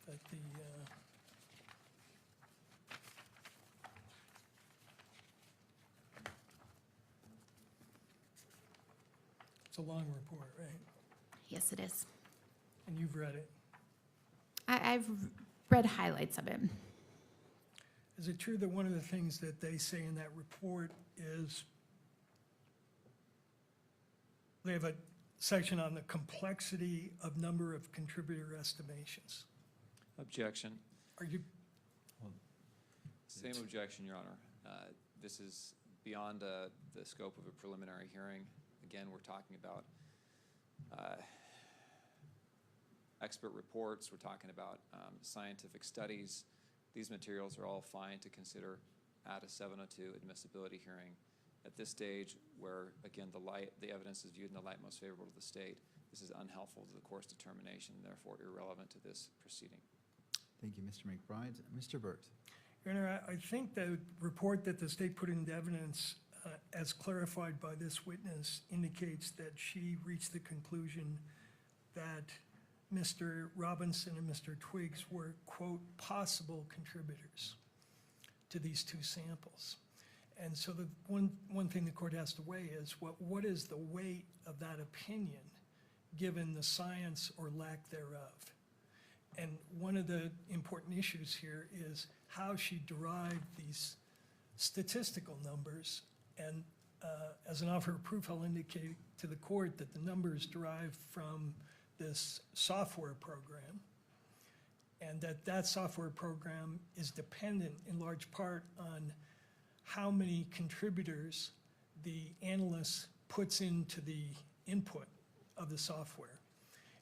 That the, it's a long report, right? Yes, it is. And you've read it. I've read highlights of it. Is it true that one of the things that they say in that report is they have a section on the complexity of number of contributor estimations? Objection. Are you, Same objection, Your Honor. This is beyond the scope of a preliminary hearing. Again, we're talking about expert reports, we're talking about scientific studies. These materials are all fine to consider at a 702 admissibility hearing. At this stage, where, again, the evidence is viewed in the light most favorable to the state, this is unhelpful to the court's determination, therefore irrelevant to this proceeding. Thank you, Mr. McBride. Mr. Burt. Your Honor, I think the report that the state put into evidence, as clarified by this witness, indicates that she reached the conclusion that Mr. Robinson and Mr. Twiggs were, quote, possible contributors to these two samples. And so the one thing the court has to weigh is what is the weight of that opinion given the science or lack thereof? And one of the important issues here is how she derived these statistical numbers. And as an offer of proof, I'll indicate to the court that the numbers derived from this software program, and that software program is dependent in large part on how many contributors the analyst puts into the input of the software.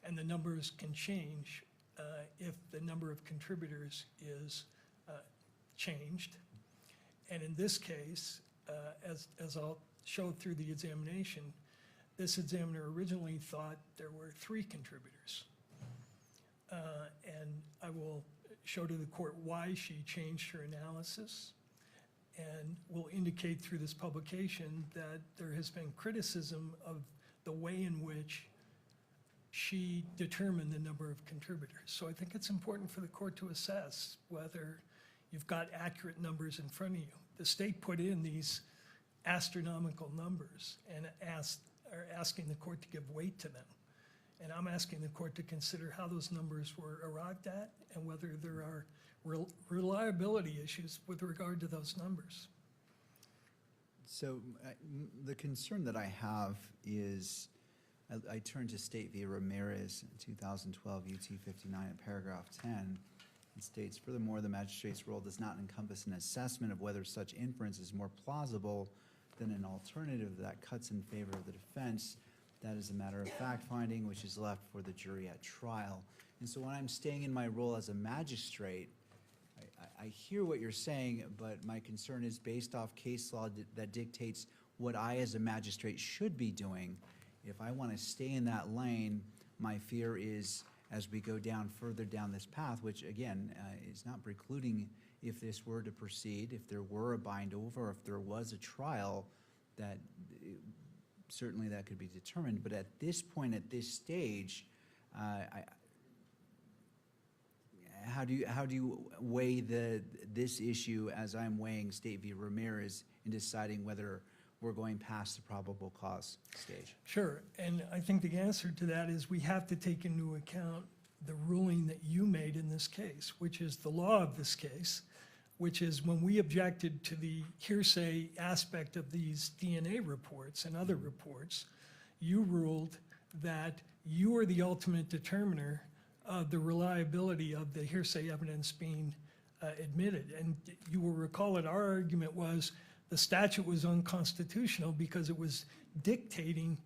And the numbers can change if the number of contributors is changed. And in this case, as I'll show through the examination, this examiner originally thought there were 3 contributors. And I will show to the court why she changed her analysis, and will indicate through this publication that there has been criticism of the way in which she determined the number of contributors. So I think it's important for the court to assess whether you've got accurate numbers in front of you. The state put in these astronomical numbers and are asking the court to give weight to them. And I'm asking the court to consider how those numbers were arrived at and whether there are reliability issues with regard to those numbers. So the concern that I have is, I turn to State v. Ramirez, 2012 UT 59 at paragraph 10. It states, furthermore, the magistrate's role does not encompass an assessment of whether such inference is more plausible than an alternative that cuts in favor of the defense. That is a matter of fact-finding, which is left for the jury at trial. And so when I'm staying in my role as a magistrate, I hear what you're saying, but my concern is based off case law that dictates what I as a magistrate should be doing. If I want to stay in that lane, my fear is, as we go down further down this path, which again, is not precluding if this were to proceed, if there were a bind over, if there was a trial, that certainly that could be determined. But at this point, at this stage, how do you weigh this issue as I'm weighing State v. Ramirez in deciding whether we're going past the probable cause stage? Sure, and I think the answer to that is we have to take into account the ruling that you made in this case, which is the law of this case, which is when we objected to the hearsay aspect of these DNA reports and other reports, you ruled that you are the ultimate determiner of the reliability of the hearsay evidence being admitted. And you will recall that our argument was the statute was unconstitutional because it was dictating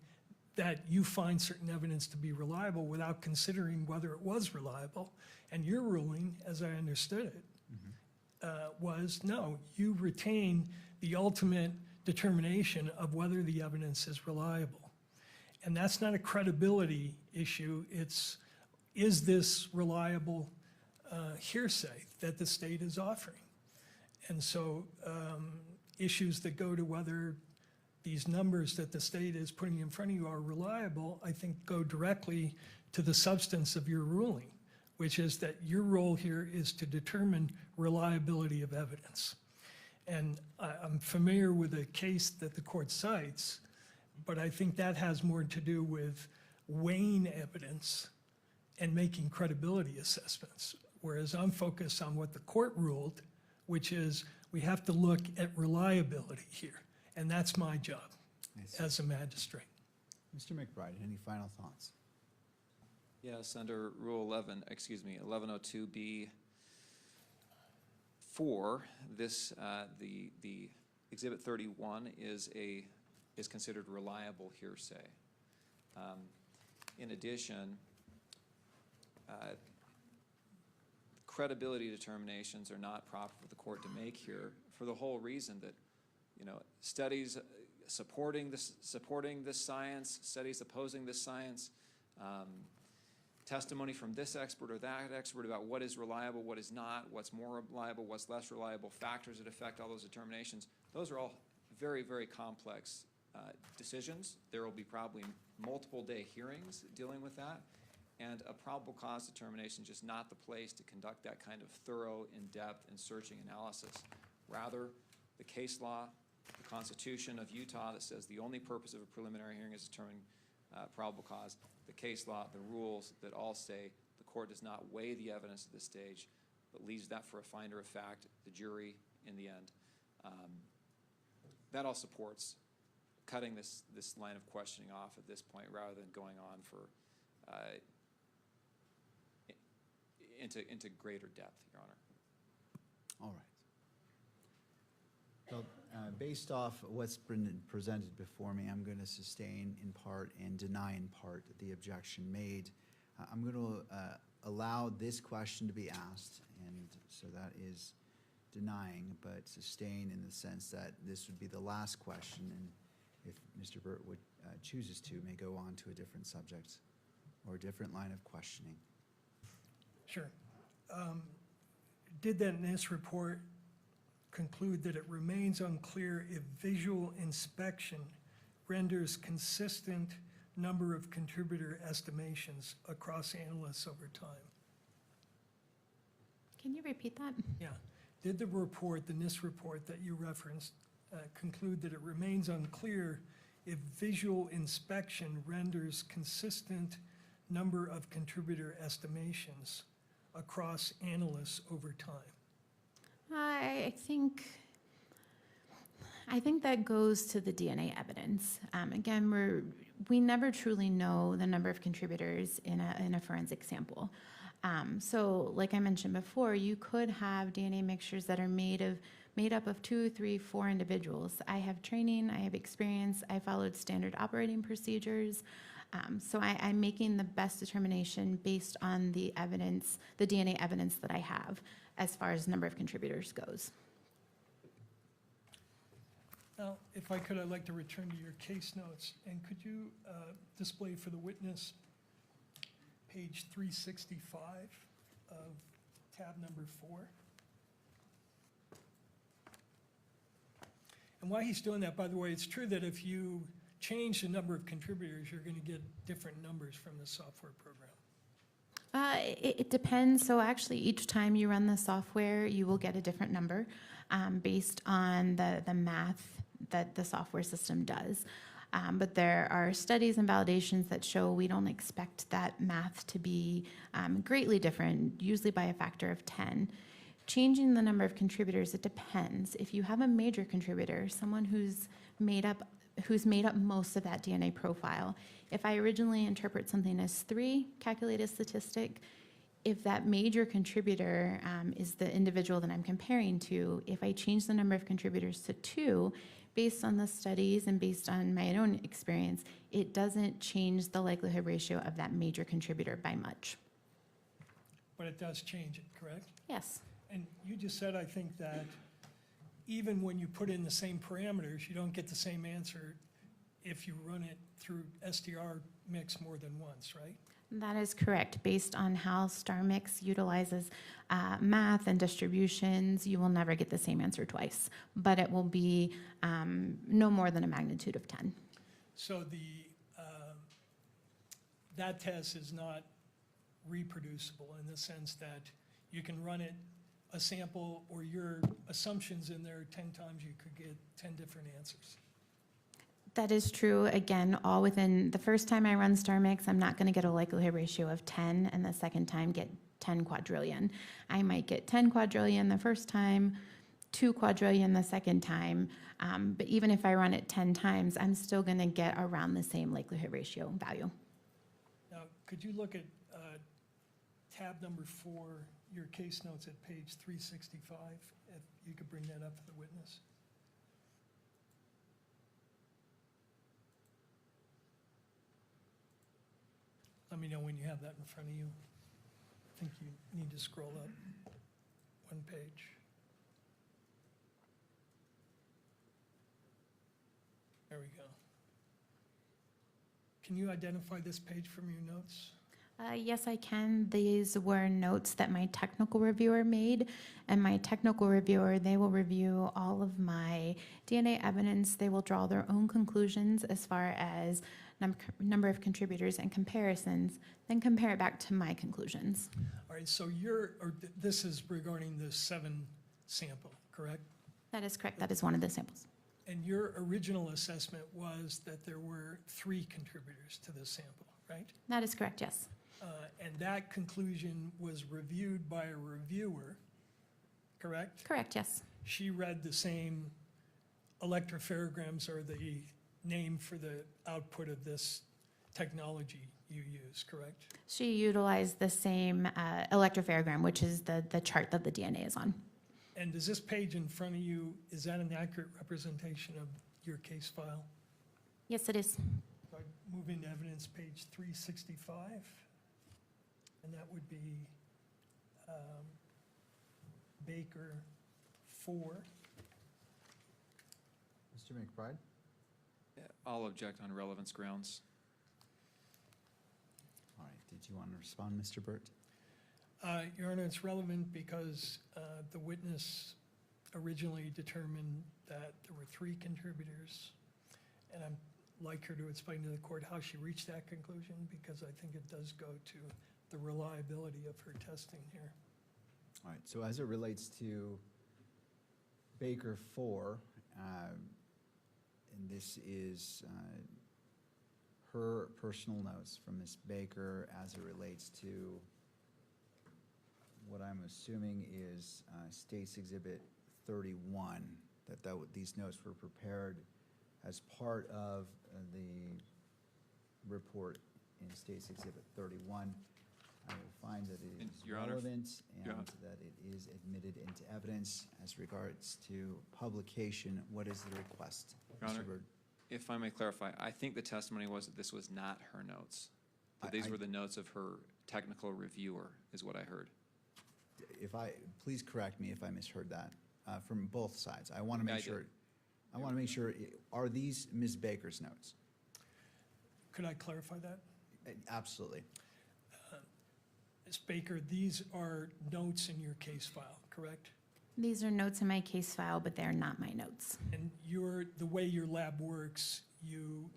that you find certain evidence to be reliable without considering whether it was reliable. And your ruling, as I understood it, was no, you retain the ultimate determination of whether the evidence is reliable. And that's not a credibility issue. It's, is this reliable hearsay that the state is offering? And so issues that go to whether these numbers that the state is putting in front of you are reliable, I think go directly to the substance of your ruling, which is that your role here is to determine reliability of evidence. And I'm familiar with a case that the court cites, but I think that has more to do with weighing evidence and making credibility assessments, whereas I'm focused on what the court ruled, which is we have to look at reliability here, and that's my job as a magistrate. Mr. McBride, any final thoughts? Yes, under Rule 1102B4, this, the Exhibit 31 is considered reliable hearsay. In addition, credibility determinations are not proper for the court to make here for the whole reason that, you know, studies supporting this science, studies opposing this science, testimony from this expert or that expert about what is reliable, what is not, what's more reliable, what's less reliable, factors that affect all those determinations. Those are all very, very complex decisions. There will be probably multiple day hearings dealing with that. And a probable cause determination is just not the place to conduct that kind of thorough, in-depth, and searching analysis. Rather, the case law, the Constitution of Utah that says the only purpose of a preliminary hearing is determining probable cause, the case law, the rules that all say the court does not weigh the evidence at this stage, but leaves that for a finder of fact, the jury, in the end. That all supports cutting this line of questioning off at this point rather than going on for into greater depth, Your Honor. All right. Well, based off what's been presented before me, I'm going to sustain in part and deny in part the objection made. I'm going to allow this question to be asked, and so that is denying, but sustain in the sense that this would be the last question, and if Mr. Burt would chooses to, may go on to a different subject or a different line of questioning. Sure. Did that NIST report conclude that it remains unclear if visual inspection renders consistent number of contributor estimations across analysts over time? Can you repeat that? Yeah. Did the report, the NIST report that you referenced, conclude that it remains unclear if visual inspection renders consistent number of contributor estimations across analysts over time? I think that goes to the DNA evidence. Again, we never truly know the number of contributors in a forensic sample. So like I mentioned before, you could have DNA mixtures that are made up of 2, 3, 4 individuals. I have training, I have experience, I followed standard operating procedures. So I'm making the best determination based on the evidence, the DNA evidence that I have as far as number of contributors goes. Now, if I could, I'd like to return to your case notes, and could you display for the witness page 365 of tab number 4? And while he's doing that, by the way, it's true that if you change the number of contributors, you're going to get different numbers from the software program. It depends. So actually, each time you run the software, you will get a different number based on the math that the software system does. But there are studies and validations that show we don't expect that math to be greatly different, usually by a factor of 10. Changing the number of contributors, it depends. If you have a major contributor, someone who's made up most of that DNA profile, if I originally interpret something as 3, calculate a statistic, if that major contributor is the individual that I'm comparing to, if I change the number of contributors to 2, based on the studies and based on my own experience, it doesn't change the likelihood ratio of that major contributor by much. But it does change it, correct? Yes. And you just said, I think, that even when you put in the same parameters, you don't get the same answer if you run it through STR mix more than once, right? That is correct. Based on how StarMix utilizes math and distributions, you will never get the same answer twice, but it will be no more than a magnitude of 10. So that test is not reproducible in the sense that you can run it a sample or your assumptions in there 10 times, you could get 10 different answers. That is true. Again, all within the first time I run StarMix, I'm not going to get a likelihood ratio of 10, and the second time get 10 quadrillion. I might get 10 quadrillion the first time, 2 quadrillion the second time, but even if I run it 10 times, I'm still going to get around the same likelihood ratio value. Now, could you look at tab number 4, your case notes at page 365, if you could bring that up for the witness? Let me know when you have that in front of you. I think you need to scroll up one page. There we go. Can you identify this page from your notes? Yes, I can. These were notes that my technical reviewer made, and my technical reviewer, they will review all of my DNA evidence. They will draw their own conclusions as far as number of contributors and comparisons, then compare it back to my conclusions. All right, so this is regarding the 7 sample, correct? That is correct. That is one of the samples. And your original assessment was that there were 3 contributors to this sample, right? That is correct, yes. And that conclusion was reviewed by a reviewer, correct? Correct, yes. She read the same electropherograms, or the name for the output of this technology you use, correct? She utilized the same electropherogram, which is the chart that the DNA is on. And does this page in front of you, is that an accurate representation of your case file? Yes, it is. So I move into evidence page 365, and that would be Baker 4. Mr. McBride? I'll object on relevance grounds. All right, did you want to respond, Mr. Burt? Your Honor, it's relevant because the witness originally determined that there were 3 contributors, and I'd like her to explain to the court how she reached that conclusion, because I think it does go to the reliability of her testing here. All right, so as it relates to Baker 4, and this is her personal notes from Ms. Baker as it relates to what I'm assuming is State's Exhibit 31, these notes were prepared as part of the report in State's Exhibit 31. I will find that it is Your Honor, relevant Your and Honor. that it is admitted into evidence as regards to publication. What is the request, Your Honor, Mr. Byrd? if I may clarify, I think the testimony was that this was not her notes. That these were the notes of her technical reviewer, is what I heard. Please correct me if I misheard that from both sides. I want to make I did. sure. I want to make sure, are these Ms. Baker's notes? Could I clarify that? Absolutely. Ms. Baker, these are notes in your case file, correct? These are notes in my case file, but they're not my notes. And the way your lab works, you're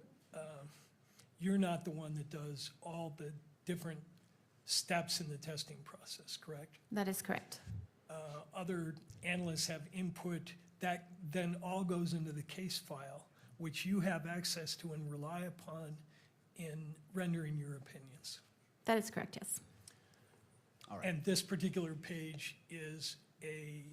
not the one that does all the different steps in the testing process, correct? That is correct. Other analysts have input that then all goes into the case file, which you have access to and rely upon in rendering your opinions. That is correct, yes. All right. And this particular page is a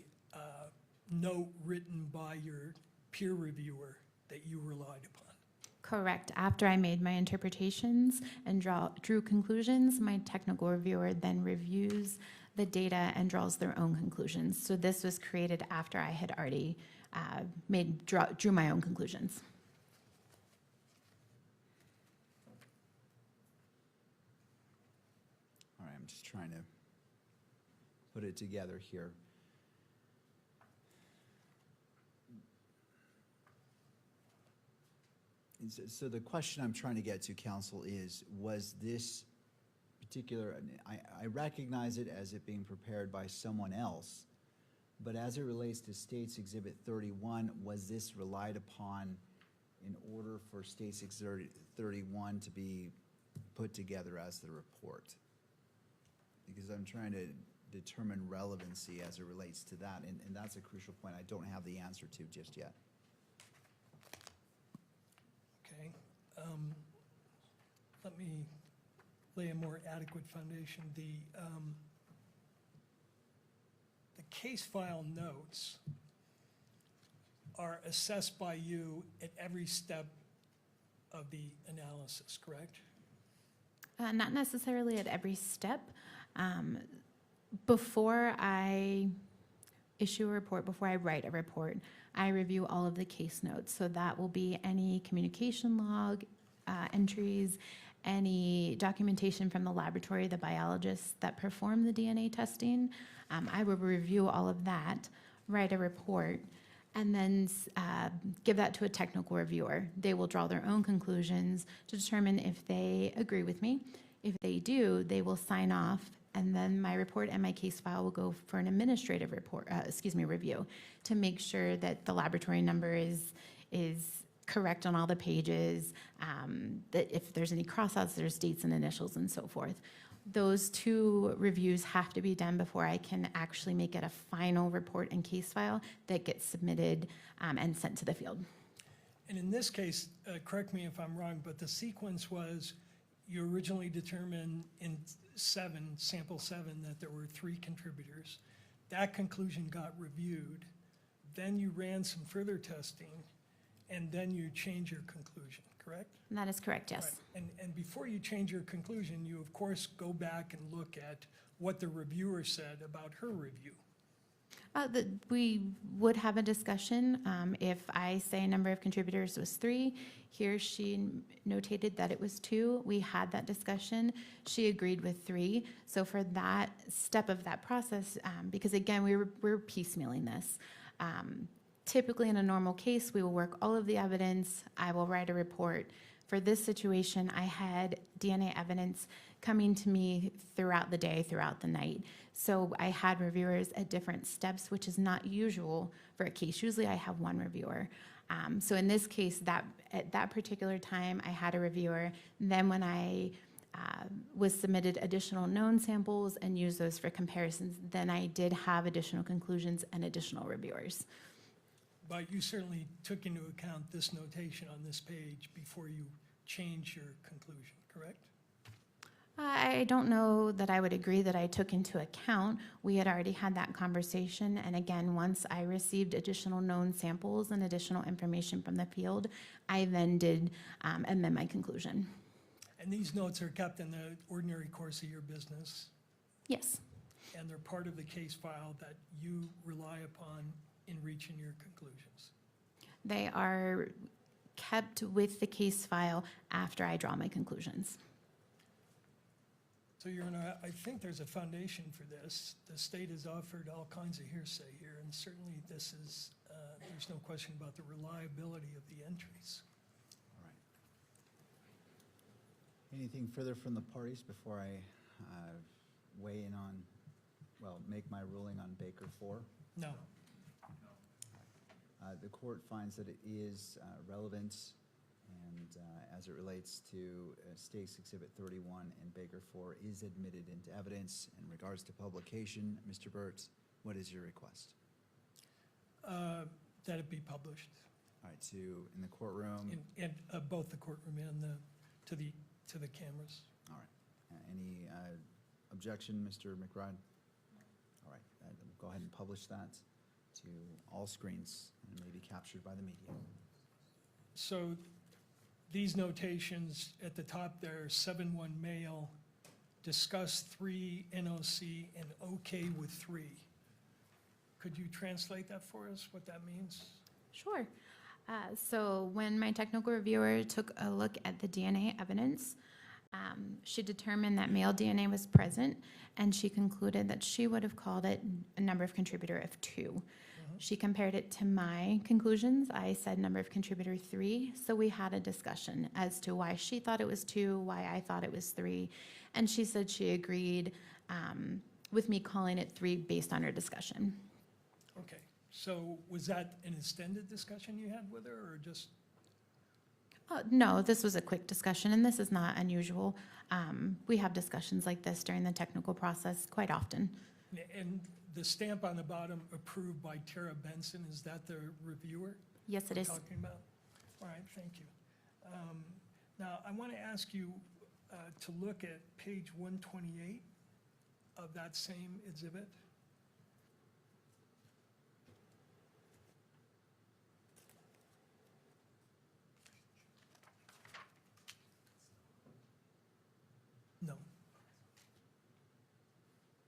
note written by your peer reviewer that you relied upon. Correct. After I made my interpretations and drew conclusions, my technical reviewer then reviews the data and draws their own conclusions. So this was created after I had already drew my own conclusions. All right, I'm just trying to put it together here. So the question I'm trying to get to, counsel, is, was this particular, I recognize it as it being prepared by someone else, but as it relates to State's Exhibit 31, was this relied upon in order for State's Exhibit 31 to be put together as the report? Because I'm trying to determine relevancy as it relates to that, and that's a crucial point I don't have the answer to just yet. Okay. Let me lay a more adequate foundation. The case file notes are assessed by you at every step of the analysis, correct? Not necessarily at every step. Before I issue a report, before I write a report, I review all of the case notes. So that will be any communication log entries, any documentation from the laboratory, the biologists that perform the DNA testing. I will review all of that, write a report, and then give that to a technical reviewer. They will draw their own conclusions to determine if they agree with me. If they do, they will sign off, and then my report and my case file will go for an administrative review to make sure that the laboratory number is correct on all the pages, that if there's any crossouts, there's dates and initials and so forth. Those two reviews have to be done before I can actually make it a final report and case file that gets submitted and sent to the field. And in this case, correct me if I'm wrong, but the sequence was you originally determined in sample 7, that there were 3 contributors. That conclusion got reviewed. Then you ran some further testing, and then you change your conclusion, correct? That is correct, yes. Right. And before you change your conclusion, you of course go back and look at what the reviewer said about her review. We would have a discussion. If I say a number of contributors was 3, he or she notated that it was 2. We had that discussion. She agreed with 3. So for that step of that process, because again, we're piecemealing this. Typically in a normal case, we will work all of the evidence. I will write a report. For this situation, I had DNA evidence coming to me throughout the day, throughout the night. So I had reviewers at different steps, which is not usual for a case. Usually I have one reviewer. So in this case, at that particular time, I had a reviewer. Then when I was submitted additional known samples and used those for comparisons, then I did have additional conclusions and additional reviewers. But you certainly took into account this notation on this page before you changed your conclusion, correct? I don't know that I would agree that I took into account. We had already had that conversation, and again, once I received additional known samples and additional information from the field, I then did amend my conclusion. And these notes are kept in the ordinary course of your business? Yes. And they're part of the case file that you rely upon in reaching your conclusions? They are kept with the case file after I draw my conclusions. So, Your Honor, I think there's a foundation for this. The state has offered all kinds of hearsay here, and certainly this is, there's no question about the reliability of the entries. All right. Anything further from the parties before I weigh in on, well, make my ruling on Baker 4? No. The court finds that it is relevant, and as it relates to State's Exhibit 31 and Baker 4 is admitted into evidence. In regards to publication, Mr. Burt, what is your request? That it be published All right, in the courtroom. in both the courtroom and to the cameras. All right. Any objection, Mr. McBride? All right, go ahead and publish that to all screens and may be captured by the media. So these notations at the top there, 7-1 mail, discuss 3 NOC and okay with 3. Could you translate that for us, what that means? Sure. So when my technical reviewer took a look at the DNA evidence, she determined that male DNA was present, and she concluded that she would have called it a number of contributor of 2. She compared it to my conclusions. I said number of contributor 3. So we had a discussion as to why she thought it was 2, why I thought it was 3. And she said she agreed with me calling it 3 based on her discussion. Okay, so was that an extended discussion you had with her, or just? No, this was a quick discussion, and this is not unusual. We have discussions like this during the technical process quite often. And the stamp on the bottom, approved by Tara Benson, is that the reviewer? Yes, it we're is. Talking about? All right, thank you. Now, I want to ask you to look at page 128 of that same exhibit. No.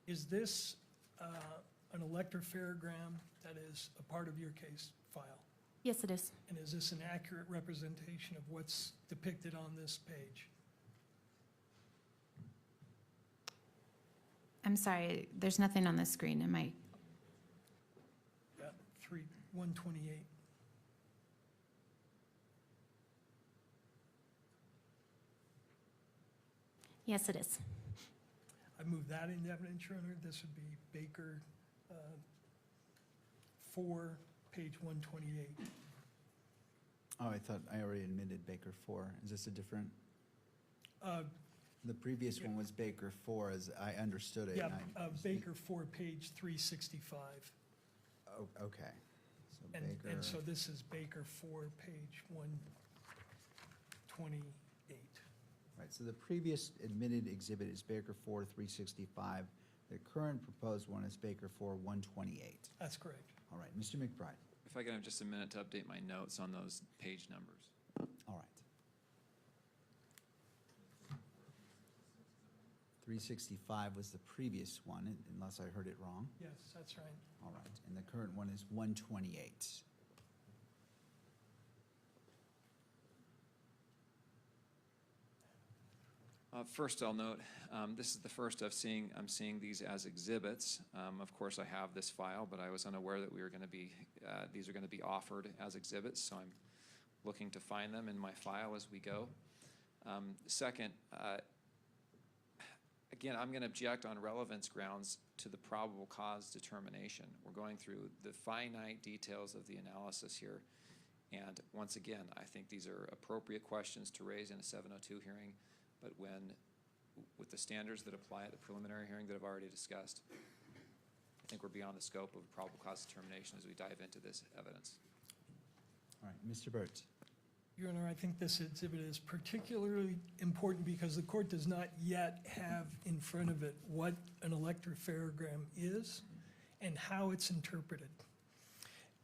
Is this an electropharogram that is a part of your case file? Yes, it is. And is this an accurate representation of what's depicted on this page? I'm sorry, there's nothing on the screen. Am I? Yeah, 128. Yes, it is. I move that into evidence, Your Honor. This would be Baker 4, page 128. Oh, I thought I already admitted Baker 4. Is this a different? The previous one was Baker 4, as I understood it. Yeah, and Baker 4, page 365. Oh, okay. So And Baker, so this is Baker 4, page 128. right, so the previous admitted exhibit is Baker 4, 365. The current proposed one is Baker 4, 128. That's correct. All right, Mr. McBride. If I could have just a minute to update my notes on those page numbers. All right. 365 was the previous one, unless I heard it wrong. Yes, that's right. All right, and the current one is 128. First, I'll note, this is the first I'm seeing these as exhibits. Of course, I have this file, but I was unaware that these are going to be offered as exhibits, so I'm looking to find them in my file as we go. Second, again, I'm going to object on relevance grounds to the probable cause determination. We're going through the finite details of the analysis here, and once again, I think these are appropriate questions to raise in a 702 hearing. But with the standards that apply at the preliminary hearing that I've already discussed, I think we're beyond the scope of probable cause determination as we dive into this evidence. All right, Mr. Burt. Your Honor, I think this exhibit is particularly important because the court does not yet have in front of it what an electropharogram is and how it's interpreted.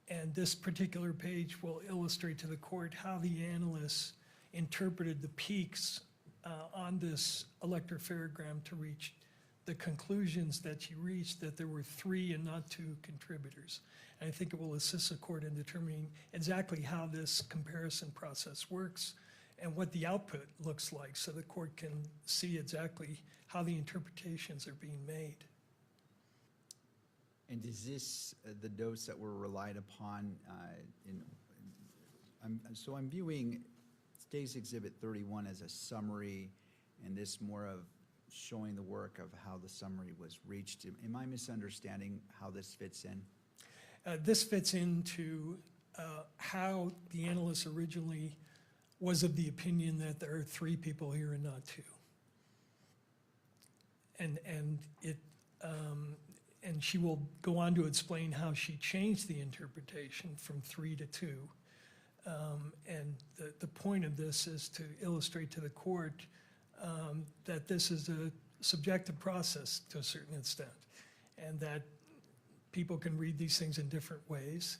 And this particular page will illustrate to the court how the analysts interpreted the peaks on this electropharogram to reach the conclusions that she reached, that there were 3 and not 2 contributors. And I think it will assist the court in determining exactly how this comparison process works and what the output looks like, so the court can see exactly how the interpretations are being made. And is this the dose that were relied upon so I'm viewing State's Exhibit 31 as a summary, and this more of showing the work of how the summary was reached. Am I misunderstanding how this fits in? This fits into how the analyst originally was of the opinion that there are 3 people here and not 2. And she will go on to explain how she changed the interpretation from 3 to 2. And the point of this is to illustrate to the court that this is a subjective process to a certain extent, and that people can read these things in different ways.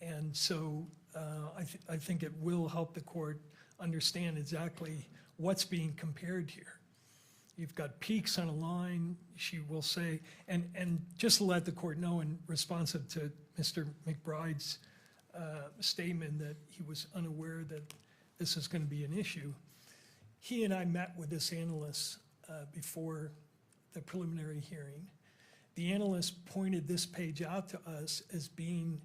And so I think it will help the court understand exactly what's being compared here. You've got peaks on a line, she will say, and just to let the court know in responsive to Mr. McBride's statement that he was unaware that this is going to be an issue, he and I met with this analyst before the preliminary hearing. The analyst pointed this page out to us as being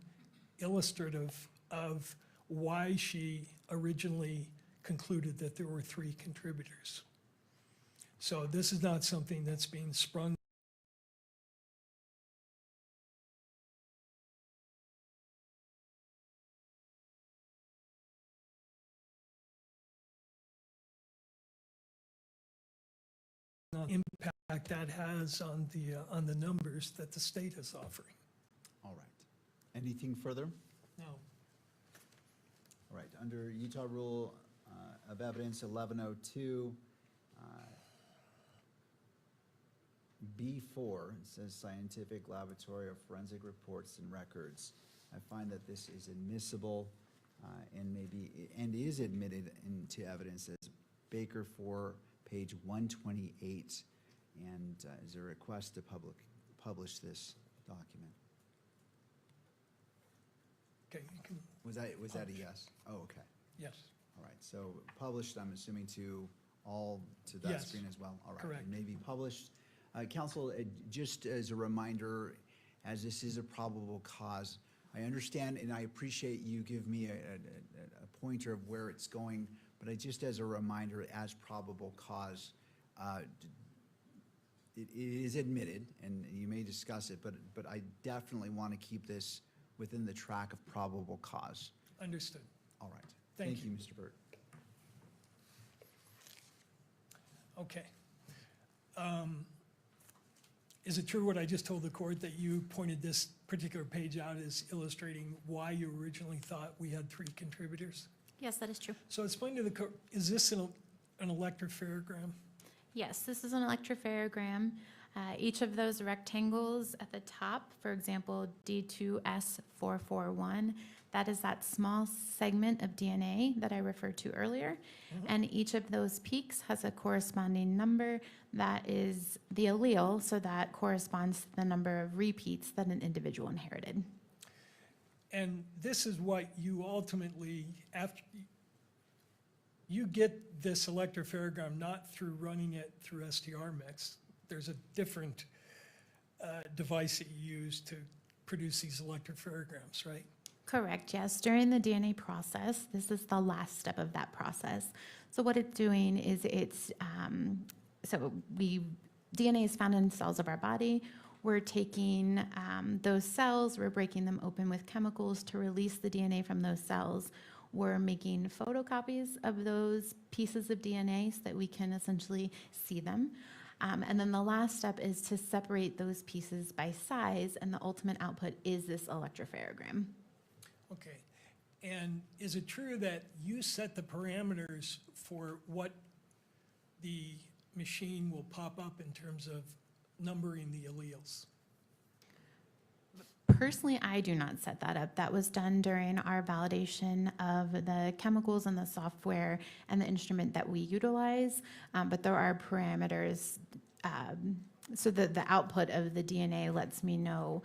illustrative of why she originally concluded that there were 3 contributors. So this is not something that's being sprung. Impact that has on the numbers that the state is offering. All right. Anything further? No. All right. Under Utah Rule of Evidence 1102, B4, it says scientific, laboratory, or forensic reports and records. I find that this is admissible and is admitted into evidence as Baker 4, page 128, and is a request to publish this document. Okay, you can. Was that a yes? Oh, okay. Yes. All right. So published, I'm assuming to that Yes. screen as well. All right. Correct. It may be published. Counsel, just as a reminder, as this is a probable cause, I understand and I appreciate you give me a pointer of where it's going, but just as a reminder, as probable cause, it is admitted, and you may discuss it, but I definitely want to keep this within the track of probable cause. Understood. All right. Thank you. Mr. Burt. Okay. Is it true what I just told the court, that you pointed this particular page out as illustrating why you originally thought we had 3 contributors? Yes, that is true. So explain to the court, is this an electropharogram? Yes, this is an electropharogram. Each of those rectangles at the top, for example, D2S441, that is that small segment of DNA that I referred to earlier. And each of those peaks has a corresponding number that is the allele, so that corresponds to the number of repeats that an individual inherited. And this is what you ultimately, after you get this electropharogram not through running it through STR-Mix. There's a different device that you use to produce these electropharograms, right? Correct, yes. During the DNA process, this is the last step of that process. So what it's doing is DNA is found in cells of our body. We're taking those cells, we're breaking them open with chemicals to release the DNA from those cells. We're making photocopies of those pieces of DNA so that we can essentially see them. And then the last step is to separate those pieces by size, and the ultimate output is this electropharogram. Okay. And is it true that you set the parameters for what the machine will pop up in terms of numbering the alleles? Personally, I do not set that up. That was done during our validation of the chemicals and the software and the instrument that we utilize, but there are parameters. So the output of the DNA lets me know,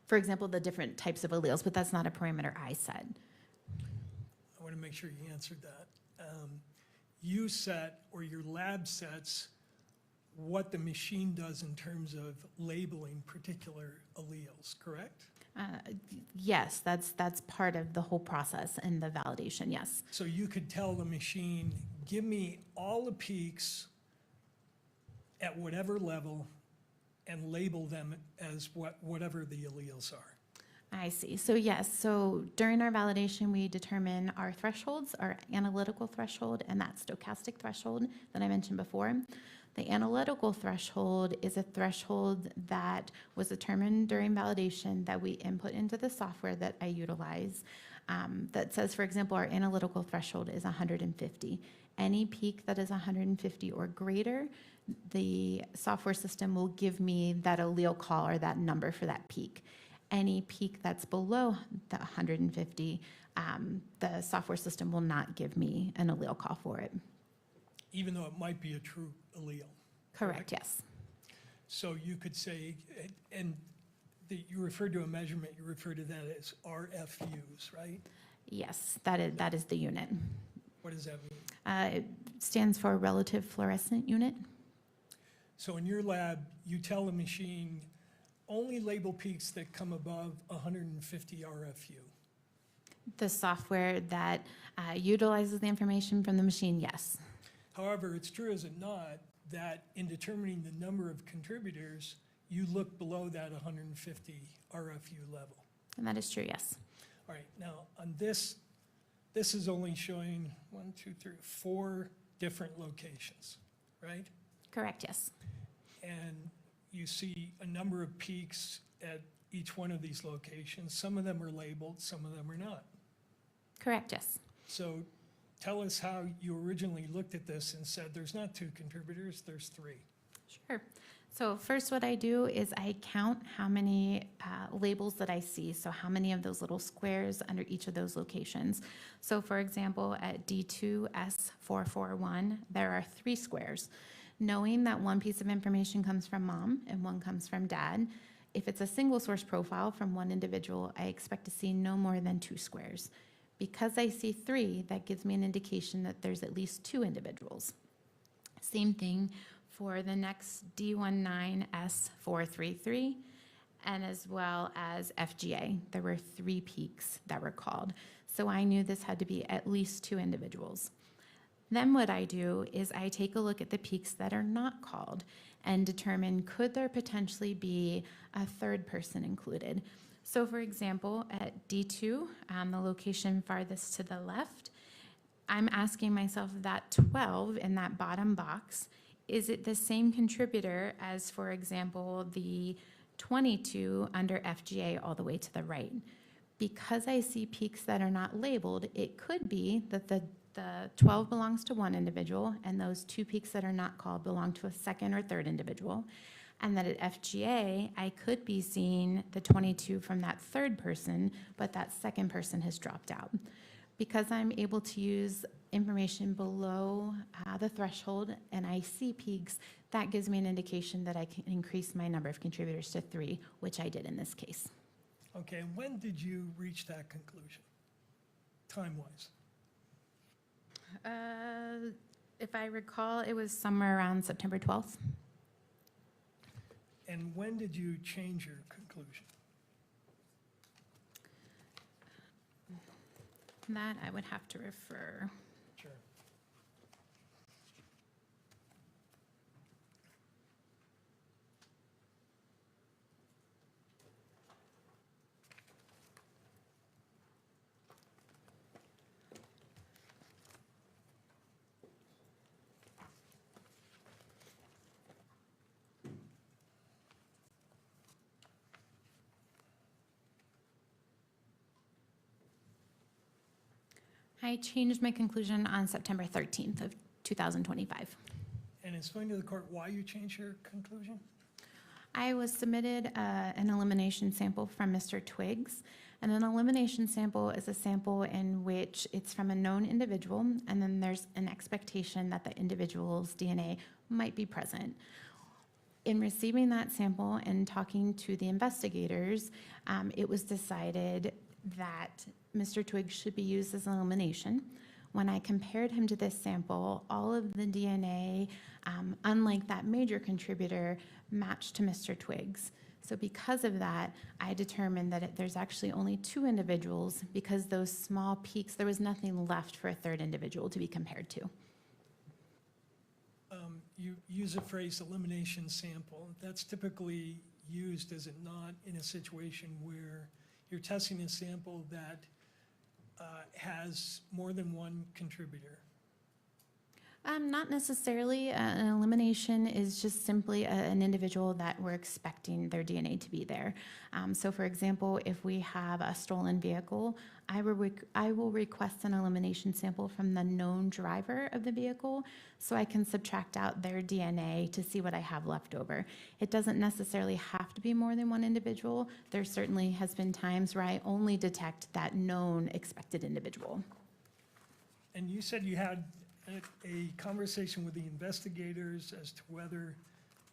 for example, the different types of alleles, but that's not a parameter I set. I want to make sure you answered that. you set, or your lab sets, what the machine does in terms of labeling particular alleles, correct? Yes, that's part of the whole process and the validation, yes. So you could tell the machine, give me all the peaks at whatever level and label them as whatever the alleles are. I see. So yes, so during our validation, we determine our thresholds, our analytical threshold, and that stochastic threshold that I mentioned before. The analytical threshold is a threshold that was determined during validation that we input into the software that I utilize. That says, for example, our analytical threshold is 150. Any peak that is 150 or greater, the software system will give me that allele call or that number for that peak. Any peak that's below the 150, the software system will not give me an allele call for it. Even though it might be a true allele. Correct, yes. So you could say, and you referred to a measurement, you refer to that as RFUs, right? Yes, that is the unit. What does that mean? It stands for relative fluorescent unit. So in your lab, you tell the machine only label peaks that come above 150 RFU. The software that utilizes the information from the machine, yes. However, it's true, is it not, that in determining the number of contributors, you look below that 150 RFU level. And that is true, yes. All right, now on this is only showing 1, 2, 3, 4 different locations, right? Correct, yes. And you see a number of peaks at each one of these locations. Some of them are labeled, some of them are not. Correct, yes. So tell us how you originally looked at this and said there's not 2 contributors, there's 3. Sure. So first what I do is I count how many labels that I see, so how many of those little squares under each of those locations. So for example, at D2S441, there are 3 squares. Knowing that one piece of information comes from mom and one comes from dad, if it's a single source profile from one individual, I expect to see no more than 2 squares. Because I see 3, that gives me an indication that there's at least 2 individuals. Same thing for the next D19S433, and as well as FGA. There were 3 peaks that were called. So I knew this had to be at least 2 individuals. Then what I do is I take a look at the peaks that are not called and determine, could there potentially be a 3rd person included? So for example, at D2, the location farthest to the left, I'm asking myself, that 12 in that bottom box, is it the same contributor as, for example, the 22 under FGA all the way to the right? Because I see peaks that are not labeled, it could be that the 12 belongs to one individual, and those 2 peaks that are not called belong to a 2nd or 3rd individual. And that at FGA, I could be seeing the 22 from that 3rd person, but that 2nd person has dropped out. Because I'm able to use information below the threshold and I see peaks, that gives me an indication that I can increase my number of contributors to 3, which I did in this case. Okay, and when did you reach that conclusion, time-wise? If I recall, it was somewhere around September 12th. And when did you change your conclusion? That I would have to refer. Sure. I changed my conclusion on September 13th of 2025. And explain to the court why you changed your conclusion? I was submitted an elimination sample from Mr. Twiggs, and an elimination sample is a sample in which it's from a known individual, and then there's an expectation that the individual's DNA might be present. In receiving that sample and talking to the investigators, it was decided that Mr. Twiggs should be used as an elimination. When I compared him to this sample, all of the DNA, unlike that major contributor, matched to Mr. Twiggs. So because of that, I determined that there's actually only 2 individuals because those small peaks, there was nothing left for a third individual to be compared to. You use the phrase elimination sample. That's typically used, is it not, in a situation where you're testing a sample that has more than one contributor? Not necessarily. An elimination is just simply an individual that we're expecting their DNA to be there. So for example, if we have a stolen vehicle, I will request an elimination sample from the known driver of the vehicle so I can subtract out their DNA to see what I have left over. It doesn't necessarily have to be more than one individual. There certainly has been times where I only detect that known expected individual. And you said you had a conversation with the investigators as to whether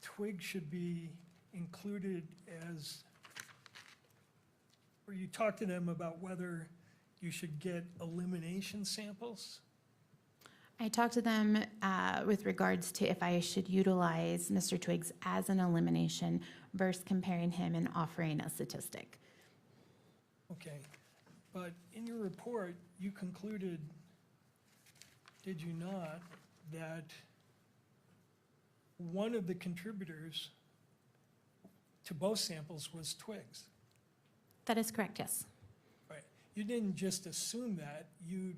Twiggs should be included as, or you talked to them about whether you should get elimination samples? I talked to them with regards to if I should utilize Mr. Twiggs as an elimination versus comparing him and offering a statistic. Okay, but in your report, you concluded, did you not, that one of the contributors to both samples was Twiggs? That is correct, yes. Right. You didn't just assume that, you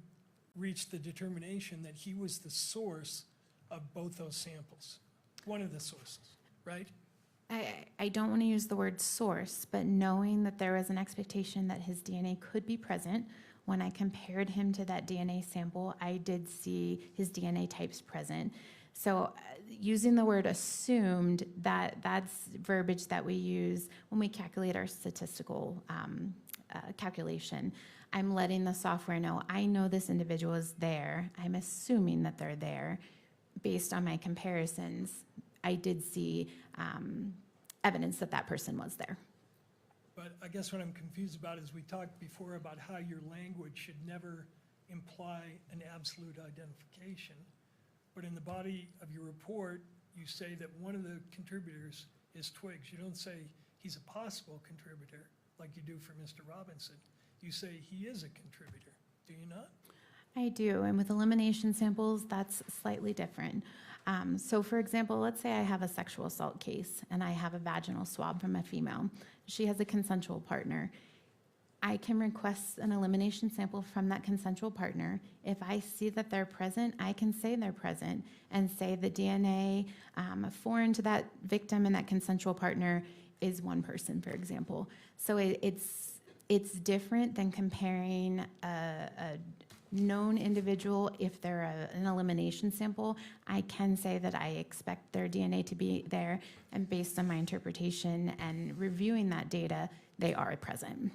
reached the determination that he was the source of both those samples, one of the sources, right? I don't want to use the word source, but knowing that there was an expectation that his DNA could be present, when I compared him to that DNA sample, I did see his DNA types present. So using the word assumed, that's verbiage that we use when we calculate our statistical calculation. I'm letting the software know, I know this individual is there. I'm assuming that they're there. Based on my comparisons, I did see evidence that that person was there. But I guess what I'm confused about is we talked before about how your language should never imply an absolute identification. But in the body of your report, you say that one of the contributors is Twiggs. You don't say he's a possible contributor like you do for Mr. Robinson. You say he is a contributor, do you not? I do, and with elimination samples, that's slightly different. So for example, let's say I have a sexual assault case and I have a vaginal swab from a female. She has a consensual partner. I can request an elimination sample from that consensual partner. If I see that they're present, I can say they're present and say the DNA foreign to that victim and that consensual partner is one person, for example. So it's different than comparing a known individual. If they're an elimination sample, I can say that I expect their DNA to be there, and based on my interpretation and reviewing that data, they are present.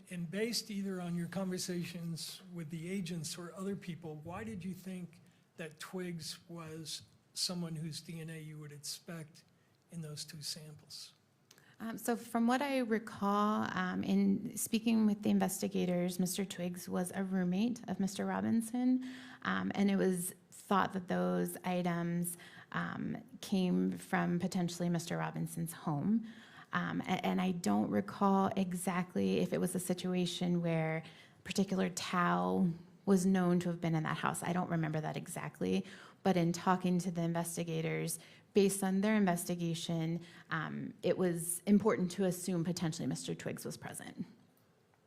And based either on your conversations with the agents or other people, why did you think that Twiggs was someone whose DNA you would expect in those 2 samples? So from what I recall, in speaking with the investigators, Mr. Twiggs was a roommate of Mr. Robinson, and it was thought that those items came from potentially Mr. Robinson's home. And I don't recall exactly if it was a situation where a particular towel was known to have been in that house. I don't remember that exactly, but in talking to the investigators, based on their investigation, it was important to assume potentially Mr. Twiggs was present.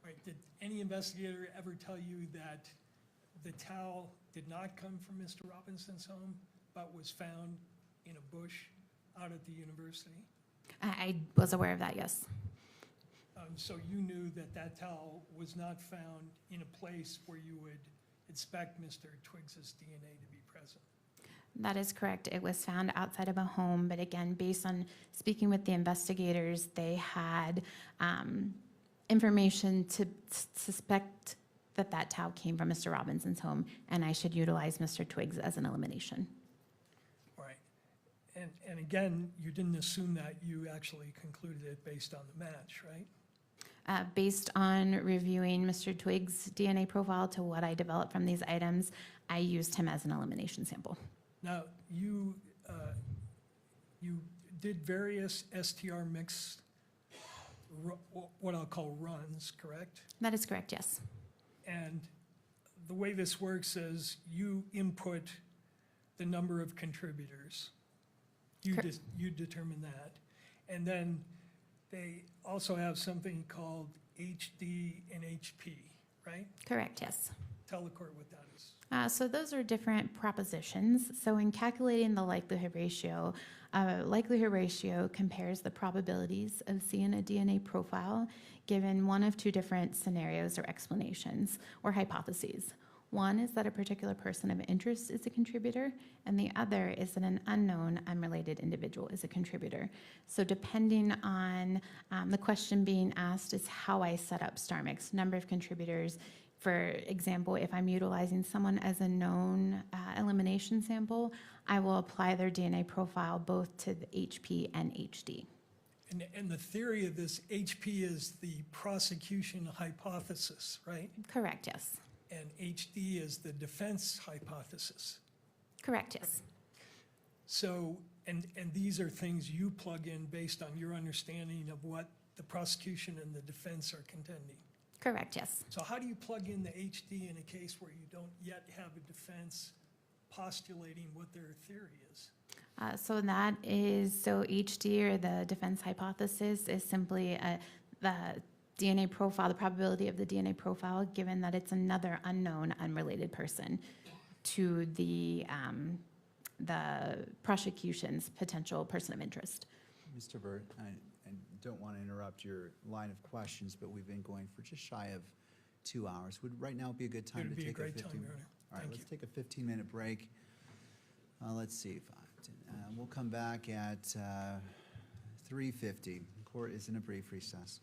Right. Did any investigator ever tell you that the towel did not come from Mr. Robinson's home, but was found in a bush out at the university? I was aware of that, yes. So you knew that that towel was not found in a place where you would expect Mr. Twiggs's DNA to be present? That is correct. It was found outside of a home, but again, based on speaking with the investigators, they had information to suspect that that towel came from Mr. Robinson's home, and I should utilize Mr. Twiggs as an elimination. Right. And again, you didn't assume that, you actually concluded it based on the match, right? Based on reviewing Mr. Twig's DNA profile to what I developed from these items, I used him as an elimination sample. Now, you did various STR mix, what I'll call runs, correct? That is correct, yes. And the way this works is you input the number of contributors. You determine that. And then they also have something called HD and HP, right? Correct, yes. Tell the court what that is. So those are different propositions. So in calculating the likelihood ratio compares the probabilities of seeing a DNA profile given one of two different scenarios or explanations or hypotheses. One is that a particular person of interest is a contributor, and the other is that an unknown, unrelated individual is a contributor. So depending on the question being asked is how I set up star mix, number of contributors. For example, if I'm utilizing someone as a known elimination sample, I will apply their DNA profile both to the HP and HD. And the theory of this HP is the prosecution hypothesis, right? Correct, yes. And HD is the defense hypothesis. Correct, yes. So, and these are things you plug in based on your understanding of what the prosecution and the defense are contending. Correct, yes. So how do you plug in the HD in a case where you don't yet have a defense postulating what their theory is? So that is, so HD, or the defense hypothesis, is simply the DNA profile, the probability of the DNA profile, given that it's another unknown, unrelated person to the prosecution's potential person of interest. Mr. Burt, I don't want to interrupt your line of questions, but we've been going for just shy of 2 hours. Would right now be a good time It'd to be a take great 15? time, Your Honor. All right, Thank let's take a 15-minute break. Let's see, we'll come back at 3:50. Court is in a brief recess.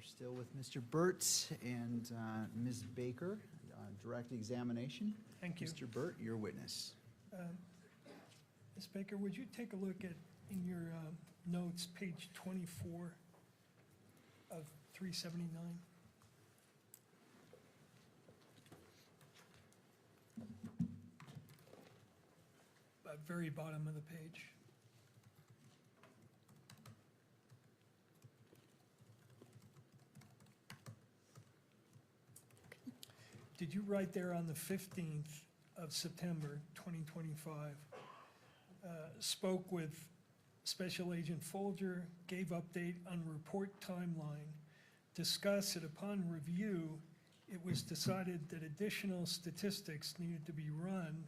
still with Mr. Burt and Ms. Baker, direct examination. Thank you. Mr. Burt, your witness. Ms. Baker, would you take a look at, in your notes, page 24 of 379? Very bottom of the page. Did you write there on the 15th of September 2025, spoke with Special Agent Folger, gave update on report timeline, discussed it upon review, it was decided that additional statistics needed to be run.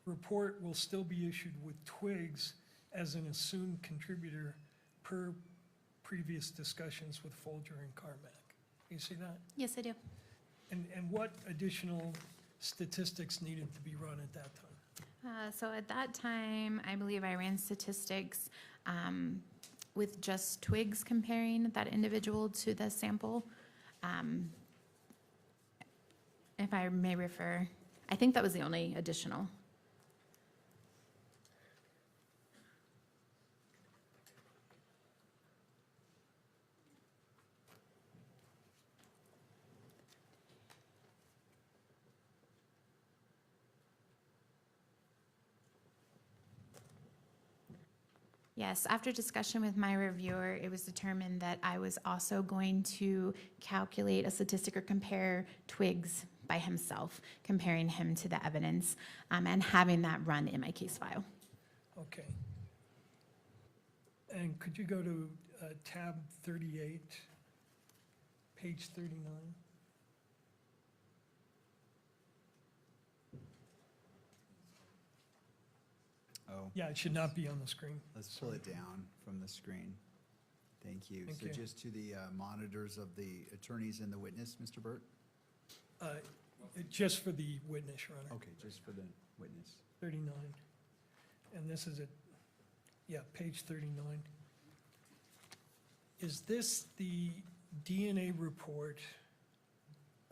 Report will still be issued with Twigs as an assumed contributor per previous discussions with Folger and Carmack. You see that? Yes, I do. And what additional statistics needed to be run at that time? So at that time, I believe I ran statistics with just Twigs comparing that individual to the sample. If I may refer, I think that was the only additional. Yes, after discussion with my reviewer, it was determined that I was also going to calculate a statistic or compare Twigs by himself, comparing him to the evidence, and having that run in my case file. Okay. And could you go to tab 38, page 39? Oh, Yeah, it should not be on the screen. let's pull it down from the screen. Thank you. Thank So you. just to the monitors of the attorneys and the witness, Mr. Burt? Just for the witness, Your Honor. Okay, just for the witness. 39. And this is page 39. Is this the DNA report,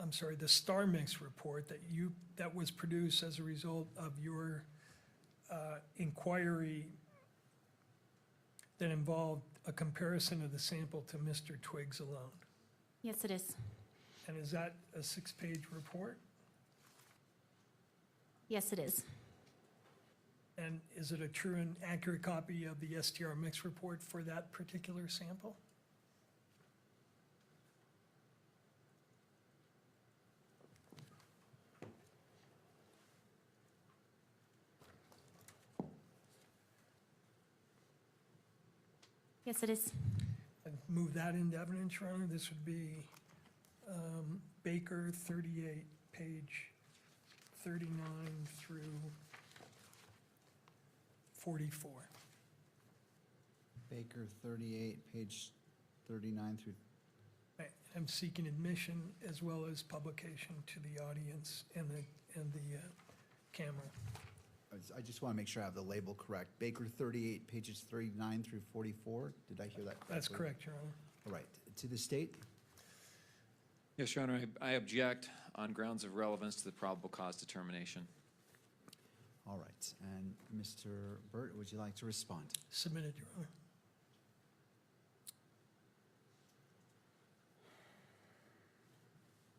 I'm sorry, the star mix report that was produced as a result of your inquiry that involved a comparison of the sample to Mr. Twigs alone? Yes, it is. And is that a 6-page report? Yes, it is. And is it a true and accurate copy of the STR mix report for that particular sample? Yes, it is. I'd move that into evidence, Your Honor. This would be Baker 38, page 39 through 44. Baker 38, page 39 through, I'm seeking admission as well as publication to the audience and the camera. I just want to make sure I have the label correct. Baker 38, pages 39 through 44. Did I hear that correctly? That's correct, Your Honor. All right. To the state? Yes, Your Honor, I object on grounds of relevance to the probable cause determination. All right. And Mr. Burt, would you like to respond? Submitted, Your Honor.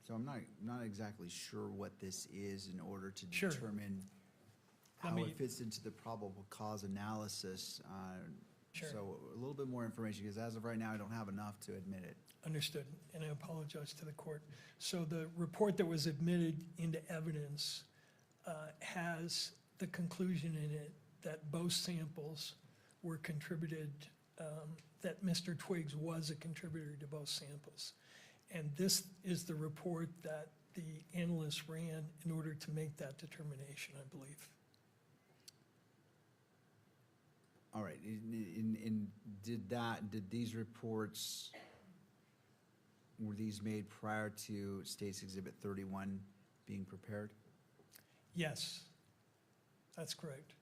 So I'm not exactly sure what this is in order to Sure. determine Let how me- it fits into the probable cause analysis. Sure. So a little bit more information, because as of right now, I don't have enough to admit it. Understood, and I apologize to the court. So the report that was admitted into evidence has the conclusion in it that both samples were contributed, that Mr. Twigs was a contributor to both samples. And this is the report that the analyst ran in order to make that determination, I believe. All right. Did these reports, were these made prior to State's Exhibit 31 being prepared? Yes, that's correct.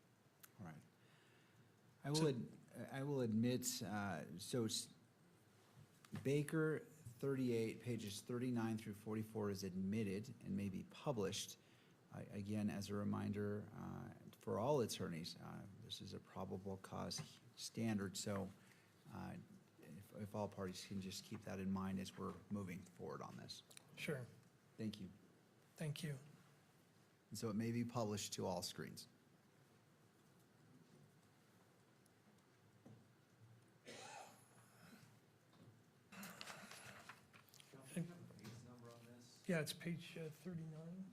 All right. I will admit, so Baker 38, pages 39 through 44 is admitted and may be published. Again, as a reminder, for all attorneys, this is a probable cause standard, so if all parties can just keep that in mind as we're moving forward on this. Sure, Thank you. thank you. And so it may be published to all screens. Yeah, it's page 39.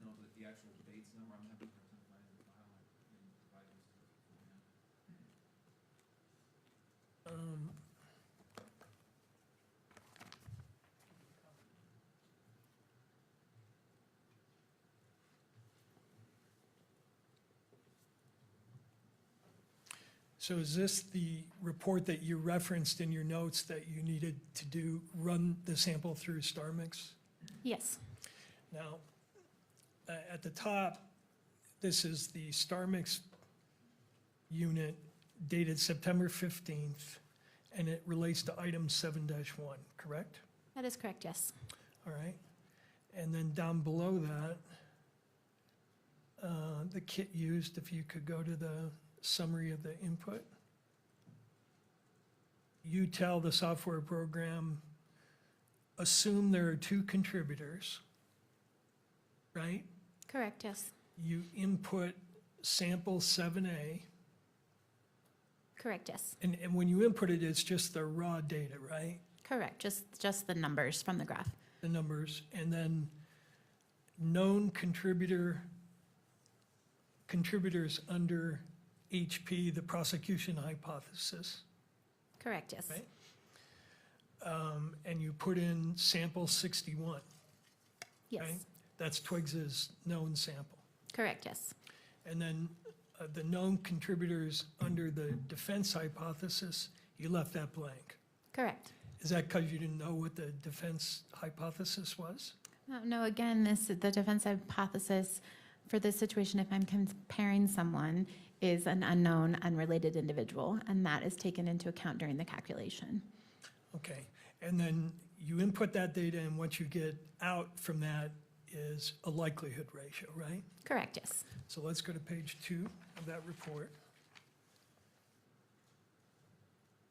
No, but the actual Bates number, I'm having a hard time finding the file and provide this to the So is this the report that you referenced in your notes that you needed to do, run the sample through StarMix? Yes. Now, at the top, this is the StarMix unit dated September 15th, and it relates to item 7-1, correct? That is correct, yes. All right. And then down below that, the kit used, if you could go to the summary of the input. You tell the software program, assume there are 2 contributors, right? Correct, yes. You input sample 7A, Correct, yes. and when you input it, it's just the raw data, right? Correct, just the numbers from the graph. The numbers, and then known contributors under HP, the prosecution hypothesis, Correct, yes. right? And you put in sample 61, Yes, right? That's Twiggs's known sample. correct, yes. And then the known contributors under the defense hypothesis, you left that blank. Correct. Is that because you didn't know what the defense hypothesis was? No, again, the defense hypothesis for this situation, if I'm comparing someone, is an unknown, unrelated individual, and that is taken into account during the calculation. Okay, and then you input that data, and what you get out from that is a likelihood ratio, right? Correct, yes. So let's go to page 2 of that report.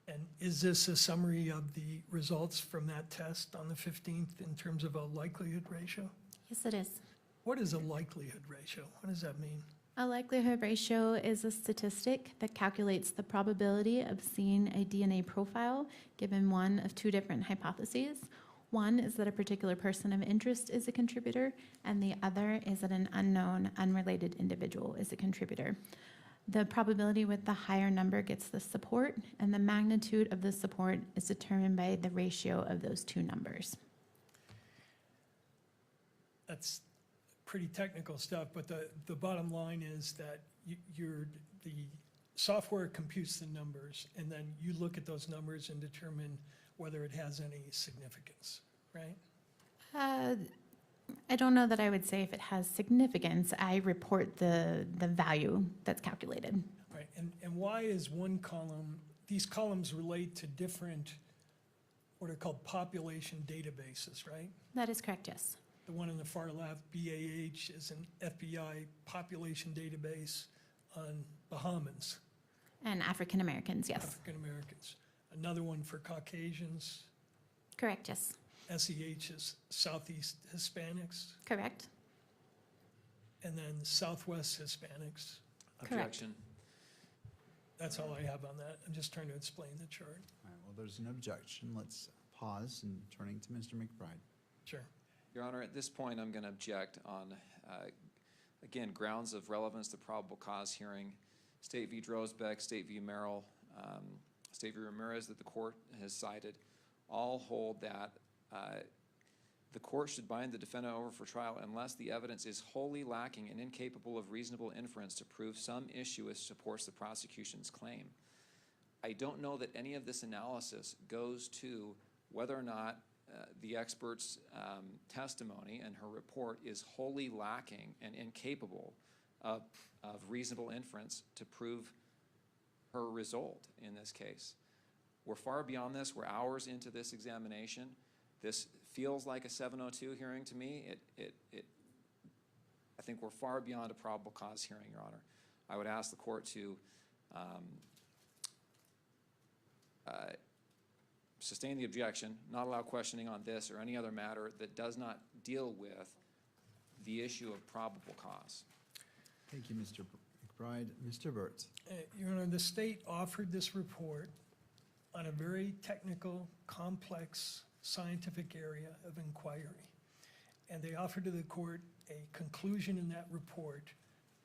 And is this a summary of the results from that test on the 15th in terms of a likelihood ratio? Yes, it is. What is a likelihood ratio? What does that mean? A likelihood ratio is a statistic that calculates the probability of seeing a DNA profile given one of 2 different hypotheses. One is that a particular person of interest is a contributor, and the other is that an unknown, unrelated individual is a contributor. The probability with the higher number gets the support, and the magnitude of the support is determined by the ratio of those 2 numbers. That's pretty technical stuff, but the bottom line is that the software computes the numbers, and then you look at those numbers and determine whether it has any significance, right? I don't know that I would say if it has significance. I report the value that's calculated. Right, and why is one column, these columns relate to different, what are called population databases, right? That is correct, yes. The one on the far left, BAH, is an FBI population database on Bahamians, And African Americans, yes. African Americans. Another one for Caucasians, Correct, yes. SEH is Southeast Hispanics, Correct. and then Southwest Hispanics. Correct. Objection. That's all I have on that. I'm just trying to explain the chart. All right, well, there's an objection. Let's pause and turning to Mr. McBride. Sure. Your Honor, at this point, I'm going to object on, again, grounds of relevance to probable cause hearing. State v. Drosbeck, State v. Merrill, State v. Ramirez that the court has cited, all hold that the court should bind the defendant over for trial unless the evidence is wholly lacking and incapable of reasonable inference to prove some issue which supports the prosecution's claim. I don't know that any of this analysis goes to whether or not the expert's testimony and her report is wholly lacking and incapable of reasonable inference to prove her result in this case. We're far beyond this. We're hours into this examination. This feels like a 702 hearing to me. I think we're far beyond a probable cause hearing, Your Honor. I would ask the court to sustain the objection, not allow questioning on this or any other matter that does not deal with the issue of probable cause. Thank you, Mr. McBride. Mr. Burt. Your Honor, the state offered this report on a very technical, complex, scientific area of inquiry. And they offered to the court a conclusion in that report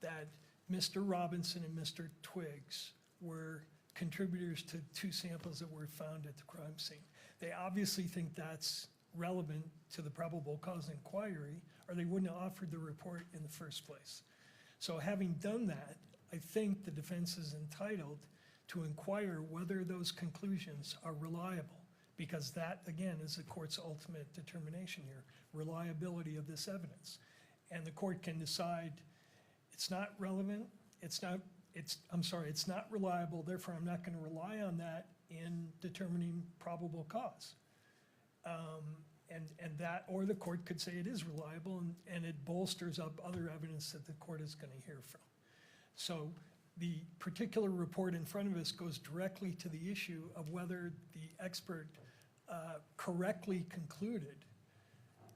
that Mr. Robinson and Mr. Twiggs were contributors to 2 samples that were found at the crime scene. They obviously think that's relevant to the probable cause inquiry, or they wouldn't have offered the report in the first place. So having done that, I think the defense is entitled to inquire whether those conclusions are reliable, because that, again, is the court's ultimate determination here, reliability of this evidence. And the court can decide it's not relevant, it's not reliable, therefore I'm not going to rely on that in determining probable cause. And that, or the court could say it is reliable and it bolsters up other evidence that the court is going to hear from. So the particular report in front of us goes directly to the issue of whether the expert correctly concluded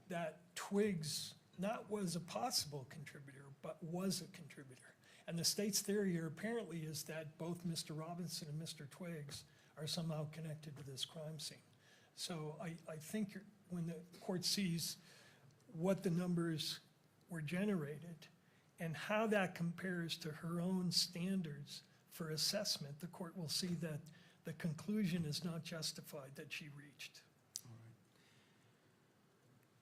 that Twiggs not was a possible contributor, but was a contributor. And the state's theory here apparently is that both Mr. Robinson and Mr. Twiggs are somehow connected to this crime scene. So I think when the court sees what the numbers were generated and how that compares to her own standards for assessment, the court will see that the conclusion is not justified that she reached.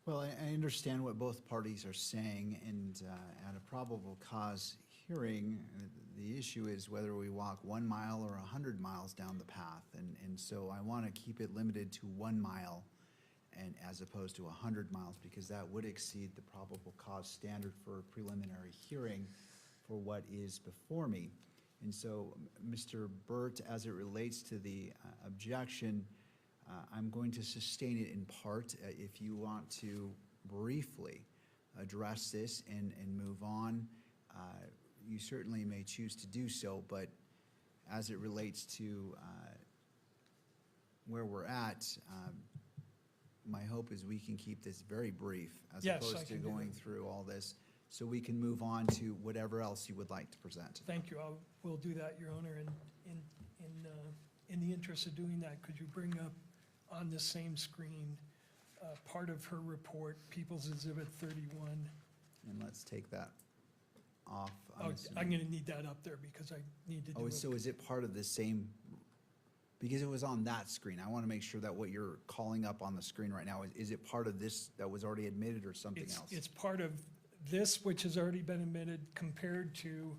Well, I understand what both parties are saying, and at a probable cause hearing, the issue is whether we walk 1 mile or 100 miles down the path, and so I want to keep it limited to 1 mile and as opposed to 100 miles, because that would exceed the probable cause standard for a preliminary hearing for what is before me. And so, Mr. Burt, as it relates to the objection, I'm going to sustain it in part. If you want to briefly address this and move on, you certainly may choose to do so, but as it relates to where we're at, my hope is we can keep this very brief as opposed to going through all this, so we can move on to whatever else you would like to present. Thank you. We'll do that, Your Honor. And in the interest of doing that, could you bring up on the same screen part of her report, People's Exhibit 31? And let's take that off. I'm going to need that up there because I need to do it. So is it part of the same, because it was on that screen, I want to make sure that what you're calling up on the screen right now, is it part of this that was already admitted or something else? It's part of this, which has already been admitted, compared to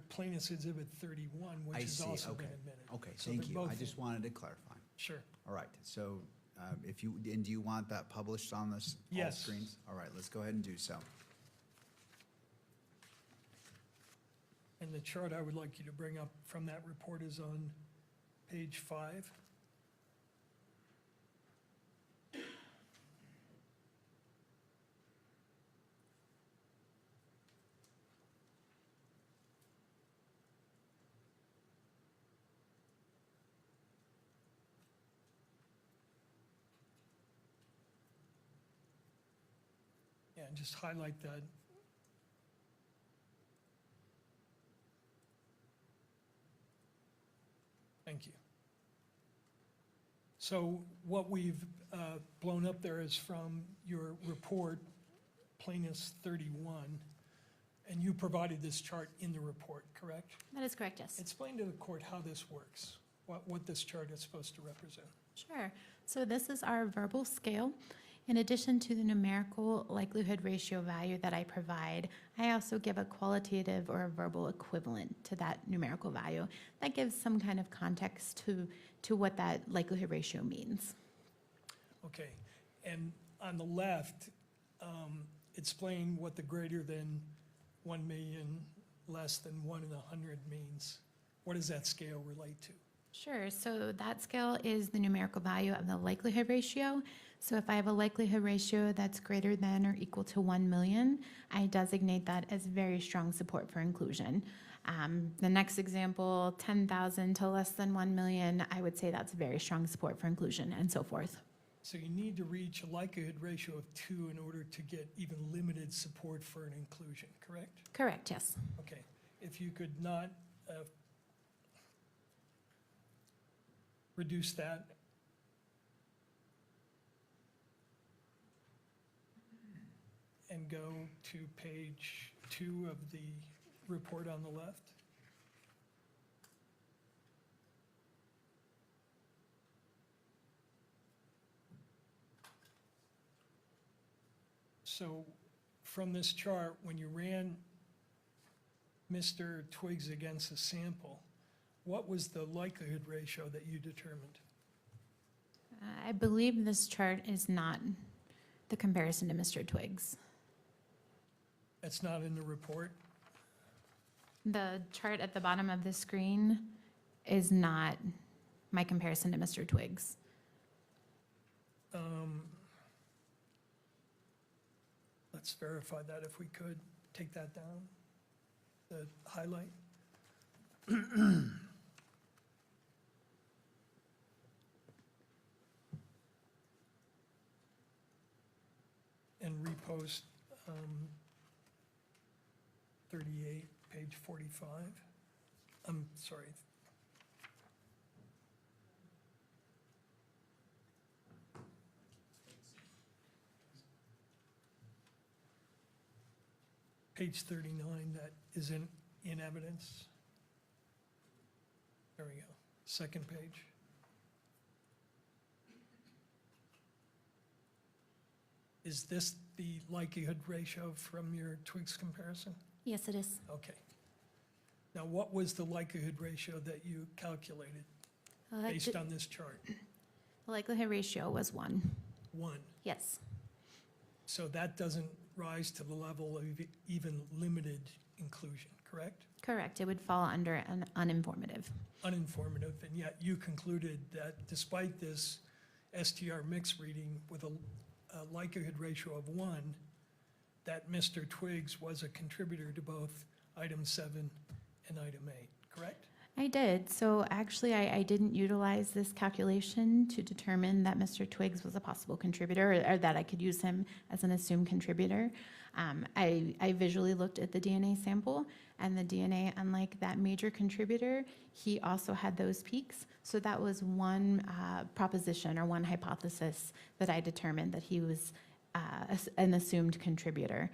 Plaintiff's Exhibit 31, which has also been admitted. Okay, So thank they're you. both I in. just wanted to clarify. Sure. All right, so do you want that published on this, all Yes. screens? All right, let's go ahead and do so. And the chart I would like you to bring up from that report is on page 5. Yeah, and just highlight that. Thank you. So what we've blown up there is from your report, Plaintiff's 31, and you provided this chart in the report, correct? That is correct, yes. Explain to the court how this works, what this chart is supposed to represent. Sure. So this is our verbal scale. In addition to the numerical likelihood ratio value that I provide, I also give a qualitative or a verbal equivalent to that numerical value. That gives some kind of context to what that likelihood ratio means. Okay, and on the left, explain what the greater than 1 million, less than 1 in 100 means. What does that scale relate to? Sure, so that scale is the numerical value of the likelihood ratio. So if I have a likelihood ratio that's greater than or equal to 1 million, I designate that as very strong support for inclusion. The next example, 10,000 to less than 1 million, I would say that's very strong support for inclusion, and so forth. So you need to reach a likelihood ratio of 2 in order to get even limited support for an inclusion, correct? Correct, yes. Okay, if you could not reduce that. And go to page 2 of the report on the left. So from this chart, when you ran Mr. Twiggs against a sample, what was the likelihood ratio that you determined? I believe this chart is not the comparison to Mr. Twiggs. That's not in the report? The chart at the bottom of the screen is not my comparison to Mr. Twiggs. Let's verify that if we could. Take that down, the highlight. And repost 38, page 45. I'm sorry. Page 39, that is in evidence. There we go. Second page. Is this the likelihood ratio from your Twiggs comparison? Yes, it is. Okay. Now, what was the likelihood ratio that you calculated based on this chart? The likelihood ratio was 1. 1. Yes. So that doesn't rise to the level of even limited inclusion, correct? Correct. It would fall under an uninformative. Uninformative, and yet you concluded that despite this STR mix reading with a likelihood ratio of 1, that Mr. Twiggs was a contributor to both item 7 and item 8, correct? I did. So actually, I didn't utilize this calculation to determine that Mr. Twiggs was a possible contributor, or that I could use him as an assumed contributor. I visually looked at the DNA sample, and the DNA, unlike that major contributor, he also had those peaks. So that was one proposition or one hypothesis that I determined that he was an assumed contributor.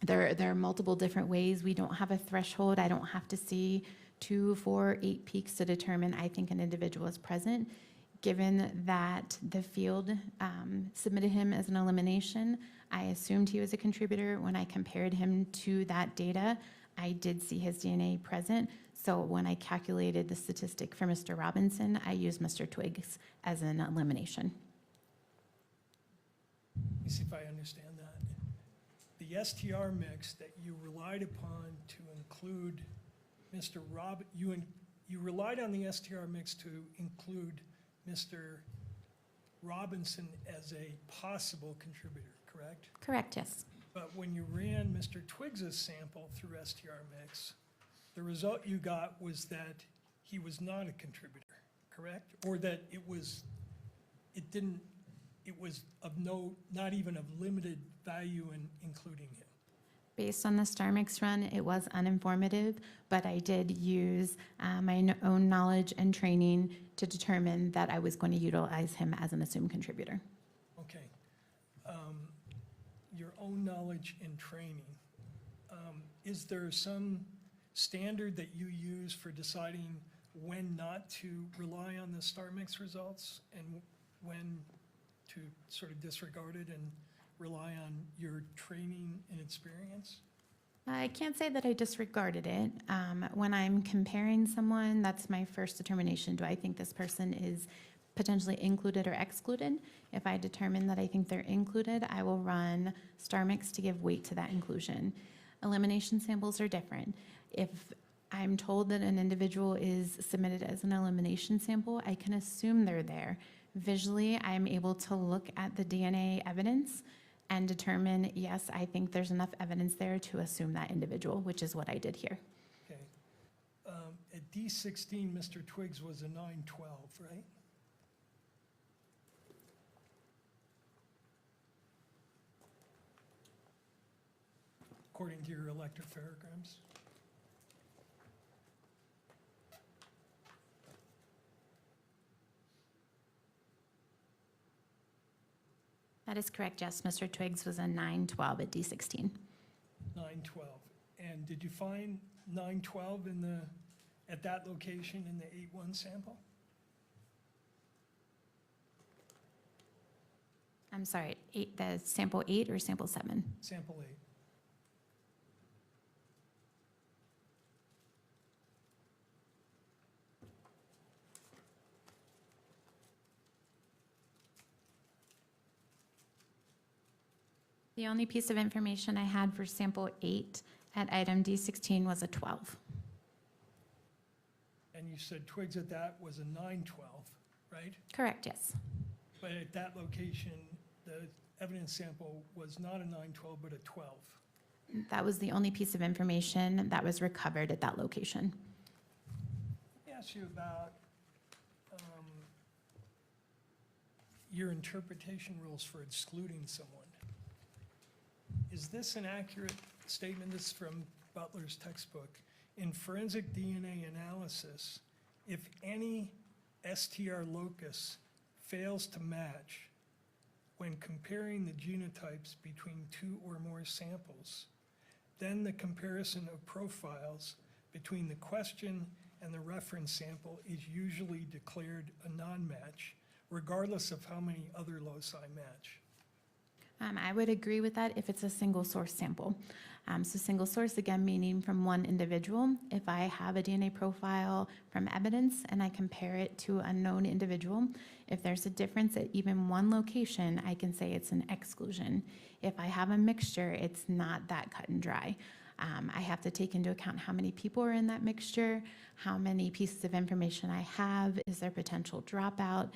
There are multiple different ways. We don't have a threshold. I don't have to see 2, 4, 8 peaks to determine I think an individual is present. Given that the field submitted him as an elimination, I assumed he was a contributor. When I compared him to that data, I did see his DNA present. So when I calculated the statistic for Mr. Robinson, I used Mr. Twiggs as an elimination. Let me see if I understand that. The STR mix that you relied upon to include Mr. you relied on the STR mix to include Mr. Robinson as a possible contributor, correct? Correct, yes. But when you ran Mr. Twiggs's sample through STR mix, the result you got was that he was not a contributor, correct? Or that it was of not even of limited value in including him. Based on the star mix run, it was uninformative, but I did use my own knowledge and training to determine that I was going to utilize him as an assumed contributor. Okay. Your own knowledge and training. Is there some standard that you use for deciding when not to rely on the star mix results and when to sort of disregard it and rely on your training and experience? I can't say that I disregarded it. When I'm comparing someone, that's my first determination. Do I think this person is potentially included or excluded? If I determine that I think they're included, I will run star mix to give weight to that inclusion. Elimination samples are different. If I'm told that an individual is submitted as an elimination sample. I can assume they're there. Visually, I'm able to look at the DNA evidence and determine, yes, I think there's enough evidence there to assume that individual, which is what I did here. Okay. At D16, Mr. Twiggs was a 912, right? According to your electropherograms. That is correct, yes. Mr. Twiggs was a 912 at D16. 912. And did you find 912 in the, at that location in the 8-1 sample? I'm sorry, the sample 8 or sample 7? Sample 8. The only piece of information I had for sample 8 at item D16 was a 12. And you said Twiggs at that was a 912, right? Correct, yes. But at that location, the evidence sample was not a 912, but a 12. That was the only piece of information that was recovered at that location. Let me ask you about your interpretation rules for excluding someone. Is this an accurate statement? This is from Butler's textbook. In forensic DNA analysis, if any STR locus fails to match when comparing the genotypes between 2 or more samples, then the comparison of profiles between the question and the reference sample is usually declared a non-match, regardless of how many other loci match. I would agree with that if it's a single source sample. So single source, again, meaning from one individual. If I have a DNA profile from evidence and I compare it to a known individual, if there's a difference at even one location, I can say it's an exclusion. If I have a mixture, it's not that cut and dry. I have to take into account how many people are in that mixture, how many pieces of information I have, is there potential dropout?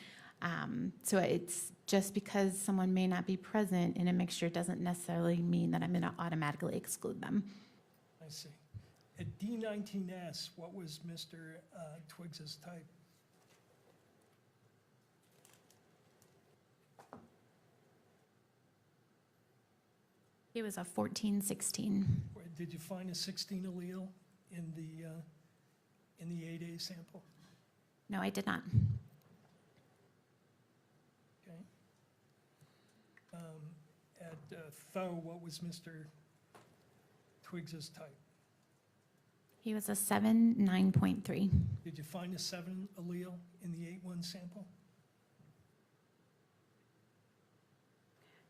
So it's just because someone may not be present in a mixture doesn't necessarily mean that I'm going to automatically exclude them. I see. At D19S, what was Mr. Twiggs's type? It was a 14-16. Did you find a 16 allele in the 8A sample? No, I did not. Okay. At Tho, what was Mr. Twiggs's type? He was a 7-9.3. Did you find a 7 allele in the 8-1 sample?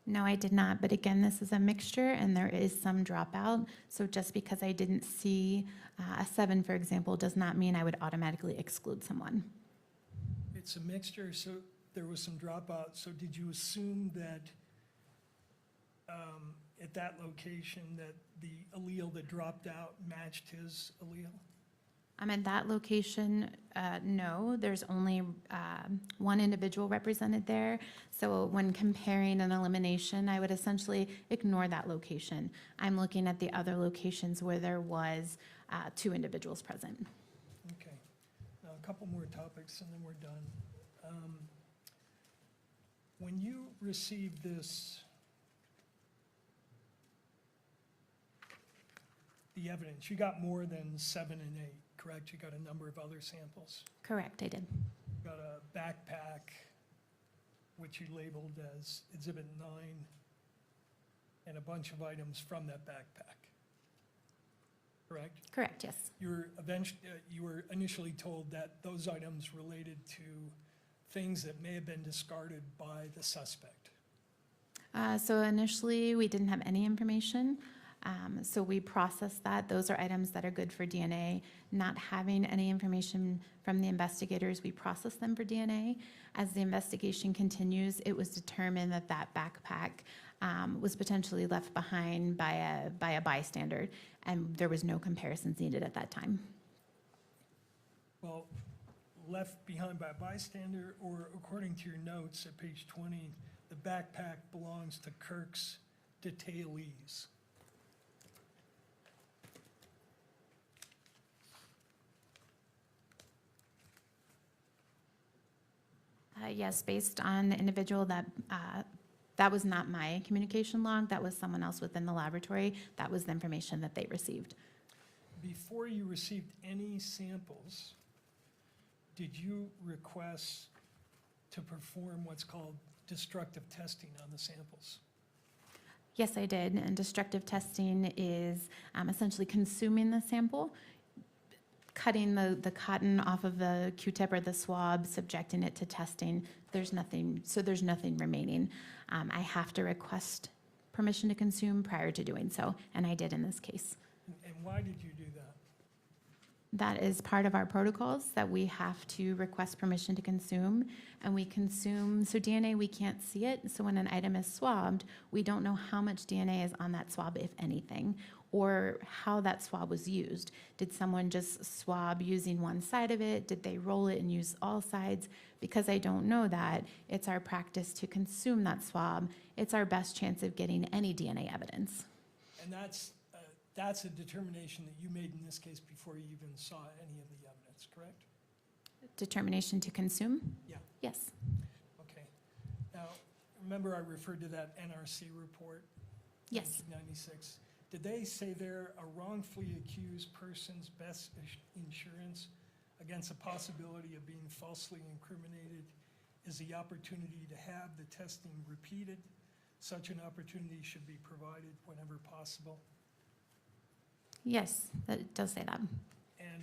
No, I did not. But again, this is a mixture and there is some dropout. So just because I didn't see a 7, for example, does not mean I would automatically exclude someone. It's a mixture, so there was some dropout. So did you assume that at that location that the allele that dropped out matched his allele? At that location, no, there's only one individual represented there. So when comparing an elimination, I would essentially ignore that location. I'm looking at the other locations where there was 2 individuals present. Okay. Now, a couple more topics and then we're done. When you received this, the evidence, you got more than 7 and 8. Correct? You got a number of other samples. Correct, I did. You got a backpack, which you labeled as Exhibit 9, and a bunch of items from that backpack. Correct? Correct, yes. You were initially told that those items related to things that may have been discarded by the suspect. So initially, we didn't have any information. So we processed that. Those are items that are good for DNA. Not having any information from the investigators, we process them for DNA. As the investigation continues, it was determined that that backpack was potentially left behind by a bystander, and there was no comparisons needed at that time. Well, left behind by a bystander, or according to your notes at page 20, the backpack belongs to Kirk's detailees. Yes, based on the individual that was not my communication log, that was someone else within the laboratory. That was the information that they received. Before you received any samples, did you request to perform what's called destructive testing on the samples? Yes, I did, and destructive testing is essentially consuming the sample, cutting the cotton off of the Q-tip or the swab, subjecting it to testing. There's nothing remaining. I have to request permission to consume prior to doing so, and I did in this case. And why did you do that? That is part of our protocols, that we have to request permission to consume, and we consume, so DNA, we can't see it, so when an item is swabbed, we don't know how much DNA is on that swab, if anything, or how that swab was used. Did someone just swab using one side of it? Did they roll it and use all sides? Because I don't know that, it's our practice to consume that swab. It's our best chance of getting any DNA evidence. And that's a determination that you made in this case before you even saw any of the evidence, correct? Determination to consume? Yeah. Yes. Okay. Now, remember I referred to that NRC report? Yes. 1996. Did they say there a wrongfully accused person's best insurance against a possibility of being falsely incriminated is the opportunity to have the testing repeated? Such an opportunity should be provided whenever possible. Yes, that does say that. And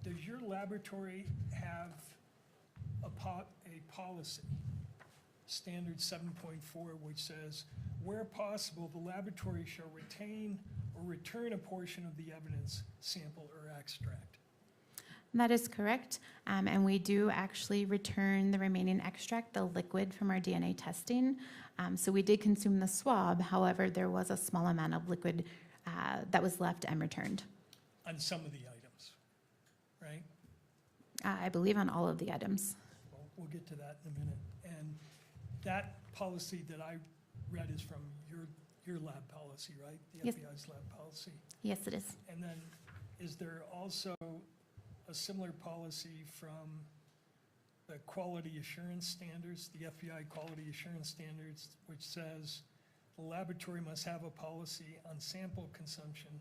does your laboratory have a policy, standard 7.4, which says, where possible, the laboratory shall retain or return a portion of the evidence, sample, or extract? That is correct. And we do actually return the remaining extract, the liquid from our DNA testing. So we did consume the swab. However, there was a small amount of liquid that was left and returned. On some of the items, right? I believe on all of the items. Well, we'll get to that in a minute. And that policy that I read is from your lab policy, right? The Yes. FBI's lab policy. Yes, it is. And then is there also a similar policy from the quality assurance standards, the FBI quality assurance standards, which says the laboratory must have a policy on sample consumption.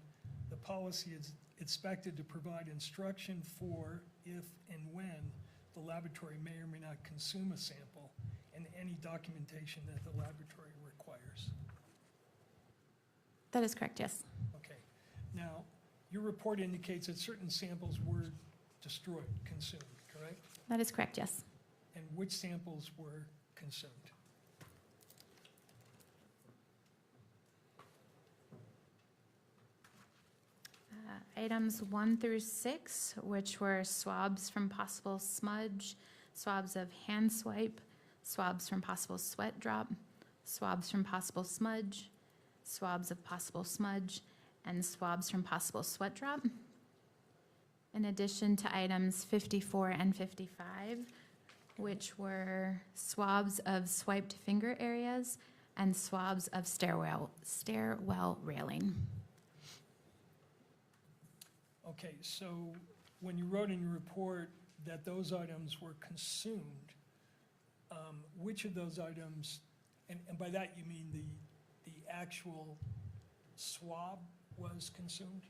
The policy is expected to provide instruction for if and when the laboratory may or may not consume a sample, and any documentation that the laboratory requires. That is correct, yes. Okay. Now, your report indicates that certain samples were destroyed, consumed, correct? That is correct, yes. And which samples were consumed? Items 1 through 6, which were swabs from possible smudge, swabs of hand swipe, swabs from possible sweat drop, swabs from possible smudge, swabs of possible smudge, and swabs from possible sweat drop. In addition to items 54 and 55, which were swabs of swiped finger areas and swabs of stairwell railing. Okay, so when you wrote in your report that those items were consumed, which of those items, and by that you mean the actual swab was consumed?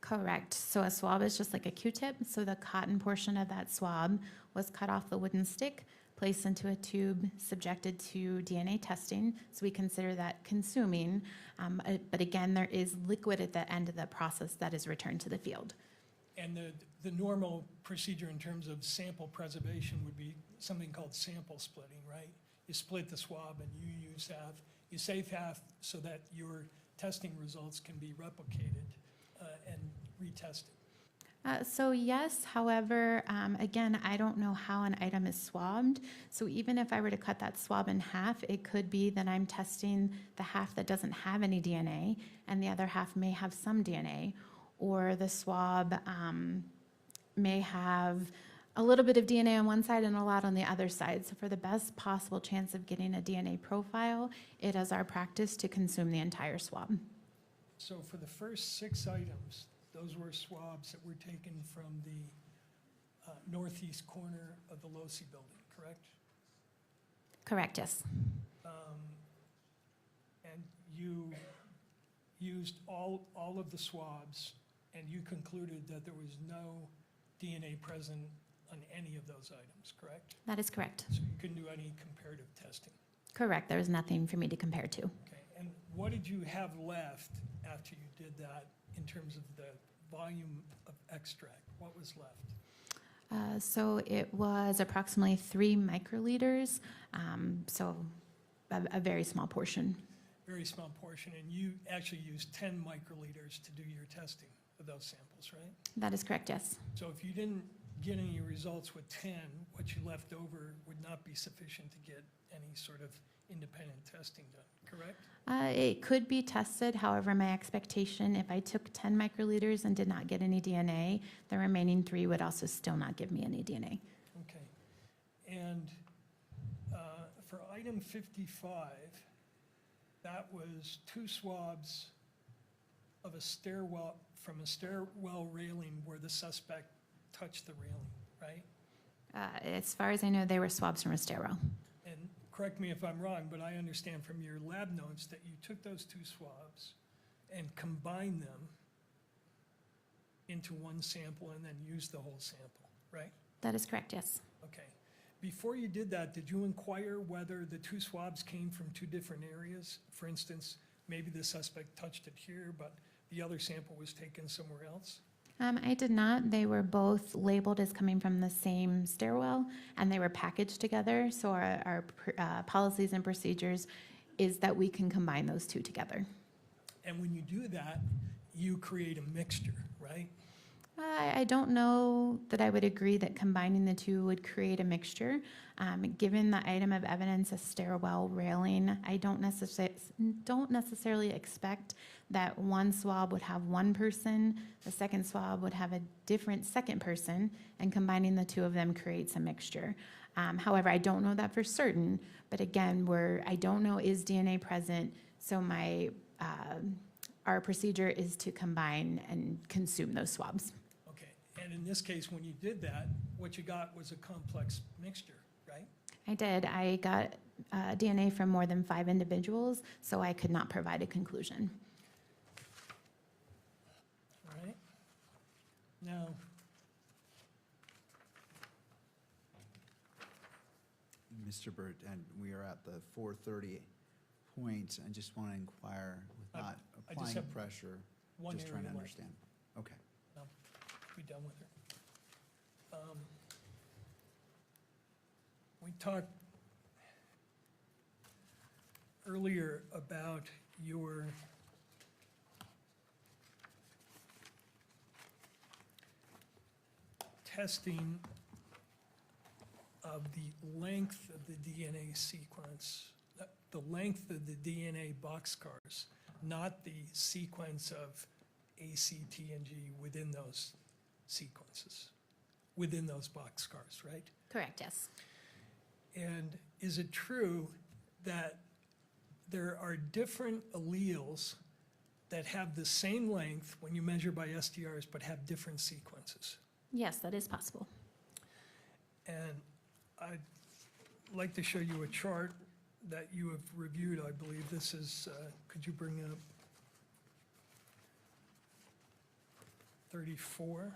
Correct. So a swab is just like a Q-tip. So the cotton portion of that swab was cut off the wooden stick, placed into a tube, subjected to DNA testing. So we consider that consuming. But again, there is liquid at the end of the process that is returned to the field. And the normal procedure in terms of sample preservation would be something called sample splitting, right? You split the swab and you use half, you save half so that your testing results can be replicated and retested. So yes, however, again, I don't know how an item is swabbed. So even if I were to cut that swab in half, it could be that I'm testing the half that doesn't have any DNA and the other half may have some DNA. Or the swab may have a little bit of DNA on one side and a lot on the other side. So for the best possible chance of getting a DNA profile, it is our practice to consume the entire swab. So for the first 6 items, those were swabs that were taken from the northeast corner of the Losi building, correct? Correct, yes. And you used all of the swabs, and you concluded that there was no DNA present on any of those items, correct? That is correct. So you couldn't do any comparative testing. Correct. There was nothing for me to compare to. Okay, and what did you have left after you did that in terms of the volume of extract? What was left? So it was approximately 3 microliters, so a very small portion. Very small portion, and you actually used 10 microliters to do your testing of those samples, right? That is correct, yes. So if you didn't get any results with 10, what you left over would not be sufficient to get any sort of independent testing done, correct? It could be tested. However, my expectation, if I took 10 microliters and did not get any DNA, the remaining 3 would also still not give me any DNA. Okay. And for item 55, that was 2 swabs of a stairwell, from a stairwell railing where the suspect touched the railing, right? As far as I know, they were swabs from a stairwell. And correct me if I'm wrong, but I understand from your lab notes that you took those 2 swabs and combined them into one sample and then used the whole sample, right? That is correct, yes. Okay. Before you did that, did you inquire whether the 2 swabs came from 2 different areas? For instance, maybe the suspect touched it here, but the other sample was taken somewhere else? I did not. They were both labeled as coming from the same stairwell, and they were packaged together. So our policies and procedures is that we can combine those 2 together. And when you do that, you create a mixture, right? I don't know that I would agree that combining the 2 would create a mixture. Given the item of evidence, a stairwell railing, I don't necessarily expect that one swab would have one person, the second swab would have a different second person, and combining the 2 of them creates a mixture. However, I don't know that for certain, but again, I don't know is DNA present, so our procedure is to combine and consume those swabs. Okay, and in this case, when you did that, what you got was a complex mixture, right? I did. I got DNA from more than 5 individuals, so I could not provide a conclusion. All right. Now, Mr. Burt, and we are at the 4:30 point. I just want to inquire, with I not just applying have pressure, one just trying to area left. understand. Okay. be done with it. We talked earlier about your testing of the length of the DNA sequence, the length of the DNA boxcars, not the sequence of A, C, T, and G within those sequences, within those boxcars, right? Correct, yes. And is it true that there are different alleles that have the same length when you measure by SDRs but have different sequences? Yes, that is possible. And I'd like to show you a chart that you have reviewed, I believe. This is, could you bring up 34?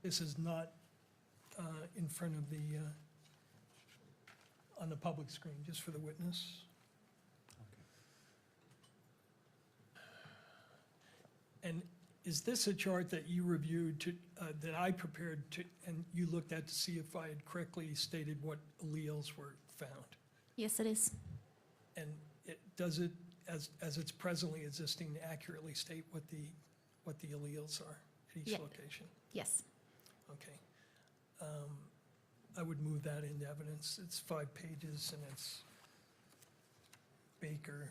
This is not in front of the, on the public screen, just for the witness. And is this a chart that you reviewed, that I prepared to, and you looked at to see if I had correctly stated what alleles were found? Yes, it is. And does it, as it's presently existing, accurately state what the alleles are at each Yeah. location? Yes. Okay. I would move that into evidence. It's 5 pages and it's Baker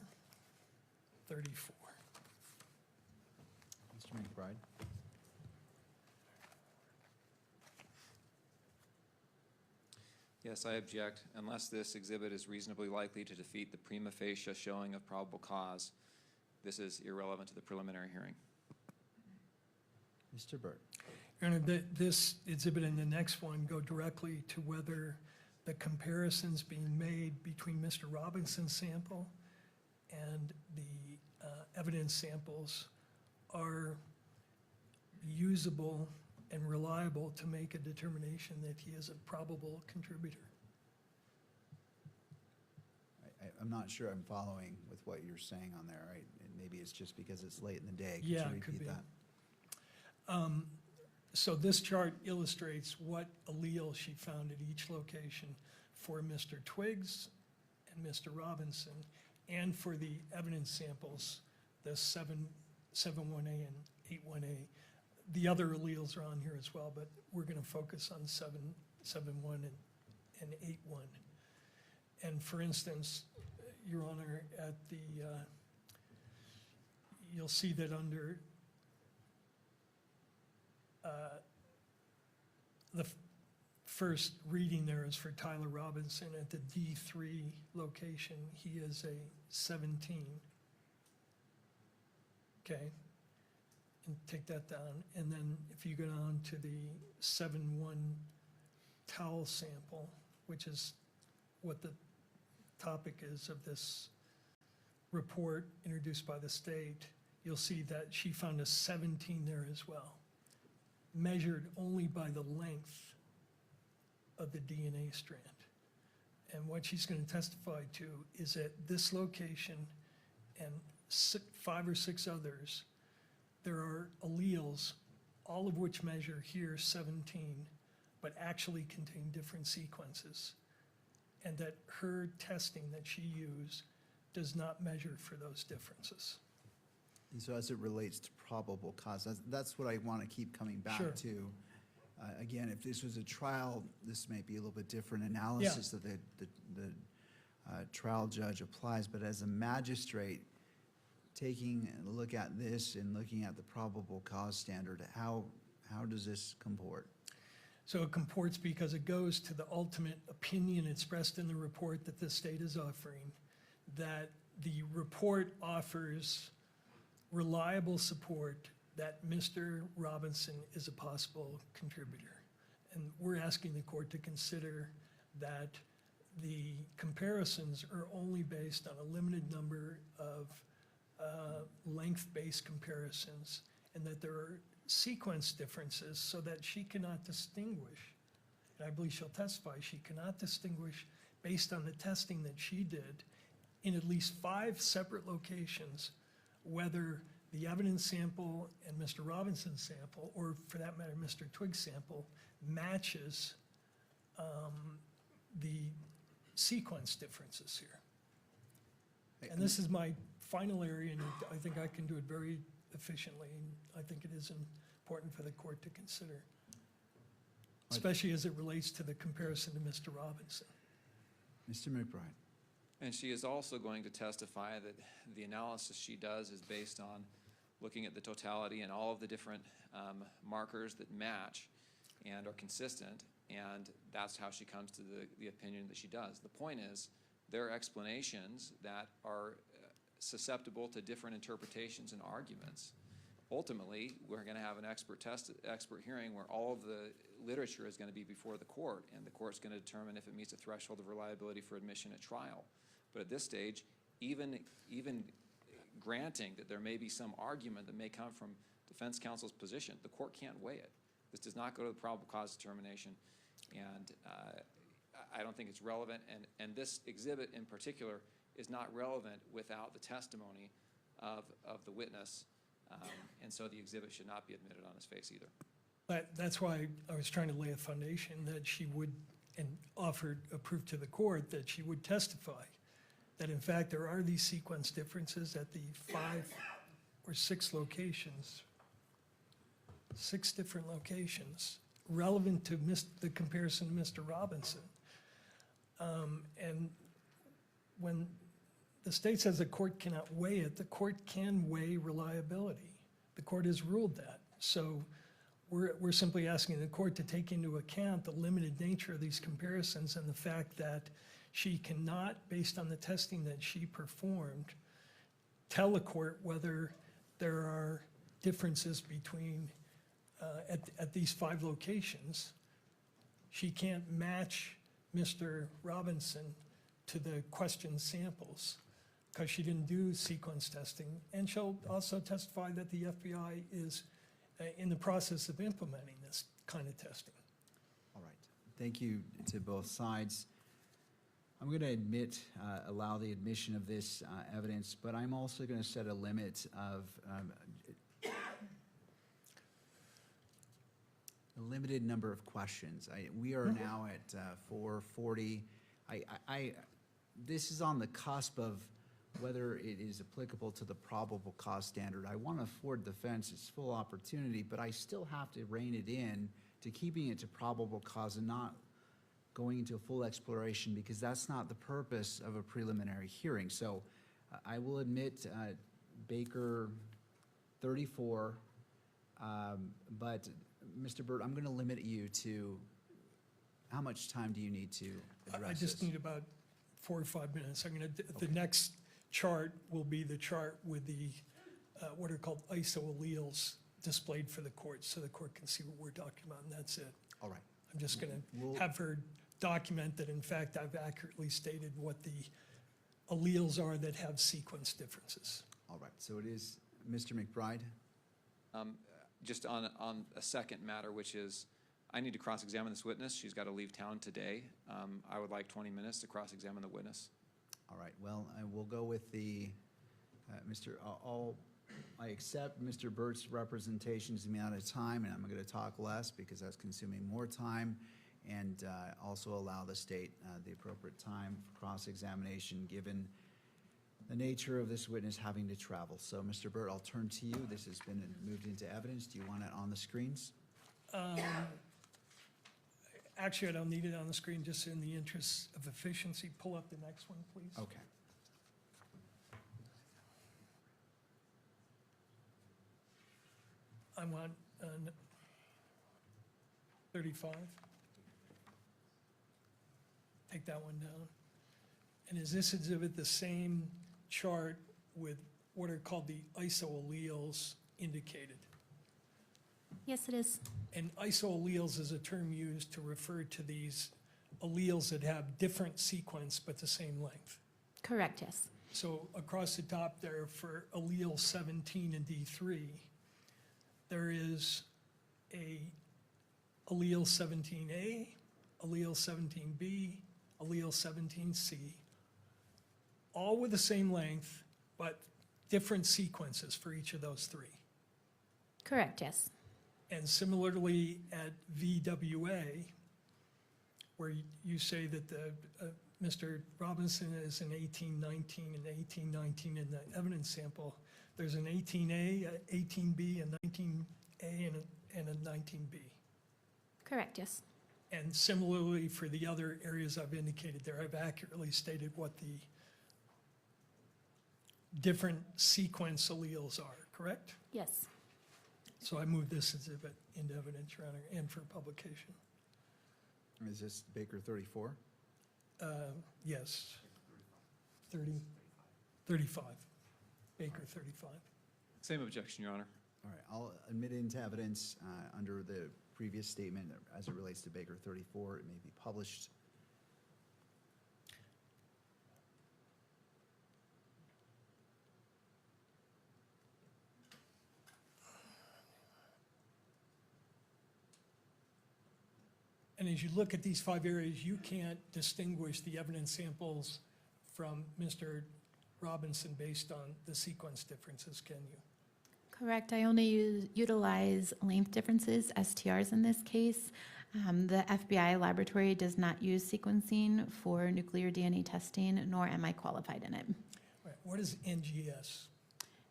34. Mr. McBride? Yes, I object. Unless this exhibit is reasonably likely to defeat the prima facie showing of probable cause, this is irrelevant to the preliminary hearing. Mr. Burt. Your Honor, this exhibit and the next one go directly to whether the comparisons being made between Mr. Robinson's sample and the evidence samples are usable and reliable to make a determination that he is a probable contributor. I'm not sure I'm following with what you're saying on there, right? And maybe it's just because it's late in the day. Could you Yeah, it could repeat be. that? So this chart illustrates what alleles she found at each location for Mr. Twiggs and Mr. Robinson, and for the evidence samples, the 7-1A and 8-1A. The other alleles are on here as well, but we're going to focus on 7-1 and 8-1. And for instance, Your Honor, at the, you'll see that under the first reading there is for Tyler Robinson at the D3 location. He is a 17. Okay, and take that down. And then if you go down to the 7-1 towel sample, which is what the topic is of this report introduced by the state, you'll see that she found a 17 there as well, measured only by the length of the DNA strand. And what she's going to testify to is at this location and 5 or 6 others, there are alleles, all of which measure here 17, but actually contain different sequences. And that her testing that she used does not measure for those differences. And so as it relates to probable cause, that's what I want to keep coming back Sure. to. Again, if this was a trial, this may be a little bit different analysis that the trial judge applies, but as a magistrate, taking a look at this and looking at the probable cause standard, how does this comport? So it comports because it goes to the ultimate opinion expressed in the report that the state is offering, that the report offers reliable support that Mr. Robinson is a possible contributor. And we're asking the court to consider that the comparisons are only based on a limited number of length-based comparisons, and that there are sequence differences so that she cannot distinguish, and I believe she'll testify, she cannot distinguish based on the testing that she did in at least 5 separate locations, whether the evidence sample and Mr. Robinson's sample, or for that matter, Mr. Twiggs' sample, matches the sequence differences here. And this is my final area, and I think I can do it very efficiently, and I think it is important for the court to consider, especially as it relates to the comparison to Mr. Robinson. Mr. McBride. And she is also going to testify that the analysis she does is based on looking at the totality and all of the different markers that match and are consistent, and that's how she comes to the opinion that she does. The point is, there are explanations that are susceptible to different interpretations and arguments. Ultimately, we're going to have an expert hearing where all of the literature is going to be before the court, and the court's going to determine if it meets a threshold of reliability for admission at trial. But at this stage, even granting that there may be some argument that may come from defense counsel's position, the court can't weigh it. This does not go to the probable cause determination, and I don't think it's relevant, and this exhibit in particular is not relevant without the testimony of the witness, and so the exhibit should not be admitted on its face either. That's why I was trying to lay a foundation that she would, and offered a proof to the court that she would testify that in fact there are these sequence differences at the 5 or 6 locations, 6 different locations relevant to the comparison to Mr. Robinson. And when the state says the court cannot weigh it, the court can weigh reliability. The court has ruled that. So we're simply asking the court to take into account the limited nature of these comparisons and the fact that she cannot, based on the testing that she performed, tell the court whether there are differences between, at these 5 locations. She can't match Mr. Robinson to the question samples because she didn't do sequence testing. And she'll also testify that the FBI is in the process of implementing this kind of testing. All right. Thank you to both sides. I'm going to allow the admission of this evidence, but I'm also going to set a limit of a limited number of questions. We are now at 4:40. This is on the cusp of whether it is applicable to the probable cause standard. I want to afford defense its full opportunity, but I still have to rein it in to keeping it to probable cause and not going into a full exploration, because that's not the purpose of a preliminary hearing. So I will admit Baker 34, but Mr. Burt, I'm going to limit you to how much time do you need to address I just this? need about 4 or 5 minutes. The next chart will be the chart with the, what are called isoalleles displayed for the court, so the court can see what we're talking about, and that's it. All right. I'm just going to have her document that, in fact, I've accurately stated what the alleles are that have sequence differences. All right. So it is Mr. McBride. Just on a second matter, which is, I need to cross-examine this witness. She's got to leave town today. I would like 20 minutes to cross-examine the witness. All right. Well, I will go with the I accept Mr. Burt's representations in the amount of time, and I'm going to talk less because that's consuming more time, and also allow the state the appropriate time for cross-examination given the nature of this witness having to travel. So, Mr. Burt, I'll turn to you. This has been moved into evidence. Do you want it on the screens? Actually, I don't need it on the screen, just in the interest of efficiency. Pull up the next one, please. Okay. I want 35. Take that one down. And is this exhibit the same chart with what are called the isoalleles indicated? Yes, it is. And isoalleles is a term used to refer to these alleles that have different sequence but the same length. Correct, yes. So across the top there for allele 17 and D3, there is a allele 17A, allele 17B, allele 17C, all with the same length, but different sequences for each of those 3. Correct, yes. And similarly at VWA, where you say that Mr. Robinson is an 1819 and 1819 in the evidence sample, there's an 18A, a 18B, a 19A, and a 19B. Correct, yes. And similarly for the other areas I've indicated there, I've accurately stated what the different sequence alleles are, correct? Yes. So I move this exhibit into evidence, Your Honor, and for publication. Is this Baker 34? Yes. 35. Baker 35. Same objection, Your Honor. All right. I'll admit it into evidence under the previous statement as it relates to Baker 34. It may be published. And as you look at these 5 areas, you can't distinguish the evidence samples from Mr. Robinson based on the sequence differences, can you? Correct. I only utilize length differences, STRs in this case. The FBI laboratory does not use sequencing for nuclear DNA testing, nor am I qualified in it. All right. What is NGS?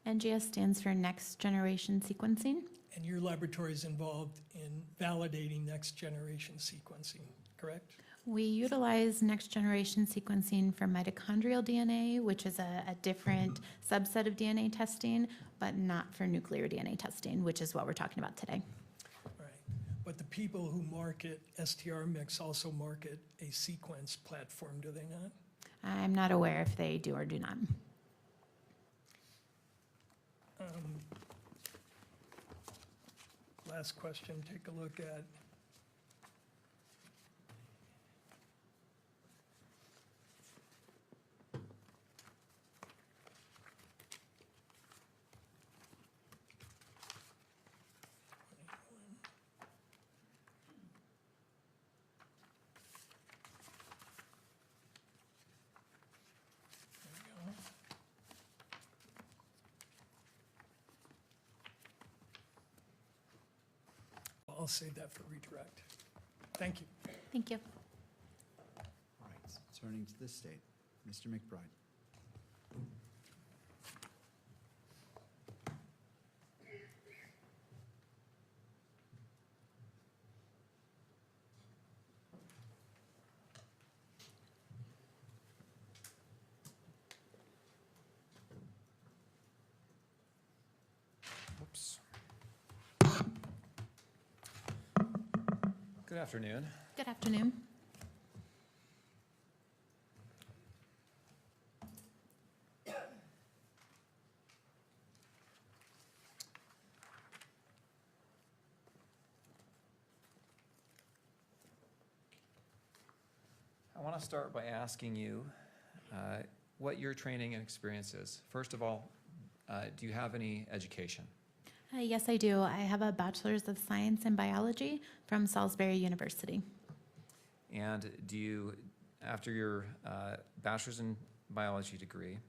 NGS stands for Next Generation Sequencing. And your laboratory is involved in validating next generation sequencing, correct? We utilize next generation sequencing for mitochondrial DNA, which is a different subset of DNA testing, but not for nuclear DNA testing, which is what we're talking about today. All right. But the people who market STR Mix also market a sequence platform, do they not? I'm not aware if they do or do not. Last question, take a look at. I'll save that for redirect. Thank you. Thank you. All right, turning to the state, Mr. McBride. Whoops. Good afternoon. Good afternoon. I want to start by asking you what your training and experience is. First of all, do you have any education? Yes, I do. I have a Bachelor's of Science in Biology from Salisbury University. And do you, after your bachelor's in biology degree,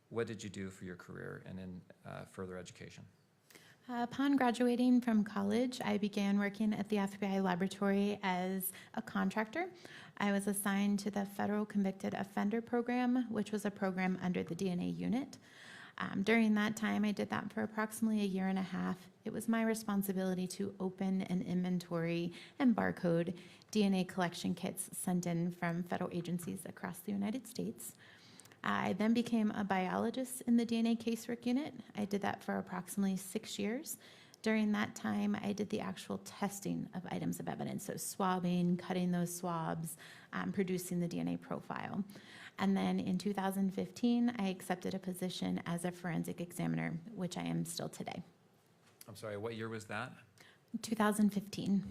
what did you do for your career and in further education? Upon graduating from college, I began working at the FBI laboratory as a contractor. I was assigned to the Federal Convicted Offender Program, which was a program under the DNA unit. During that time, I did that for approximately a year and a half. It was my responsibility to open and inventory and barcode DNA collection kits sent in from federal agencies across the United States. I then became a biologist in the DNA casework unit. I did that for approximately 6 years. During that time, I did the actual testing of items of evidence, so swabbing, cutting those swabs, producing the DNA profile. And then in 2015, I accepted a position as a forensic examiner, which I am still today. I'm sorry, what year was that? 2015.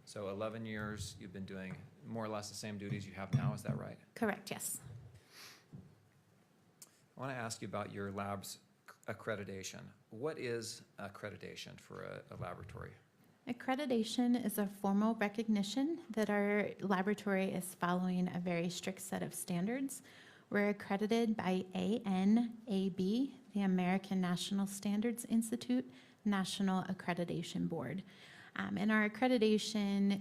So 11 years you've been doing more or less the same duties you have now, is that right? Correct, yes. I want to ask you about your lab's accreditation. What is accreditation for a laboratory? Accreditation is a formal recognition that our laboratory is following a very strict set of standards. We're accredited by ANAB, the American National Standards Institute National Accreditation Board. And our accreditation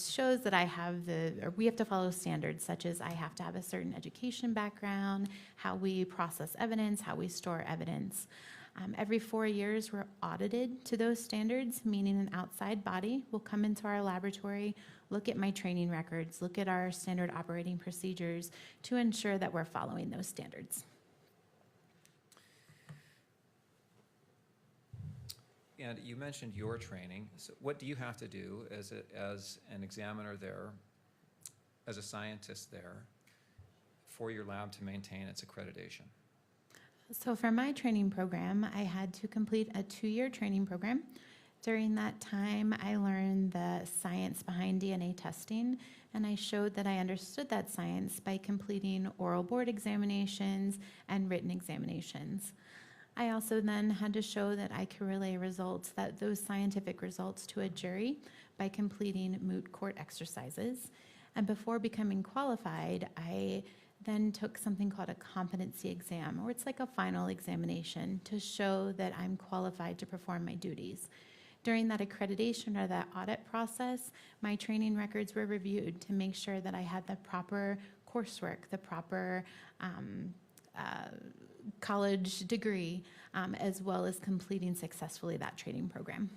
shows that we have to follow standards such as I have to have a certain education background, how we process evidence, how we store evidence. Every 4 years, we're audited to those standards, meaning an outside body will come into our laboratory, look at my training records, look at our standard operating procedures to ensure that we're following those standards. And you mentioned your training. So what do you have to do as an examiner there, as a scientist there, for your lab to maintain its accreditation? So for my training program, I had to complete a 2-year training program. During that time, I learned the science behind DNA testing, and I showed that I understood that science by completing oral board examinations and written examinations. I also then had to show that I could relay those scientific results to a jury by completing moot court exercises. And before becoming qualified, I then took something called a competency exam, or it's like a final examination to show that I'm qualified to perform my duties. During that accreditation or that audit process, my training records were reviewed to make sure that I had the proper coursework, the proper college degree, as well as completing successfully that training program.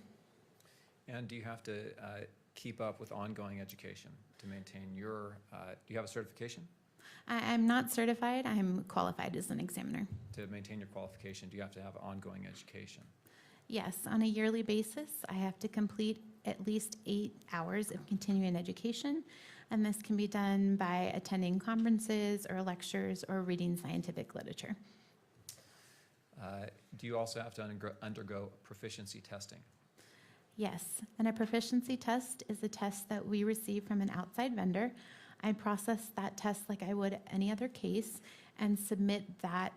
And do you have to keep up with ongoing education to maintain your, do you have a certification? I'm not certified, I'm qualified as an examiner. To maintain your qualification, do you have to have ongoing education? Yes, on a yearly basis, I have to complete at least 8 hours of continuing education, and this can be done by attending conferences or lectures or reading scientific literature. Do you also have to undergo proficiency testing? Yes, and a proficiency test is a test that we receive from an outside vendor. I process that test like I would any other case and submit that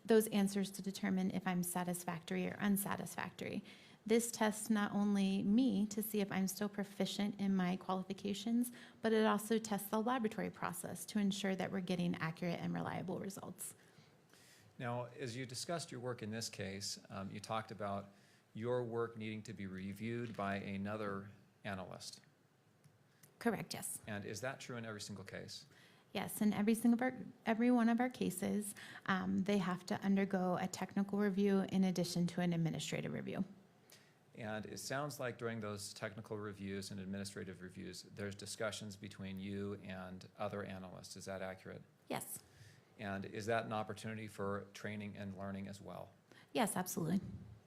those answers to determine if I'm satisfactory or unsatisfactory. This tests not only me to see if I'm still proficient in my qualifications, but it also tests the laboratory process to ensure that we're getting accurate and reliable results. Now, as you discussed your work in this case, you talked about your work needing to be reviewed by another analyst. Correct, yes. And is that true in every single case? Yes, in every one of our cases, they have to undergo a technical review in addition to an administrative review. And it sounds like during those technical reviews and administrative reviews, there's discussions between you and other analysts. Is that accurate? Yes. And is that an opportunity for training and learning as well? Yes, absolutely.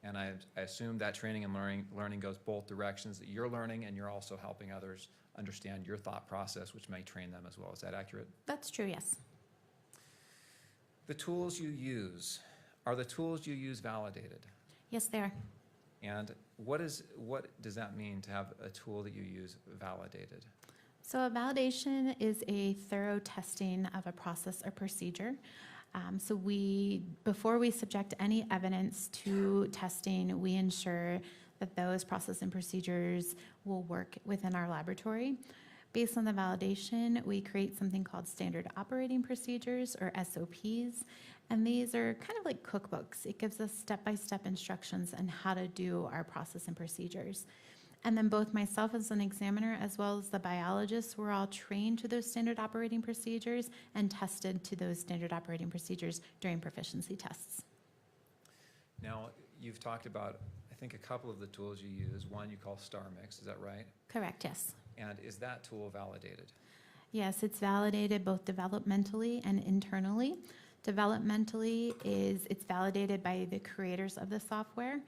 And I assume that training and learning goes both directions, that you're learning and you're also helping others understand your thought process, which may train them as well. Is that accurate? That's true, yes. The tools you use, are the tools you use validated? Yes, they are. And what does that mean to have a tool that you use validated? So a validation is a thorough testing of a process or procedure. So before we subject any evidence to testing, we ensure that those process and procedures will work within our laboratory. Based on the validation, we create something called standard operating procedures, or SOPs, and these are kind of like cookbooks. It gives us step-by-step instructions on how to do our process and procedures. And then both myself as an examiner as well as the biologists were all trained to those standard operating procedures and tested to those standard operating procedures during proficiency tests. Now, you've talked about, I think, a couple of the tools you use. One you call StarMix, is that right? Correct, yes. And is that tool validated? Yes, it's validated both developmentally and internally. Developmentally it's validated by the creators of the software.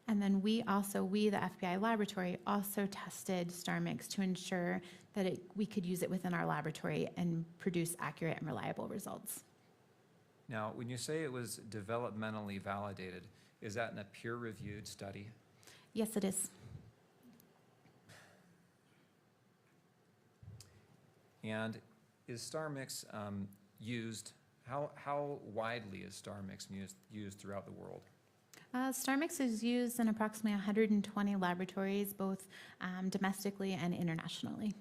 And then we, the FBI laboratory, also tested StarMix to ensure that we could use it within our laboratory and produce accurate and reliable results. Now, when you say it was developmentally validated, is that in a peer-reviewed study? Yes, it is. And is StarMix used, how widely is StarMix used throughout the world? StarMix is used in approximately 120 laboratories, both domestically and internationally.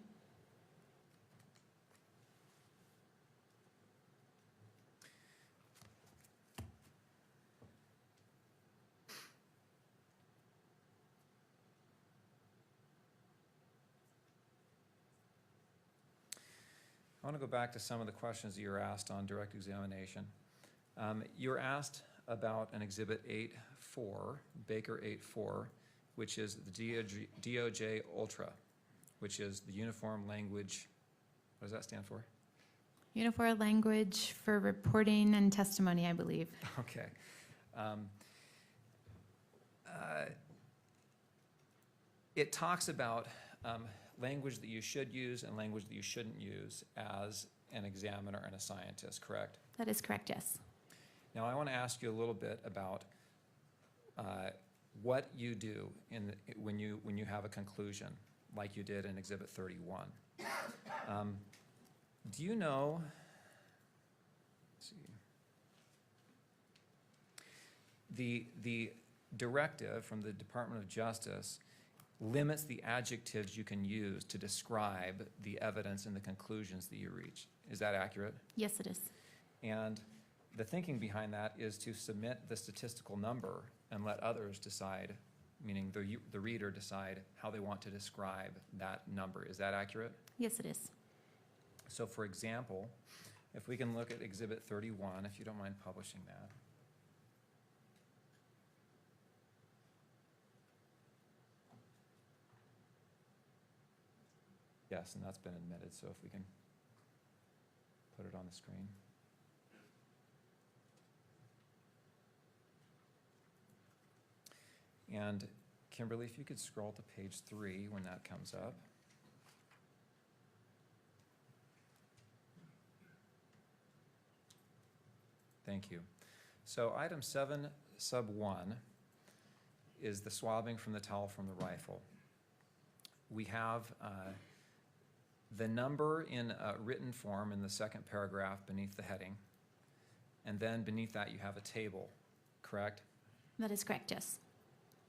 I want to go back to some of the questions that you were asked on direct examination. You were asked about an Exhibit 8.4, Baker 8.4, which is the DOJ Ultra, which is the Uniform Language, what does that stand for? Uniform language for reporting and testimony, I believe. Okay. It talks about language that you should use and language that you shouldn't use as an examiner and a scientist, correct? That is correct, yes. Now, I want to ask you a little bit about what you do when you have a conclusion, like you did in Exhibit 31. Do you know, let's see, the directive from the Department of Justice limits the adjectives you can use to describe the evidence and the conclusions that you reach. Is that accurate? Yes, it is. And the thinking behind that is to submit the statistical number and let others decide, meaning the reader decide how they want to describe that number. Is that accurate? Yes, it is. So for example, if we can look at Exhibit 31, if you don't mind publishing that. Yes, and that's been admitted, so if we can put it on the screen. And Kimberly, if you could scroll to page 3 when that comes up. Thank you. So item 7, sub 1, is the swabbing from the towel from the rifle. We have the number in written form in the second paragraph beneath the heading, and then beneath that you have a table, correct? That is correct, yes.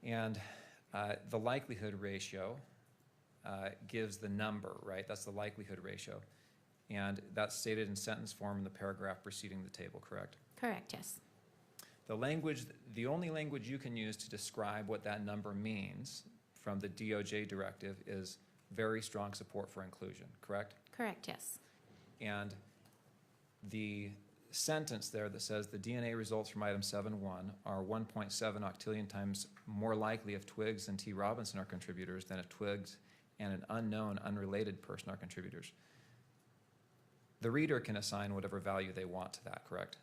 And the likelihood ratio gives the number, right? That's the likelihood ratio. And that's stated in sentence form in the paragraph preceding the table, correct? Correct, yes. The only language you can use to describe what that number means from the DOJ directive is very strong support for inclusion, correct? Correct, yes. And the sentence there that says the DNA results from item 7.1 are 1.7 octillion times more likely if Twiggs and T. Robinson are contributors than if Twiggs and an unknown, unrelated person are contributors. The reader can assign whatever value they want to that, correct?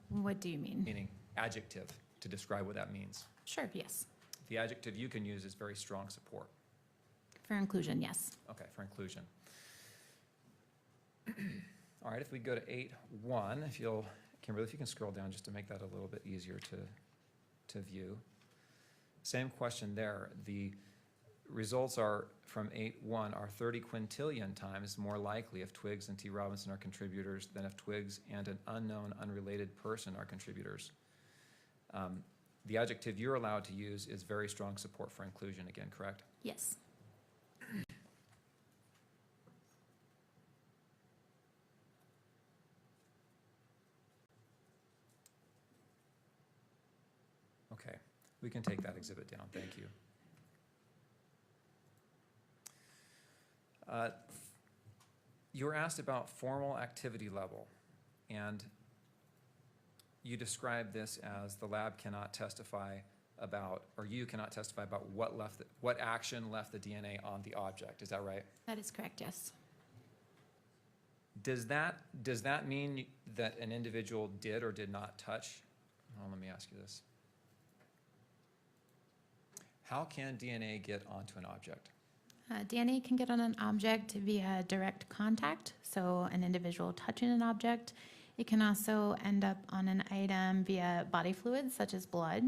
What do you mean? Meaning adjective to describe what that means. Sure, yes. The adjective you can use is very strong support. For inclusion, yes. Okay, for inclusion. All right, if we go to 8.1, Kimberly, if you can scroll down just to make that a little bit easier to view. Same question there. The results are from 8.1 are 30 quintillion times more likely if Twiggs and T. Robinson are contributors than if Twiggs and an unknown, unrelated person are contributors. The adjective you're allowed to use is very strong support for inclusion again, correct? Yes. Okay, we can take that exhibit down, thank you. You were asked about formal activity level, and you described this as the lab cannot testify about, or you cannot testify about what action left the DNA on the object. Is that right? That is correct, yes. Does that mean that an individual did or did not touch? Oh, let me ask you this. How can DNA get onto an object? DNA can get on an object via direct contact, so an individual touching an object. It can also end up on an item via body fluids, such as blood,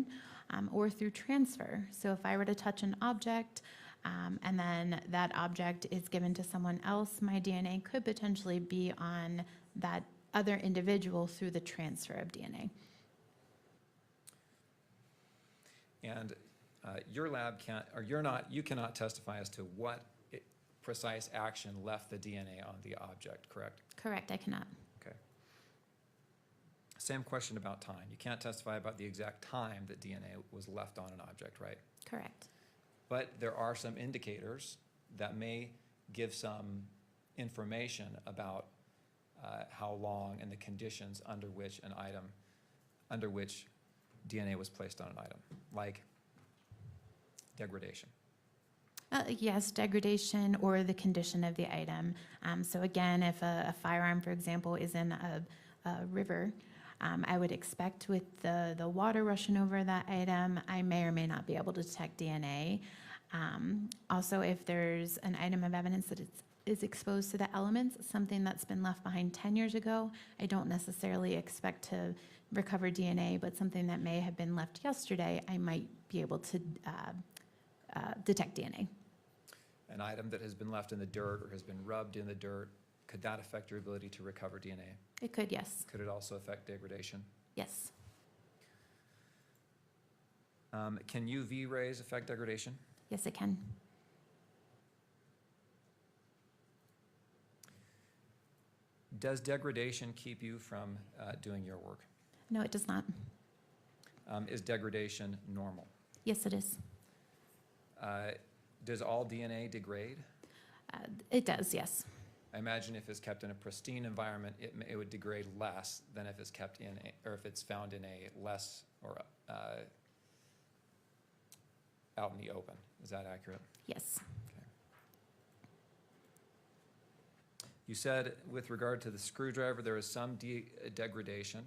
or through transfer. So if I were to touch an object, and then that object is given to someone else, my DNA could potentially be on that other individual through the transfer of DNA. And your lab can't, or you cannot testify as to what precise action left the DNA on the object, correct? Correct, I cannot. Okay. Same question about time. You can't testify about the exact time that DNA was left on an object, right? Correct. But there are some indicators that may give some information about how long and the conditions under which DNA was placed on an item, like degradation. Yes, degradation or the condition of the item. So again, if a firearm, for example, is in a river, I would expect with the water rushing over that item, I may or may not be able to detect DNA. Also, if there's an item of evidence that is exposed to the elements, something that's been left behind 10 years ago, I don't necessarily expect to recover DNA, but something that may have been left yesterday, I might be able to detect DNA. An item that has been left in the dirt or has been rubbed in the dirt, could that affect your ability to recover DNA? It could, yes. Could it also affect degradation? Yes. Can UV rays affect degradation? Yes, it can. Does degradation keep you from doing your work? No, it does not. Is degradation normal? Yes, it is. Does all DNA degrade? It does, yes. I imagine if it's kept in a pristine environment, it would degrade less than if it's kept in, or if it's found in a less, or out in the open. Is that accurate? Yes. Okay. You said with regard to the screwdriver, there is some degradation.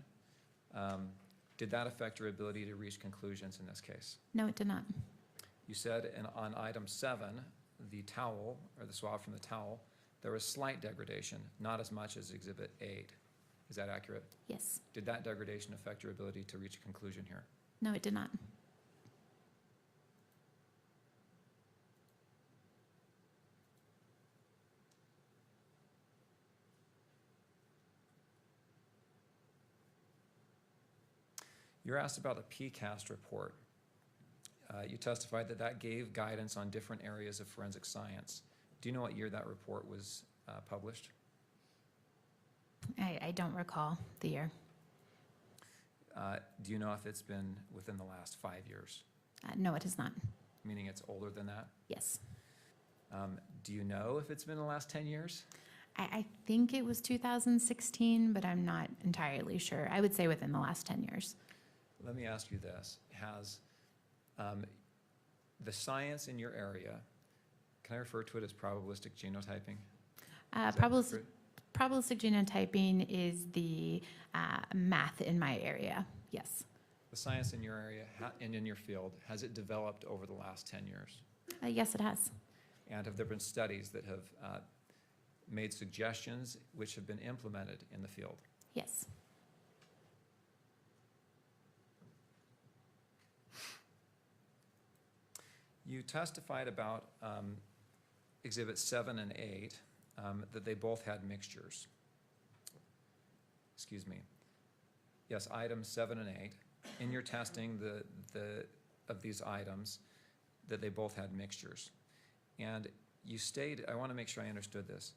Did that affect your ability to reach conclusions in this case? No, it did not. You said on item 7, the towel, or the swab from the towel, there was slight degradation, not as much as Exhibit 8. Is that accurate? Yes. Did that degradation affect your ability to reach a conclusion here? No, it did not. You're asked about a PCAST report. You testified that that gave guidance on different areas of forensic science. Do you know what year that report was published? I don't recall the year. Do you know if it's been within the last 5 years? No, it is not. Meaning it's older than that? Yes. Do you know if it's been the last 10 years? I think it was 2016, but I'm not entirely sure. I would say within the last 10 years. Let me ask you this. Has the science in your area, can I refer to it as probabilistic genotyping? Probabilistic genotyping is the math in my area, yes. The science in your area and in your field, has it developed over the last 10 years? Yes, it has. And have there been studies that have made suggestions which have been implemented in the field? Yes. You testified about Exhibits 7 and 8, that they both had mixtures. Excuse me. Yes, items 7 and 8. In your testing of these items, that they both had mixtures. And you stated, I want to make sure I understood this.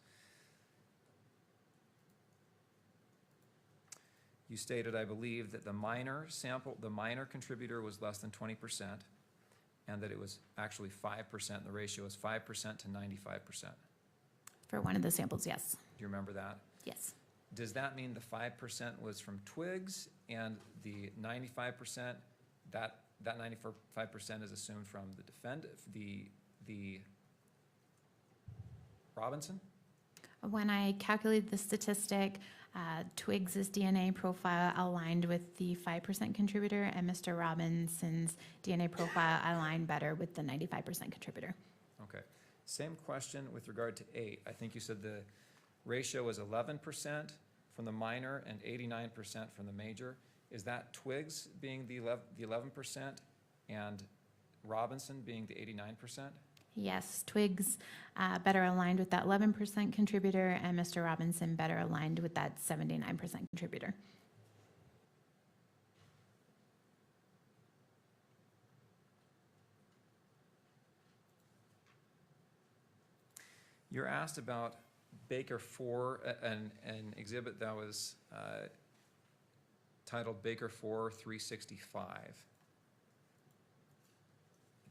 You stated, I believe, that the minor contributor was less than 20%, and that it was actually 5%. The ratio is 5% to 95%. For one of the samples, yes. Do you remember that? Yes. Does that mean the 5% was from twigs, and the 95%, that 95% is assumed from the Robinson? When I calculated the statistic, Twiggs's DNA profile aligned with the 5% contributor, and Mr. Robinson's DNA profile aligned better with the 95% contributor. Okay. Same question with regard to 8. I think you said the ratio was 11% from the minor and 89% from the major. Is that Twiggs being the 11% and Robinson being the 89%? Yes, Twiggs better aligned with that 11% contributor, and Mr. Robinson better aligned with that 79% contributor. You're asked about Baker 4, an exhibit that was titled Baker 4 365.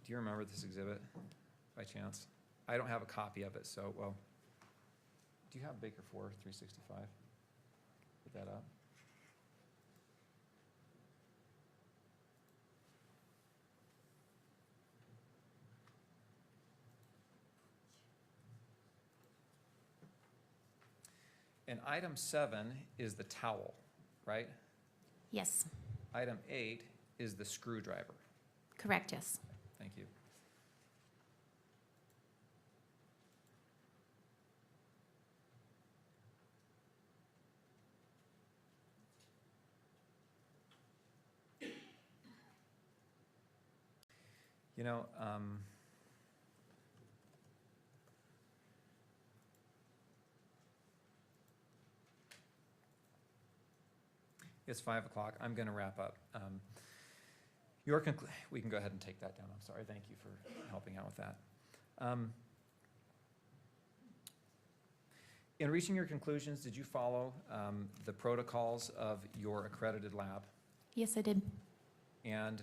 Do you remember this exhibit by chance? I don't have a copy of it, so, well, do you have Baker 4 365? Put that up. And item 7 is the towel, right? Yes. Item 8 is the screwdriver. Correct, yes. Thank you. You know, it's 5 o'clock. I'm going to wrap up. We can go ahead and take that down. I'm sorry. Thank you for helping out with that. In reaching your conclusions, did you follow the protocols of your accredited lab? Yes, I did. And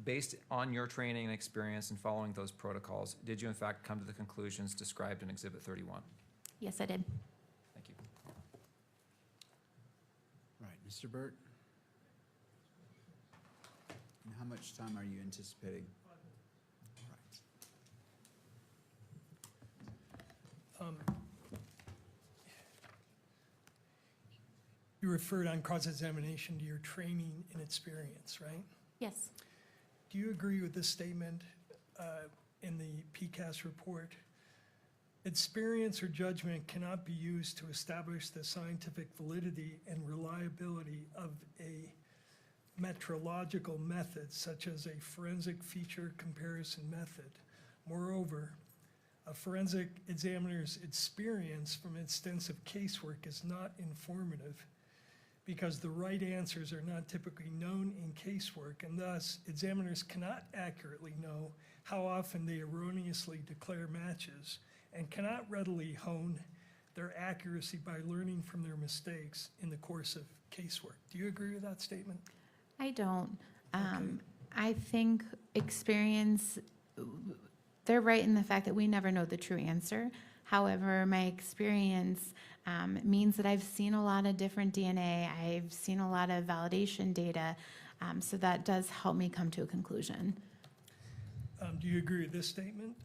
based on your training and experience in following those protocols, did you in fact come to the conclusions described in Exhibit 31? Yes, I did. Thank you. Right, Mr. Burt? And how much time are you anticipating? All right. You referred on cross-examination to your training and experience, right? Yes. Do you agree with this statement in the PCAS report? Experience or judgment cannot be used to establish the scientific validity and reliability of a metrological method, such as a forensic feature comparison method. Moreover, a forensic examiner's experience from extensive casework is not informative because the right answers are not typically known in casework, and thus examiners cannot accurately know how often they erroneously declare matches and cannot readily hone their accuracy by learning from their mistakes in the course of casework. Do you agree with that statement? I don't. Okay. I think experience, they're right in the fact that we never know the true answer. However, my experience means that I've seen a lot of different DNA. I've seen a lot of validation data, so that does help me come to a conclusion. Do you agree with this statement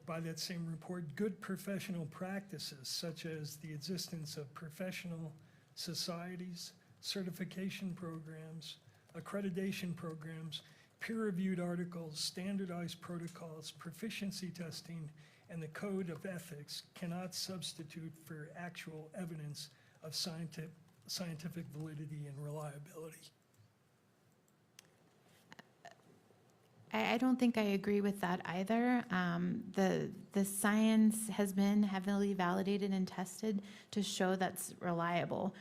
by that same report? Good professional practices, such as the existence of professional societies, certification programs, accreditation programs, peer-reviewed articles, standardized protocols, proficiency testing, and the code of ethics cannot substitute for actual evidence of scientific validity and reliability. I don't think I agree with that either. The science has been heavily validated and tested to show that's reliable.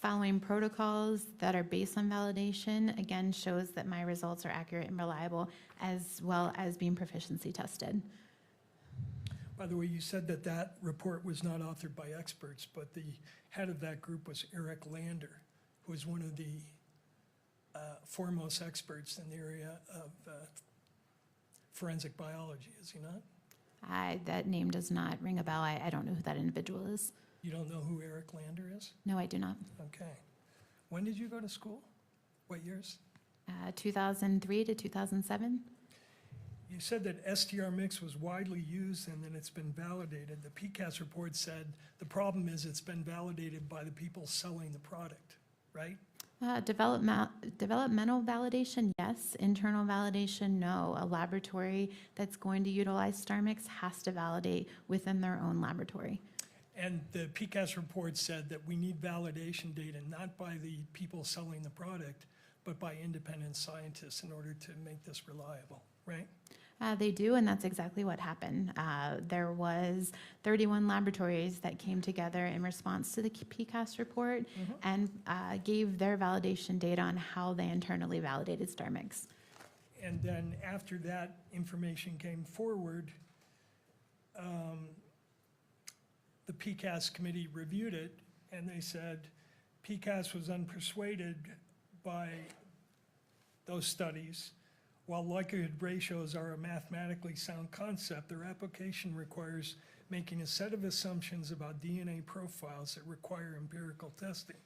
Following protocols that are based on validation, again, shows that my results are accurate and reliable, as well as being proficiency tested. By the way, you said that that report was not authored by experts, but the head of that group was Eric Lander, who is one of the foremost experts in the area of forensic biology, is he not? That name does not ring a bell. I don't know who that individual is. You don't know who Eric Lander is? No, I do not. Okay. When did you go to school? What years? 2003 to 2007. You said that STR mix was widely used and that it's been validated. The PCAS report said the problem is it's been validated by the people selling the product, right? Developmental validation, yes. Internal validation, no. A laboratory that's going to utilize STAR mix has to validate within their own laboratory. And the PCAS report said that we need validation data not by the people selling the product, but by independent scientists in order to make this reliable, right? They do, and that's exactly what happened. There was 31 laboratories that came together in response to the PCAS report and gave their validation data on how they internally validated STAR mix. And then after that information came forward, the PCAS committee reviewed it, and they said PCAS was unpersuaded by those studies. While likelihood ratios are a mathematically sound concept, their application requires making a set of assumptions about DNA profiles that require empirical testing.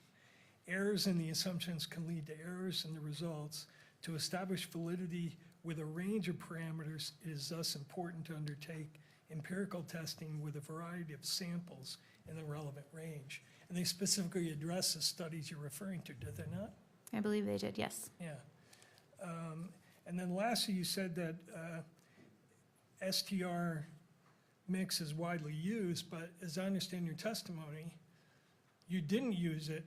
Errors in the assumptions can lead to errors in the results. To establish validity with a range of parameters, it is thus important to undertake empirical testing with a variety of samples in the relevant range. And they specifically address the studies you're referring to, did they not? I believe they did, yes. Yeah. And then lastly, you said that STR mix is widely used, but as I understand your testimony, you didn't use it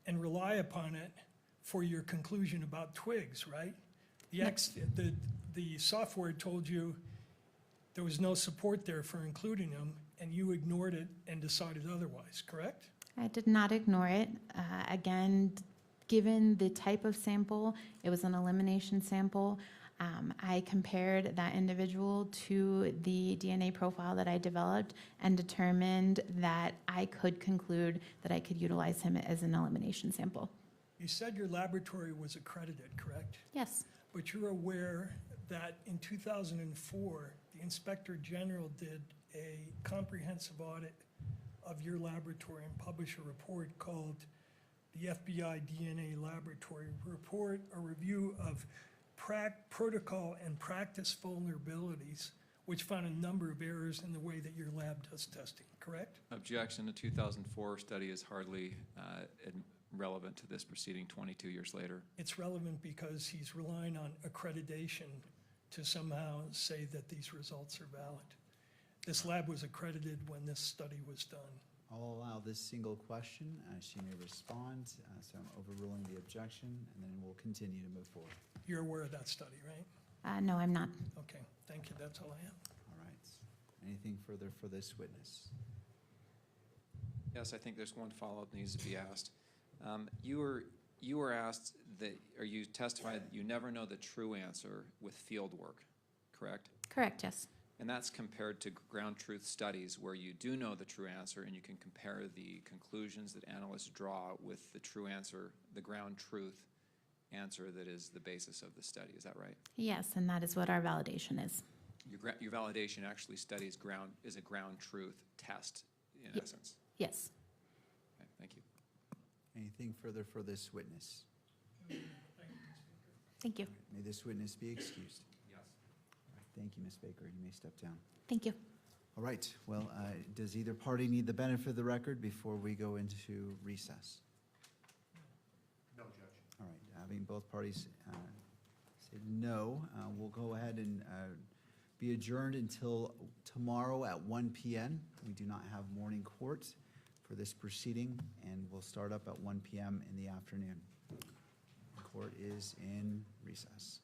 and rely upon it for your conclusion about twigs, right? The software told you there was no support there for including them, and you ignored it and decided otherwise, correct? I did not ignore it. Again, given the type of sample, it was an elimination sample. I compared that individual to the DNA profile that I developed and determined that I could conclude that I could utilize him as an elimination sample. You said your laboratory was accredited, correct? Yes. But you're aware that in 2004, the Inspector General did a comprehensive audit of your laboratory and published a report called the FBI DNA Laboratory Report, a review of protocol and practice vulnerabilities which found a number of errors in the way that your lab does testing, correct? Objection. The 2004 study is hardly relevant to this proceeding 22 years later. It's relevant because he's relying on accreditation to somehow say that these results are valid. This lab was accredited when this study was done. I'll allow this single question. She may respond, so I'm overruling the objection, and then we'll continue to move forward. You're aware of that study, right? No, I'm not. Okay, thank you, that's all I have. All right. Anything further for this witness? Yes, I think there's one follow-up that needs to be asked. You were asked that, or you testified that you never know the true answer with field work, correct? Correct, yes. And that's compared to ground truth studies where you do know the true answer and you can compare the conclusions that analysts draw with the true answer, the ground truth answer that is the basis of the study. Is that right? Yes, and that is what our validation is. Your validation actually studies is a ground truth test in essence. Yes. Okay, thank you. Anything further for this witness? Thank you. All right, may this witness be excused. Yes. All right, thank you, Ms. Baker. You may step down. Thank you. All right, well, does either party need the benefit of the record before we go into recess? No, Judge. All right, having both parties said no, we'll go ahead and be adjourned until tomorrow at 1 p.m. We do not have morning court for this proceeding, and we'll start up at 1 p.m. in the afternoon. Court is in recess.